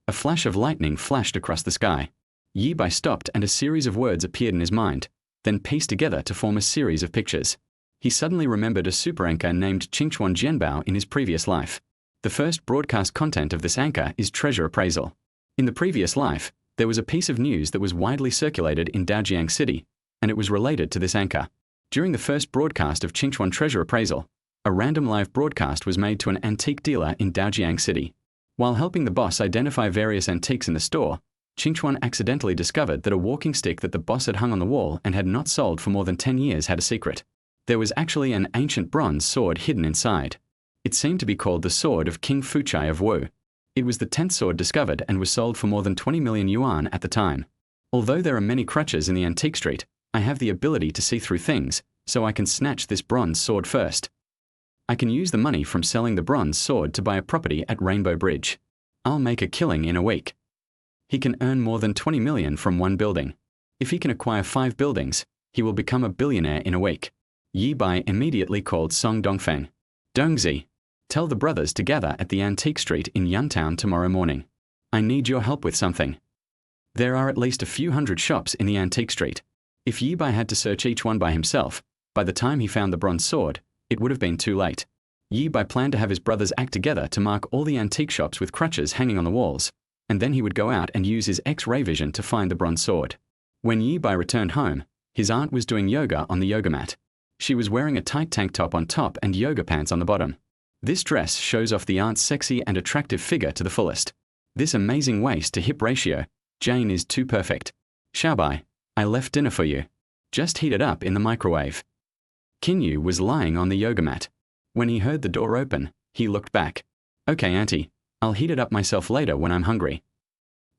A flash of lightning flashed across the sky. Yi Bai stopped and a series of words appeared in his mind, then pieced together to form a series of pictures. He suddenly remembered a super anchor named Qingchuan Jianbao in his previous life. The first broadcast content of this anchor is treasure appraisal. In the previous life, there was a piece of news that was widely circulated in Daojiang City, and it was related to this anchor. During the first broadcast of Qingchuan treasure appraisal, a random live broadcast was made to an antique dealer in Daojiang City. While helping the boss identify various antiques in the store, Qingchuan accidentally discovered that a walking stick that the boss had hung on the wall and had not sold for more than 10 years had a secret. There was actually an ancient bronze sword hidden inside. It seemed to be called the Sword of King Fuchai of Wu. It was the 10th sword discovered and was sold for more than 20 million yuan at the time. Although there are many crutches in the antique street, I have the ability to see through things, so I can snatch this bronze sword first. I can use the money from selling the bronze sword to buy a property at Rainbow Bridge. I'll make a killing in a week. He can earn more than 20 million from one building. If he can acquire 5 buildings, he will become a billionaire in a week. Yi Bai immediately called Song Dongfeng. Dongzi, tell the brothers to gather at the antique street in Yantown tomorrow morning. I need your help with something. There are at least a few hundred shops in the antique street. If Yi Bai had to search each one by himself, by the time he found the bronze sword, it would have been too late. Yi Bai planned to have his brothers act together to mark all the antique shops with crutches hanging on the walls, and then he would go out and use his X-ray vision to find the bronze sword. When Yi Bai returned home, his aunt was doing yoga on the yoga mat. She was wearing a tight tank top on top and yoga pants on the bottom. This dress shows off the aunt's sexy and attractive figure to the fullest. This amazing waist-to-hip ratio, Jane is too perfect. Xiaobai, I left dinner for you. Just heat it up in the microwave. Kinyu was lying on the yoga mat. When he heard the door open, he looked back. Okay, Auntie, I'll heat it up myself later when I'm hungry.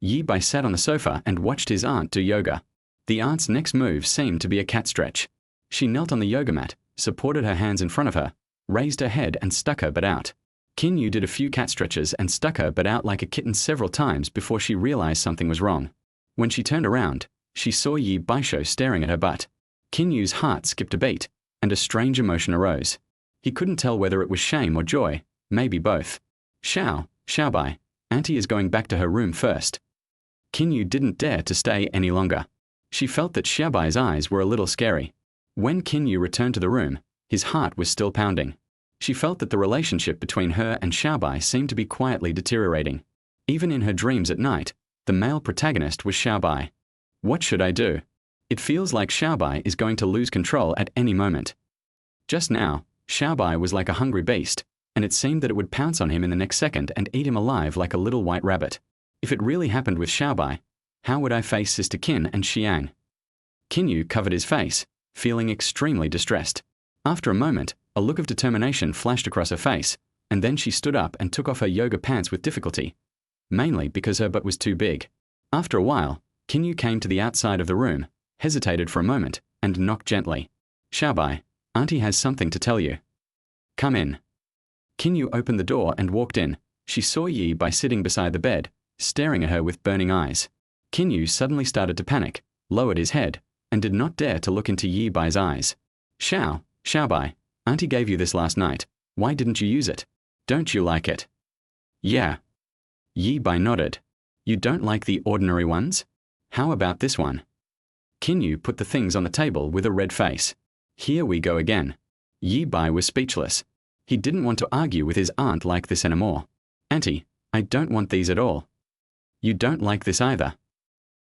Yi Bai sat on the sofa and watched his aunt do yoga. The aunt's next move seemed to be a cat stretch. She knelt on the yoga mat, supported her hands in front of her, raised her head and stuck her butt out. Kinyu did a few cat stretches and stuck her butt out like a kitten several times before she realized something was wrong. When she turned around, she saw Yi Baisho staring at her butt. Kinyu's heart skipped a beat, and a strange emotion arose. He couldn't tell whether it was shame or joy, maybe both. Xiaobai, Auntie is going back to her room first. Kinyu didn't dare to stay any longer. She felt that Xiaobai's eyes were a little scary. When Kinyu returned to the room, his heart was still pounding. She felt that the relationship between her and Xiaobai seemed to be quietly deteriorating. Even in her dreams at night, the male protagonist was Xiaobai. What should I do? It feels like Xiaobai is going to lose control at any moment. Just now, Xiaobai was like a hungry beast, and it seemed that it would pounce on him in the next second and eat him alive like a little white rabbit. If it really happened with Xiaobai, how would I face Sister Qin and Xiang? Kinyu covered his face, feeling extremely distressed. After a moment, a look of determination flashed across her face, and then she stood up and took off her yoga pants with difficulty, mainly because her butt was too big. After a while, Kinyu came to the outside of the room, hesitated for a moment, and knocked gently. Xiaobai, Auntie has something to tell you. Come in. Kinyu opened the door and walked in. She saw Yi Bai sitting beside the bed, staring at her with burning eyes. Kinyu suddenly started to panic, lowered his head, and did not dare to look into Yi Bai's eyes. Xiaobai, Auntie gave you this last night. Why didn't you use it? Don't you like it? Yeah. Yi Bai nodded. You don't like the ordinary ones? How about this one? Kinyu put the things on the table with a red face. Here we go again. Yi Bai was speechless. He didn't want to argue with his aunt like this anymore. Auntie, I don't want these at all. You don't like this either.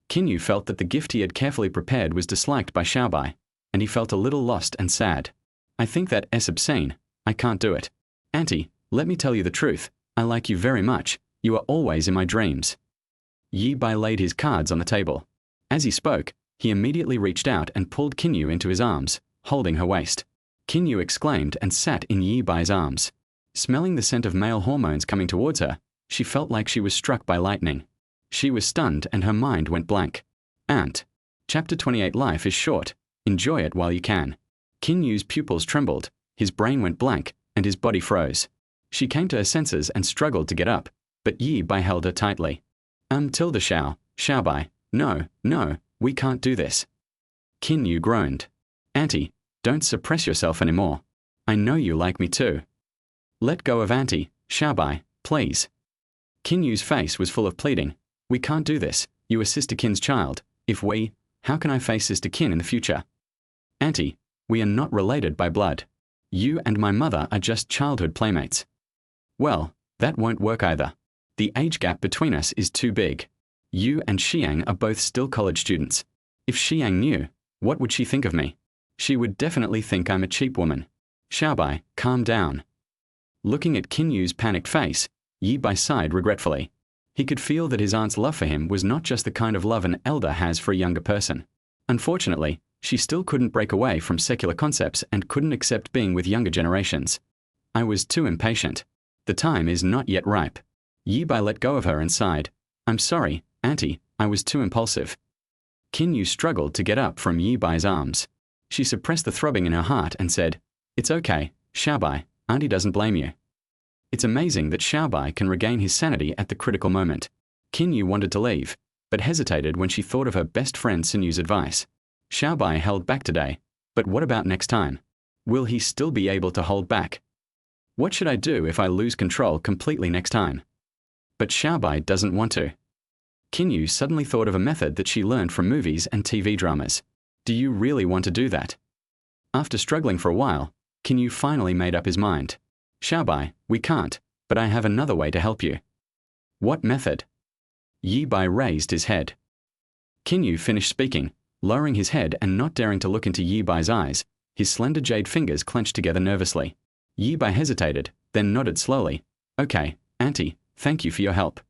Kinyu felt that the gift he had carefully prepared was disliked by Xiaobai, and he felt a little lost and sad. I think that is obscene. I can't do it. Auntie, let me tell you the truth. I like you very much. You are always in my dreams. Yi Bai laid his cards on the table. As he spoke, he immediately reached out and pulled Kinyu into his arms, holding her waist. Kinyu exclaimed and sat in Yi Bai's arms. Smelling the scent of male hormones coming towards her, she felt like she was struck by lightning. She was stunned and her mind went blank. Aunt. Chapter 28. Life is short. Enjoy it while you can. Kin Yu's pupils trembled, his brain went blank, and his body froze. She came to her senses and struggled to get up, but Yi Bai held her tightly. Tilda Xiao Bai, no, we can't do this. Kin Yu groaned. Auntie, don't suppress yourself anymore. I know you like me too. Let go of Auntie, Xiao Bai, please. Kin Yu's face was full of pleading. We can't do this. You are Sister Kin's child. How can I face Sister Kin in the future? Auntie, we are not related by blood. You and my mother are just childhood playmates. Well, that won't work either. The age gap between us is too big. You and Xiang are both still college students. If Xiang knew, what would she think of me? She would definitely think I'm a cheap woman. Xiaobai, calm down. Looking at Kin Yu's panicked face, Yi Bai sighed regretfully. He could feel that his aunt's love for him was not just the kind of love an elder has for a younger person. Unfortunately, she still couldn't break away from secular concepts and couldn't accept being with younger generations. I was too impatient. The time is not yet ripe. Yi Bai let go of her and sighed. I'm sorry, Auntie, I was too impulsive. Kin Yu struggled to get up from Yi Bai's arms. She suppressed the throbbing in her heart and said, It's okay, Xiao Bai, Auntie doesn't blame you. It's amazing that Xiao Bai can regain his sanity at the critical moment. Kin Yu wanted to leave, but hesitated when she thought of her best friend Sinu's advice. Xiao Bai held back today, but what about next time? Will he still be able to hold back? What should I do if I lose control completely next time? But Xiao Bai doesn't want to. Kin Yu suddenly thought of a method that she learned from movies and TV dramas. Do you really want to do that? After struggling for a while, Kin Yu finally made up his mind. Xiao Bai, we can't, but I have another way to help you. What method? Yi Bai raised his head. Kin Yu finished speaking, lowering his head and not daring to look into Yi Bai's eyes, his slender jade fingers clenched together nervously. Yi Bai hesitated, then nodded slowly. Okay, Auntie, thank you for your help.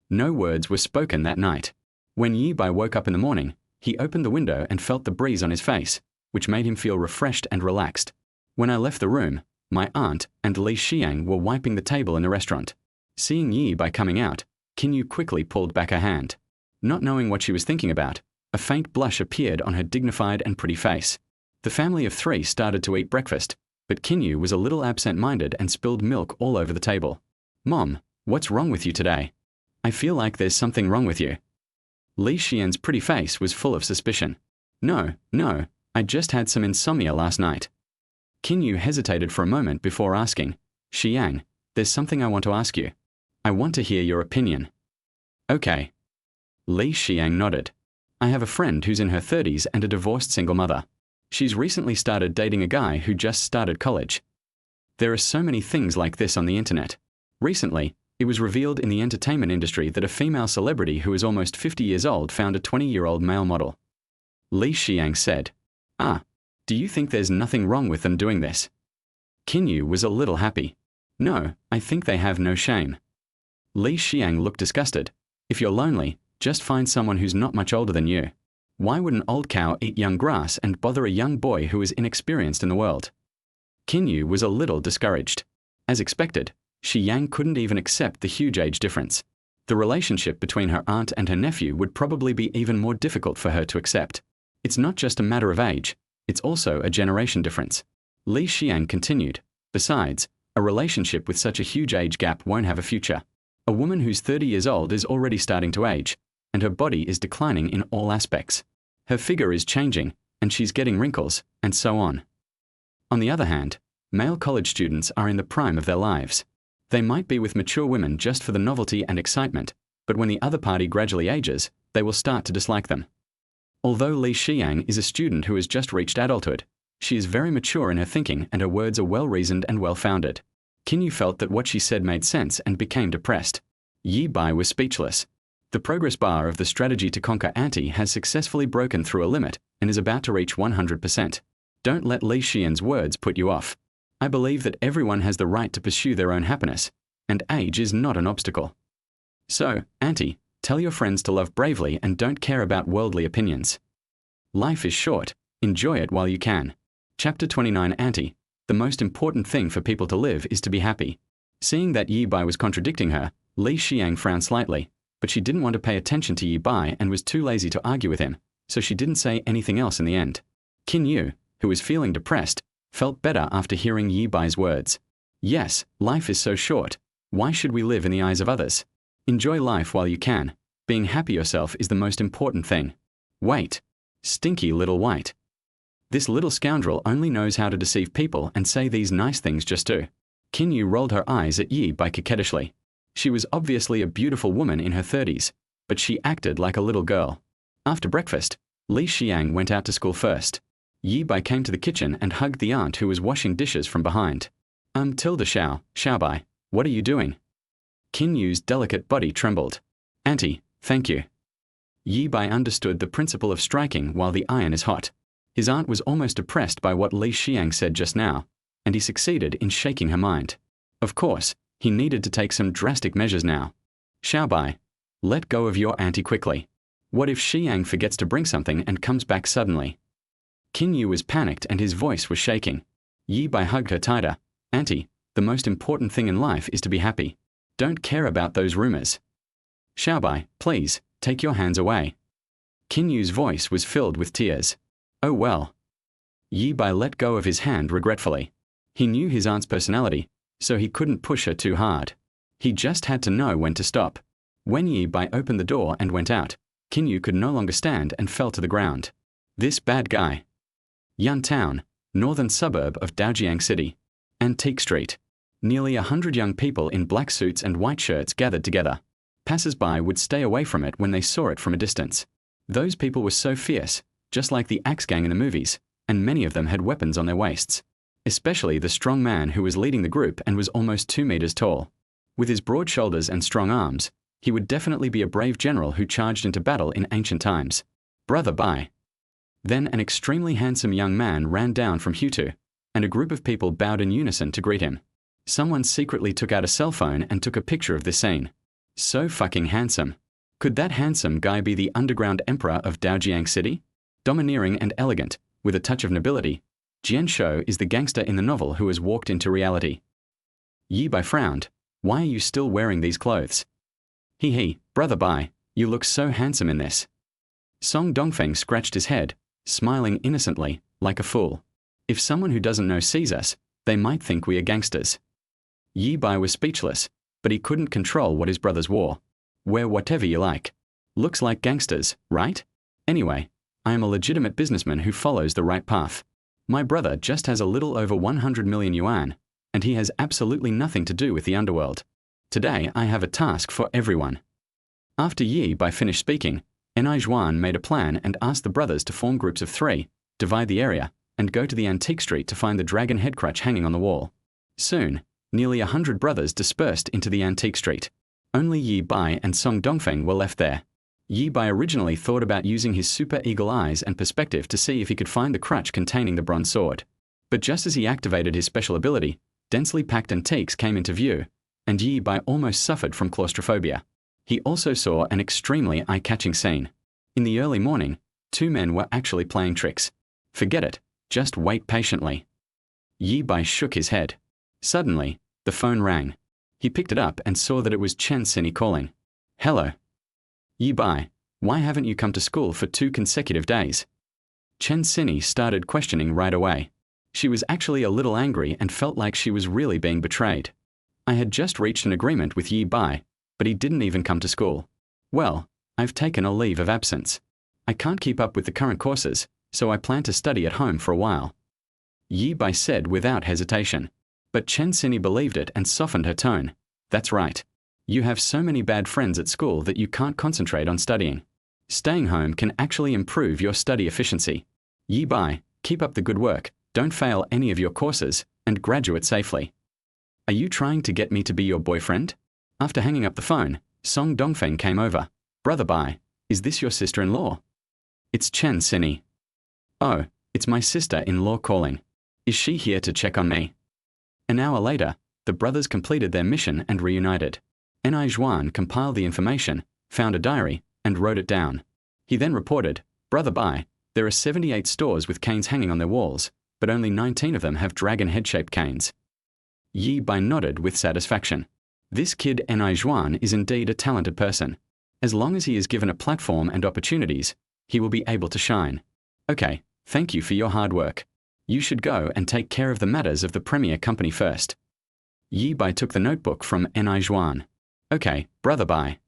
No words were spoken that night. When Yi Bai woke up in the morning, he opened the window and felt the breeze on his face, which made him feel refreshed and relaxed. When I left the room, my aunt and Li Xiang were wiping the table in the restaurant. Seeing Yi Bai coming out, Kin Yu quickly pulled back her hand. Not knowing what she was thinking about, a faint blush appeared on her dignified and pretty face. The family of three started to eat breakfast, but Kin Yu was a little absent-minded and spilled milk all over the table. Mom, what's wrong with you today? I feel like there's something wrong with you. Li Xian's pretty face was full of suspicion. No, I just had some insomnia last night. Kin Yu hesitated for a moment before asking, Xiang, there's something I want to ask you. I want to hear your opinion. Okay. Li Xiang nodded. I have a friend who's in her 30s and a divorced single mother. She's recently started dating a guy who just started college. There are so many things like this on the internet. Recently, it was revealed in the entertainment industry that a female celebrity who is almost 50 years old found a 20-year-old male model. Li Xiang said, do you think there's nothing wrong with them doing this? Kin Yu was a little happy. No, I think they have no shame. Li Xiang looked disgusted. If you're lonely, just find someone who's not much older than you. Why would an old cow eat young grass and bother a young boy who is inexperienced in the world? Kin Yu was a little discouraged. As expected, Xiang couldn't even accept the huge age difference. The relationship between her aunt and her nephew would probably be even more difficult for her to accept. It's not just a matter of age, it's also a generation difference. Li Xiang continued. Besides, a relationship with such a huge age gap won't have a future. A woman who's 30 years old is already starting to age, and her body is declining in all aspects. Her figure is changing, and she's getting wrinkles, and so on. On the other hand, male college students are in the prime of their lives. They might be with mature women just for the novelty and excitement, but when the other party gradually ages, they will start to dislike them. Although Li Xiang is a student who has just reached adulthood, she is very mature in her thinking and her words are well-reasoned and well-founded. Kin Yu felt that what she said made sense and became depressed. Yi Bai was speechless. The progress bar of the strategy to conquer Auntie has successfully broken through a limit and is about to reach 100%. Don't let Li Xian's words put you off. I believe that everyone has the right to pursue their own happiness, and age is not an obstacle. So, Auntie, tell your friends to love bravely and don't care about worldly opinions. Life is short, enjoy it while you can. Chapter 29. Auntie, the most important thing for people to live is to be happy. Seeing that Yi Bai was contradicting her, Li Xiang frowned slightly, but she didn't want to pay attention to Yi Bai and was too lazy to argue with him, so she didn't say anything else in the end. Qin Yu, who was feeling depressed, felt better after hearing Yi Bai's words. Yes, life is so short. Why should we live in the eyes of others? Enjoy life while you can. Being happy yourself is the most important thing. Wait. Stinky little white. This little scoundrel only knows how to deceive people and say these nice things just to. Qin Yu rolled her eyes at Yi Bai coquettishly. She was obviously a beautiful woman in her 30s, but she acted like a little girl. After breakfast, Li Xiang went out to school first. Yi Bai came to the kitchen and hugged the aunt who was washing dishes from behind. Xiao Bai, what are you doing? Qin Yu's delicate body trembled. Auntie, thank you. Yi Bai understood the principle of striking while the iron is hot. His aunt was almost depressed by what Li Xiang said just now, and he succeeded in shaking her mind. Of course, he needed to take some drastic measures now. Xiao Bai, let go of your auntie quickly. What if Xiang forgets to bring something and comes back suddenly? Qin Yu was panicked and his voice was shaking. Yi Bai hugged her tighter. Auntie, the most important thing in life is to be happy. Don't care about those rumors. Xiao Bai, please, take your hands away. Qin Yu's voice was filled with tears. Oh well. Yi Bai let go of his hand regretfully. He knew his aunt's personality, so he couldn't push her too hard. He just had to know when to stop. When Yi Bai opened the door and went out, Qin Yu could no longer stand and fell to the ground. This bad guy. Yun Town, northern suburb of Daojiang City. Antique Street. Nearly 100 young people in black suits and white shirts gathered together. Passers-by would stay away from it when they saw it from a distance. Those people were so fierce, just like the axe gang in the movies, and many of them had weapons on their waists. Especially the strong man who was leading the group and was almost 2 meters tall. With his broad shoulders and strong arms, he would definitely be a brave general who charged into battle in ancient times. Brother Bai. Then an extremely handsome young man ran down from Hutu, and a group of people bowed in unison to greet him. Someone secretly took out a cell phone and took a picture of this scene. So fucking handsome. Could that handsome guy be the underground emperor of Daojiang City? Domineering and elegant, with a touch of nobility, Jian Shou is the gangster in the novel who has walked into reality. Yi Bai frowned. Why are you still wearing these clothes? He, Brother Bai, you look so handsome in this. Song Dongfeng scratched his head, smiling innocently, like a fool. If someone who doesn't know sees us, they might think we are gangsters. Yi Bai was speechless, but he couldn't control what his brothers wore. Wear whatever you like. Looks like gangsters, right? Anyway, I am a legitimate businessman who follows the right path. My brother just has a little over 100 million yuan, and he has absolutely nothing to do with the underworld. Today I have a task for everyone. After Yi Bai finished speaking, Enai Zhuan made a plan and asked the brothers to form groups of 3, divide the area, and go to the antique street to find the dragon head crutch hanging on the wall. Soon, nearly 100 brothers dispersed into the antique street. Only Yi Bai and Song Dongfeng were left there. Yi Bai originally thought about using his super eagle eyes and perspective to see if he could find the crutch containing the bronze sword. But just as he activated his special ability, densely packed antiques came into view, and Yi Bai almost suffered from claustrophobia. He also saw an extremely eye-catching scene. In the early morning, 2 men were actually playing tricks. Forget it, just wait patiently. Yi Bai shook his head. Suddenly, the phone rang. He picked it up and saw that it was Chen Sini calling. Hello. Yi Bai, why haven't you come to school for 2 consecutive days? Chen Sini started questioning right away. She was actually a little angry and felt like she was really being betrayed. I had just reached an agreement with Yi Bai, but he didn't even come to school. Well, I've taken a leave of absence. I can't keep up with the current courses, so I plan to study at home for a while. Yi Bai said without hesitation. But Chen Sini believed it and softened her tone. That's right. You have so many bad friends at school that you can't concentrate on studying. Staying home can actually improve your study efficiency. Yi Bai, keep up the good work, don't fail any of your courses, and graduate safely. Are you trying to get me to be your boyfriend? After hanging up the phone, Song Dongfeng came over. Brother Bai, is this your sister-in-law? It's Chen Sini. Oh, it's my sister-in-law calling. Is she here to check on me? An hour later, the brothers completed their mission and reunited. Enai Zhuan compiled the information, found a diary, and wrote it down. He then reported, Brother Bai, there are 78 stores with canes hanging on their walls, but only 19 of them have dragon head-shaped canes. Yi Bai nodded with satisfaction. This kid Enai Zhuan is indeed a talented person. As long as he is given a platform and opportunities, he will be able to shine. Okay, thank you for your hard work. You should go and take care of the matters of the premier company first. Yi Bai took the notebook from Ni Zhuan. Okay, brother Bai.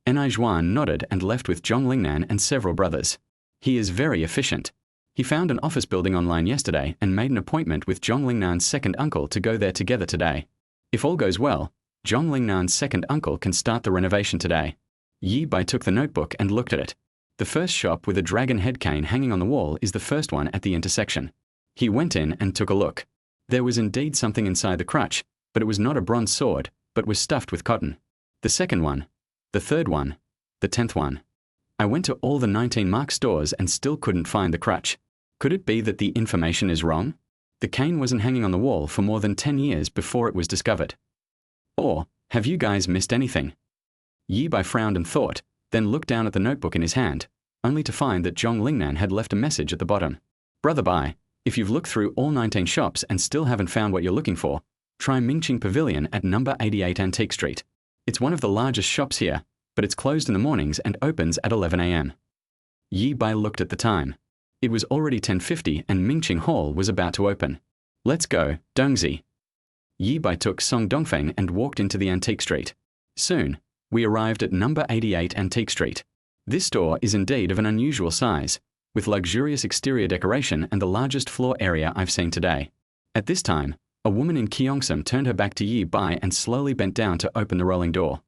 Ni Zhuan nodded and left with Zhong Lingnan and several brothers. He is very efficient. He found an office building online yesterday and made an appointment with Zhong Lingnan's second uncle to go there together today. If all goes well, Zhong Lingnan's second uncle can start the renovation today. Yi Bai took the notebook and looked at it. The first shop with a dragon head cane hanging on the wall is the first one at the intersection. He went in and took a look. There was indeed something inside the crutch, but it was not a bronze sword, but was stuffed with cotton. The second one, the third one, the 10th one. I went to all the 19 Mark stores and still couldn't find the crutch. Could it be that the information is wrong? The cane wasn't hanging on the wall for more than 10 years before it was discovered. Or, have you guys missed anything? Yi Bai frowned and thought, then looked down at the notebook in his hand, only to find that Zhong Lingnan had left a message at the bottom. Brother Bai, if you've looked through all 19 shops and still haven't found what you're looking for, try Mingqing Pavilion at number 88 Antique Street. It's one of the largest shops here, but it's closed in the mornings and opens at 11 a.m. Yi Bai looked at the time. It was already 10:50 and Mingqing Hall was about to open. Let's go, Dongzi. Yi Bai took Song Dongfeng and walked into the Antique Street. Soon, we arrived at number 88 Antique Street. This store is indeed of an unusual size, with luxurious exterior decoration and the largest floor area I've seen today. At this time, a woman in Gyeongsam turned her back to Yi Bai and slowly bent down to open the rolling door.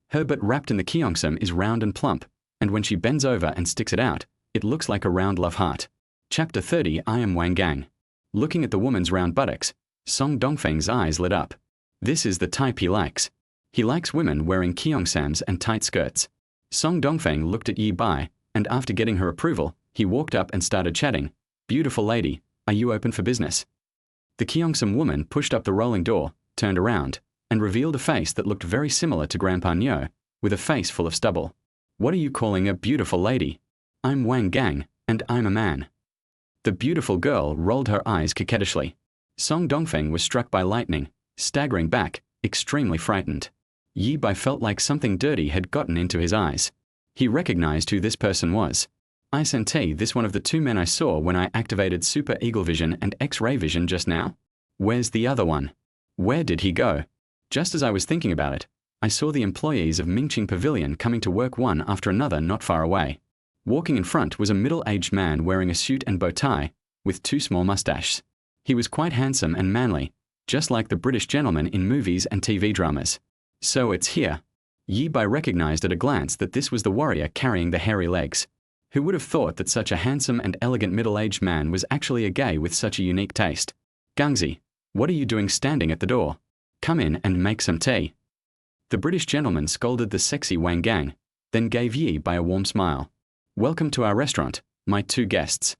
Her butt wrapped in the Gyeongsam is round and plump, and when she bends over and sticks it out, it looks like a round love heart. Chapter 30. I am Wang Gang. Looking at the woman's round buttocks, Song Dongfeng's eyes lit up. This is the type he likes. He likes women wearing Gyeongsams and tight skirts. Song Dongfeng looked at Yi Bai, and after getting her approval, he walked up and started chatting. Beautiful lady, are you open for business? The Gyeongsam woman pushed up the rolling door, turned around, and revealed a face that looked very similar to Grandpa Nyo, with a face full of stubble. What are you calling a beautiful lady? I'm Wang Gang, and I'm a man. The beautiful girl rolled her eyes coquettishly. Song Dongfeng was struck by lightning, staggering back, extremely frightened. Yi Bai felt like something dirty had gotten into his eyes. He recognized who this person was. Auntie, this one of the two men I saw when I activated Super Eagle Vision and X-ray Vision just now? Where's the other one? Where did he go? Just as I was thinking about it, I saw the employees of Mingqing Pavilion coming to work one after another not far away. Walking in front was a middle-aged man wearing a suit and bow tie, with two small mustaches. He was quite handsome and manly, just like the British gentlemen in movies and TV dramas. So it's here. Yi Bai recognized at a glance that this was the warrior carrying the hairy legs. Who would have thought that such a handsome and elegant middle-aged man was actually a gay with such a unique taste? Gangzi, what are you doing standing at the door? Come in and make some tea. The British gentleman scolded the sexy Wang Gang, then gave Yi Bai a warm smile. Welcome to our restaurant, my two guests.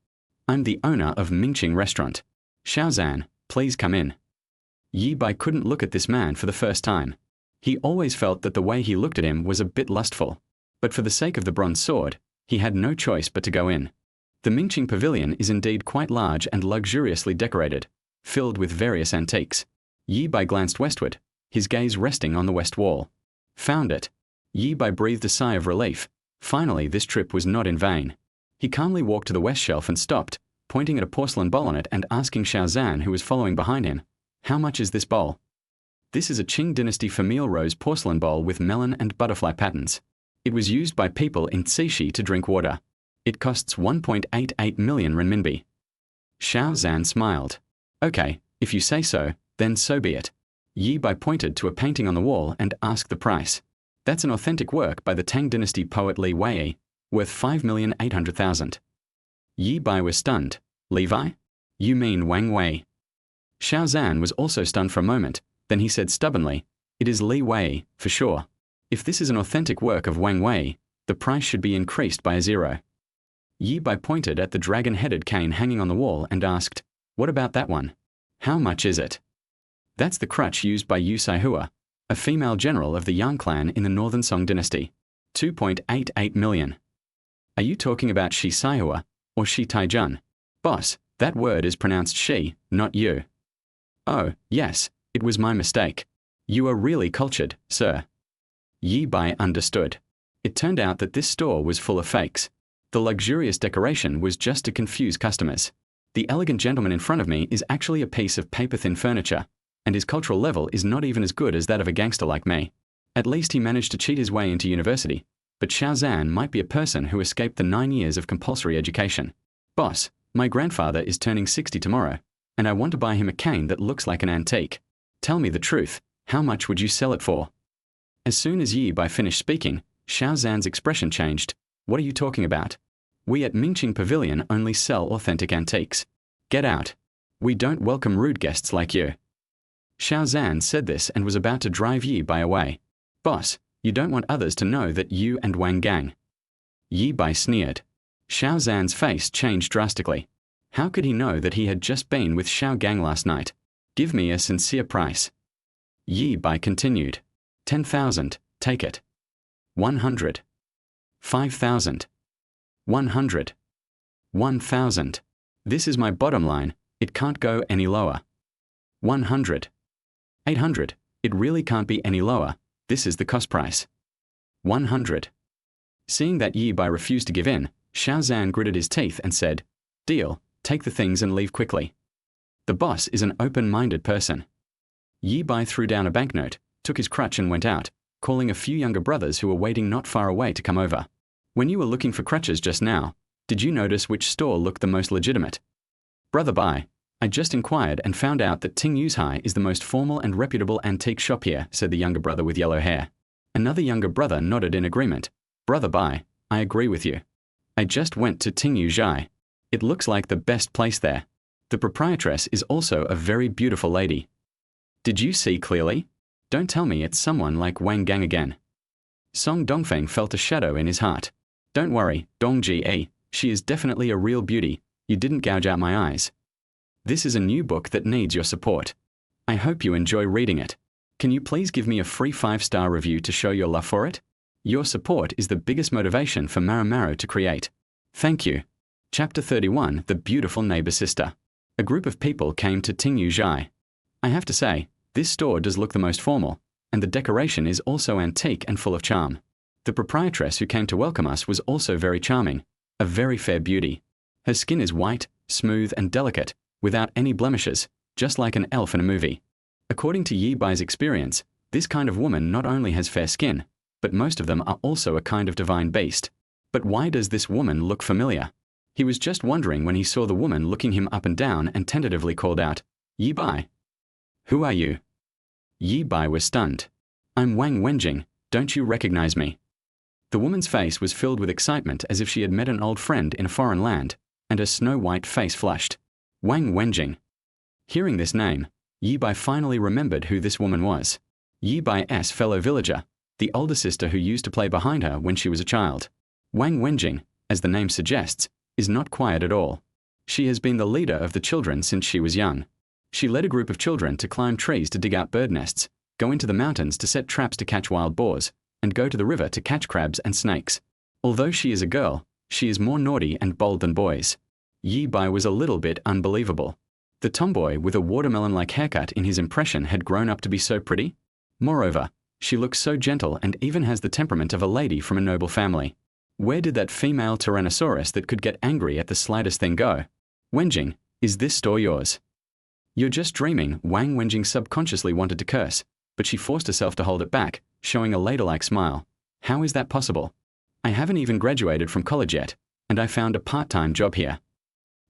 I'm the owner of Mingqing Restaurant. Xiaozan, please come in. Yi Bai couldn't look at this man for the first time. He always felt that the way he looked at him was a bit lustful, but for the sake of the bronze sword, he had no choice but to go in. The Mingqing Pavilion is indeed quite large and luxuriously decorated, filled with various antiques. Yi Bai glanced westward, his gaze resting on the west wall. Found it. Yi Bai breathed a sigh of relief. Finally, this trip was not in vain. He calmly walked to the west shelf and stopped, pointing at a porcelain bowl on it and asking Xiaozan, who was following behind him, "How much is this bowl?" This is a Qing Dynasty famille rose porcelain bowl with melon and butterfly patterns. It was used by people in Cixi to drink water. It costs 1.88 million renminbi. Xiaozan smiled. Okay, if you say so, then so be it. Yi Bai pointed to a painting on the wall and asked the price. That's an authentic work by the Tang Dynasty poet Li Wei, worth 5,800,000. Yi Bai was stunned. Levi? You mean Wang Wei? Xiaozan was also stunned for a moment, then he said stubbornly, "It is Li Wei, for sure. If this is an authentic work of Wang Wei, the price should be increased by a zero." Yi Bai pointed at the dragon-headed cane hanging on the wall and asked, "What about that one? How much is it?" That's the crutch used by Yu Saihua, a female general of the Yang clan in the Northern Song Dynasty. 2.88 million. Are you talking about Shi Saihua or Shi Taijun? Boss, that word is pronounced Shi, not you. Oh, yes, it was my mistake. You are really cultured, sir. Yi Bai understood. It turned out that this store was full of fakes. The luxurious decoration was just to confuse customers. The elegant gentleman in front of me is actually a piece of paper-thin furniture, and his cultural level is not even as good as that of a gangster like me. At least he managed to cheat his way into university, but Xiao Zhan might be a person who escaped the 9 years of compulsory education. Boss, my grandfather is turning 60 tomorrow, and I want to buy him a cane that looks like an antique. Tell me the truth, how much would you sell it for? As soon as Yi Bai finished speaking, Xiao Zhan's expression changed. What are you talking about? We at Mingqing Pavilion only sell authentic antiques. Get out. We don't welcome rude guests like you. Xiao Zhan said this and was about to drive Yi Bai away. Boss, you don't want others to know that you and Wang Gang. Yi Bai sneered. Xiao Zhan's face changed drastically. How could he know that he had just been with Xiao Gang last night? Give me a sincere price. Yi Bai continued. 10,000, take it. 100. 5,000. 100. 1,000. This is my bottom line, it can't go any lower. 100. 800, it really can't be any lower, this is the cost price. 100. Seeing that Yi Bai refused to give in, Xiao Zhan gritted his teeth and said, Deal, take the things and leave quickly. The boss is an open-minded person. Yi Bai threw down a banknote, took his crutch and went out, calling a few younger brothers who were waiting not far away to come over. When you were looking for crutches just now, did you notice which store looked the most legitimate? Brother Bai, I just inquired and found out that Ting Yu's Hai is the most formal and reputable antique shop here, said the younger brother with yellow hair. Another younger brother nodded in agreement. Brother Bai, I agree with you. I just went to Ting Yu's Hai. It looks like the best place there. The proprietress is also a very beautiful lady. Did you see clearly? Don't tell me it's someone like Wang Gang again. Song Dongfeng felt a shadow in his heart. Don't worry, Dong Ji, she is definitely a real beauty. You didn't gouge out my eyes. This is a new book that needs your support. I hope you enjoy reading it. Can you please give me a free 5-star review to show your love for it? Your support is the biggest motivation for Myanmar to create. Thank you. Chapter 31, The Beautiful Neighbor Sister. A group of people came to Ting Yu's Hai. I have to say, this store does look the most formal, and the decoration is also antique and full of charm. The proprietress who came to welcome us was also very charming, a very fair beauty. Her skin is white, smooth and delicate, without any blemishes, just like an elf in a movie. According to Yi Bai's experience, this kind of woman not only has fair skin, but most of them are also a kind of divine beast. But why does this woman look familiar? He was just wondering when he saw the woman looking him up and down and tentatively called out, Yi Bai. Who are you? Yi Bai was stunned. I'm Wang Wenjing, don't you recognize me? The woman's face was filled with excitement as if she had met an old friend in a foreign land, and her snow-white face flushed. Wang Wenjing. Hearing this name, Yi Bai finally remembered who this woman was. Yi Bai's fellow villager, the older sister who used to play behind her when she was a child. Wang Wenjing, as the name suggests, is not quiet at all. She has been the leader of the children since she was young. She led a group of children to climb trees to dig out bird nests, go into the mountains to set traps to catch wild boars, and go to the river to catch crabs and snakes. Although she is a girl, she is more naughty and bold than boys. Yi Bai was a little bit unbelievable. The tomboy with a watermelon-like haircut in his impression had grown up to be so pretty. Moreover, she looks so gentle and even has the temperament of a lady from a noble family. Where did that female Tyrannosaurus that could get angry at the slightest thing go? Wenjing, is this store yours? You're just dreaming, Wang Wenjing subconsciously wanted to curse, but she forced herself to hold it back, showing a ladylike smile. How is that possible? I haven't even graduated from college yet, and I found a part-time job here.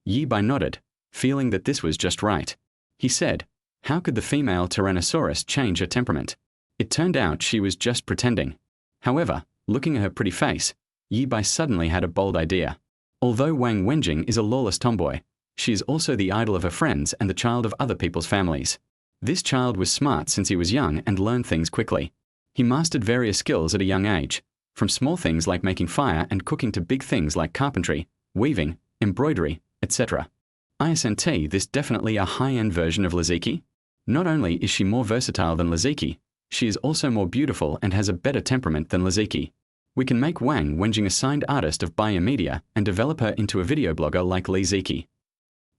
Yi Bai nodded, feeling that this was just right. He said, how could the female Tyrannosaurus change her temperament? It turned out she was just pretending. However, looking at her pretty face, Yi Bai suddenly had a bold idea. Although Wang Wenjing is a lawless tomboy, she is also the idol of her friends and the child of other people's families. This child was smart since he was young and learned things quickly. He mastered various skills at a young age, from small things like making fire and cooking to big things like carpentry, weaving, embroidery, etc. Isn't this definitely a high-end version of Laziki? Not only is she more versatile than Laziki, she is also more beautiful and has a better temperament than Laziki. We can make Wang Wenjing a signed artist of biomedia and develop her into a video blogger like Li Ziki.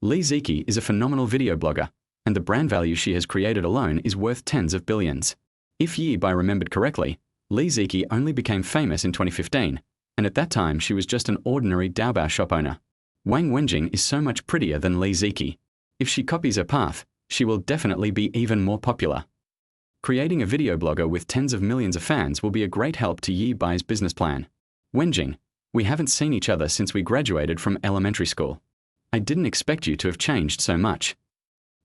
Li Ziki is a phenomenal video blogger, and the brand value she has created alone is worth tens of billions. If Yi Bai remembered correctly, Li Ziki only became famous in 2015, and at that time she was just an ordinary Taobao shop owner. Wang Wenjing is so much prettier than Li Ziki. If she copies her path, she will definitely be even more popular. Creating a video blogger with tens of millions of fans will be a great help to Yi Bai's business plan. Wenjing, we haven't seen each other since we graduated from elementary school. I didn't expect you to have changed so much.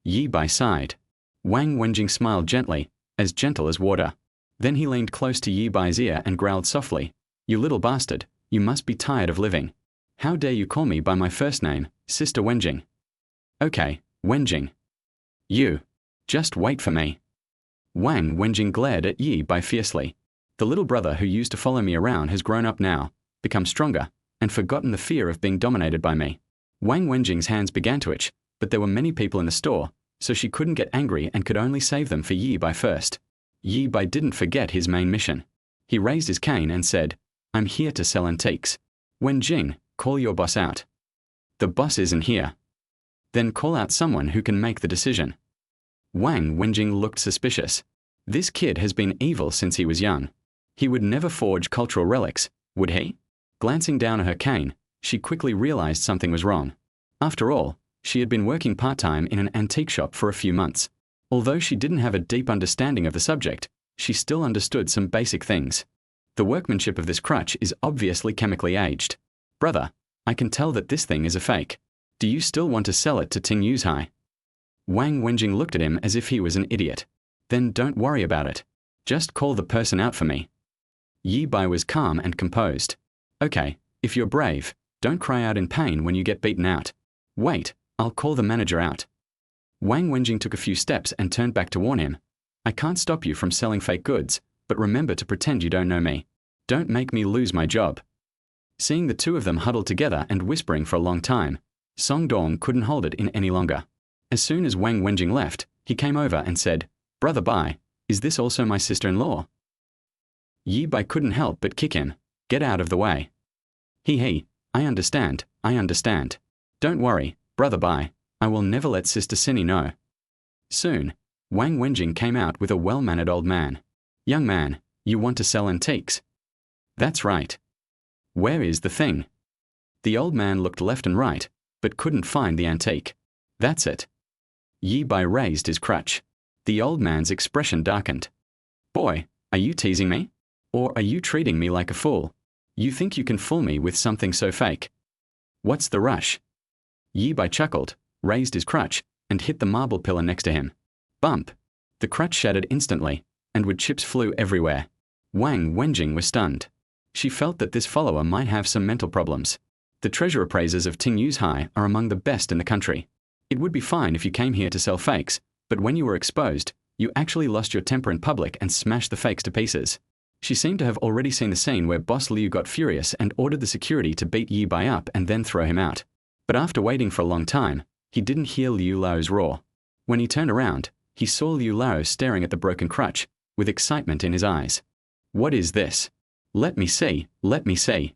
Yi Bai sighed. Wang Wenjing smiled gently, as gentle as water. Then he leaned close to Yi Bai's ear and growled softly, "You little bastard, you must be tired of living. How dare you call me by my first name, Sister Wenjing?" "Okay, Wenjing. You. Just wait for me." Wang Wenjing glared at Yi Bai fiercely. The little brother who used to follow me around has grown up now, become stronger, and forgotten the fear of being dominated by me. Wang Wenjing's hands began to itch, but there were many people in the store, so she couldn't get angry and could only save them for Yi Bai first. Yi Bai didn't forget his main mission. He raised his cane and said, "I'm here to sell antiques. Wenjing, call your boss out." "The boss isn't here." "Then call out someone who can make the decision." Wang Wenjing looked suspicious. This kid has been evil since he was young. He would never forge cultural relics, would he? Glancing down at her cane, she quickly realized something was wrong. After all, she had been working part-time in an antique shop for a few months. Although she didn't have a deep understanding of the subject, she still understood some basic things. The workmanship of this crutch is obviously chemically aged. "Brother, I can tell that this thing is a fake. Do you still want to sell it to Ting Yuzhai?" Wang Wenjing looked at him as if he was an idiot. "Then don't worry about it. Just call the person out for me." Yi Bai was calm and composed. "Okay, if you're brave, don't cry out in pain when you get beaten out. Wait, I'll call the manager out." Wang Wenjing took a few steps and turned back to warn him. "I can't stop you from selling fake goods, but remember to pretend you don't know me. Don't make me lose my job." Seeing the two of them huddled together and whispering for a long time, Song Dong couldn't hold it in any longer. As soon as Wang Wenjing left, he came over and said, "Brother Bai, is this also my sister-in-law?" Yi Bai couldn't help but kick him. "Get out of the way." He, I understand. Don't worry, Brother Bai, I will never let Sister Cindy know." Soon, Wang Wenjing came out with a well-mannered old man. "Young man, you want to sell antiques?" "That's right." "Where is the thing?" The old man looked left and right, but couldn't find the antique. "That's it." Yi Bai raised his crutch. The old man's expression darkened. "Boy, are you teasing me? Or are you treating me like a fool? You think you can fool me with something so fake? What's the rush?" Yi Bai chuckled, raised his crutch, and hit the marble pillar next to him. Bump! The crutch shattered instantly, and wood chips flew everywhere. Wang Wenjing was stunned. She felt that this follower might have some mental problems. The treasure appraisers of Ting Yuzhai are among the best in the country. It would be fine if you came here to sell fakes, but when you were exposed, you actually lost your temper in public and smashed the fakes to pieces. She seemed to have already seen the scene where Boss Liu got furious and ordered the security to beat Yi Bai up and then throw him out. But after waiting for a long time, he didn't hear Liu Lao's roar. When he turned around, he saw Liu Lao staring at the broken crutch, with excitement in his eyes. "What is this? Let me see, let me see."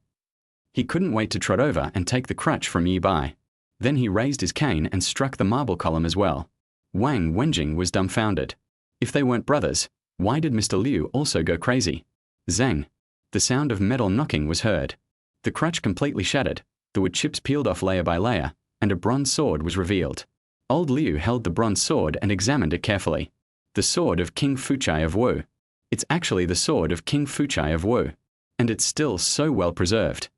He couldn't wait to trot over and take the crutch from Yi Bai. Then he raised his cane and struck the marble column as well. Wang Wenjing was dumbfounded. If they weren't brothers, why did Mr. Liu also go crazy? Zang! The sound of metal knocking was heard. The crutch completely shattered, the wood chips peeled off layer by layer, and a bronze sword was revealed. Old Liu held the bronze sword and examined it carefully. The sword of King Fuchai of Wu. It's actually the sword of King Fuchai of Wu. And it's still so well preserved.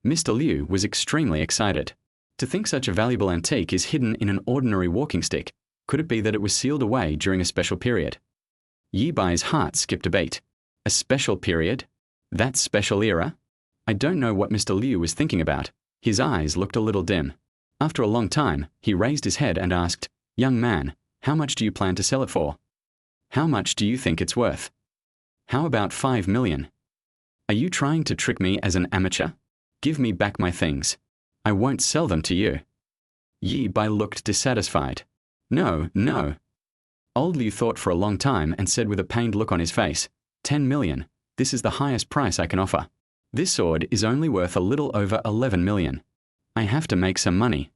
Mr. Liu was extremely excited. To think such a valuable antique is hidden in an ordinary walking stick, could it be that it was sealed away during a special period? Yi Bai's heart skipped a beat. A special period? That special era? I don't know what Mr. Liu was thinking about. His eyes looked a little dim. After a long time, he raised his head and asked, "Young man, how much do you plan to sell it for? How much do you think it's worth? How about 5 million? Are you trying to trick me as an amateur? Give me back my things. I won't sell them to you." Yi Bai looked dissatisfied. "No, no." Old Liu thought for a long time and said with a pained look on his face, 10 million. This is the highest price I can offer. This sword is only worth a little over 11 million. I have to make some money."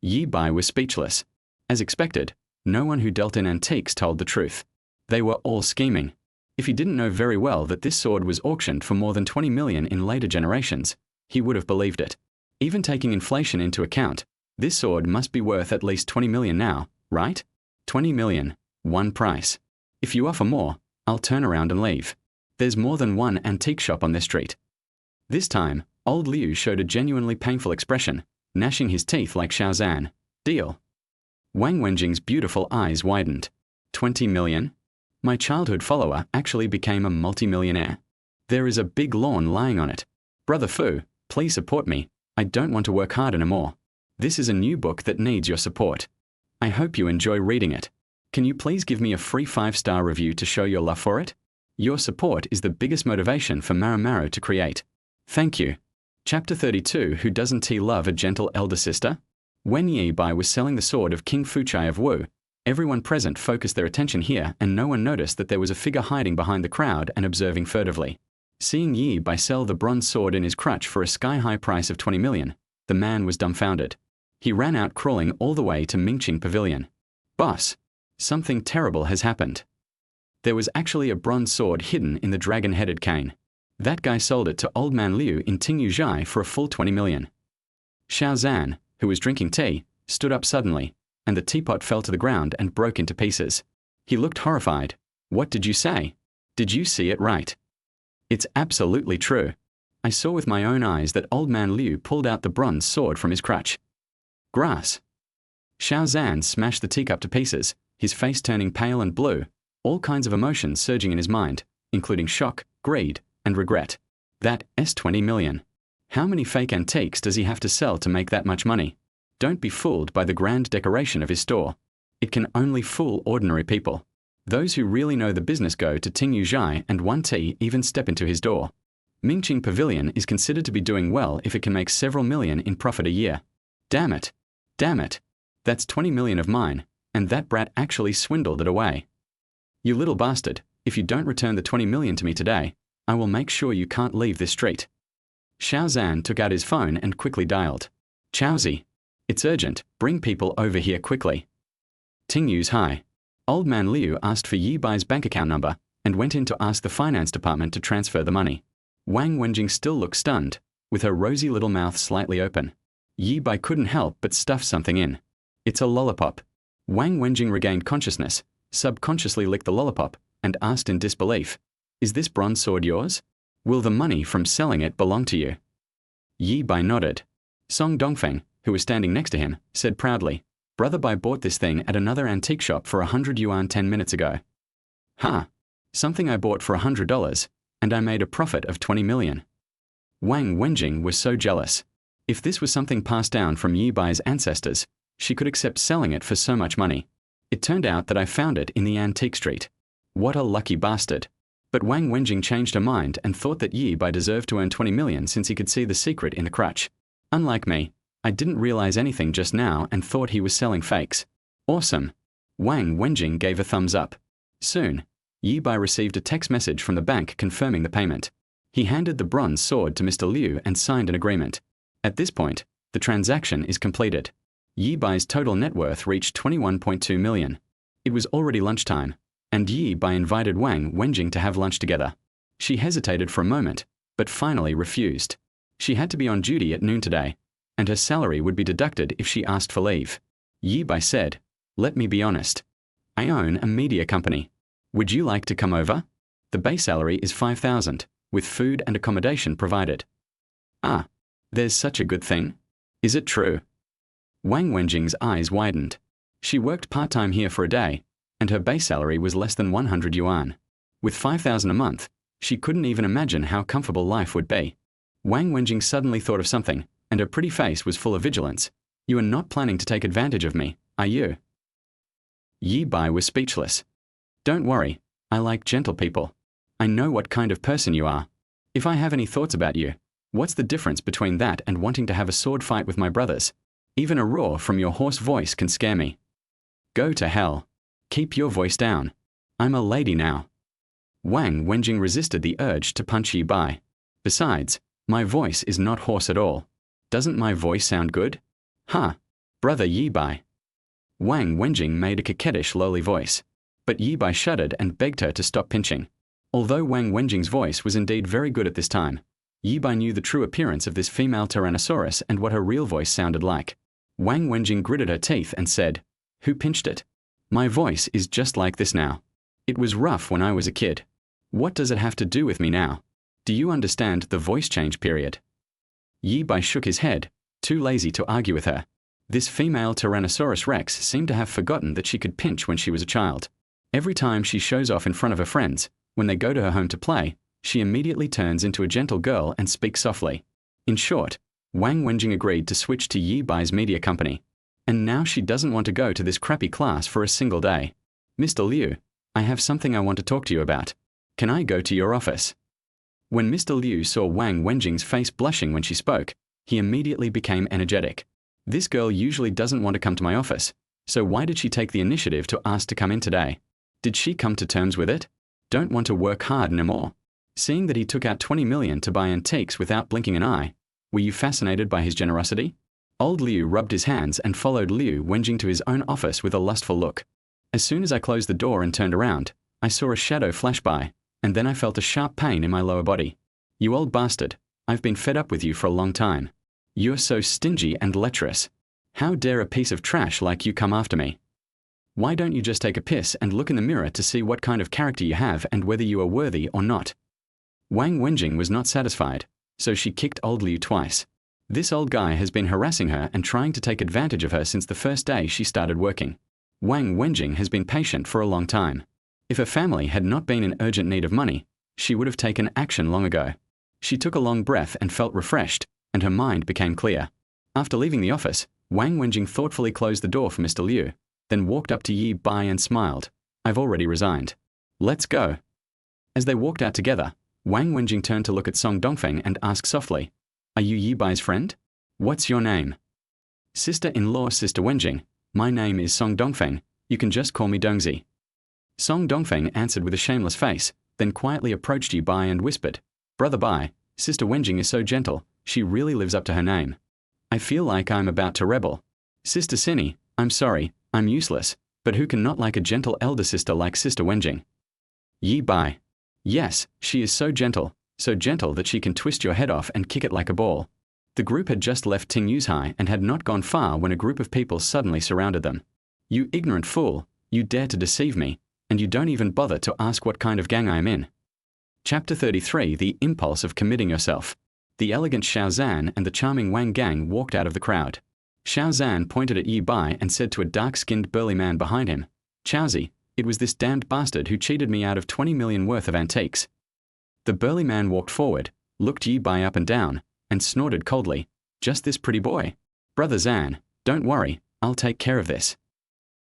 Yi Bai was speechless. As expected, no one who dealt in antiques told the truth. They were all scheming. If he didn't know very well that this sword was auctioned for more than 20 million in later generations, he would have believed it. Even taking inflation into account, this sword must be worth at least 20 million now, right? 20 million, one price. If you offer more, I'll turn around and leave. There's more than one antique shop on this street. This time, old Liu showed a genuinely painful expression, gnashing his teeth like Xiao Zhan. Deal. Wang Wenjing's beautiful eyes widened. 20 million? My childhood follower actually became a multi-millionaire. There is a big lawn lying on it. Brother Fu, please support me. I don't want to work hard anymore. This is a new book that needs your support. I hope you enjoy reading it. Can you please give me a free 5-star review to show your love for it? Your support is the biggest motivation for Myanmar to create. Thank you. Chapter 32. Who doesn't he love a gentle elder sister? When Yi Bai was selling the sword of King Fuchai of Wu, everyone present focused their attention here, and no one noticed that there was a figure hiding behind the crowd and observing furtively. Seeing Yi Bai sell the bronze sword in his crutch for a sky-high price of 20 million, the man was dumbfounded. He ran out crawling all the way to Mingqing Pavilion. Boss, something terrible has happened. There was actually a bronze sword hidden in the dragon-headed cane. That guy sold it to old man Liu in Tingyuzhai for a full 20 million. Xiao Zhan, who was drinking tea, stood up suddenly, and the teapot fell to the ground and broke into pieces. He looked horrified. What did you say? Did you see it right? It's absolutely true. I saw with my own eyes that old man Liu pulled out the bronze sword from his crutch. Grass. Xiao Zhan smashed the teacup to pieces, his face turning pale and blue, all kinds of emotions surging in his mind, including shock, greed, and regret. That's 20 million. How many fake antiques does he have to sell to make that much money? Don't be fooled by the grand decoration of his store. It can only fool ordinary people. Those who really know the business go to Tingyuzhai and 1T even step into his door. Mingqing Pavilion is considered to be doing well if it can make several million in profit a year. Damn it. Damn it. That's 20 million of mine, and that brat actually swindled it away. You little bastard, if you don't return the 20 million to me today, I will make sure you can't leave this street. Xiao Zhan took out his phone and quickly dialed. Chowzi. It's urgent, bring people over here quickly. Tingyuzhai. Old man Liu asked for Yi Bai's bank account number and went in to ask the finance department to transfer the money. Wang Wenjing still looked stunned, with her rosy little mouth slightly open. Yi Bai couldn't help but stuff something in. It's a lollipop. Wang Wenjing regained consciousness, subconsciously licked the lollipop, and asked in disbelief, Is this bronze sword yours? Will the money from selling it belong to you? Yi Bai nodded. Song Dongfeng, who was standing next to him, said proudly, Brother Bai bought this thing at another antique shop for 100 yuan 10 minutes ago. Ha! Something I bought for $100, and I made a profit of 20 million. Wang Wenjing was so jealous. If this was something passed down from Yi Bai's ancestors, she could accept selling it for so much money. It turned out that I found it in the antique street. What a lucky bastard. But Wang Wenjing changed her mind and thought that Yi Bai deserved to earn 20 million since he could see the secret in the crutch. Unlike me, I didn't realize anything just now and thought he was selling fakes. Awesome. Wang Wenjing gave a thumbs up. Soon, Yi Bai received a text message from the bank confirming the payment. He handed the bronze sword to Mr. Liu and signed an agreement. At this point, the transaction is completed. Yi Bai's total net worth reached 21.2 million. It was already lunchtime, and Yi Bai invited Wang Wenjing to have lunch together. She hesitated for a moment, but finally refused. She had to be on duty at noon today, and her salary would be deducted if she asked for leave. Yi Bai said, Let me be honest. I own a media company. Would you like to come over? The base salary is 5,000, with food and accommodation provided. Ah, there's such a good thing. Is it true? Wang Wenjing's eyes widened. She worked part-time here for a day, and her base salary was less than 100 yuan. With 5,000 a month, she couldn't even imagine how comfortable life would be. Wang Wenjing suddenly thought of something, and her pretty face was full of vigilance. You are not planning to take advantage of me, are you? Yi Bai was speechless. Don't worry, I like gentle people. I know what kind of person you are. If I have any thoughts about you, what's the difference between that and wanting to have a sword fight with my brothers? Even a roar from your hoarse voice can scare me. Go to hell. Keep your voice down. I'm a lady now. Wang Wenjing resisted the urge to punch Yi Bai. Besides, my voice is not hoarse at all. Doesn't my voice sound good? Ha! Brother Yi Bai. Wang Wenjing made a coquettish lowly voice, but Yi Bai shuddered and begged her to stop pinching. Although Wang Wenjing's voice was indeed very good at this time, Yi Bai knew the true appearance of this female Tyrannosaurus and what her real voice sounded like. Wang Wenjing gritted her teeth and said, "Who pinched it? My voice is just like this now. It was rough when I was a kid. What does it have to do with me now? Do you understand the voice change period?" Yi Bai shook his head, too lazy to argue with her. This female Tyrannosaurus Rex seemed to have forgotten that she could pinch when she was a child. Every time she shows off in front of her friends, when they go to her home to play, she immediately turns into a gentle girl and speaks softly. In short, Wang Wenjing agreed to switch to Yi Bai's media company. And now she doesn't want to go to this crappy class for a single day. "Mr. Liu, I have something I want to talk to you about. Can I go to your office?" When Mr. Liu saw Wang Wenjing's face blushing when she spoke, he immediately became energetic. This girl usually doesn't want to come to my office, so why did she take the initiative to ask to come in today? Did she come to terms with it? Don't want to work hard no more? Seeing that he took out 20 million to buy antiques without blinking an eye, were you fascinated by his generosity? Old Liu rubbed his hands and followed Liu Wenjing to his own office with a lustful look. As soon as I closed the door and turned around, I saw a shadow flash by, and then I felt a sharp pain in my lower body. "You old bastard, I've been fed up with you for a long time. You're so stingy and lecherous. How dare a piece of trash like you come after me? Why don't you just take a piss and look in the mirror to see what kind of character you have and whether you are worthy or not?" Wang Wenjing was not satisfied, so she kicked old Liu twice. This old guy has been harassing her and trying to take advantage of her since the first day she started working. Wang Wenjing has been patient for a long time. If her family had not been in urgent need of money, she would have taken action long ago. She took a long breath and felt refreshed, and her mind became clear. After leaving the office, Wang Wenjing thoughtfully closed the door for Mr. Liu, then walked up to Yi Bai and smiled. "I've already resigned. Let's go." As they walked out together, Wang Wenjing turned to look at Song Dongfeng and asked softly, "Are you Yi Bai's friend? What's your name?" "Sister-in-law, Sister Wenjing. My name is Song Dongfeng. You can just call me Dongzi." Song Dongfeng answered with a shameless face, then quietly approached Yi Bai and whispered, "Brother Bai, Sister Wenjing is so gentle, she really lives up to her name. I feel like I'm about to rebel. Sister Sinny, I'm sorry, I'm useless, but who can not like a gentle elder sister like Sister Wenjing?" Yi Bai, "Yes, she is so gentle that she can twist your head off and kick it like a ball." The group had just left Tingyuzhai and had not gone far when a group of people suddenly surrounded them. "You ignorant fool, you dare to deceive me, and you don't even bother to ask what kind of gang I am in." Chapter 33, The Impulse of Committing Yourself. The elegant Xiao Zhan and the charming Wang Gang walked out of the crowd. Xiao Zhan pointed at Yi Bai and said to a dark-skinned burly man behind him, "Chaozi, it was this damned bastard who cheated me out of 20 million worth of antiques." The burly man walked forward, looked Yi Bai up and down, and snorted coldly, "Just this pretty boy? Brother Zhan, don't worry, I'll take care of this."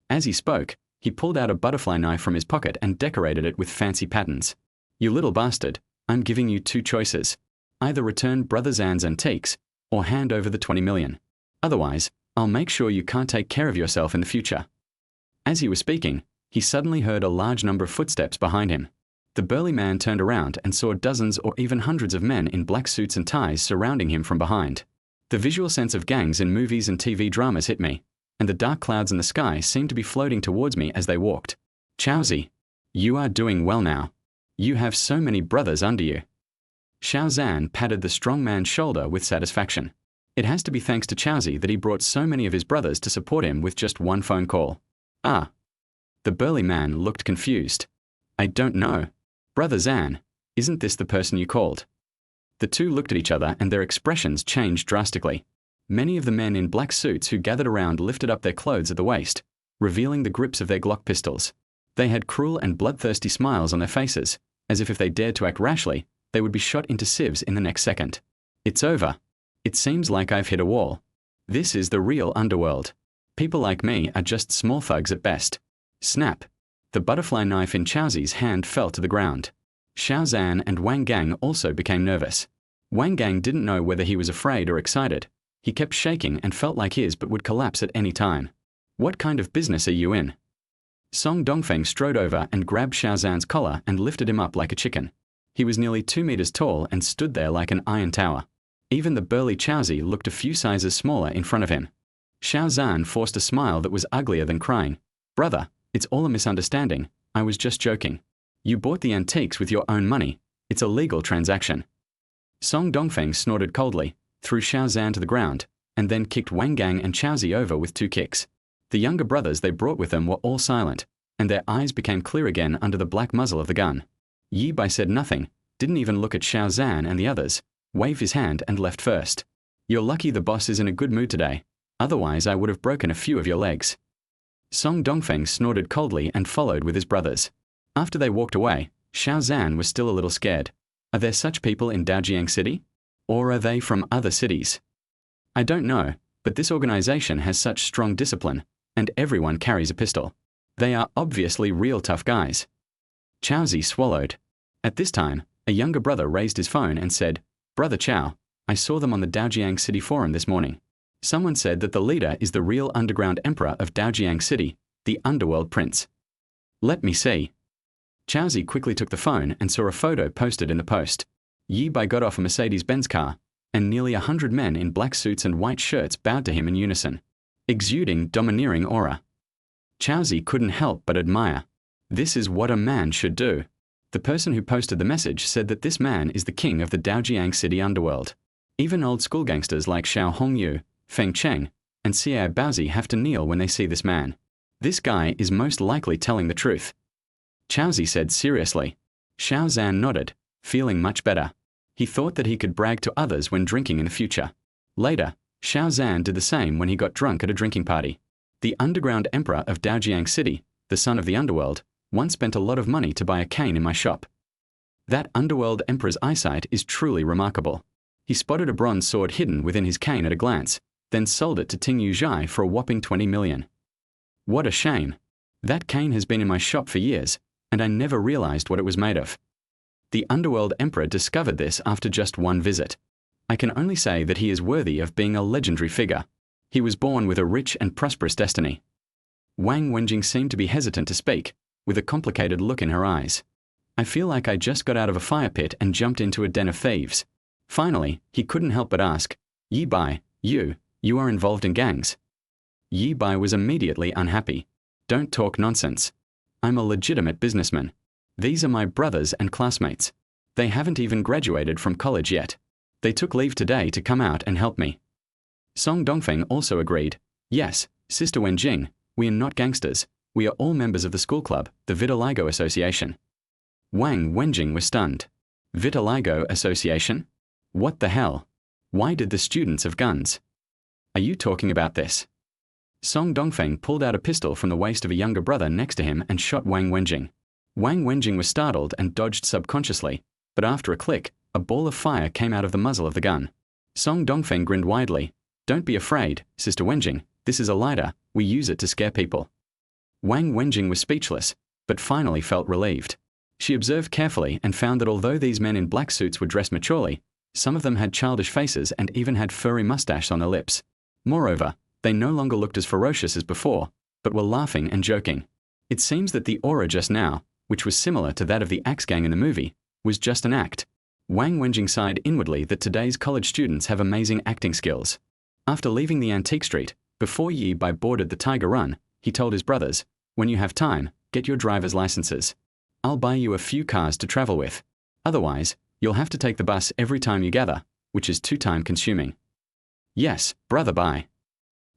As he spoke, he pulled out a butterfly knife from his pocket and decorated it with fancy patterns. "You little bastard, I'm giving you two choices. Either return Brother Zhan's antiques, or hand over the 20 million. Otherwise, I'll make sure you can't take care of yourself in the future." As he was speaking, he suddenly heard a large number of footsteps behind him. The burly man turned around and saw dozens or even hundreds of men in black suits and ties surrounding him from behind. The visual sense of gangs in movies and TV dramas hit me, and the dark clouds in the sky seemed to be floating towards me as they walked. "Chaozi, you are doing well now. You have so many brothers under you." Xiao Zhan patted the strong man's shoulder with satisfaction. It has to be thanks to Chaozi that he brought so many of his brothers to support him with just one phone call. "Ah." The burly man looked confused. "I don't know. Brother Zhan, isn't this the person you called?" The two looked at each other and their expressions changed drastically. Many of the men in black suits who gathered around lifted up their clothes at the waist, revealing the grips of their Glock pistols. They had cruel and bloodthirsty smiles on their faces, as if they dared to act rashly, they would be shot into sieves in the next second. "It's over. It seems like I've hit a wall. This is the real underworld. People like me are just small thugs at best." Snap! The butterfly knife in Chaozi's hand fell to the ground. Xiao Zhan and Wang Gang also became nervous. Wang Gang didn't know whether he was afraid or excited. He kept shaking and felt like his but would collapse at any time. "What kind of business are you in?" Song Dongfeng strode over and grabbed Xiao Zhan's collar and lifted him up like a chicken. He was nearly 2 meters tall and stood there like an iron tower. Even the burly Chaozi looked a few sizes smaller in front of him. Xiao Zhan forced a smile that was uglier than crying. "Brother, it's all a misunderstanding. I was just joking." You bought the antiques with your own money. It's a legal transaction. Song Dongfeng snorted coldly, threw Xiao Zhan to the ground, and then kicked Wang Gang and Chaozi over with 2 kicks. The younger brothers they brought with them were all silent, and their eyes became clear again under the black muzzle of the gun. Yi Bai said nothing, didn't even look at Xiao Zhan and the others, waved his hand and left first. You're lucky the boss is in a good mood today, otherwise I would have broken a few of your legs. Song Dongfeng snorted coldly and followed with his brothers. After they walked away, Xiao Zhan was still a little scared. Are there such people in Daojiang City? Or are they from other cities? I don't know, but this organization has such strong discipline, and everyone carries a pistol. They are obviously real tough guys. Chaozi swallowed. At this time, a younger brother raised his phone and said, Brother Chao, I saw them on the Daojiang City forum this morning. Someone said that the leader is the real underground emperor of Daojiang City, the underworld prince. Let me see. Chaozi quickly took the phone and saw a photo posted in the post. Yi Bai got off a Mercedes-Benz car, and nearly 100 men in black suits and white shirts bowed to him in unison, exuding domineering aura. Chaozi couldn't help but admire. This is what a man should do. The person who posted the message said that this man is the king of the Daojiang City underworld. Even old school gangsters like Xiao Hongyu, Feng Cheng, and Xiao Baozi have to kneel when they see this man. This guy is most likely telling the truth. Chaozi said seriously. Xiao Zhan nodded, feeling much better. He thought that he could brag to others when drinking in the future. Later, Xiao Zhan did the same when he got drunk at a drinking party. The underground emperor of Daojiang City, the son of the underworld, once spent a lot of money to buy a cane in my shop. That underworld emperor's eyesight is truly remarkable. He spotted a bronze sword hidden within his cane at a glance, then sold it to Ting Yuzhai for a whopping 20 million. What a shame. That cane has been in my shop for years, and I never realized what it was made of. The underworld emperor discovered this after just one visit. I can only say that he is worthy of being a legendary figure. He was born with a rich and prosperous destiny. Wang Wenjing seemed to be hesitant to speak, with a complicated look in her eyes. I feel like I just got out of a fire pit and jumped into a den of thieves. Finally, he couldn't help but ask, Yi Bai, you are involved in gangs. Yi Bai was immediately unhappy. Don't talk nonsense. I'm a legitimate businessman. These are my brothers and classmates. They haven't even graduated from college yet. They took leave today to come out and help me. Song Dongfeng also agreed. Yes, Sister Wenjing, we are not gangsters. We are all members of the school club, the Vitiligo Association. Wang Wenjing was stunned. Vitiligo Association? What the hell? Why did the students have guns? Are you talking about this? Song Dongfeng pulled out a pistol from the waist of a younger brother next to him and shot Wang Wenjing. Wang Wenjing was startled and dodged subconsciously, but after a click, a ball of fire came out of the muzzle of the gun. Song Dongfeng grinned widely. Don't be afraid, Sister Wenjing, this is a lighter, we use it to scare people. Wang Wenjing was speechless, but finally felt relieved. She observed carefully and found that although these men in black suits were dressed maturely, some of them had childish faces and even had furry mustaches on their lips. Moreover, they no longer looked as ferocious as before, but were laughing and joking. It seems that the aura just now, which was similar to that of the Axe Gang in the movie, was just an act. Wang Wenjing sighed inwardly that today's college students have amazing acting skills. After leaving the antique street, before Yi Bai boarded the Tiger Run, he told his brothers, when you have time, get your driver's licenses. I'll buy you a few cars to travel with. Otherwise, you'll have to take the bus every time you gather, which is too time-consuming. Yes, brother Bai.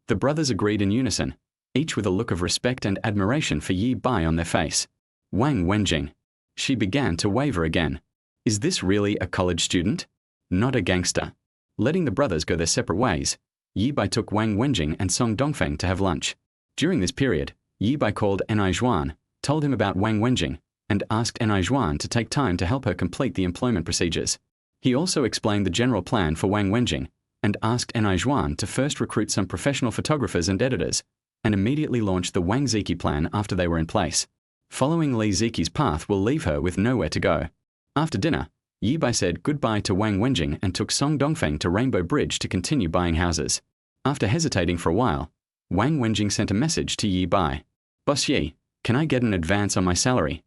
The brothers agreed in unison, each with a look of respect and admiration for Yi Bai on their face. Wang Wenjing. She began to waver again. Is this really a college student? Not a gangster. Letting the brothers go their separate ways, Yi Bai took Wang Wenjing and Song Dongfeng to have lunch. During this period, Yi Bai called Enai Zhuan, told him about Wang Wenjing, and asked Enai Zhuan to take time to help her complete the employment procedures. He also explained the general plan for Wang Wenjing, and asked Enai Zhuan to first recruit some professional photographers and editors, and immediately launch the Wang Ziki plan after they were in place. Following Li Ziki's path will leave her with nowhere to go. After dinner, Yi Bai said goodbye to Wang Wenjing and took Song Dongfeng to Rainbow Bridge to continue buying houses. After hesitating for a while, Wang Wenjing sent a message to Yi Bai. Boss Yi, can I get an advance on my salary?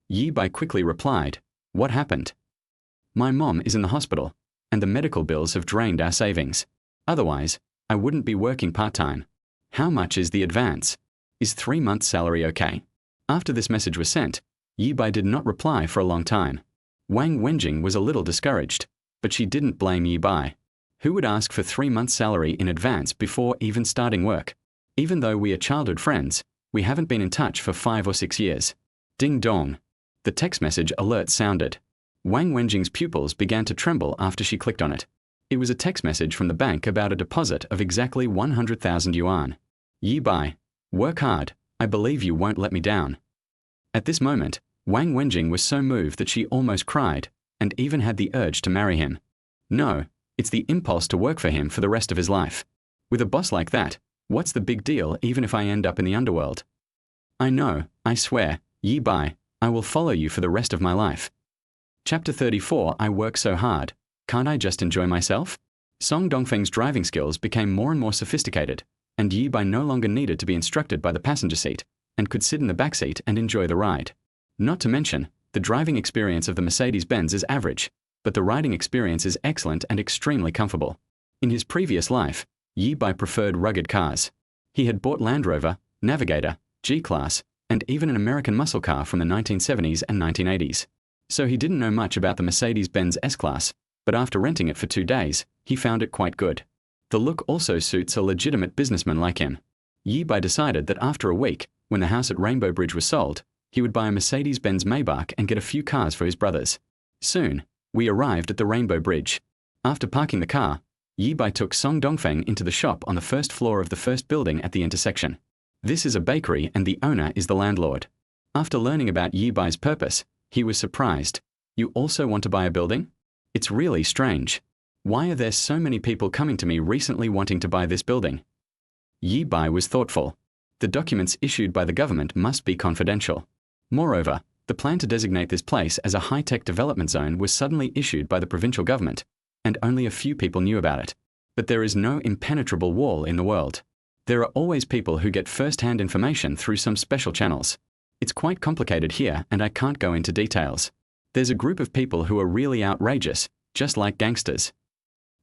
Yi Bai quickly replied, what happened? My mom is in the hospital, and the medical bills have drained our savings. Otherwise, I wouldn't be working part-time. How much is the advance? Is 3 months' salary okay? After this message was sent, Yi Bai did not reply for a long time. Wang Wenjing was a little discouraged, but she didn't blame Yi Bai. Who would ask for 3 months' salary in advance before even starting work? Even though we are childhood friends, we haven't been in touch for 5 or 6 years. Ding dong. The text message alert sounded. Wang Wenjing's pupils began to tremble after she clicked on it. It was a text message from the bank about a deposit of exactly 100,000 yuan. Yi Bai, work hard, I believe you won't let me down. At this moment, Wang Wenjing was so moved that she almost cried, and even had the urge to marry him. No, it's the impulse to work for him for the rest of his life. With a boss like that, what's the big deal even if I end up in the underworld? I know, I swear, Yi Bai, I will follow you for the rest of my life. Chapter 34. I work so hard. Can't I just enjoy myself? Song Dongfeng's driving skills became more and more sophisticated, and Yi Bai no longer needed to be instructed by the passenger seat, and could sit in the back seat and enjoy the ride. Not to mention, the driving experience of the Mercedes-Benz is average, but the riding experience is excellent and extremely comfortable. In his previous life, Yi Bai preferred rugged cars. He had bought Land Rover, Navigator, G-Class, and even an American muscle car from the 1970s and 1980s. So he didn't know much about the Mercedes-Benz S-Class, but after renting it for 2 days, he found it quite good. The look also suits a legitimate businessman like him. Yi Bai decided that after a week, when the house at Rainbow Bridge was sold, he would buy a Mercedes-Benz Maybach and get a few cars for his brothers. Soon, we arrived at the Rainbow Bridge. After parking the car, Yi Bai took Song Dongfeng into the shop on the first floor of the first building at the intersection. This is a bakery and the owner is the landlord. After learning about Yi Bai's purpose, he was surprised. You also want to buy a building? It's really strange. Why are there so many people coming to me recently wanting to buy this building? Yi Bai was thoughtful. The documents issued by the government must be confidential. Moreover, the plan to designate this place as a high-tech development zone was suddenly issued by the provincial government, and only a few people knew about it. But there is no impenetrable wall in the world. There are always people who get first-hand information through some special channels. It's quite complicated here, and I can't go into details. There's a group of people who are really outrageous, just like gangsters.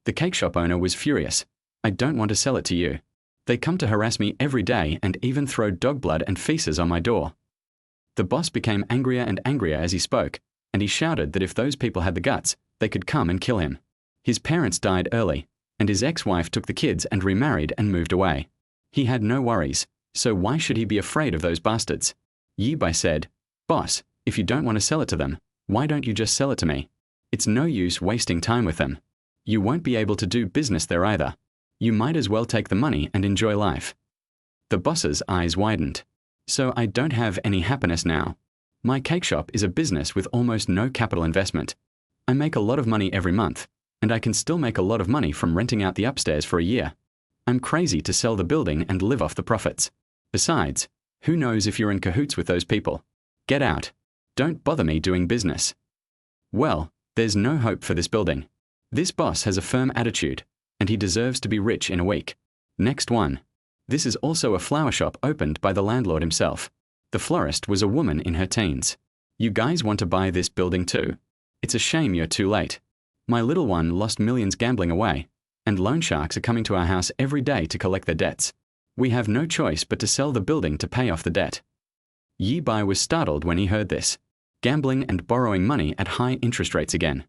The cake shop owner was furious. I don't want to sell it to you. They come to harass me every day and even throw dog blood and feces on my door. The boss became angrier and angrier as he spoke, and he shouted that if those people had the guts, they could come and kill him. His parents died early, and his ex-wife took the kids and remarried and moved away. He had no worries, so why should he be afraid of those bastards? Yi Bai said, "Boss, if you don't want to sell it to them, why don't you just sell it to me? It's no use wasting time with them. You won't be able to do business there either. You might as well take the money and enjoy life." The boss's eyes widened. So I don't have any happiness now. My cake shop is a business with almost no capital investment. I make a lot of money every month, and I can still make a lot of money from renting out the upstairs for a year. I'm crazy to sell the building and live off the profits. Besides, who knows if you're in cahoots with those people? Get out. Don't bother me doing business. Well, there's no hope for this building. This boss has a firm attitude, and he deserves to be rich in a week. Next one. This is also a flower shop opened by the landlord himself. The florist was a woman in her teens. You guys want to buy this building too? It's a shame you're too late. My little one lost millions gambling away, and loan sharks are coming to our house every day to collect their debts. We have no choice but to sell the building to pay off the debt. Yi Bai was startled when he heard this. Gambling and borrowing money at high interest rates again.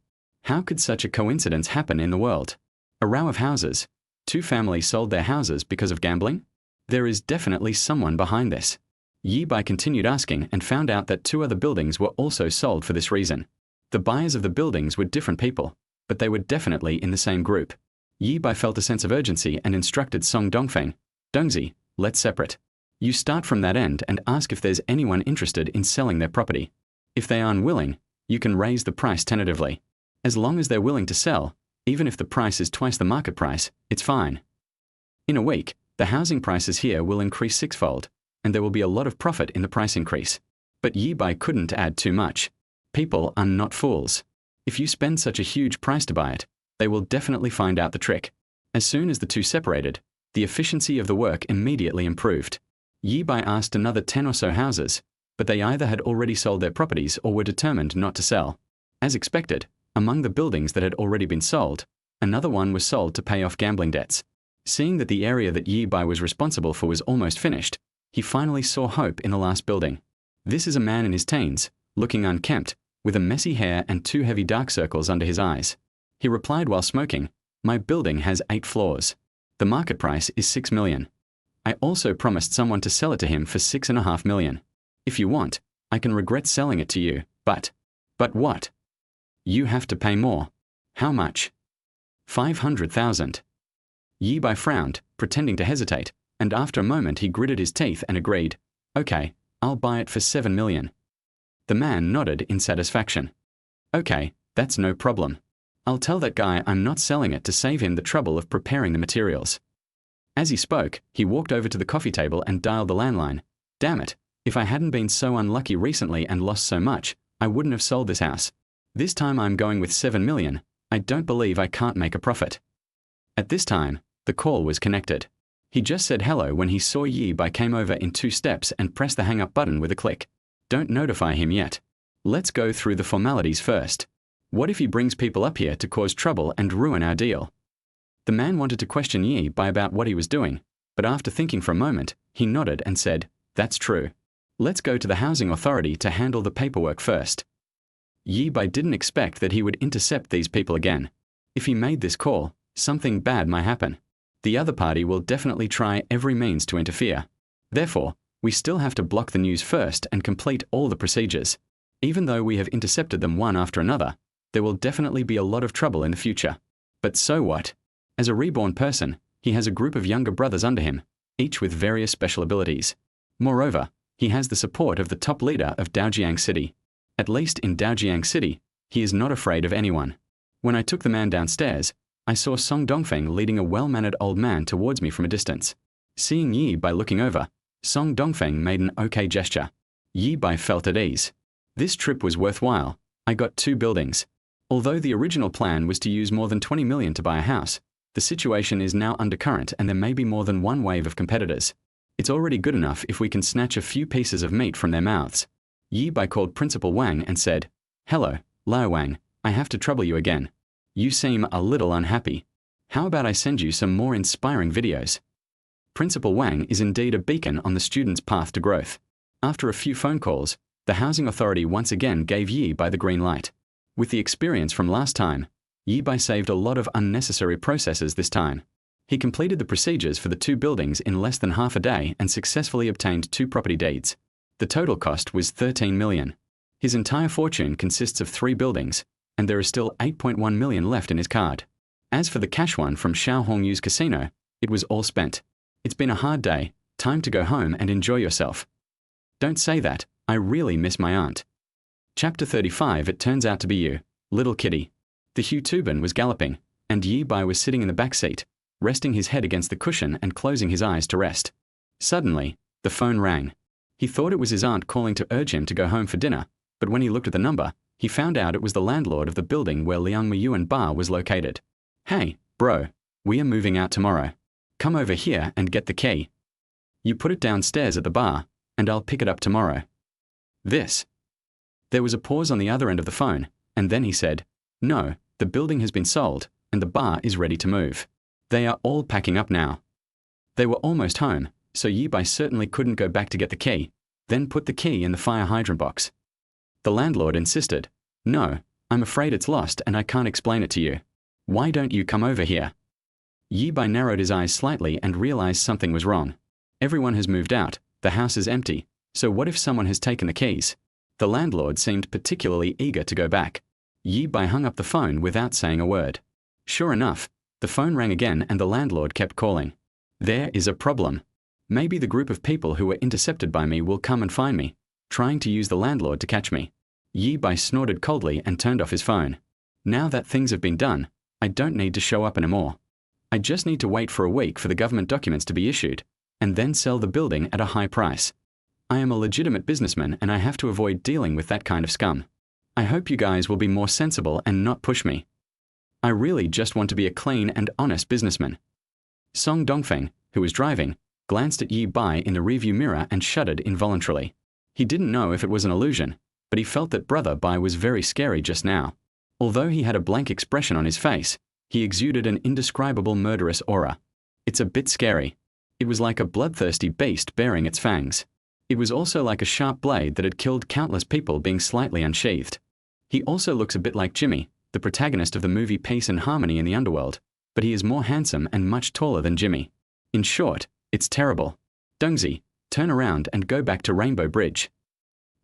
How could such a coincidence happen in the world? A row of houses. 2 families sold their houses because of gambling? There is definitely someone behind this. Yi Bai continued asking and found out that 2 other buildings were also sold for this reason. The buyers of the buildings were different people, but they were definitely in the same group. Yi Bai felt a sense of urgency and instructed Song Dongfeng, "Dongzi, let's separate. You start from that end and ask if there's anyone interested in selling their property. If they are unwilling, you can raise the price tentatively. As long as they're willing to sell, even if the price is twice the market price, it's fine. In a week, the housing prices here will increase 6-fold, and there will be a lot of profit in the price increase." But Yi Bai couldn't add too much. People are not fools. If you spend such a huge price to buy it, they will definitely find out the trick. As soon as the 2 separated, the efficiency of the work immediately improved. Yi Bai asked another 10 or so houses, but they either had already sold their properties or were determined not to sell. As expected, among the buildings that had already been sold, another one was sold to pay off gambling debts. Seeing that the area that Yi Bai was responsible for was almost finished, he finally saw hope in the last building. This is a man in his teens, looking unkempt, with a messy hair and 2 heavy dark circles under his eyes. He replied while smoking, "My building has 8 floors. The market price is 6 million. I also promised someone to sell it to him for 6.5 million. If you want, I can regret selling it to you, but..." "But what?" "You have to pay more." "How much?" 500,000. Yi Bai frowned, pretending to hesitate, and after a moment he gritted his teeth and agreed, "Okay, I'll buy it for 7 million. The man nodded in satisfaction. "Okay, that's no problem. I'll tell that guy I'm not selling it to save him the trouble of preparing the materials." As he spoke, he walked over to the coffee table and dialed the landline. "Damn it, if I hadn't been so unlucky recently and lost so much, I wouldn't have sold this house. This time I'm going with 7 million. I don't believe I can't make a profit." At this time, the call was connected. He just said hello when he saw Yi Bai came over in 2 steps and pressed the hang-up button with a click. "Don't notify him yet. Let's go through the formalities first. What if he brings people up here to cause trouble and ruin our deal?" The man wanted to question Yi Bai about what he was doing, but after thinking for a moment, he nodded and said, "That's true. Let's go to the housing authority to handle the paperwork first." Yi Bai didn't expect that he would intercept these people again. If he made this call, something bad might happen. The other party will definitely try every means to interfere. Therefore, we still have to block the news first and complete all the procedures. Even though we have intercepted them one after another, there will definitely be a lot of trouble in the future. But so what? As a reborn person, he has a group of younger brothers under him, each with various special abilities. Moreover, he has the support of the top leader of Daojiang City. At least in Daojiang City, he is not afraid of anyone. When I took the man downstairs, I saw Song Dongfeng leading a well-mannered old man towards me from a distance. Seeing Yi Bai looking over, Song Dongfeng made an okay gesture. Yi Bai felt at ease. This trip was worthwhile. I got 2 buildings. Although the original plan was to use more than 20 million to buy a house, the situation is now undercurrent and there may be more than one wave of competitors. It's already good enough if we can snatch a few pieces of meat from their mouths. Yi Bai called Principal Wang and said, "Hello, Lao Wang, I have to trouble you again. You seem a little unhappy. How about I send you some more inspiring videos?" Principal Wang is indeed a beacon on the student's path to growth. After a few phone calls, the housing authority once again gave Yi Bai the green light. With the experience from last time, Yi Bai saved a lot of unnecessary processes this time. He completed the procedures for the 2 buildings in less than half a day and successfully obtained 2 property deeds. The total cost was 13 million. His entire fortune consists of 3 buildings, and there is still 8.1 million left in his card. As for the cash one from Xiao Hongyu's casino, it was all spent. It's been a hard day, time to go home and enjoy yourself. Don't say that, I really miss my aunt. Chapter 35. It turns out to be you, little kitty. The Hugh Tubin was galloping, and Yi Bai was sitting in the back seat, resting his head against the cushion and closing his eyes to rest. Suddenly, the phone rang. He thought it was his aunt calling to urge him to go home for dinner, but when he looked at the number, he found out it was the landlord of the building where Liang Miyuan Bar was located. "Hey, bro, we are moving out tomorrow. Come over here and get the key. You put it downstairs at the bar, and I'll pick it up tomorrow." This. There was a pause on the other end of the phone, and then he said, "No, the building has been sold, and the bar is ready to move. They are all packing up now." They were almost home, so Yi Bai certainly couldn't go back to get the key, then put the key in the fire hydrant box. The landlord insisted, "No, I'm afraid it's lost and I can't explain it to you. Why don't you come over here?" Yi Bai narrowed his eyes slightly and realized something was wrong. Everyone has moved out, the house is empty, so what if someone has taken the keys? The landlord seemed particularly eager to go back. Yi Bai hung up the phone without saying a word. Sure enough, the phone rang again and the landlord kept calling. There is a problem. Maybe the group of people who were intercepted by me will come and find me, trying to use the landlord to catch me. Yi Bai snorted coldly and turned off his phone. Now that things have been done, I don't need to show up anymore. I just need to wait for a week for the government documents to be issued, and then sell the building at a high price. I am a legitimate businessman and I have to avoid dealing with that kind of scum. I hope you guys will be more sensible and not push me. I really just want to be a clean and honest businessman. Song Dongfeng, who was driving, glanced at Yi Bai in the rearview mirror and shuddered involuntarily. He didn't know if it was an illusion, but he felt that Brother Bai was very scary just now. Although he had a blank expression on his face, he exuded an indescribable murderous aura. It's a bit scary. It was like a bloodthirsty beast baring its fangs. It was also like a sharp blade that had killed countless people being slightly unsheathed. He also looks a bit like Jimmy, the protagonist of the movie Peace and Harmony in the Underworld, but he is more handsome and much taller than Jimmy. In short, it's terrible. Dungzi, turn around and go back to Rainbow Bridge.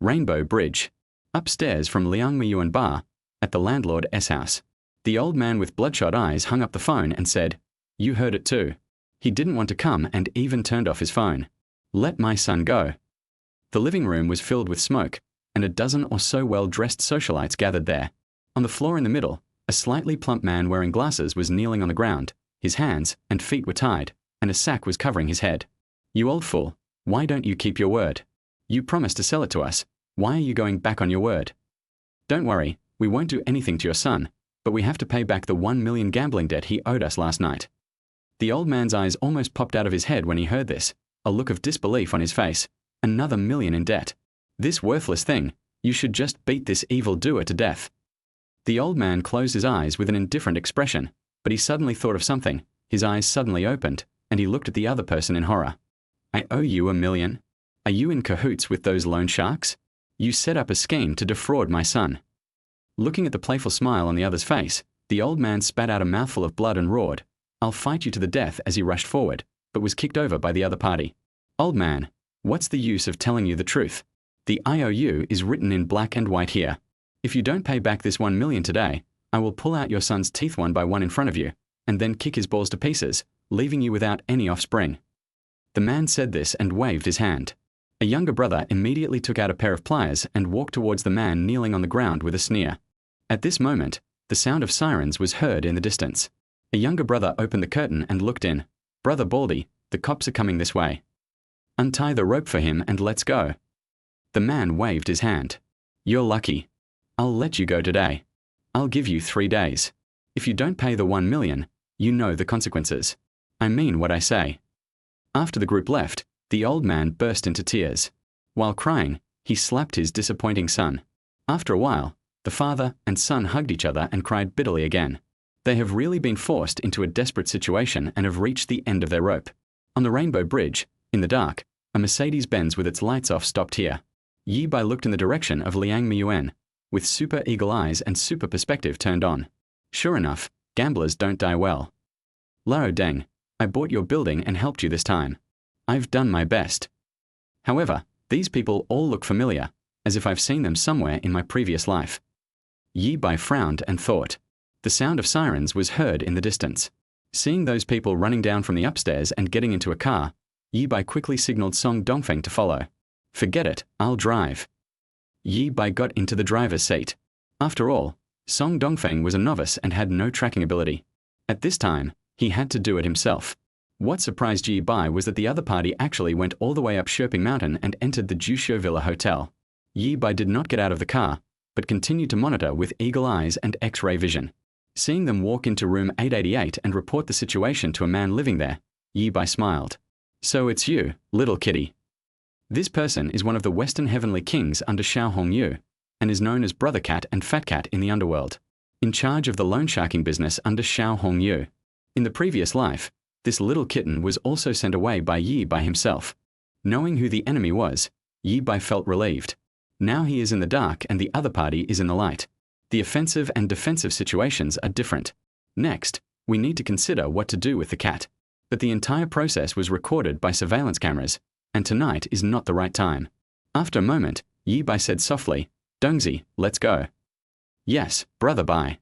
Rainbow Bridge. Upstairs from Liang Miyuan Bar, at the landlord's house. The old man with bloodshot eyes hung up the phone and said, "You heard it too." He didn't want to come and even turned off his phone. Let my son go. The living room was filled with smoke, and a dozen or so well-dressed socialites gathered there. On the floor in the middle, a slightly plump man wearing glasses was kneeling on the ground. His hands and feet were tied, and a sack was covering his head. "You old fool, why don't you keep your word? You promised to sell it to us. Why are you going back on your word? Don't worry, we won't do anything to your son, but we have to pay back the 1 million gambling debt he owed us last night." The old man's eyes almost popped out of his head when he heard this, a look of disbelief on his face. Another million in debt. This worthless thing, you should just beat this evil doer to death. The old man closed his eyes with an indifferent expression, but he suddenly thought of something. His eyes suddenly opened, and he looked at the other person in horror. "I owe you 1 million. Are you in cahoots with those loan sharks? You set up a scheme to defraud my son." Looking at the playful smile on the other's face, the old man spat out a mouthful of blood and roared, "I'll fight you to the death," as he rushed forward, but was kicked over by the other party. "Old man, what's the use of telling you the truth? The IOU is written in black and white here. If you don't pay back this 1 million today, I will pull out your son's teeth one by one in front of you, and then kick his balls to pieces, leaving you without any offspring." The man said this and waved his hand. A younger brother immediately took out a pair of pliers and walked towards the man kneeling on the ground with a sneer. At this moment, the sound of sirens was heard in the distance. A younger brother opened the curtain and looked in. "Brother Baldy, the cops are coming this way. Untie the rope for him and let's go." The man waved his hand. "You're lucky. I'll let you go today. I'll give you 3 days. If you don't pay the 1 million, you know the consequences. I mean what I say." After the group left, the old man burst into tears. While crying, he slapped his disappointing son. After a while, the father and son hugged each other and cried bitterly again. They have really been forced into a desperate situation and have reached the end of their rope. On the Rainbow Bridge, in the dark, a Mercedes-Benz with its lights off stopped here. Yi Bai looked in the direction of Liang Miyuan, with super eagle eyes and super perspective turned on. Sure enough, gamblers don't die well. "Lao Deng, I bought your building and helped you this time. I've done my best. However, these people all look familiar, as if I've seen them somewhere in my previous life." Yi Bai frowned and thought. The sound of sirens was heard in the distance. Seeing those people running down from the upstairs and getting into a car, Yi Bai quickly signaled Song Dongfeng to follow. "Forget it, I'll drive." Yi Bai got into the driver's seat. After all, Song Dongfeng was a novice and had no tracking ability. At this time, he had to do it himself. What surprised Yi Bai was that the other party actually went all the way up Sherping Mountain and entered the Jusho Villa Hotel. Yi Bai did not get out of the car, but continued to monitor with eagle eyes and X-ray vision. Seeing them walk into room 888 and report the situation to a man living there, Yi Bai smiled. "So it's you, little kitty." This person is one of the Western Heavenly Kings under Xiao Hongyu, and is known as Brother Cat and Fat Cat in the underworld, in charge of the loan sharking business under Xiao Hongyu. In the previous life, this little kitten was also sent away by Yi Bai himself. Knowing who the enemy was, Yi Bai felt relieved. Now he is in the dark and the other party is in the light. The offensive and defensive situations are different. Next, we need to consider what to do with the cat. But the entire process was recorded by surveillance cameras, and tonight is not the right time. After a moment, Yi Bai said softly, "Dongzi, let's go." "Yes, Brother Bai."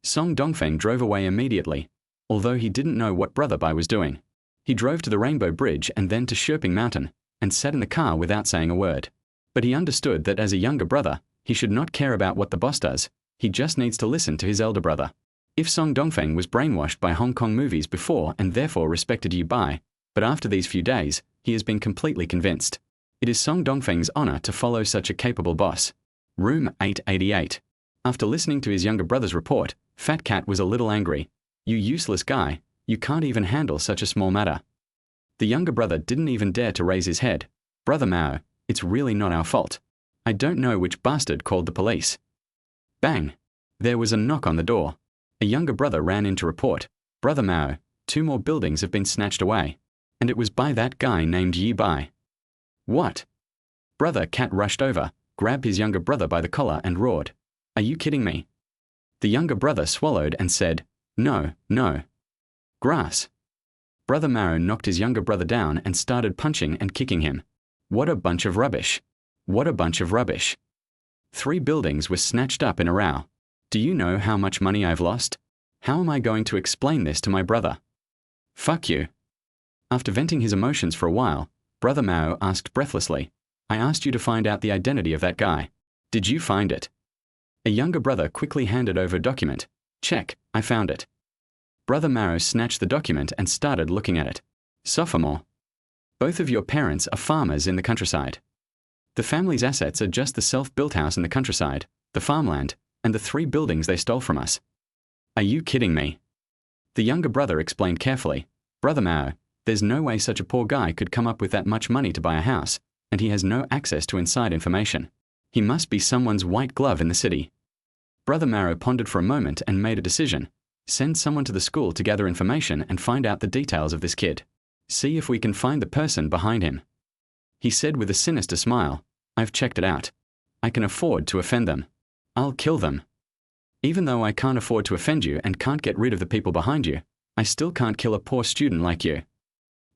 Song Dongfeng drove away immediately, although he didn't know what Brother Bai was doing. He drove to the Rainbow Bridge and then to Sherping Mountain, and sat in the car without saying a word. But he understood that as a younger brother, he should not care about what the boss does, he just needs to listen to his elder brother. If Song Dongfeng was brainwashed by Hong Kong movies before and therefore respected Yi Bai, but after these few days, he has been completely convinced. It is Song Dongfeng's honor to follow such a capable boss. Room 888. After listening to his younger brother's report, Fat Cat was a little angry. "You useless guy, you can't even handle such a small matter." The younger brother didn't even dare to raise his head. "Brother Mao, it's really not our fault. I don't know which bastard called the police." Bang! There was a knock on the door. A younger brother ran in to report, "Brother Mao, 2 more buildings have been snatched away. And it was by that guy named Yi Bai." "What? Brother Cat rushed over, grabbed his younger brother by the collar and roared, "Are you kidding me?" The younger brother swallowed and said, "No, no. Grass." Brother Maro knocked his younger brother down and started punching and kicking him. What a bunch of rubbish. What a bunch of rubbish. 3 buildings were snatched up in a row. Do you know how much money I've lost? How am I going to explain this to my brother? Fuck you. After venting his emotions for a while, Brother Mao asked breathlessly, "I asked you to find out the identity of that guy. Did you find it?" A younger brother quickly handed over a document. "Check, I found it." Brother Mao snatched the document and started looking at it. "Sophomore, both of your parents are farmers in the countryside. The family's assets are just the self-built house in the countryside, the farmland, and the 3 buildings they stole from us. Are you kidding me?" The younger brother explained carefully, "Brother Mao, there's no way such a poor guy could come up with that much money to buy a house, and he has no access to inside information. He must be someone's white glove in the city." Brother Mao pondered for a moment and made a decision. Send someone to the school to gather information and find out the details of this kid. See if we can find the person behind him. He said with a sinister smile, "I've checked it out. I can afford to offend them. I'll kill them. Even though I can't afford to offend you and can't get rid of the people behind you, I still can't kill a poor student like you."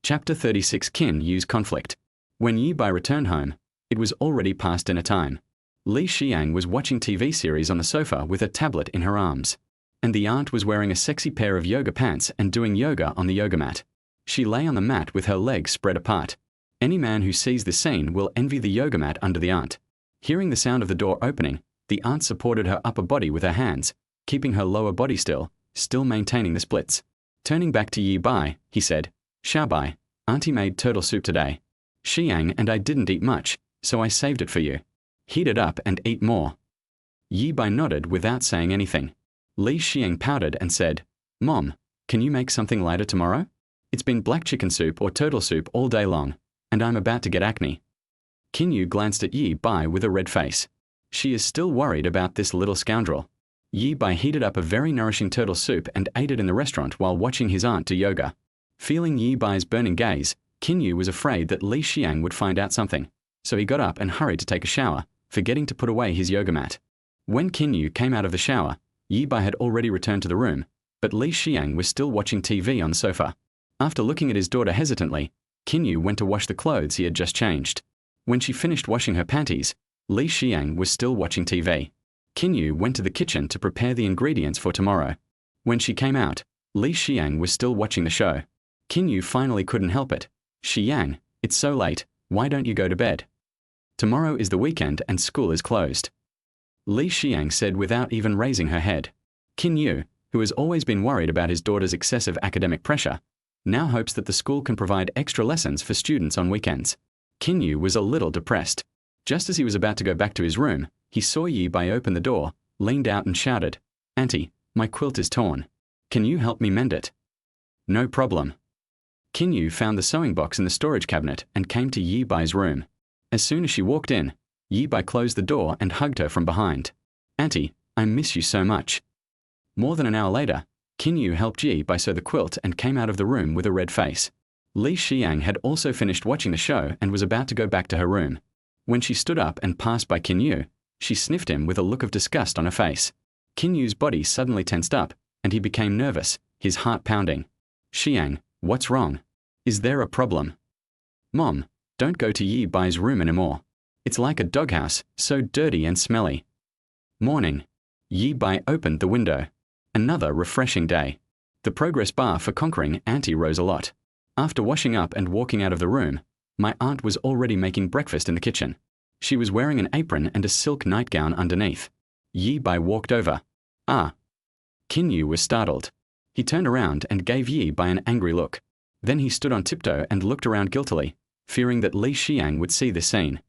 Chapter 36 Kin Yu's Conflict. When Yi Bai returned home, it was already past dinner time. Li Xiang was watching TV series on the sofa with a tablet in her arms. And the aunt was wearing a sexy pair of yoga pants and doing yoga on the yoga mat. She lay on the mat with her legs spread apart. Any man who sees this scene will envy the yoga mat under the aunt. Hearing the sound of the door opening, the aunt supported her upper body with her hands, keeping her lower body still maintaining the splits. Turning back to Yi Bai, he said, "Xiao Bai, Auntie made turtle soup today. Xiang and I didn't eat much, so I saved it for you. Heat it up and eat more." Yi Bai nodded without saying anything. Li Xiang pouted and said, "Mom, can you make something lighter tomorrow? It's been black chicken soup or turtle soup all day long, and I'm about to get acne." Qin Yu glanced at Yi Bai with a red face. She is still worried about this little scoundrel. Yi Bai heated up a very nourishing turtle soup and ate it in the restaurant while watching his aunt do yoga. Feeling Yi Bai's burning gaze, Qin Yu was afraid that Li Xiang would find out something, so he got up and hurried to take a shower, forgetting to put away his yoga mat. When Qin Yu came out of the shower, Yi Bai had already returned to the room, but Li Xiang was still watching TV on the sofa. After looking at his daughter hesitantly, Qin Yu went to wash the clothes he had just changed. When she finished washing her panties, Li Xiang was still watching TV. Qin Yu went to the kitchen to prepare the ingredients for tomorrow. When she came out, Li Xiang was still watching the show. Qin Yu finally couldn't help it. "Xiang, it's so late, why don't you go to bed? Tomorrow is the weekend and school is closed." Li Xiang said without even raising her head. Qin Yu, who has always been worried about his daughter's excessive academic pressure, now hopes that the school can provide extra lessons for students on weekends. Qin Yu was a little depressed. Just as he was about to go back to his room, he saw Yi Bai open the door, leaned out and shouted, "Auntie, my quilt is torn. Can you help me mend it?" "No problem." Qin Yu found the sewing box in the storage cabinet and came to Yi Bai's room. As soon as she walked in, Yi Bai closed the door and hugged her from behind. "Auntie, I miss you so much." More than an hour later, Qin Yu helped Yi Bai sew the quilt and came out of the room with a red face. Li Xiang had also finished watching the show and was about to go back to her room. When she stood up and passed by Qin Yu, she sniffed him with a look of disgust on her face. Qin Yu's body suddenly tensed up, and he became nervous, his heart pounding. "Xiang, what's wrong? Is there a problem?" "Mom, don't go to Yi Bai's room anymore. It's like a doghouse, so dirty and smelly." Morning. Yi Bai opened the window. Another refreshing day. The progress bar for conquering Auntie rose a lot. After washing up and walking out of the room, my aunt was already making breakfast in the kitchen. She was wearing an apron and a silk nightgown underneath. Yi Bai walked over. "Ah." Qin Yu was startled. He turned around and gave Yi Bai an angry look. Then he stood on tiptoe and looked around guiltily, fearing that Li Xiang would see this scene.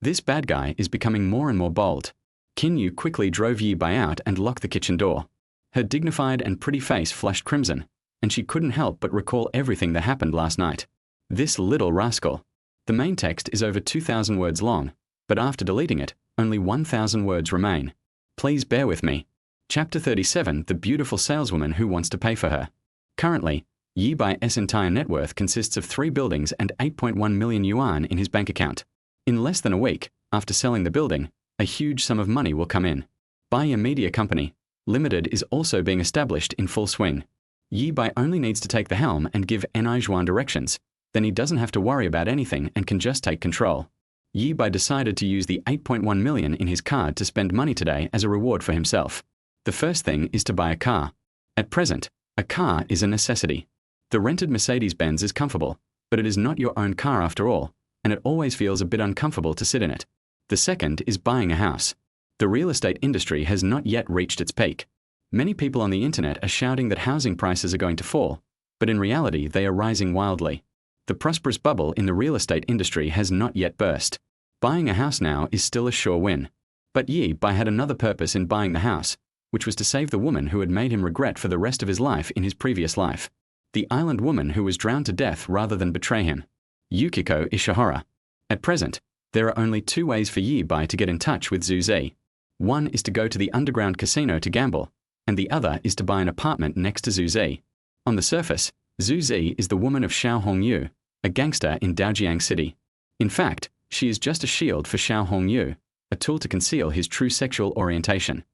This bad guy is becoming more and more bold. Qin Yu quickly drove Yi Bai out and locked the kitchen door. Her dignified and pretty face flushed crimson, and she couldn't help but recall everything that happened last night. This little rascal. The main text is over 2,000 words long, but after deleting it, only 1,000 words remain. Please bear with me. Chapter 37, The Beautiful Saleswoman Who Wants to Pay for Her. Currently, Yi Bai's entire net worth consists of 3 buildings and 8.1 million yuan in his bank account. In less than a week, after selling the building, a huge sum of money will come in. Buyer Media Company, Limited is also being established in full swing. Yi Bai only needs to take the helm and give Juan directions, then he doesn't have to worry about anything and can just take control. Yi Bai decided to use the 8.1 million in his card to spend money today as a reward for himself. The first thing is to buy a car. At present, a car is a necessity. The rented Mercedes-Benz is comfortable, but it is not your own car after all, and it always feels a bit uncomfortable to sit in it. The second is buying a house. The real estate industry has not yet reached its peak. Many people on the internet are shouting that housing prices are going to fall, but in reality they are rising wildly. The prosperous bubble in the real estate industry has not yet burst. Buying a house now is still a sure win. But Yi Bai had another purpose in buying the house, which was to save the woman who had made him regret for the rest of his life in his previous life. The island woman who was drowned to death rather than betray him. Yukiko Ishihara. At present, there are only two ways for Yi Bai to get in touch with Zhu Zi. One is to go to the underground casino to gamble, and the other is to buy an apartment next to Zhu Zi. On the surface, Zhu Zi is the woman of Xiao Hongyu, a gangster in Daojiang City. In fact, she is just a shield for Xiao Hongyu, a tool to conceal his true sexual orientation.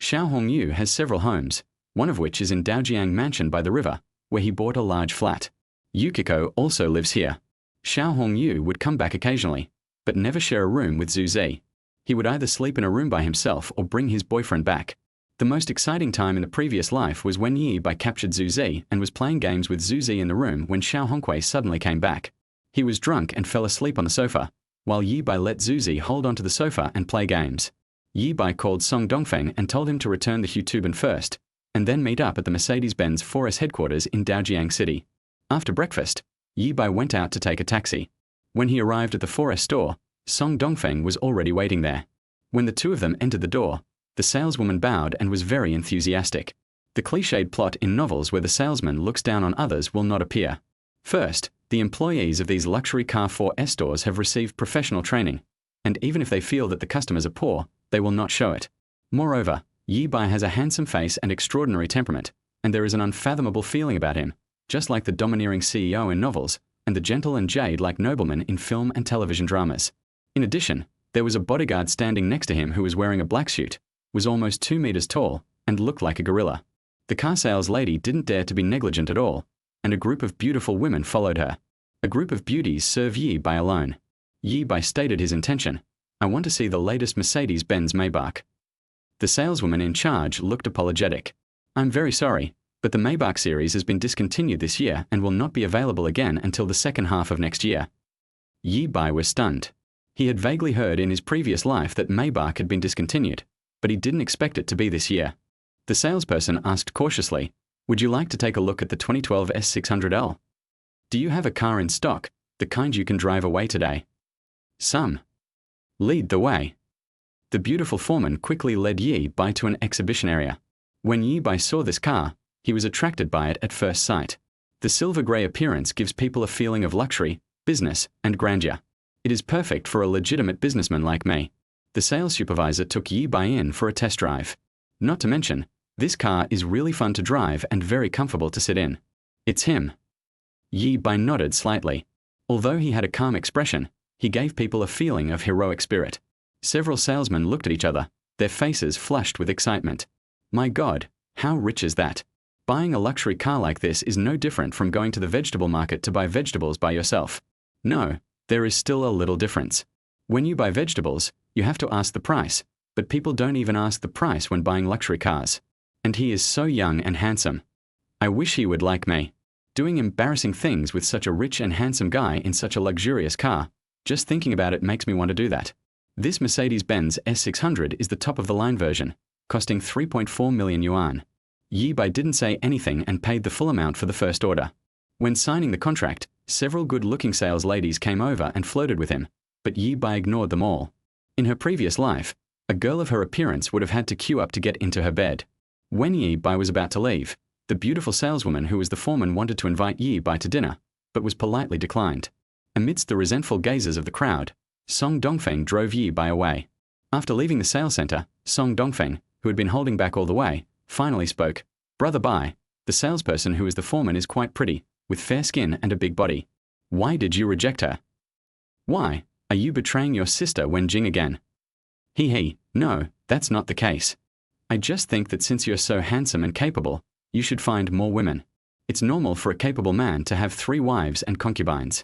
Xiao Hongyu has several homes, one of which is in Daojiang Mansion by the river, where he bought a large flat. Yukiko also lives here. Xiao Hongyu would come back occasionally, but never share a room with Zhu Zi. He would either sleep in a room by himself or bring his boyfriend back. The most exciting time in the previous life was when Yi Bai captured Zhu Zi and was playing games with Zhu Zi in the room when Xiao Honghui suddenly came back. He was drunk and fell asleep on the sofa, while Yi Bai let Zhu Zi hold onto the sofa and play games. Yi Bai called Song Dongfeng and told him to return the Hutuban first, and then meet up at the Mercedes-Benz 4S headquarters in Daojiang City. After breakfast, Yi Bai went out to take a taxi. When he arrived at the 4S store, Song Dongfeng was already waiting there. When the two of them entered the door, the saleswoman bowed and was very enthusiastic. The cliched plot in novels where the salesman looks down on others will not appear. First, the employees of these luxury car 4S stores have received professional training, and even if they feel that the customers are poor, they will not show it. Moreover, Yi Bai has a handsome face and extraordinary temperament, and there is an unfathomable feeling about him, just like the domineering CEO in novels, and the gentle and jade-like nobleman in film and television dramas. In addition, there was a bodyguard standing next to him who was wearing a black suit, was almost 2 meters tall, and looked like a gorilla. The car sales lady didn't dare to be negligent at all, and a group of beautiful women followed her. A group of beauties serve Yi Bai alone. Yi Bai stated his intention: "I want to see the latest Mercedes-Benz Maybach." The saleswoman in charge looked apologetic. "I'm very sorry, but the Maybach series has been discontinued this year and will not be available again until the second half of next year." Yi Bai was stunned. He had vaguely heard in his previous life that Maybach had been discontinued, but he didn't expect it to be this year. The salesperson asked cautiously, "Would you like to take a look at the 2012 S600L? Do you have a car in stock, the kind you can drive away today?" "Some." "Lead the way." The beautiful foreman quickly led Yi Bai to an exhibition area. When Yi Bai saw this car, he was attracted by it at first sight. The silver-grey appearance gives people a feeling of luxury, business, and grandeur. It is perfect for a legitimate businessman like me. The sales supervisor took Yi Bai in for a test drive. Not to mention, this car is really fun to drive and very comfortable to sit in. "It's him." Yi Bai nodded slightly. Although he had a calm expression, he gave people a feeling of heroic spirit. Several salesmen looked at each other, their faces flushed with excitement. My God, how rich is that? Buying a luxury car like this is no different from going to the vegetable market to buy vegetables by yourself. No, there is still a little difference. When you buy vegetables, you have to ask the price, but people don't even ask the price when buying luxury cars. And he is so young and handsome. I wish he would like me. Doing embarrassing things with such a rich and handsome guy in such a luxurious car, just thinking about it makes me want to do that. This Mercedes-Benz S600 is the top-of-the-line version, costing 3.4 million yuan. Yi Bai didn't say anything and paid the full amount for the first order. When signing the contract, several good-looking sales ladies came over and flirted with him, but Yi Bai ignored them all. In her previous life, a girl of her appearance would have had to queue up to get into her bed. When Yi Bai was about to leave, the beautiful saleswoman who was the foreman wanted to invite Yi Bai to dinner, but was politely declined. Amidst the resentful gazes of the crowd, Song Dongfeng drove Yi Bai away. After leaving the sales center, Song Dongfeng, who had been holding back all the way, finally spoke. Brother Bai, the salesperson who is the foreman is quite pretty, with fair skin and a big body. Why did you reject her? Why? Are you betraying your sister Wenjing again? No, that's not the case. I just think that since you're so handsome and capable, you should find more women. It's normal for a capable man to have 3 wives and concubines.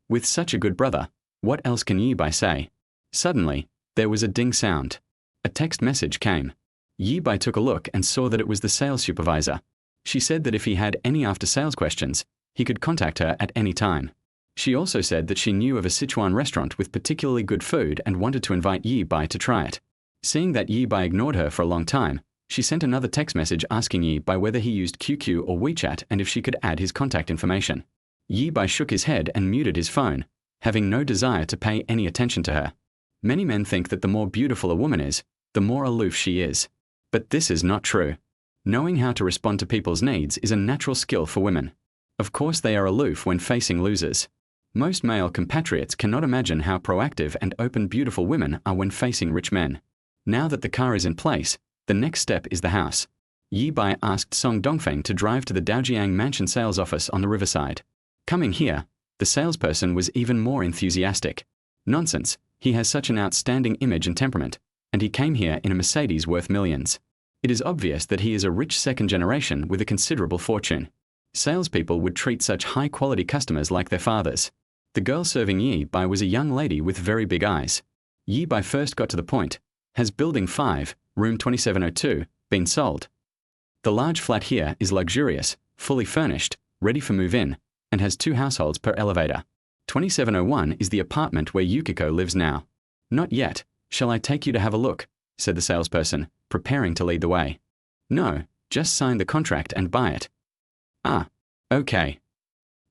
With such a good brother, what else can Yi Bai say? Suddenly, there was a ding sound. A text message came. Yi Bai took a look and saw that it was the sales supervisor. She said that if he had any after-sales questions, he could contact her at any time. She also said that she knew of a Sichuan restaurant with particularly good food and wanted to invite Yi Bai to try it. Seeing that Yi Bai ignored her for a long time, she sent another text message asking Yi Bai whether he used QQ or WeChat and if she could add his contact information. Yi Bai shook his head and muted his phone, having no desire to pay any attention to her. Many men think that the more beautiful a woman is, the more aloof she is. But this is not true. Knowing how to respond to people's needs is a natural skill for women. Of course they are aloof when facing losers. Most male compatriots cannot imagine how proactive and open beautiful women are when facing rich men. Now that the car is in place, the next step is the house. Yi Bai asked Song Dongfeng to drive to the Daojiang Mansion sales office on the riverside. Coming here, the salesperson was even more enthusiastic. Nonsense, he has such an outstanding image and temperament, and he came here in a Mercedes worth millions. It is obvious that he is a rich second generation with a considerable fortune. Salespeople would treat such high-quality customers like their fathers. The girl serving Yi Bai was a young lady with very big eyes. Yi Bai first got to the point. Has Building 5, Room 2702, been sold? The large flat here is luxurious, fully furnished, ready for move-in, and has 2 households per elevator. 2701 is the apartment where Yukiko lives now. Not yet. Shall I take you to have a look? Said the salesperson, preparing to lead the way. No, just sign the contract and buy it. Ah, okay.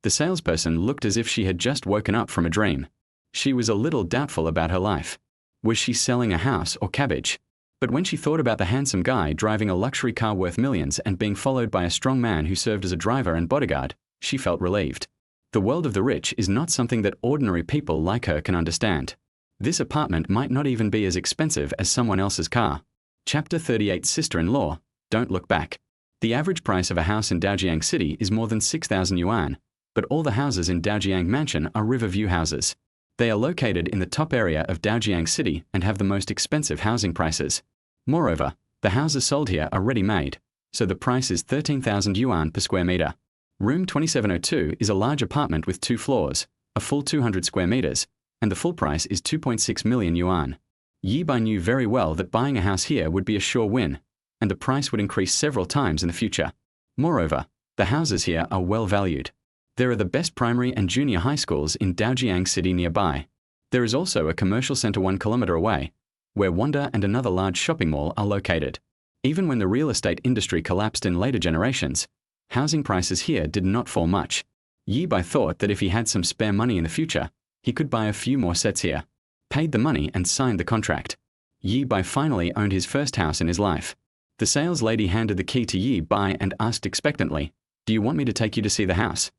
The salesperson looked as if she had just woken up from a dream. She was a little doubtful about her life. Was she selling a house or cabbage? But when she thought about the handsome guy driving a luxury car worth millions and being followed by a strong man who served as a driver and bodyguard, she felt relieved. The world of the rich is not something that ordinary people like her can understand. This apartment might not even be as expensive as someone else's car. Chapter 38 Sister-in-Law, Don't Look Back. The average price of a house in Daojiang City is more than 6,000 yuan, but all the houses in Daojiang Mansion are riverview houses. They are located in the top area of Daojiang City and have the most expensive housing prices. Moreover, the houses sold here are ready-made, so the price is 13,000 yuan per square meter. Room 2702 is a large apartment with 2 floors, a full 200 square meters, and the full price is 2.6 million yuan. Yi Bai knew very well that buying a house here would be a sure win, and the price would increase several times in the future. Moreover, the houses here are well valued. There are the best primary and junior high schools in Daojiang City nearby. There is also a commercial center 1 kilometer away, where Wanda and another large shopping mall are located. Even when the real estate industry collapsed in later generations, housing prices here did not fall much. Yi Bai thought that if he had some spare money in the future, he could buy a few more sets here. Paid the money and signed the contract. Yi Bai finally owned his first house in his life. The sales lady handed the key to Yi Bai and asked expectantly, "Do you want me to take you to see the house?"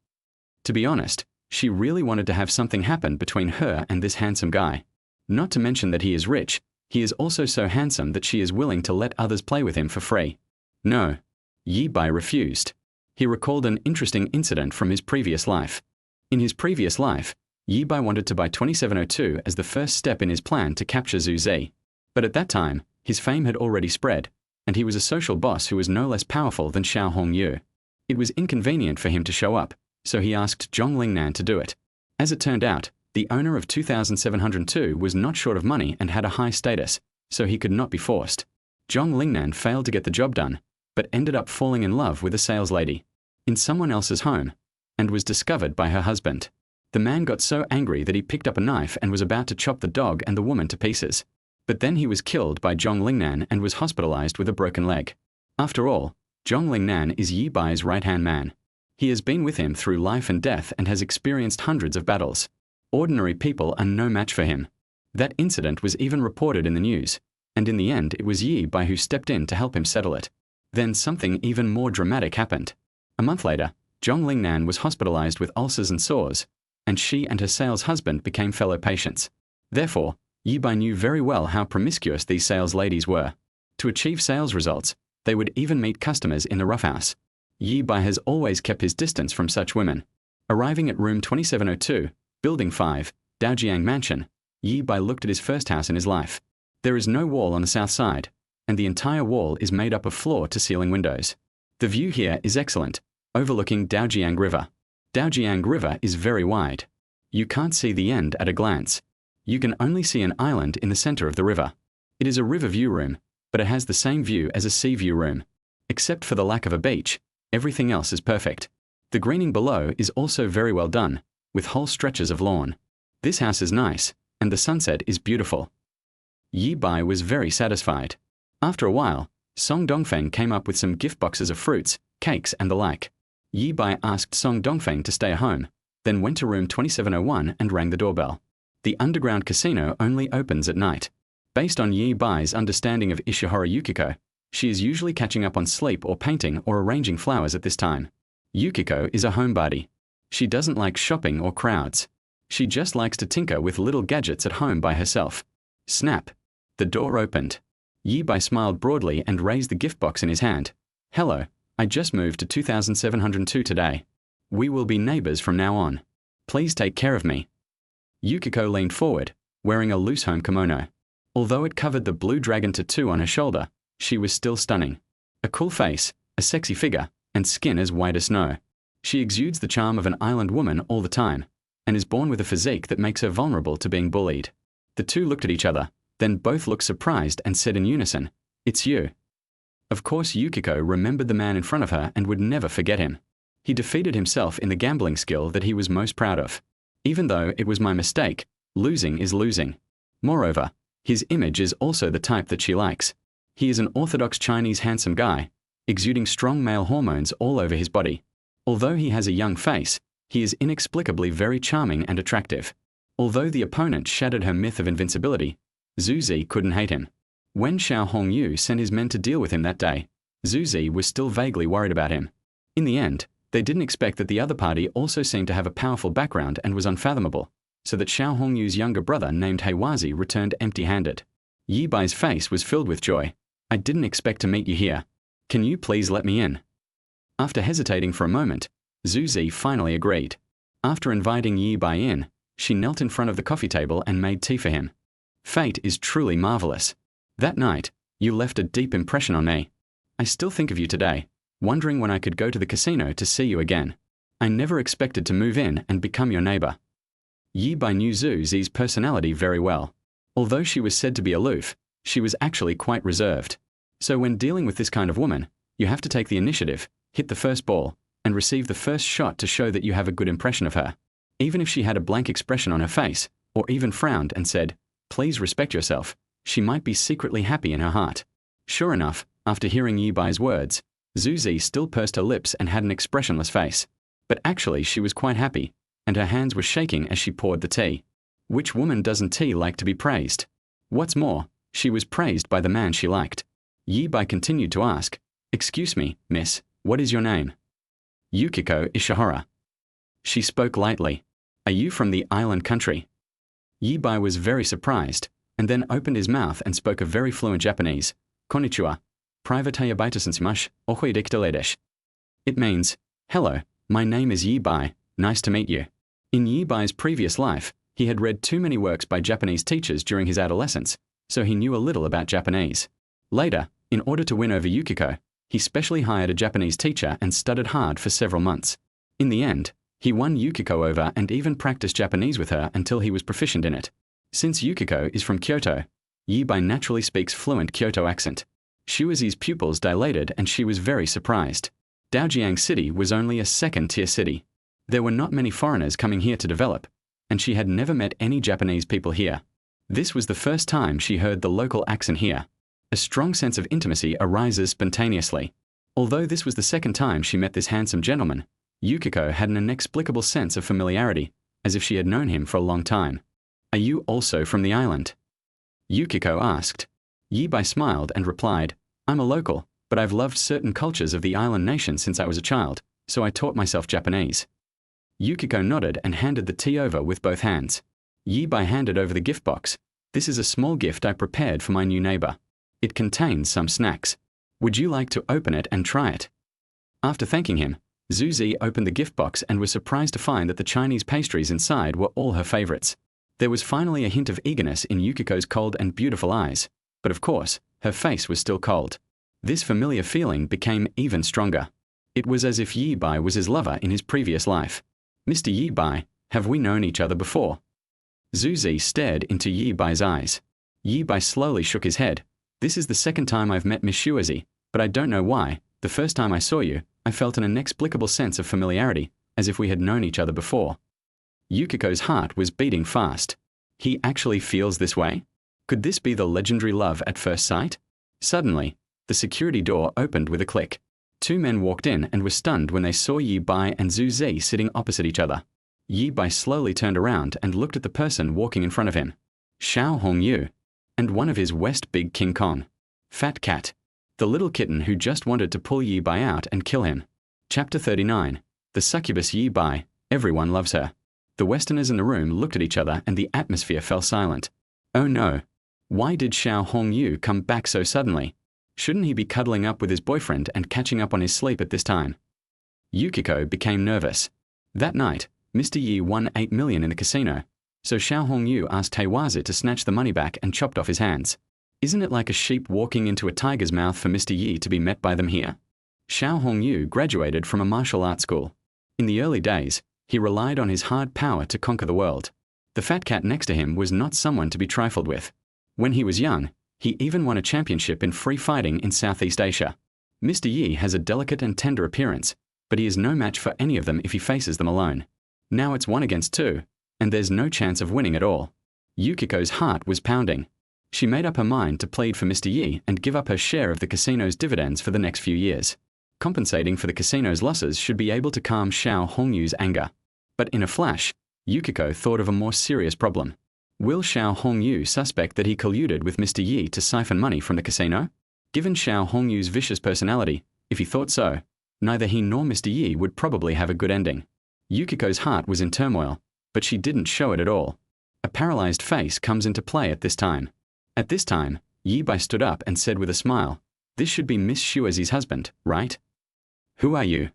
To be honest, she really wanted to have something happen between her and this handsome guy. Not to mention that he is rich, he is also so handsome that she is willing to let others play with him for free. No. Yi Bai refused. He recalled an interesting incident from his previous life. In his previous life, Yi Bai wanted to buy 2702 as the first step in his plan to capture Zhu Zi. But at that time, his fame had already spread, and he was a social boss who was no less powerful than Xiao Hongyu. It was inconvenient for him to show up, so he asked Zhong Lingnan to do it. As it turned out, the owner of 2702 was not short of money and had a high status, so he could not be forced. Zhong Lingnan failed to get the job done, but ended up falling in love with a sales lady in someone else's home, and was discovered by her husband. The man got so angry that he picked up a knife and was about to chop the dog and the woman to pieces. But then he was killed by Zhong Lingnan and was hospitalized with a broken leg. After all, Zhong Lingnan is Yi Bai's right-hand man. He has been with him through life and death and has experienced hundreds of battles. Ordinary people are no match for him. That incident was even reported in the news, and in the end it was Yi Bai who stepped in to help him settle it. Then something even more dramatic happened. A month later, Zhong Lingnan was hospitalized with ulcers and sores, and she and her sales husband became fellow patients. Therefore, Yi Bai knew very well how promiscuous these sales ladies were. To achieve sales results, they would even meet customers in the roughhouse. Yi Bai has always kept his distance from such women. Arriving at room 2702, Building 5, Daojiang Mansion, Yi Bai looked at his first house in his life. There is no wall on the south side, and the entire wall is made up of floor-to-ceiling windows. The view here is excellent, overlooking Daojiang River. Daojiang River is very wide. You can't see the end at a glance. You can only see an island in the center of the river. It is a river view room, but it has the same view as a sea view room. Except for the lack of a beach, everything else is perfect. The greening below is also very well done, with whole stretches of lawn. This house is nice, and the sunset is beautiful. Yi Bai was very satisfied. After a while, Song Dongfeng came up with some gift boxes of fruits, cakes and the like. Yi Bai asked Song Dongfeng to stay at home, then went to room 2701 and rang the doorbell. The underground casino only opens at night. Based on Yi Bai's understanding of Ishihara Yukiko, she is usually catching up on sleep or painting or arranging flowers at this time. Yukiko is a homebody. She doesn't like shopping or crowds. She just likes to tinker with little gadgets at home by herself. Snap! The door opened. Yi Bai smiled broadly and raised the gift box in his hand. Hello, I just moved to 2702 today. We will be neighbors from now on. Please take care of me. Yukiko leaned forward, wearing a loose home kimono. Although it covered the blue dragon tattoo on her shoulder, she was still stunning. A cool face, a sexy figure, and skin as white as snow. She exudes the charm of an island woman all the time, and is born with a physique that makes her vulnerable to being bullied. The two looked at each other, then both looked surprised and said in unison, "It's you." Of course Yukiko remembered the man in front of her and would never forget him. He defeated himself in the gambling skill that he was most proud of. Even though it was my mistake, losing is losing. Moreover, his image is also the type that she likes. He is an orthodox Chinese handsome guy, exuding strong male hormones all over his body. Although he has a young face, he is inexplicably very charming and attractive. Although the opponent shattered her myth of invincibility, Zhu Zi couldn't hate him. When Xiao Hongyu sent his men to deal with him that day, Zhu Zi was still vaguely worried about him. In the end, they didn't expect that the other party also seemed to have a powerful background and was unfathomable, so that Xiao Hongyu's younger brother named Heiwazi returned empty-handed. Yi Bai's face was filled with joy. I didn't expect to meet you here. Can you please let me in? After hesitating for a moment, Zhu Zi finally agreed. After inviting Yi Bai in, she knelt in front of the coffee table and made tea for him. Fate is truly marvelous. That night, you left a deep impression on me. I still think of you today, wondering when I could go to the casino to see you again. I never expected to move in and become your neighbor. Yi Bai knew Zhu Zi's personality very well. Although she was said to be aloof, she was actually quite reserved. So when dealing with this kind of woman, you have to take the initiative, hit the first ball, and receive the first shot to show that you have a good impression of her. Even if she had a blank expression on her face, or even frowned and said, "Please respect yourself," she might be secretly happy in her heart. Sure enough, after hearing Yi Bai's words, Zhu Zi still pursed her lips and had an expressionless face. But actually she was quite happy, and her hands were shaking as she poured the tea. Which woman doesn't tea like to be praised? What's more, she was praised by the man she liked. Yi Bai continued to ask, "Excuse me, miss, what is your name?" "Yukiko Ishihara." She spoke lightly. "Are you from the island country?" Yi Bai was very surprised, and then opened his mouth and spoke a very fluent Japanese. "Konnichiwa. Privatayabitasensimash, ohui dekita desu." It means, "Hello, my name is Yi Bai, nice to meet you." In Yi Bai's previous life, he had read too many works by Japanese teachers during his adolescence, so he knew a little about Japanese. Later, in order to win over Yukiko, he specially hired a Japanese teacher and studied hard for several months. In the end, he won Yukiko over and even practiced Japanese with her until he was proficient in it. Since Yukiko is from Kyoto, Yi Bai naturally speaks fluent Kyoto accent. Shuizi's pupils dilated and she was very surprised. Daojiang City was only a second-tier city. There were not many foreigners coming here to develop, and she had never met any Japanese people here. This was the first time she heard the local accent here. A strong sense of intimacy arises spontaneously. Although this was the second time she met this handsome gentleman, Yukiko had an inexplicable sense of familiarity, as if she had known him for a long time. "Are you also from the island?" Yukiko asked. Yi Bai smiled and replied, "I'm a local, but I've loved certain cultures of the island nation since I was a child, so I taught myself Japanese." Yukiko nodded and handed the tea over with both hands. Yi Bai handed over the gift box. "This is a small gift I prepared for my new neighbor. It contains some snacks. Would you like to open it and try it?" After thanking him, Zhu Zi opened the gift box and was surprised to find that the Chinese pastries inside were all her favorites. There was finally a hint of eagerness in Yukiko's cold and beautiful eyes, but of course, her face was still cold. This familiar feeling became even stronger. It was as if Yi Bai was his lover in his previous life. Mr. Yi Bai, have we known each other before? Zhu Zi stared into Yi Bai's eyes. Yi Bai slowly shook his head. This is the second time I've met Miss Shuazi, but I don't know why. The first time I saw you, I felt an inexplicable sense of familiarity, as if we had known each other before. Yukiko's heart was beating fast. He actually feels this way? Could this be the legendary love at first sight? Suddenly, the security door opened with a click. Two men walked in and were stunned when they saw Yi Bai and Zhu Zi sitting opposite each other. Yi Bai slowly turned around and looked at the person walking in front of him. Xiao Hongyu, and one of his West Big King Kong. Fat Cat, the little kitten who just wanted to pull Yi Bai out and kill him. Chapter 39. The succubus Yi Bai, everyone loves her. The Westerners in the room looked at each other and the atmosphere fell silent. Oh no. Why did Xiao Hongyu come back so suddenly? Shouldn't he be cuddling up with his boyfriend and catching up on his sleep at this time? Yukiko became nervous. That night, Mr. Yi won 8 million in the casino, so Xiao Hongyu asked Heiwazi to snatch the money back and chopped off his hands. Isn't it like a sheep walking into a tiger's mouth for Mr. Yi to be met by them here? Xiao Hongyu graduated from a martial arts school. In the early days, he relied on his hard power to conquer the world. The fat cat next to him was not someone to be trifled with. When he was young, he even won a championship in free fighting in Southeast Asia. Mr. Yi has a delicate and tender appearance, but he is no match for any of them if he faces them alone. Now it's 1 against 2, and there's no chance of winning at all. Yukiko's heart was pounding. She made up her mind to plead for Mr. Yi and give up her share of the casino's dividends for the next few years. Compensating for the casino's losses should be able to calm Xiao Hongyu's anger. But in a flash, Yukiko thought of a more serious problem. Will Xiao Hongyu suspect that he colluded with Mr. Yi to siphon money from the casino? Given Xiao Hongyu's vicious personality, if he thought so, neither he nor Mr. Yi would probably have a good ending. Yukiko's heart was in turmoil, but she didn't show it at all. A paralyzed face comes into play at this time. At this time, Yi Bai stood up and said with a smile, "This should be Miss Shuazi's husband, right?" "Who are you?"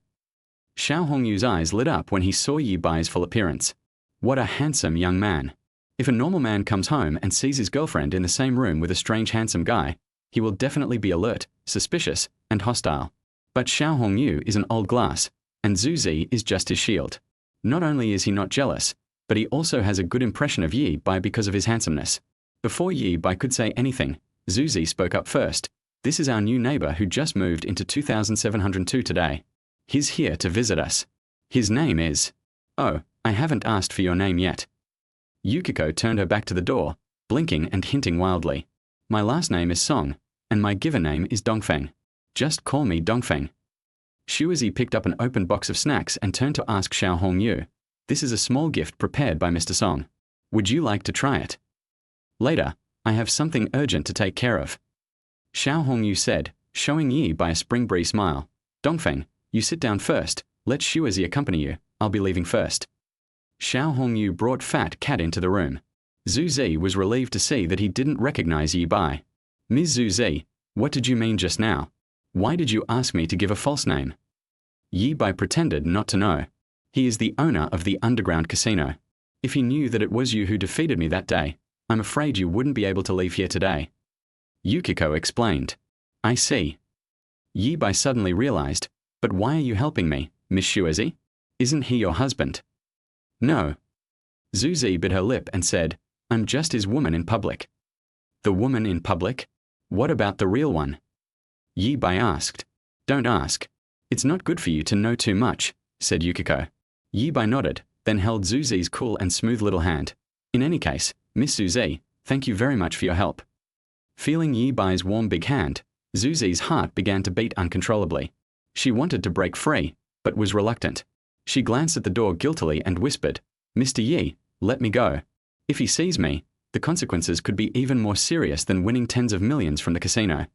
Xiao Hongyu's eyes lit up when he saw Yi Bai's full appearance. What a handsome young man. If a normal man comes home and sees his girlfriend in the same room with a strange handsome guy, he will definitely be alert, suspicious, and hostile. But Xiao Hongyu is an old glass, and Zhu Zi is just his shield. Not only is he not jealous, but he also has a good impression of Yi Bai because of his handsomeness. Before Yi Bai could say anything, Zhu Zi spoke up first. "This is our new neighbor who just moved into 2702 today. He's here to visit us. His name is..." "Oh, I haven't asked for your name yet." Yukiko turned her back to the door, blinking and hinting wildly. "My last name is Song, and my given name is Dongfeng. Just call me Dongfeng." Shuazi picked up an open box of snacks and turned to ask Xiao Hongyu, "This is a small gift prepared by Mr. Song. Would you like to try it?" "Later, I have something urgent to take care of," Xiao Hongyu said, showing Yi by a spring breeze smile. "Dongfeng, you sit down first. Let Shuazi accompany you. I'll be leaving first." Xiao Hongyu brought Fat Cat into the room. Zhu Zi was relieved to see that he didn't recognize Yi Bai. "Ms. Zhu Zi, what did you mean just now? Why did you ask me to give a false name?" Yi Bai pretended not to know. "He is the owner of the underground casino. If he knew that it was you who defeated me that day, I'm afraid you wouldn't be able to leave here today." Yukiko explained. "I see." Yi Bai suddenly realized, "But why are you helping me, Miss Shuazi? Isn't he your husband?" "No." Zhu Zi bit her lip and said, "I'm just his woman in public." "The woman in public? What about the real one?" Yi Bai asked. "Don't ask. It's not good for you to know too much," said Yukiko. Yi Bai nodded, then held Zhu Zi's cool and smooth little hand. "In any case, Miss Zhu Zi, thank you very much for your help." Feeling Yi Bai's warm big hand, Zhu Zi's heart began to beat uncontrollably. She wanted to break free, but was reluctant. She glanced at the door guiltily and whispered, "Mr. Yi, let me go. If he sees me, the consequences could be even more serious than winning tens of millions from the casino."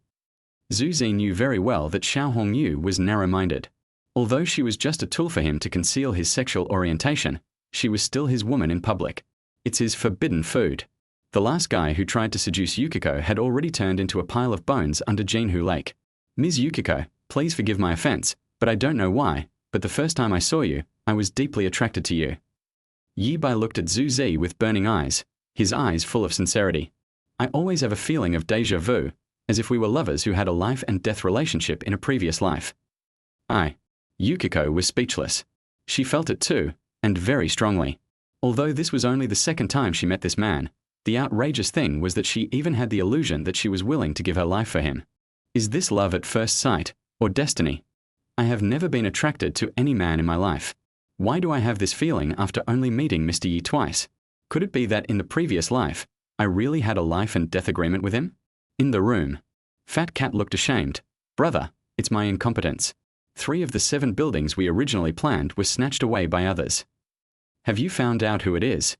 Zhu Zi knew very well that Xiao Hongyu was narrow-minded. Although she was just a tool for him to conceal his sexual orientation, she was still his woman in public. It's his forbidden food. The last guy who tried to seduce Yukiko had already turned into a pile of bones under Jinhu Lake. "Ms. Yukiko, please forgive my offense, but I don't know why, but the first time I saw you, I was deeply attracted to you." Yi Bai looked at Zhu Zi with burning eyes. his eyes full of sincerity. I always have a feeling of déjà vu, as if we were lovers who had a life and death relationship in a previous life. Yukiko was speechless. She felt it too, and very strongly. Although this was only the second time she met this man, the outrageous thing was that she even had the illusion that she was willing to give her life for him. Is this love at first sight, or destiny? I have never been attracted to any man in my life. Why do I have this feeling after only meeting Mr. Yi twice? Could it be that in the previous life, I really had a life and death agreement with him? In the room, Fat Cat looked ashamed. Brother, it's my incompetence. 3 of the 7 buildings we originally planned were snatched away by others. Have you found out who it is?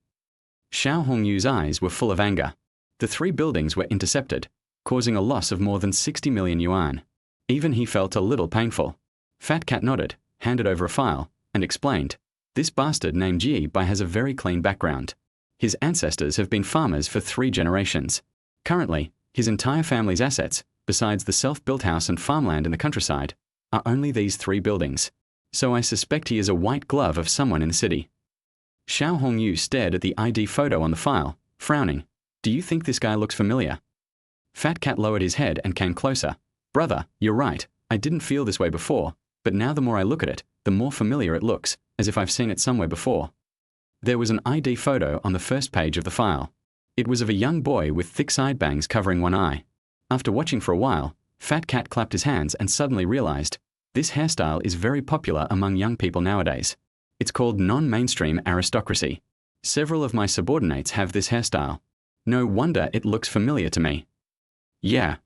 Xiao Hongyu's eyes were full of anger. The 3 buildings were intercepted, causing a loss of more than 60 million yuan. Even he felt a little painful. Fat Cat nodded, handed over a file, and explained, this bastard named Yi Bai has a very clean background. His ancestors have been farmers for 3 generations. Currently, his entire family's assets, besides the self-built house and farmland in the countryside, are only these 3 buildings. So I suspect he is a white glove of someone in the city. Xiao Hongyu stared at the ID photo on the file, frowning. Do you think this guy looks familiar? Fat Cat lowered his head and came closer. Brother, you're right, I didn't feel this way before, but now the more I look at it, the more familiar it looks, as if I've seen it somewhere before. There was an ID photo on the first page of the file. It was of a young boy with thick side bangs covering one eye. After watching for a while, Fat Cat clapped his hands and suddenly realized, this hairstyle is very popular among young people nowadays. It's called non-mainstream aristocracy. Several of my subordinates have this hairstyle. No wonder it looks familiar to me. Yeah.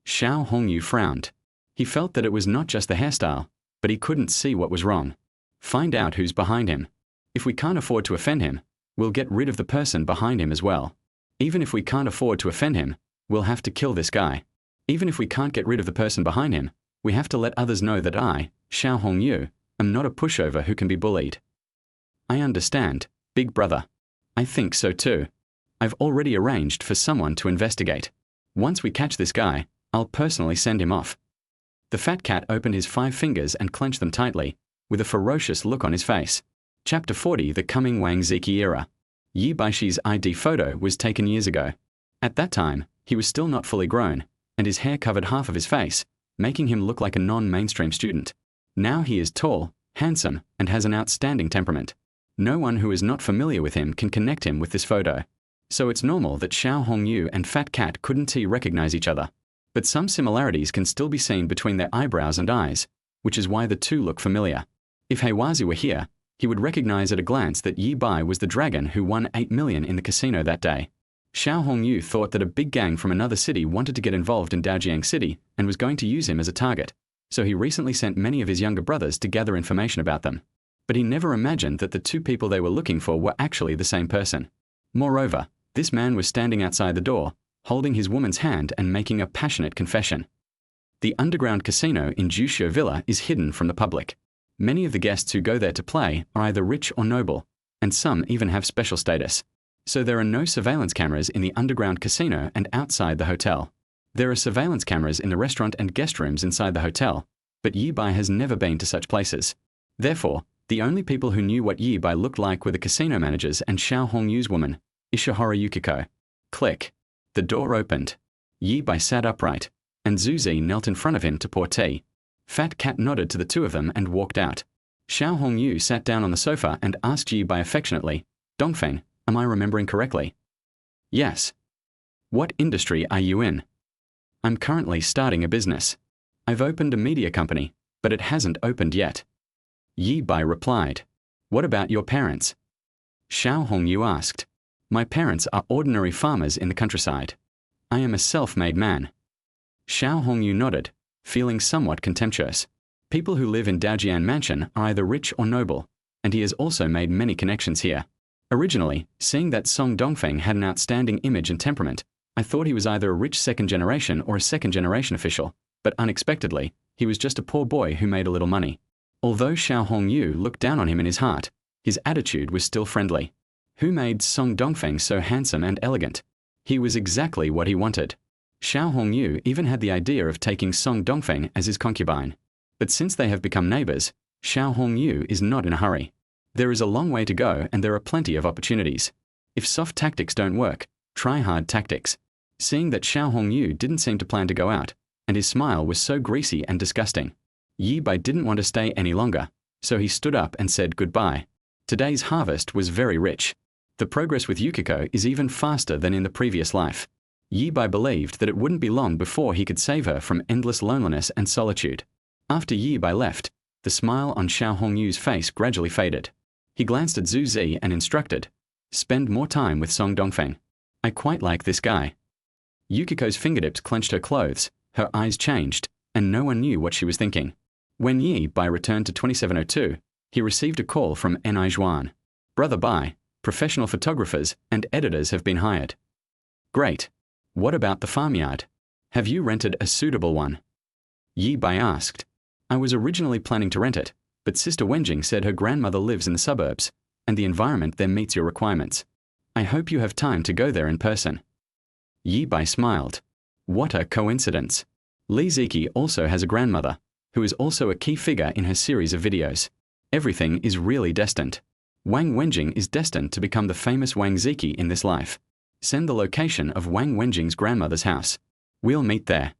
Xiao Hongyu frowned. He felt that it was not just the hairstyle, but he couldn't see what was wrong. Find out who's behind him. If we can't afford to offend him, we'll get rid of the person behind him as well. Even if we can't afford to offend him, we'll have to kill this guy. Even if we can't get rid of the person behind him, we have to let others know that I, Xiao Hongyu, am not a pushover who can be bullied. I understand, big brother. I think so too. I've already arranged for someone to investigate. Once we catch this guy, I'll personally send him off. The Fat Cat opened his 5 fingers and clenched them tightly, with a ferocious look on his face. Chapter 40, The Coming Wang Ziki Era. Yi Baishi's ID photo was taken years ago. At that time, he was still not fully grown, and his hair covered half of his face, making him look like a non-mainstream student. Now he is tall, handsome, and has an outstanding temperament. No one who is not familiar with him can connect him with this photo. So it's normal that Xiao Hongyu and Fat Cat couldn't recognize each other. But some similarities can still be seen between their eyebrows and eyes, which is why the 2 look familiar. If Heiwazi were here, he would recognize at a glance that Yi Bai was the dragon who won 8 million in the casino that day. Xiao Hongyu thought that a big gang from another city wanted to get involved in Daojiang City and was going to use him as a target, so he recently sent many of his younger brothers to gather information about them. But he never imagined that the 2 people they were looking for were actually the same person. Moreover, this man was standing outside the door, holding his woman's hand and making a passionate confession. The underground casino in Jushu Villa is hidden from the public. Many of the guests who go there to play are either rich or noble, and some even have special status. So there are no surveillance cameras in the underground casino and outside the hotel. There are surveillance cameras in the restaurant and guest rooms inside the hotel, but Yi Bai has never been to such places. Therefore, the only people who knew what Yi Bai looked like were the casino managers and Xiao Hongyu's woman, Ishihara Yukiko. Click. The door opened. Yi Bai sat upright, and Zuzi knelt in front of him to pour tea. Fat Cat nodded to the 2 of them and walked out. Xiao Hongyu sat down on the sofa and asked Yi Bai affectionately, Dongfeng, am I remembering correctly? Yes. What industry are you in? I'm currently starting a business. I've opened a media company, but it hasn't opened yet. Yi Bai replied. What about your parents? Xiao Hongyu asked. My parents are ordinary farmers in the countryside. I am a self-made man. Xiao Hongyu nodded, feeling somewhat contemptuous. People who live in Daojian Mansion are either rich or noble, and he has also made many connections here. Originally, seeing that Song Dongfeng had an outstanding image and temperament, I thought he was either a rich second generation or a second generation official, but unexpectedly, he was just a poor boy who made a little money. Although Xiao Hongyu looked down on him in his heart, his attitude was still friendly. Who made Song Dongfeng so handsome and elegant? He was exactly what he wanted. Xiao Hongyu even had the idea of taking Song Dongfeng as his concubine. But since they have become neighbors, Xiao Hongyu is not in a hurry. There is a long way to go and there are plenty of opportunities. If soft tactics don't work, try hard tactics. Seeing that Xiao Hongyu didn't seem to plan to go out, and his smile was so greasy and disgusting, Yi Bai didn't want to stay any longer, so he stood up and said goodbye. Today's harvest was very rich. The progress with Yukiko is even faster than in the previous life. Yi Bai believed that it wouldn't be long before he could save her from endless loneliness and solitude. After Yi Bai left, the smile on Xiao Hongyu's face gradually faded. He glanced at Zhu Zi and instructed, "Spend more time with Song Dongfeng. I quite like this guy." Yukiko's fingertips clenched her clothes, her eyes changed, and no one knew what she was thinking. When Yi Bai returned to 2702, he received a call from Ni Zhuan. "Brother Bai, professional photographers and editors have been hired." "Great. What about the farmyard? Have you rented a suitable one?" Yi Bai asked. "I was originally planning to rent it, but Sister Wenjing said her grandmother lives in the suburbs, and the environment there meets your requirements. I hope you have time to go there in person." Yi Bai smiled. What a coincidence. Li Ziki also has a grandmother, who is also a key figure in her series of videos. Everything is really destined. Wang Wenjing is destined to become the famous Wang Ziki in this life. Send the location of Wang Wenjing's grandmother's house. We'll meet there.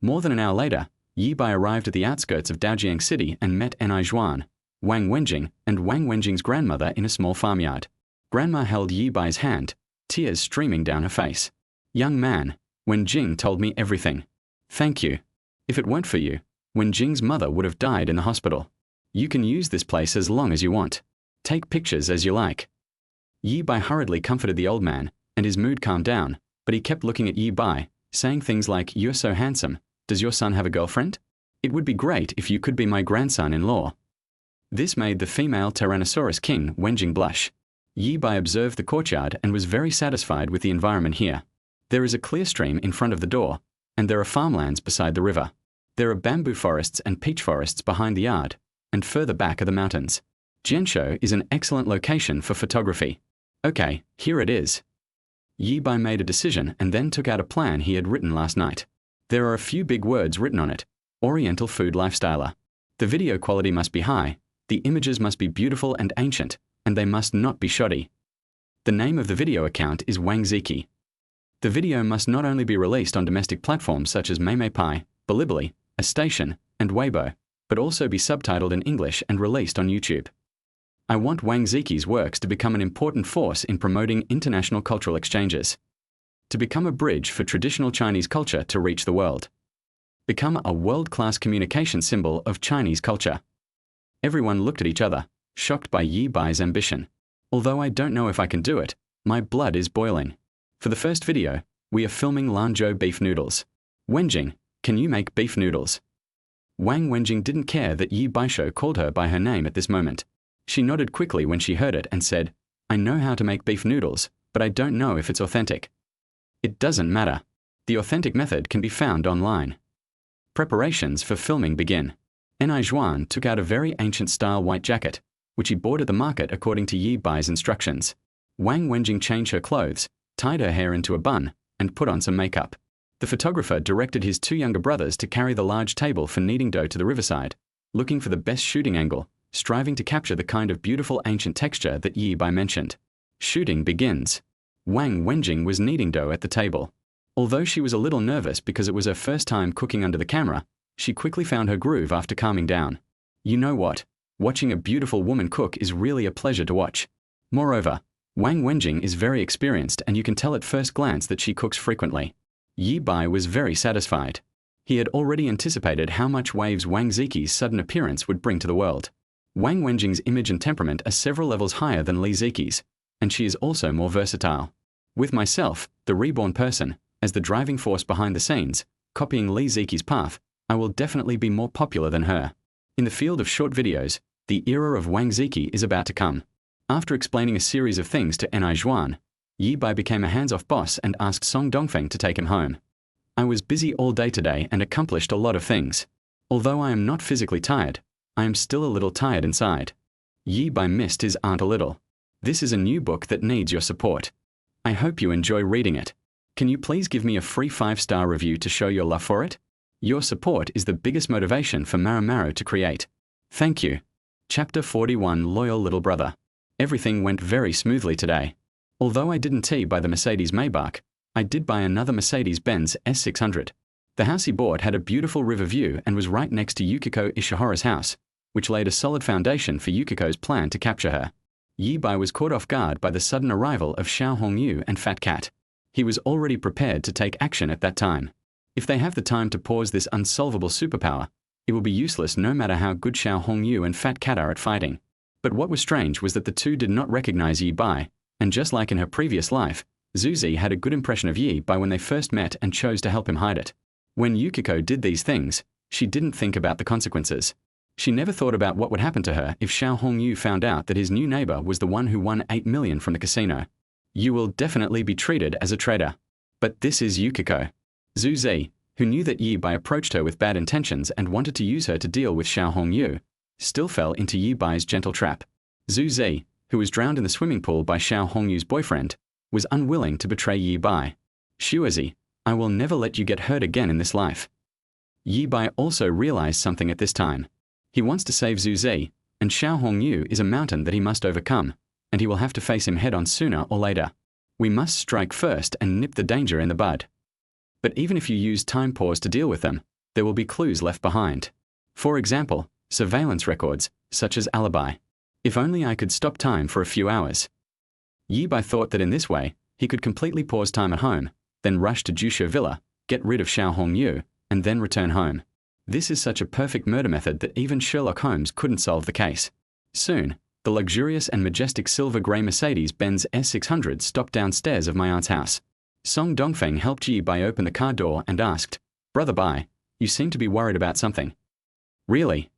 More than an hour later, Yi Bai arrived at the outskirts of Daojiang City and met Ni Zhuan, Wang Wenjing, and Wang Wenjing's grandmother in a small farmyard. Grandma held Yi Bai's hand, tears streaming down her face. "Young man, Wenjing told me everything. Thank you. If it weren't for you, Wenjing's mother would have died in the hospital. You can use this place as long as you want. Take pictures as you like." Yi Bai hurriedly comforted the old man, and his mood calmed down, but he kept looking at Yi Bai, saying things like, "You're so handsome. Does your son have a girlfriend? It would be great if you could be my grandson-in-law." This made the female Tyrannosaurus king Wenjing blush. Yi Bai observed the courtyard and was very satisfied with the environment here. There is a clear stream in front of the door, and there are farmlands beside the river. There are bamboo forests and peach forests behind the yard, and further back are the mountains. Jianshou is an excellent location for photography. Okay, here it is. Yi Bai made a decision and then took out a plan he had written last night. There are a few big words written on it. Oriental food lifestyler. The video quality must be high, the images must be beautiful and ancient, and they must not be shoddy. The name of the video account is Wang Ziki. The video must not only be released on domestic platforms such as MeiMeiPi, Bilibili, A Station, and Weibo, but also be subtitled in English and released on YouTube. I want Wang Ziki's works to become an important force in promoting international cultural exchanges. To become a bridge for traditional Chinese culture to reach the world. Become a world-class communication symbol of Chinese culture. Everyone looked at each other, shocked by Yi Bai's ambition. Although I don't know if I can do it, my blood is boiling. For the first video, we are filming Lanzhou beef noodles. Wenjing, can you make beef noodles? Wang Wenjing didn't care that Yi Baisho called her by her name at this moment. She nodded quickly when she heard it and said, "I know how to make beef noodles, but I don't know if it's authentic." It doesn't matter. The authentic method can be found online. Preparations for filming begin. Ni Zhuan took out a very ancient-style white jacket, which he bought at the market according to Yi Bai's instructions. Wang Wenjing changed her clothes, tied her hair into a bun, and put on some makeup. The photographer directed his two younger brothers to carry the large table for kneading dough to the riverside, looking for the best shooting angle, striving to capture the kind of beautiful ancient texture that Yi Bai mentioned. Shooting begins. Wang Wenjing was kneading dough at the table. Although she was a little nervous because it was her first time cooking under the camera, she quickly found her groove after calming down. You know what? Watching a beautiful woman cook is really a pleasure to watch. Moreover, Wang Wenjing is very experienced and you can tell at first glance that she cooks frequently. Yi Bai was very satisfied. He had already anticipated how much waves Wang Ziki's sudden appearance would bring to the world. Wang Wenjing's image and temperament are several levels higher than Li Ziki's, and she is also more versatile. With myself, the reborn person, as the driving force behind the scenes, copying Li Ziki's path, I will definitely be more popular than her. In the field of short videos, the era of Wang Ziki is about to come. After explaining a series of things to Ni Zhuan, Yi Bai became a hands-off boss and asked Song Dongfeng to take him home. I was busy all day today and accomplished a lot of things. Although I am not physically tired, I am still a little tired inside. Yi Bai missed his aunt a little. This is a new book that needs your support. I hope you enjoy reading it. Can you please give me a free 5-star review to show your love for it? Your support is the biggest motivation for Maru to create. Thank you. Chapter 41 Loyal Little Brother. Everything went very smoothly today. Although I didn't buy the Mercedes Maybach, I did buy another Mercedes-Benz S600. The house he bought had a beautiful river view and was right next to Yukiko Ishihara's house, which laid a solid foundation for Yukiko's plan to capture her. Yi Bai was caught off guard by the sudden arrival of Xiao Hongyu and Fat Cat. He was already prepared to take action at that time. If they have the time to pause this unsolvable superpower, it will be useless no matter how good Xiao Hongyu and Fat Cat are at fighting. But what was strange was that the two did not recognize Yi Bai, and just like in her previous life, Zuzi had a good impression of Yi Bai when they first met and chose to help him hide it. When Yukiko did these things, she didn't think about the consequences. She never thought about what would happen to her if Xiao Hongyu found out that his new neighbor was the one who won 8 million from the casino. You will definitely be treated as a traitor. But this is Yukiko. Zuzi, who knew that Yi Bai approached her with bad intentions and wanted to use her to deal with Xiao Hongyu, still fell into Yi Bai's gentle trap. Zuzi, who was drowned in the swimming pool by Xiao Hongyu's boyfriend, was unwilling to betray Yi Bai. Shuizi, I will never let you get hurt again in this life. Yi Bai also realized something at this time. He wants to save Zuzi, and Xiao Hongyu is a mountain that he must overcome, and he will have to face him head-on sooner or later. We must strike first and nip the danger in the bud. But even if you use time pause to deal with them, there will be clues left behind. For example, surveillance records, such as alibi. If only I could stop time for a few hours. Yi Bai thought that in this way, he could completely pause time at home, then rush to Jusha Villa, get rid of Xiao Hongyu, and then return home. This is such a perfect murder method that even Sherlock Holmes couldn't solve the case. Soon, the luxurious and majestic silver-grey Mercedes-Benz S600 stopped downstairs of my aunt's house. Song Dongfeng helped Yi Bai open the car door and asked, Brother Bai, you seem to be worried about something. Really?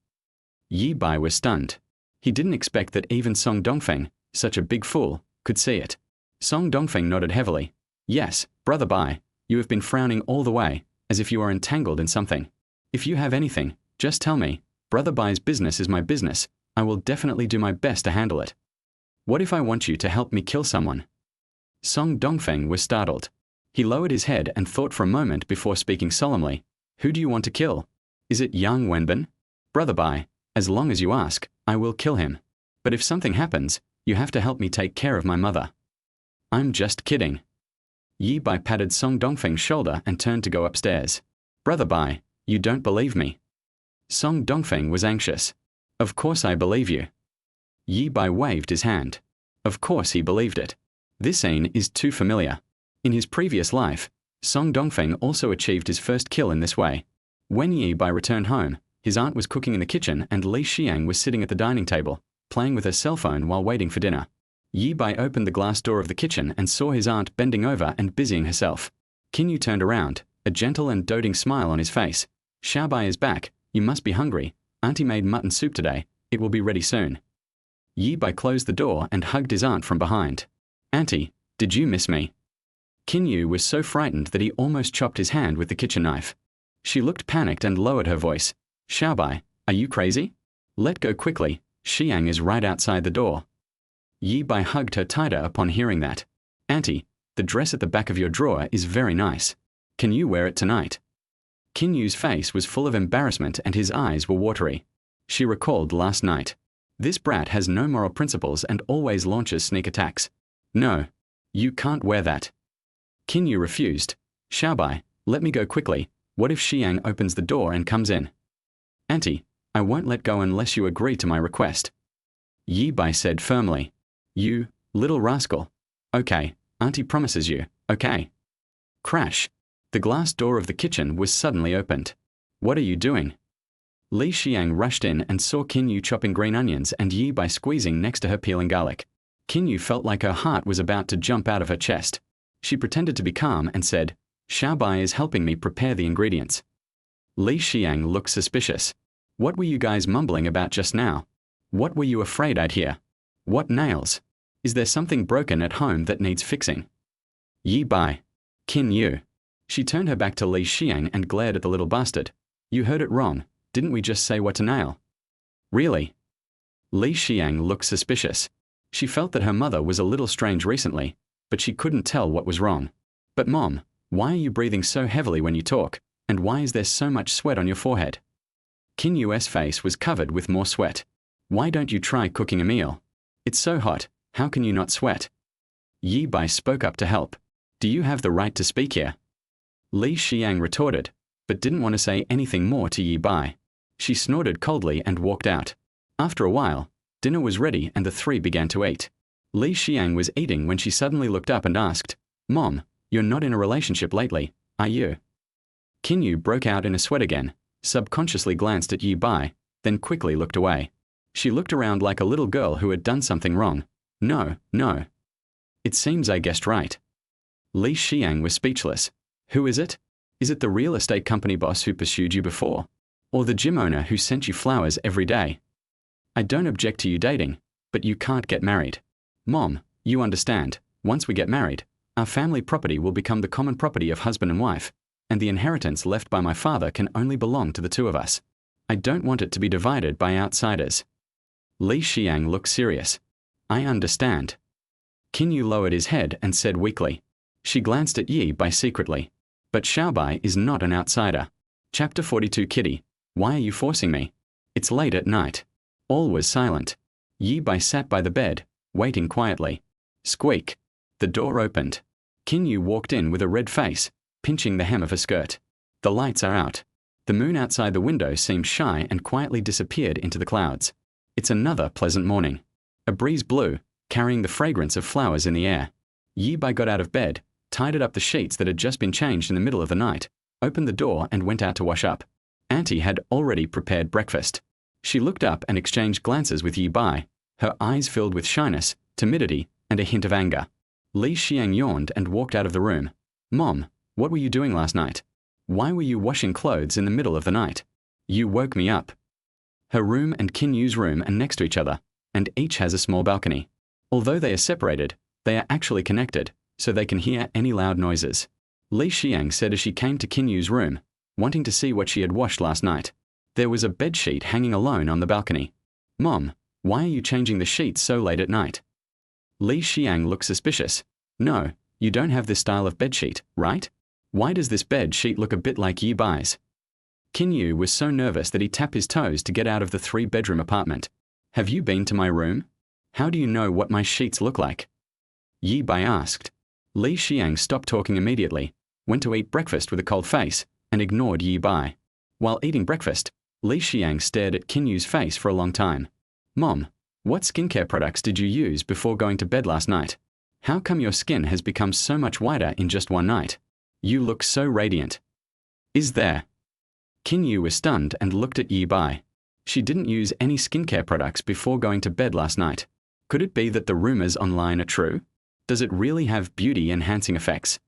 Yi Bai was stunned. He didn't expect that even Song Dongfeng, such a big fool, could see it. Song Dongfeng nodded heavily. Yes, Brother Bai, you have been frowning all the way, as if you are entangled in something. If you have anything, just tell me. Brother Bai's business is my business. I will definitely do my best to handle it. What if I want you to help me kill someone? Song Dongfeng was startled. He lowered his head and thought for a moment before speaking solemnly. Who do you want to kill? Is it Yang Wenbin? Brother Bai, as long as you ask, I will kill him. But if something happens, you have to help me take care of my mother. I'm just kidding. Yi Bai patted Song Dongfeng's shoulder and turned to go upstairs. Brother Bai, you don't believe me. Song Dongfeng was anxious. Of course I believe you. Yi Bai waved his hand. Of course he believed it. This scene is too familiar. In his previous life, Song Dongfeng also achieved his first kill in this way. When Yi Bai returned home, his aunt was cooking in the kitchen and Li Xiang was sitting at the dining table, playing with her cell phone while waiting for dinner. Yi Bai opened the glass door of the kitchen and saw his aunt bending over and busying herself. Qin Yu turned around, a gentle and doting smile on his face. Xiao Bai is back, you must be hungry. Auntie made mutton soup today, it will be ready soon. Yi Bai closed the door and hugged his aunt from behind. Auntie, did you miss me? Qin Yu was so frightened that he almost chopped his hand with the kitchen knife. She looked panicked and lowered her voice. Xiao Bai, are you crazy? Let go quickly, Xiang is right outside the door. Yi Bai hugged her tighter upon hearing that. Auntie, the dress at the back of your drawer is very nice. Can you wear it tonight? Qin Yu's face was full of embarrassment and his eyes were watery. She recalled last night. This brat has no moral principles and always launches sneak attacks. No. You can't wear that. Qin Yu refused. Xiao Bai, let me go quickly. What if Xiang opens the door and comes in? Auntie, I won't let go unless you agree to my request. Yi Bai said firmly. You, little rascal. Okay, Auntie promises you, okay. Crash. The glass door of the kitchen was suddenly opened. What are you doing? Li Xiang rushed in and saw Qin Yu chopping green onions and Yi Bai squeezing next to her peeling garlic. Qin Yu felt like her heart was about to jump out of her chest. She pretended to be calm and said, Xiao Bai is helping me prepare the ingredients. Li Xiang looked suspicious. What were you guys mumbling about just now? What were you afraid I'd hear? What nails? Is there something broken at home that needs fixing? Yi Bai. Qin Yu. She turned her back to Li Xiang and glared at the little bastard. You heard it wrong. Didn't we just say what to nail? Really? Li Xiang looked suspicious. She felt that her mother was a little strange recently, but she couldn't tell what was wrong. But Mom, why are you breathing so heavily when you talk, and why is there so much sweat on your forehead? Qin Yu's face was covered with more sweat. Why don't you try cooking a meal? It's so hot, how can you not sweat? Yi Bai spoke up to help. Do you have the right to speak here? Li Xiang retorted, but didn't want to say anything more to Yi Bai. She snorted coldly and walked out. After a while, dinner was ready and the three began to eat. Li Xiang was eating when she suddenly looked up and asked, Mom, you're not in a relationship lately, are you? Qin Yu broke out in a sweat again, subconsciously glanced at Yi Bai, then quickly looked away. She looked around like a little girl who had done something wrong. No, no. It seems I guessed right. Li Xiang was speechless. Who is it? Is it the real estate company boss who pursued you before? Or the gym owner who sent you flowers every day? I don't object to you dating, but you can't get married. Mom, you understand, once we get married, our family property will become the common property of husband and wife, and the inheritance left by my father can only belong to the two of us. I don't want it to be divided by outsiders. Li Xiang looked serious. I understand. Qin Yu lowered his head and said weakly. She glanced at Yi Bai secretly. But Xiaobai is not an outsider. Chapter 42 Kitty, why are you forcing me? It's late at night. All was silent. Yi Bai sat by the bed, waiting quietly. Squeak. The door opened. Qin Yu walked in with a red face, pinching the hem of her skirt. The lights are out. The moon outside the window seemed shy and quietly disappeared into the clouds. It's another pleasant morning. A breeze blew, carrying the fragrance of flowers in the air. Yi Bai got out of bed, tidied up the sheets that had just been changed in the middle of the night, opened the door and went out to wash up. Auntie had already prepared breakfast. She looked up and exchanged glances with Yi Bai, her eyes filled with shyness, timidity, and a hint of anger. Li Xiang yawned and walked out of the room. Mom, what were you doing last night? Why were you washing clothes in the middle of the night? You woke me up. Her room and Qin Yu's room are next to each other, and each has a small balcony. Although they are separated, they are actually connected, so they can hear any loud noises. Li Xiang said as she came to Qin Yu's room, wanting to see what she had washed last night. There was a bedsheet hanging alone on the balcony. Mom, why are you changing the sheets so late at night? Li Xiang looked suspicious. No, you don't have this style of bedsheet, right? Why does this bed sheet look a bit like Yi Bai's? Qin Yu was so nervous that he tapped his toes to get out of the 3-bedroom apartment. Have you been to my room? How do you know what my sheets look like? Yi Bai asked. Li Xiang stopped talking immediately, went to eat breakfast with a cold face, and ignored Yi Bai. While eating breakfast, Li Xiang stared at Qin Yu's face for a long time. Mom, what skincare products did you use before going to bed last night? How come your skin has become so much whiter in just one night? You look so radiant. Is there? Qin Yu was stunned and looked at Yi Bai. She didn't use any skincare products before going to bed last night. Could it be that the rumors online are true? Does it really have beauty-enhancing effects?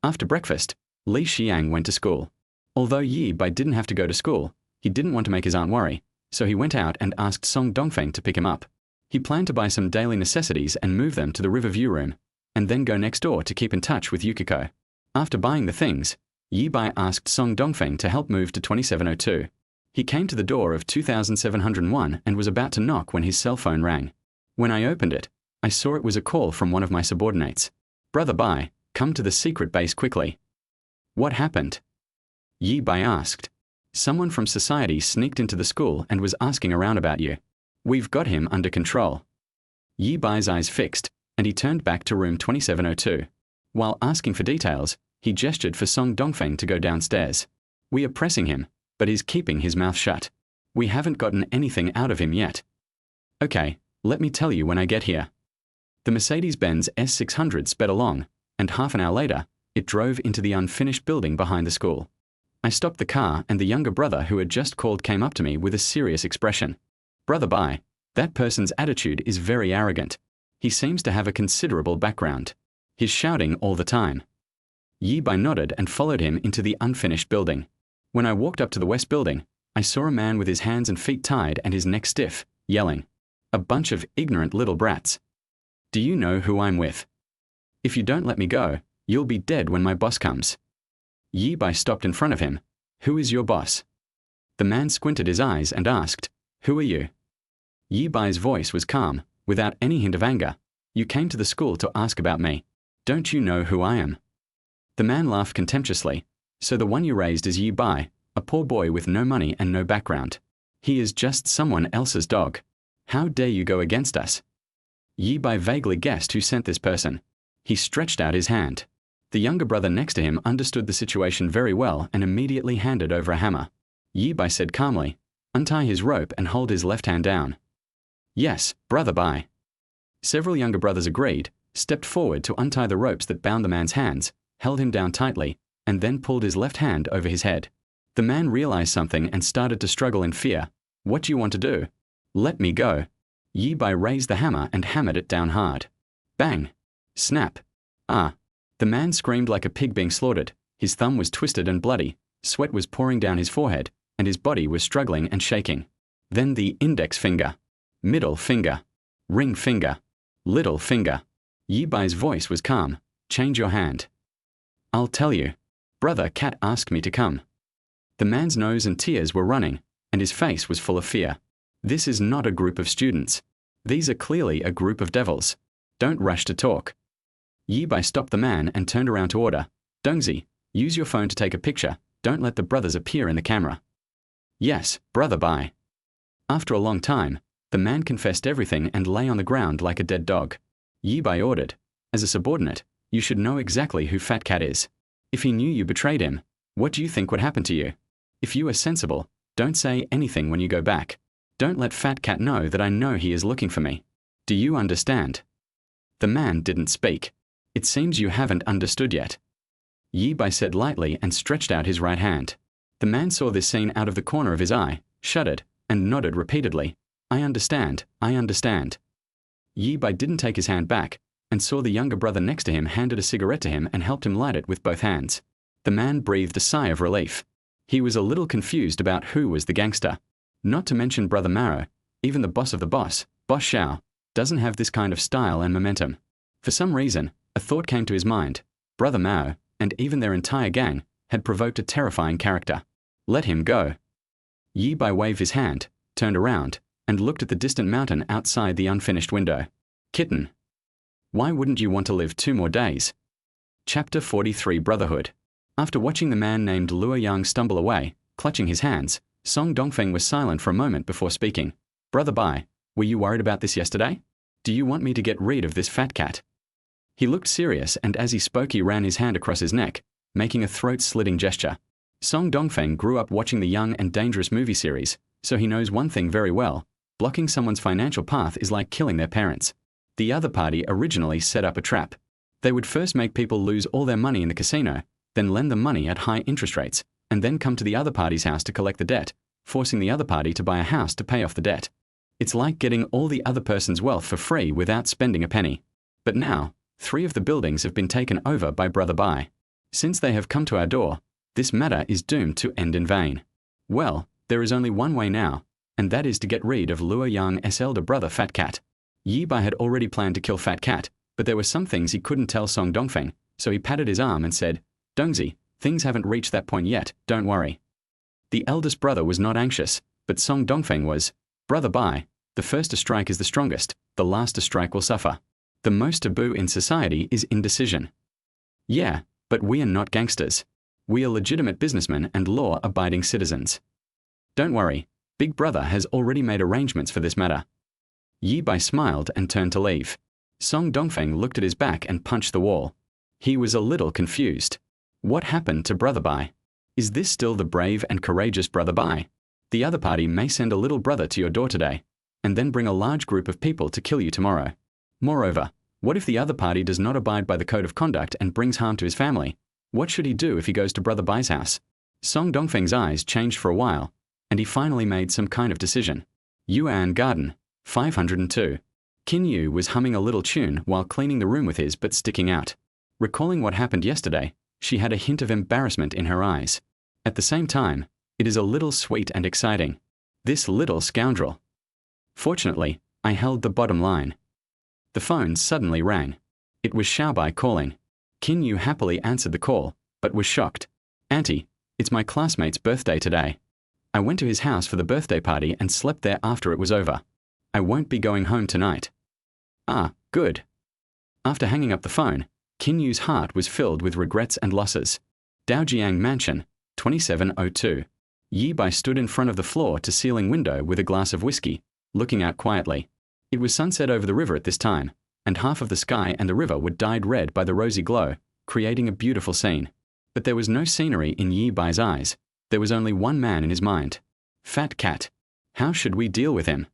After breakfast, Li Xiang went to school. Although Yi Bai didn't have to go to school, he didn't want to make his aunt worry, so he went out and asked Song Dongfeng to pick him up. He planned to buy some daily necessities and move them to the Riverview room, and then go next door to keep in touch with Yukiko. After buying the things, Yi Bai asked Song Dongfeng to help move to 2702. He came to the door of 2701 and was about to knock when his cell phone rang. When I opened it, I saw it was a call from one of my subordinates. Brother Bai, come to the secret base quickly. What happened? Yi Bai asked. Someone from society sneaked into the school and was asking around about you. We've got him under control. Yi Bai's eyes fixed, and he turned back to room 2702. While asking for details, he gestured for Song Dongfeng to go downstairs. We are pressing him, but he's keeping his mouth shut. We haven't gotten anything out of him yet. Okay, let me tell you when I get here. The Mercedes-Benz S600 sped along, and half an hour later, it drove into the unfinished building behind the school. I stopped the car and the younger brother who had just called came up to me with a serious expression. Brother Bai, that person's attitude is very arrogant. He seems to have a considerable background. He's shouting all the time. Yi Bai nodded and followed him into the unfinished building. When I walked up to the west building, I saw a man with his hands and feet tied and his neck stiff, yelling. A bunch of ignorant little brats. Do you know who I'm with? If you don't let me go, you'll be dead when my boss comes. Yi Bai stopped in front of him. Who is your boss? The man squinted his eyes and asked, Who are you? Yi Bai's voice was calm, without any hint of anger. You came to the school to ask about me. Don't you know who I am? The man laughed contemptuously. So the one you raised is Yi Bai, a poor boy with no money and no background. He is just someone else's dog. How dare you go against us? Yi Bai vaguely guessed who sent this person. He stretched out his hand. The younger brother next to him understood the situation very well and immediately handed over a hammer. Yi Bai said calmly, "Untie his rope and hold his left hand down." "Yes, brother Bai." Several younger brothers agreed, stepped forward to untie the ropes that bound the man's hands, held him down tightly, and then pulled his left hand over his head. The man realized something and started to struggle in fear. "What do you want to do?" "Let me go." Yi Bai raised the hammer and hammered it down hard. Bang! Snap! Ah! The man screamed like a pig being slaughtered. His thumb was twisted and bloody, sweat was pouring down his forehead, and his body was struggling and shaking. Then the index finger, middle finger, ring finger, little finger. Yi Bai's voice was calm. "Change your hand." "I'll tell you. Brother Cat asked me to come." The man's nose and tears were running, and his face was full of fear. This is not a group of students. These are clearly a group of devils. Don't rush to talk. Yi Bai stopped the man and turned around to order, "Dongzi, use your phone to take a picture. Don't let the brothers appear in the camera." "Yes, brother Bai." After a long time, the man confessed everything and lay on the ground like a dead dog. Yi Bai ordered, "As a subordinate, you should know exactly who Fat Cat is. If he knew you betrayed him, what do you think would happen to you? If you are sensible, don't say anything when you go back. Don't let Fat Cat know that I know he is looking for me. Do you understand?" The man didn't speak. "It seems you haven't understood yet." Yi Bai said lightly and stretched out his right hand. The man saw this scene out of the corner of his eye, shuddered, and nodded repeatedly. "I understand, I understand." Yi Bai didn't take his hand back, and saw the younger brother next to him handed a cigarette to him and helped him light it with both hands. The man breathed a sigh of relief. He was a little confused about who was the gangster. Not to mention Brother Maro, even the boss of the boss, Boss Shao, doesn't have this kind of style and momentum. For some reason, a thought came to his mind. Brother Mao, and even their entire gang, had provoked a terrifying character. Let him go. Yi Bai waved his hand, turned around, and looked at the distant mountain outside the unfinished window. "Kitten. Why wouldn't you want to live 2 more days?" Chapter 43 Brotherhood. After watching the man named Luo Yang stumble away, clutching his hands, Song Dongfeng was silent for a moment before speaking. "Brother Bai, were you worried about this yesterday? Do you want me to get rid of this fat cat?" He looked serious, and as he spoke he ran his hand across his neck, making a throat-slitting gesture. Song Dongfeng grew up watching the Young and Dangerous movie series, so he knows one thing very well: blocking someone's financial path is like killing their parents. The other party originally set up a trap. They would first make people lose all their money in the casino, then lend them money at high interest rates, and then come to the other party's house to collect the debt, forcing the other party to buy a house to pay off the debt. It's like getting all the other person's wealth for free without spending a penny. But now, 3 of the buildings have been taken over by Brother Bai. Since they have come to our door, this matter is doomed to end in vain. Well, there is only one way now, and that is to get rid of Luo Yang's elder brother Fat Cat. Yi Bai had already planned to kill Fat Cat, but there were some things he couldn't tell Song Dongfeng, so he patted his arm and said, "Dongzi, things haven't reached that point yet, don't worry." The eldest brother was not anxious, but Song Dongfeng was. "Brother Bai, the first to strike is the strongest, the last to strike will suffer. The most taboo in society is indecision." "Yeah, but we are not gangsters. We are legitimate businessmen and law-abiding citizens. Don't worry, Big Brother has already made arrangements for this matter." Yi Bai smiled and turned to leave. Song Dongfeng looked at his back and punched the wall. He was a little confused. What happened to Brother Bai? Is this still the brave and courageous Brother Bai? The other party may send a little brother to your door today, and then bring a large group of people to kill you tomorrow. Moreover, what if the other party does not abide by the code of conduct and brings harm to his family? What should he do if he goes to Brother Bai's house? Song Dongfeng's eyes changed for a while, and he finally made some kind of decision. Yuan Garden, 502. Qin Yu was humming a little tune while cleaning the room with his butt sticking out. Recalling what happened yesterday, she had a hint of embarrassment in her eyes. At the same time, it is a little sweet and exciting. This little scoundrel. Fortunately, I held the bottom line. The phone suddenly rang. It was Xiaobai calling. Qin Yu happily answered the call, but was shocked. "Auntie, it's my classmate's birthday today. I went to his house for the birthday party and slept there after it was over. I won't be going home tonight." "Ah, good." After hanging up the phone, Qin Yu's heart was filled with regrets and losses. Daojiang Mansion, 2702. Yi Bai stood in front of the floor-to-ceiling window with a glass of whiskey, looking out quietly. It was sunset over the river at this time, and half of the sky and the river were dyed red by the rosy glow, creating a beautiful scene. But there was no scenery in Yi Bai's eyes. There was only one man in his mind. Fat Cat. How should we deal with him?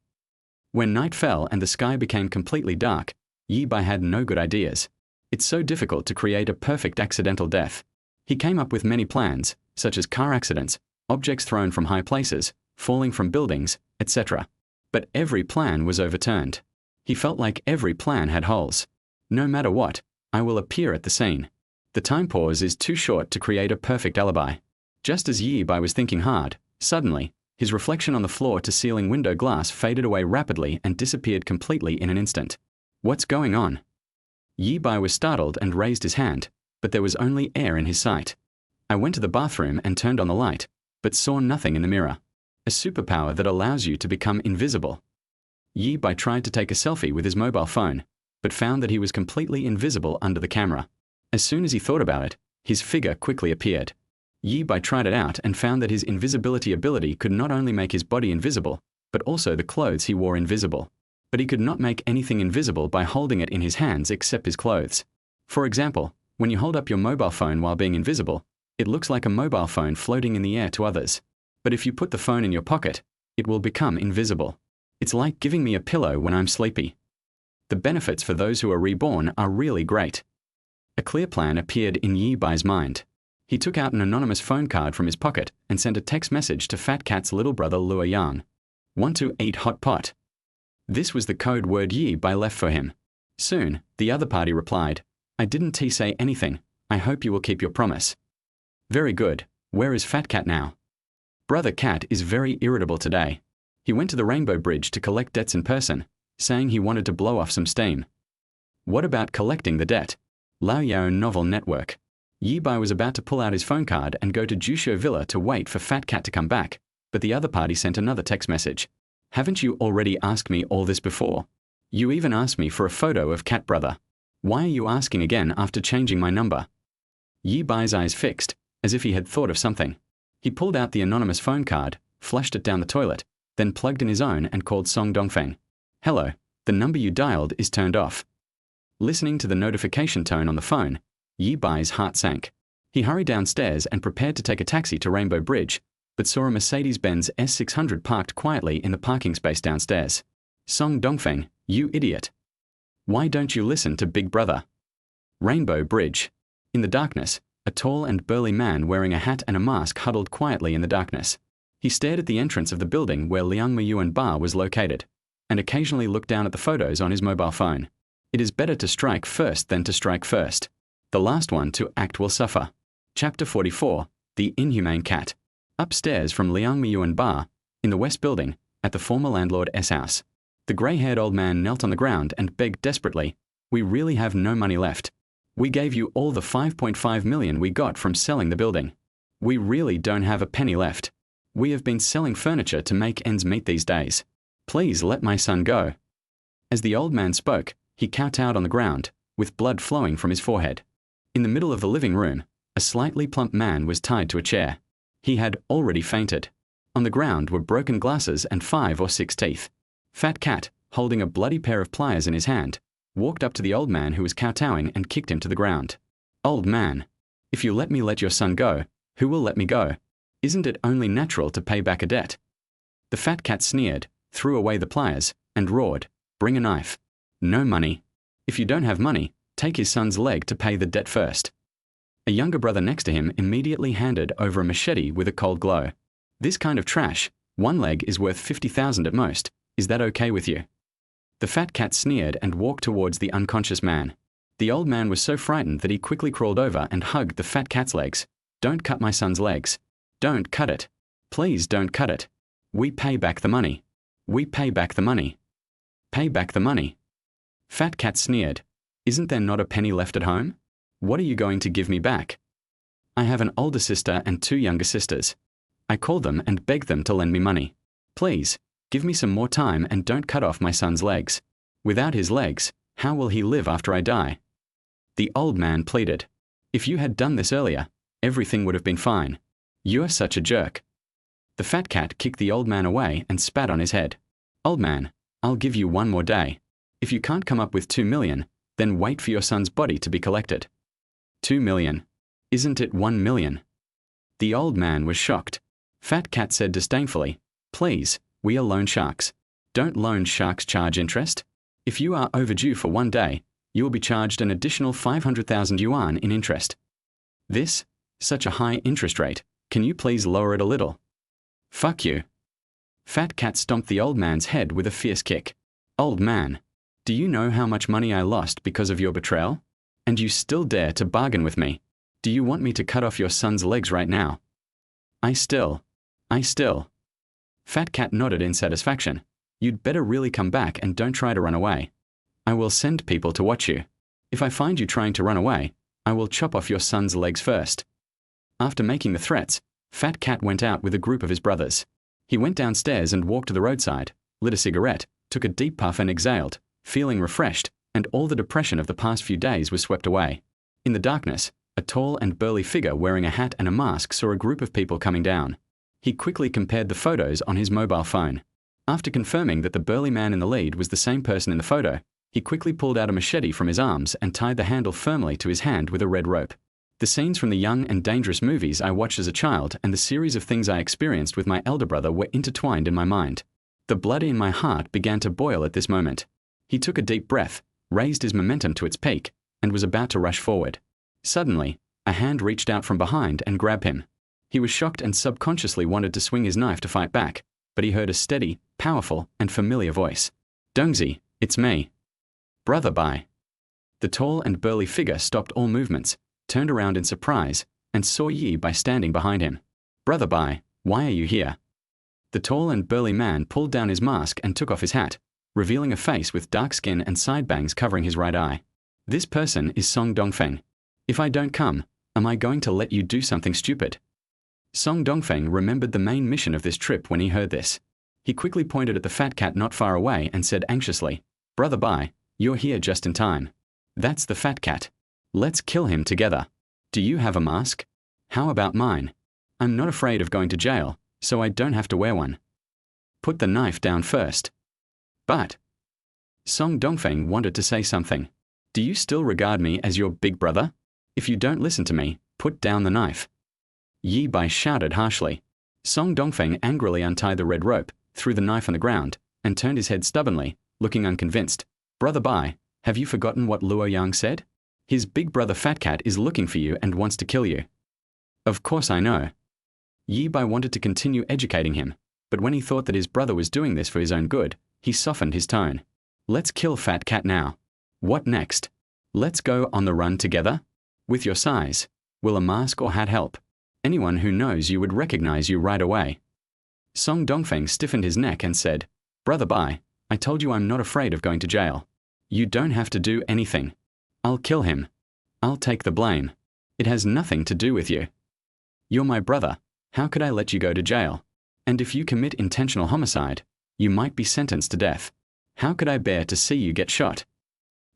When night fell and the sky became completely dark, Yi Bai had no good ideas. It's so difficult to create a perfect accidental death. He came up with many plans, such as car accidents, objects thrown from high places, falling from buildings, etc. But every plan was overturned. He felt like every plan had holes. No matter what, I will appear at the scene. The time pause is too short to create a perfect alibi. Just as Yi Bai was thinking hard, suddenly, his reflection on the floor-to-ceiling window glass faded away rapidly and disappeared completely in an instant. What's going on? Yi Bai was startled and raised his hand, but there was only air in his sight. I went to the bathroom and turned on the light, but saw nothing in the mirror. A superpower that allows you to become invisible. Yi Bai tried to take a selfie with his mobile phone, but found that he was completely invisible under the camera. As soon as he thought about it, his figure quickly appeared. Yi Bai tried it out and found that his invisibility ability could not only make his body invisible, but also the clothes he wore invisible. But he could not make anything invisible by holding it in his hands except his clothes. For example, when you hold up your mobile phone while being invisible, it looks like a mobile phone floating in the air to others. But if you put the phone in your pocket, it will become invisible. It's like giving me a pillow when I'm sleepy. The benefits for those who are reborn are really great. A clear plan appeared in Yi Bai's mind. He took out an anonymous phone card from his pocket and sent a text message to Fat Cat's little brother Lua Yang. Want to eat hot pot? This was the code word Yi Bai left for him. Soon, the other party replied, I didn't say anything. I hope you will keep your promise. Very good. Where is Fat Cat now? Brother Cat is very irritable today. He went to the Rainbow Bridge to collect debts in person, saying he wanted to blow off some steam. What about collecting the debt? Lao Yao Novel Network. Yi Bai was about to pull out his phone card and go to Jusho Villa to wait for Fat Cat to come back, but the other party sent another text message. Haven't you already asked me all this before? You even asked me for a photo of Cat Brother. Why are you asking again after changing my number? Yi Bai's eyes fixed, as if he had thought of something. He pulled out the anonymous phone card, flushed it down the toilet, then plugged in his own and called Song Dongfeng. Hello, the number you dialed is turned off. Listening to the notification tone on the phone, Yi Bai's heart sank. He hurried downstairs and prepared to take a taxi to Rainbow Bridge, but saw a Mercedes-Benz S600 parked quietly in the parking space downstairs. Song Dongfeng, you idiot. Why don't you listen to Big Brother? Rainbow Bridge. In the darkness, a tall and burly man wearing a hat and a mask huddled quietly in the darkness. He stared at the entrance of the building where Liang Miyuan Bar was located, and occasionally looked down at the photos on his mobile phone. It is better to strike first than to strike first. The last one to act will suffer. Chapter 44, The Inhumane Cat. Upstairs from Liang Miyuan Bar, in the West Building, at the former landlord S house. The grey-haired old man knelt on the ground and begged desperately, we really have no money left. We gave you all the 5.5 million we got from selling the building. We really don't have a penny left. We have been selling furniture to make ends meet these days. Please let my son go. As the old man spoke, he kowtowed on the ground, with blood flowing from his forehead. In the middle of the living room, a slightly plump man was tied to a chair. He had already fainted. On the ground were broken glasses and 5 or 6 teeth. Fat Cat, holding a bloody pair of pliers in his hand, walked up to the old man who was kowtowing and kicked him to the ground. Old man, if you let me let your son go, who will let me go? Isn't it only natural to pay back a debt? The Fat Cat sneered, threw away the pliers, and roared, bring a knife. No money. If you don't have money, take his son's leg to pay the debt first. A younger brother next to him immediately handed over a machete with a cold glow. This kind of trash, one leg is worth 50,000 at most. Is that okay with you? The Fat Cat sneered and walked towards the unconscious man. The old man was so frightened that he quickly crawled over and hugged the Fat Cat's legs. Don't cut my son's legs. Don't cut it. Please don't cut it. We pay back the money. We pay back the money. Pay back the money. Fat Cat sneered. Isn't there not a penny left at home? What are you going to give me back? I have an older sister and 2 younger sisters. I called them and begged them to lend me money. Please, give me some more time and don't cut off my son's legs. Without his legs, how will he live after I die? The old man pleaded. If you had done this earlier, everything would have been fine. You are such a jerk. The Fat Cat kicked the old man away and spat on his head. Old man, I'll give you one more day. If you can't come up with 2 million, then wait for your son's body to be collected. 2 million. Isn't it 1 million? The old man was shocked. Fat Cat said disdainfully, "Please, we are loan sharks. Don't loan sharks charge interest? If you are overdue for 1 day, you will be charged an additional 500,000 yuan in interest. This? Such a high interest rate. Can you please lower it a little?" "Fuck you." Fat Cat stomped the old man's head with a fierce kick. "Old man, do you know how much money I lost because of your betrayal? And you still dare to bargain with me? Do you want me to cut off your son's legs right now?" I still. Fat Cat nodded in satisfaction. "You'd better really come back and don't try to run away. I will send people to watch you. If I find you trying to run away, I will chop off your son's legs first." After making the threats, Fat Cat went out with a group of his brothers. He went downstairs and walked to the roadside, lit a cigarette, took a deep puff and exhaled, feeling refreshed, and all the depression of the past few days was swept away. In the darkness, a tall and burly figure wearing a hat and a mask saw a group of people coming down. He quickly compared the photos on his mobile phone. After confirming that the burly man in the lead was the same person in the photo, he quickly pulled out a machete from his arms and tied the handle firmly to his hand with a red rope. The scenes from the Young and Dangerous movies I watched as a child and the series of things I experienced with my elder brother were intertwined in my mind. The blood in my heart began to boil at this moment. He took a deep breath, raised his momentum to its peak, and was about to rush forward. Suddenly, a hand reached out from behind and grabbed him. He was shocked and subconsciously wanted to swing his knife to fight back, but he heard a steady, powerful, and familiar voice. "Dongzi, it's me. Brother Bai." The tall and burly figure stopped all movements, turned around in surprise, and saw Yi Bai standing behind him. "Brother Bai, why are you here?" The tall and burly man pulled down his mask and took off his hat, revealing a face with dark skin and side bangs covering his right eye. "This person is Song Dongfeng. If I don't come, am I going to let you do something stupid?" Song Dongfeng remembered the main mission of this trip when he heard this. He quickly pointed at the fat cat not far away and said anxiously, "Brother Bai, you're here just in time. That's the fat cat. Let's kill him together. Do you have a mask? How about mine? I'm not afraid of going to jail, so I don't have to wear one. Put the knife down first." "But..." Song Dongfeng wanted to say something. "Do you still regard me as your big brother? If you don't listen to me, put down the knife." Yi Bai shouted harshly. Song Dongfeng angrily untied the red rope, threw the knife on the ground, and turned his head stubbornly, looking unconvinced. "Brother Bai, have you forgotten what Luo Yang said? His big brother Fat Cat is looking for you and wants to kill you." "Of course I know." Yi Bai wanted to continue educating him, but when he thought that his brother was doing this for his own good, he softened his tone. "Let's kill Fat Cat now. What next? Let's go on the run together? With your size, will a mask or hat help? Anyone who knows you would recognize you right away." Song Dongfeng stiffened his neck and said, "Brother Bai, I told you I'm not afraid of going to jail. You don't have to do anything. I'll kill him. I'll take the blame. It has nothing to do with you. You're my brother. How could I let you go to jail? And if you commit intentional homicide, you might be sentenced to death. How could I bear to see you get shot?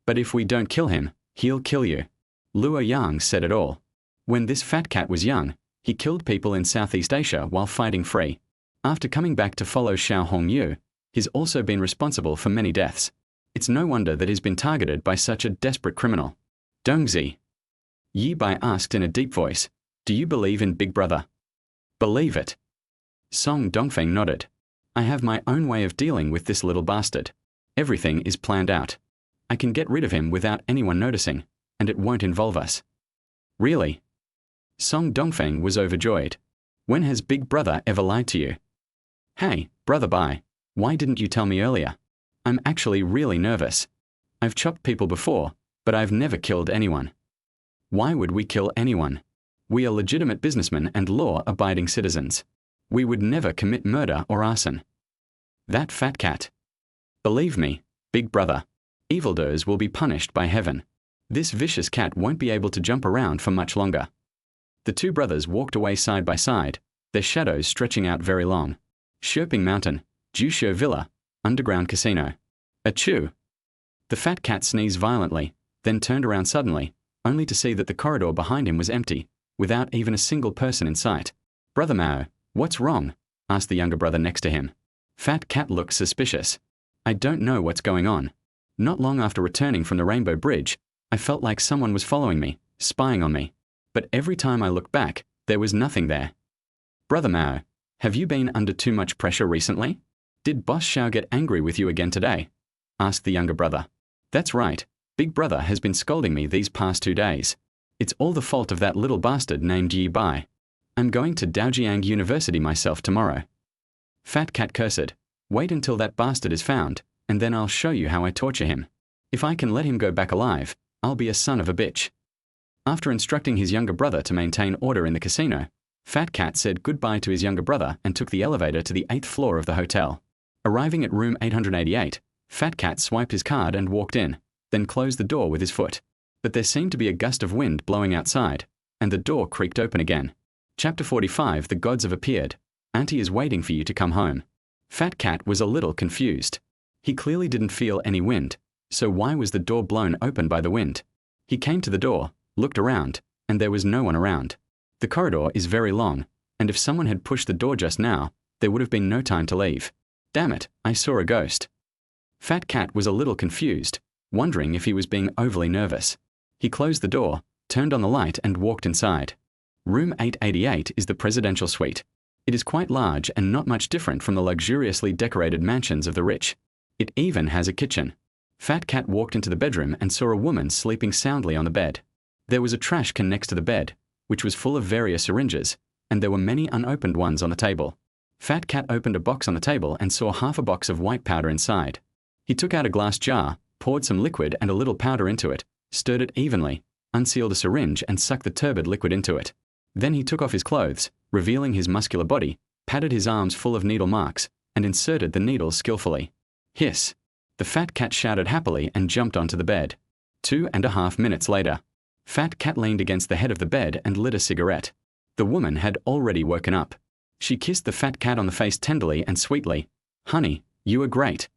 But if we don't kill him, he'll kill you." Luo Yang said it all. When this fat cat was young, he killed people in Southeast Asia while fighting free. After coming back to follow Xiao Hongyu, he's also been responsible for many deaths. It's no wonder that he's been targeted by such a desperate criminal. "Dongzi," Yi Bai asked in a deep voice, "do you believe in Big Brother?" "Believe it." Song Dongfeng nodded. "I have my own way of dealing with this little bastard. Everything is planned out. I can get rid of him without anyone noticing, and it won't involve us." "Really?" Song Dongfeng was overjoyed. "When has Big Brother ever lied to you?" "Hey, Brother Bai, why didn't you tell me earlier? I'm actually really nervous. I've chopped people before, but I've never killed anyone." "Why would we kill anyone? We are legitimate businessmen and law-abiding citizens. We would never commit murder or arson." "That fat cat. Believe me, Big Brother, evildoers will be punished by heaven. This vicious cat won't be able to jump around for much longer." The two brothers walked away side by side, their shadows stretching out very long. Sherping Mountain, Jusho Villa, Underground Casino. Achoo! The fat cat sneezed violently, then turned around suddenly, only to see that the corridor behind him was empty, without even a single person in sight. "Brother Mao, what's wrong?" asked the younger brother next to him. Fat cat looked suspicious. "I don't know what's going on. Not long after returning from the Rainbow Bridge, I felt like someone was following me, spying on me. But every time I looked back, there was nothing there. Brother Mao, have you been under too much pressure recently? Did Boss Xiao get angry with you again today? Asked the younger brother. That's right. Big brother has been scolding me these past 2 days. It's all the fault of that little bastard named Yi Bai. I'm going to Daojiang University myself tomorrow. Fat Cat cursed. Wait until that bastard is found, and then I'll show you how I torture him. If I can let him go back alive, I'll be a son of a bitch. After instructing his younger brother to maintain order in the casino, Fat Cat said goodbye to his younger brother and took the elevator to the 8th floor of the hotel. Arriving at room 888, Fat Cat swiped his card and walked in, then closed the door with his foot. But there seemed to be a gust of wind blowing outside, and the door creaked open again. Chapter 45. The gods have appeared. Auntie is waiting for you to come home. Fat Cat was a little confused. He clearly didn't feel any wind, so why was the door blown open by the wind? He came to the door, looked around, and there was no one around. The corridor is very long, and if someone had pushed the door just now, there would have been no time to leave. Damn it, I saw a ghost. Fat Cat was a little confused, wondering if he was being overly nervous. He closed the door, turned on the light and walked inside. Room 888 is the presidential suite. It is quite large and not much different from the luxuriously decorated mansions of the rich. It even has a kitchen. Fat Cat walked into the bedroom and saw a woman sleeping soundly on the bed. There was a trash can next to the bed, which was full of various syringes, and there were many unopened ones on the table. Fat Cat opened a box on the table and saw half a box of white powder inside. He took out a glass jar, poured some liquid and a little powder into it, stirred it evenly, unsealed a syringe and sucked the turbid liquid into it. Then he took off his clothes, revealing his muscular body, patted his arms full of needle marks, and inserted the needles skillfully. Hiss! The Fat Cat shouted happily and jumped onto the bed. 2.5 minutes later, Fat Cat leaned against the head of the bed and lit a cigarette. The woman had already woken up. She kissed the Fat Cat on the face tenderly and sweetly. Honey, you are great.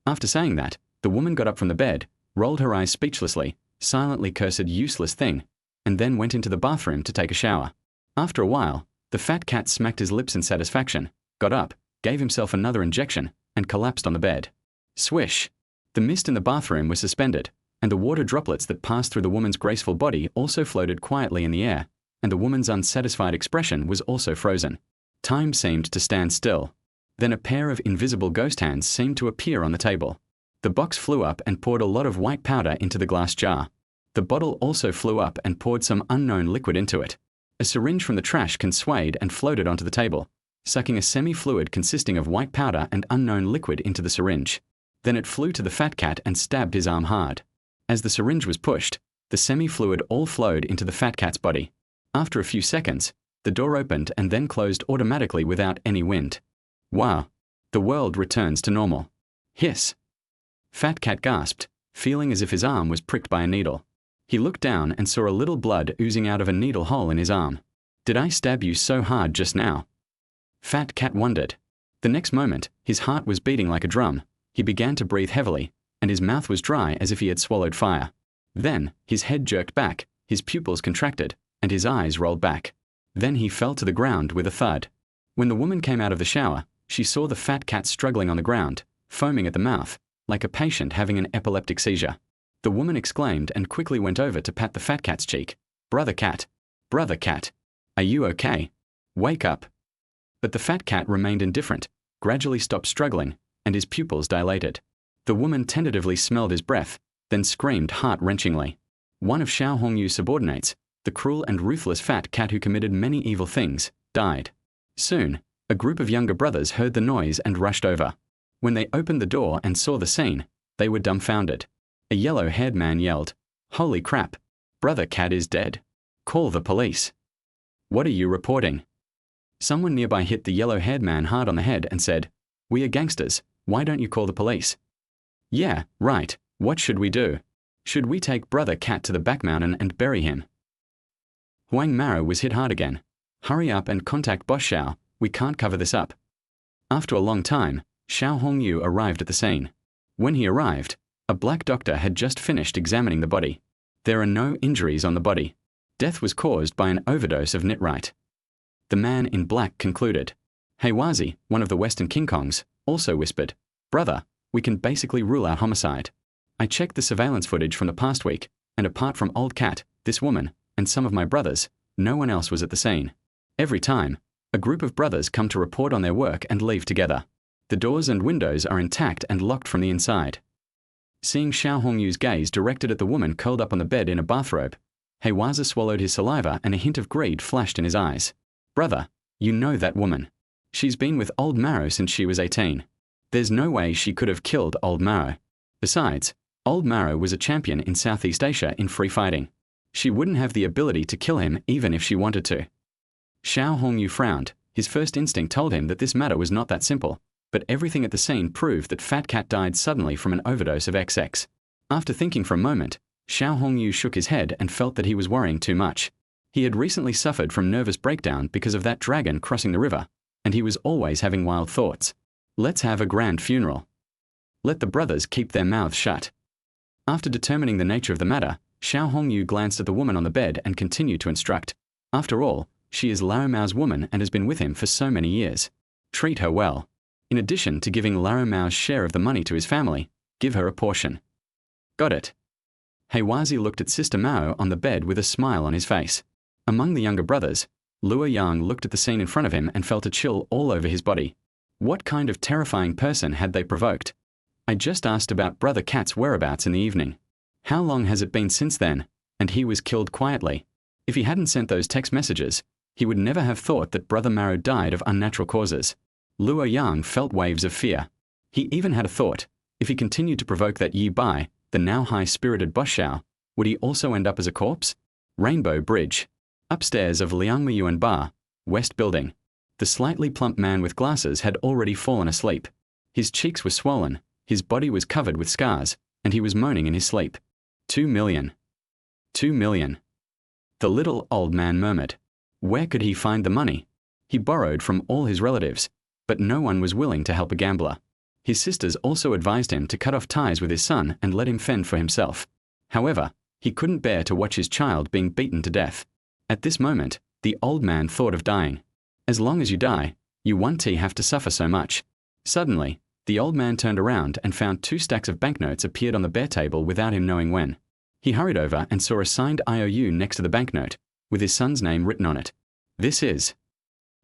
After saying that, the woman got up from the bed, rolled her eyes speechlessly, silently cursed useless thing, and then went into the bathroom to take a shower. After a while, the Fat Cat smacked his lips in satisfaction, got up, gave himself another injection, and collapsed on the bed. Swish! The mist in the bathroom was suspended, and the water droplets that passed through the woman's graceful body also floated quietly in the air, and the woman's unsatisfied expression was also frozen. Time seemed to stand still. Then a pair of invisible ghost hands seemed to appear on the table. The box flew up and poured a lot of white powder into the glass jar. The bottle also flew up and poured some unknown liquid into it. A syringe from the trash can swayed and floated onto the table, sucking a semi-fluid consisting of white powder and unknown liquid into the syringe. Then it flew to the Fat Cat and stabbed his arm hard. As the syringe was pushed, the semi-fluid all flowed into the Fat Cat's body. After a few seconds, the door opened and then closed automatically without any wind. Wow! The world returns to normal. Hiss! Fat Cat gasped, feeling as if his arm was pricked by a needle. He looked down and saw a little blood oozing out of a needle hole in his arm. Did I stab you so hard just now? Fat Cat wondered. The next moment, his heart was beating like a drum. He began to breathe heavily, and his mouth was dry as if he had swallowed fire. Then, his head jerked back, his pupils contracted, and his eyes rolled back. Then he fell to the ground with a thud. When the woman came out of the shower, she saw the Fat Cat struggling on the ground, foaming at the mouth, like a patient having an epileptic seizure. The woman exclaimed and quickly went over to pat the Fat Cat's cheek. Brother Cat! Brother Cat! Are you okay? Wake up! But the Fat Cat remained indifferent, gradually stopped struggling, and his pupils dilated. The woman tentatively smelled his breath, then screamed heart-wrenchingly. One of Xiao Hongyu's subordinates, the cruel and ruthless Fat Cat who committed many evil things, died. Soon, a group of younger brothers heard the noise and rushed over. When they opened the door and saw the scene, they were dumbfounded. A yellow-haired man yelled, "Holy crap! Brother Cat is dead. Call the police." "What are you reporting?" Someone nearby hit the yellow-haired man hard on the head and said, "We are gangsters. Why don't you call the police?" "Yeah, right. What should we do? Should we take Brother Cat to the back mountain and bury him?" Huang Maro was hit hard again. "Hurry up and contact Boss Xiao. We can't cover this up." After a long time, Xiao Hongyu arrived at the scene. When he arrived, a black doctor had just finished examining the body. There are no injuries on the body. Death was caused by an overdose of nitrite. The man in black concluded. Heiwazi, one of the Western King Kongs, also whispered, "Brother, we can basically rule out homicide." I checked the surveillance footage from the past week, and apart from old Cat, this woman, and some of my brothers, no one else was at the scene. Every time, a group of brothers come to report on their work and leave together. The doors and windows are intact and locked from the inside. Seeing Xiao Hongyu's gaze directed at the woman curled up on the bed in a bathrobe, Heiwaza swallowed his saliva and a hint of greed flashed in his eyes. Brother, you know that woman. She's been with old Maro since she was 18. There's no way she could have killed old Maro. Besides, old Maro was a champion in Southeast Asia in free fighting. She wouldn't have the ability to kill him even if she wanted to. Xiao Hongyu frowned. His first instinct told him that this matter was not that simple, but everything at the scene proved that Fat Cat died suddenly from an overdose of XX. After thinking for a moment, Xiao Hongyu shook his head and felt that he was worrying too much. He had recently suffered from nervous breakdown because of that dragon crossing the river, and he was always having wild thoughts. Let's have a grand funeral. Let the brothers keep their mouths shut. After determining the nature of the matter, Xiao Hongyu glanced at the woman on the bed and continued to instruct. After all, she is Lao Mao's woman and has been with him for so many years. Treat her well. In addition to giving Lao Mao's share of the money to his family, give her a portion. Got it. Heiwazi looked at Sister Mao on the bed with a smile on his face. Among the younger brothers, Luo Yang looked at the scene in front of him and felt a chill all over his body. What kind of terrifying person had they provoked? I just asked about Brother Cat's whereabouts in the evening. How long has it been since then? And he was killed quietly. If he hadn't sent those text messages, he would never have thought that Brother Maro died of unnatural causes. Luo Yang felt waves of fear. He even had a thought. If he continued to provoke that Yi Bai, the now high-spirited boss Shao, would he also end up as a corpse? Rainbow Bridge. Upstairs of Liangmeyuan Bar, West Building. The slightly plump man with glasses had already fallen asleep. His cheeks were swollen, his body was covered with scars, and he was moaning in his sleep. 2 million. 2 million. The little old man murmured. Where could he find the money? He borrowed from all his relatives, but no one was willing to help a gambler. His sisters also advised him to cut off ties with his son and let him fend for himself. However, he couldn't bear to watch his child being beaten to death. At this moment, the old man thought of dying. As long as you die, you won't have to suffer so much. Suddenly, the old man turned around and found 2 stacks of banknotes appeared on the bare table without him knowing when. He hurried over and saw a signed IOU next to the banknote, with his son's name written on it. This is.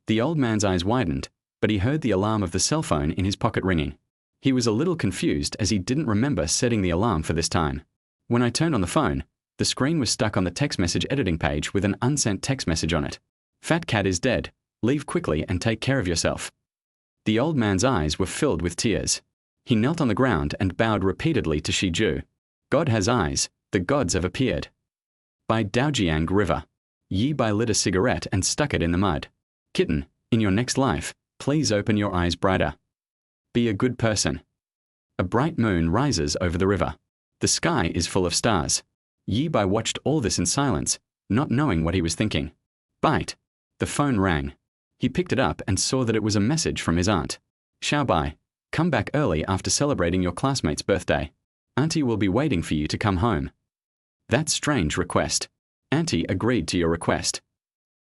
The old man's eyes widened, but he heard the alarm of the cell phone in his pocket ringing. He was a little confused as he didn't remember setting the alarm for this time. When I turned on the phone, the screen was stuck on the text message editing page with an unsent text message on it. Fat Cat is dead. Leave quickly and take care of yourself. The old man's eyes were filled with tears. He knelt on the ground and bowed repeatedly to Shi Ju. God has eyes, the gods have appeared. By Daojiang River. Yi Bai lit a cigarette and stuck it in the mud. Kitten, in your next life, please open your eyes brighter. Be a good person. A bright moon rises over the river. The sky is full of stars. Yi Bai watched all this in silence, not knowing what he was thinking. Bite. The phone rang. He picked it up and saw that it was a message from his aunt. Xiao Bai, come back early after celebrating your classmate's birthday. Auntie will be waiting for you to come home. That strange request. Auntie agreed to your request.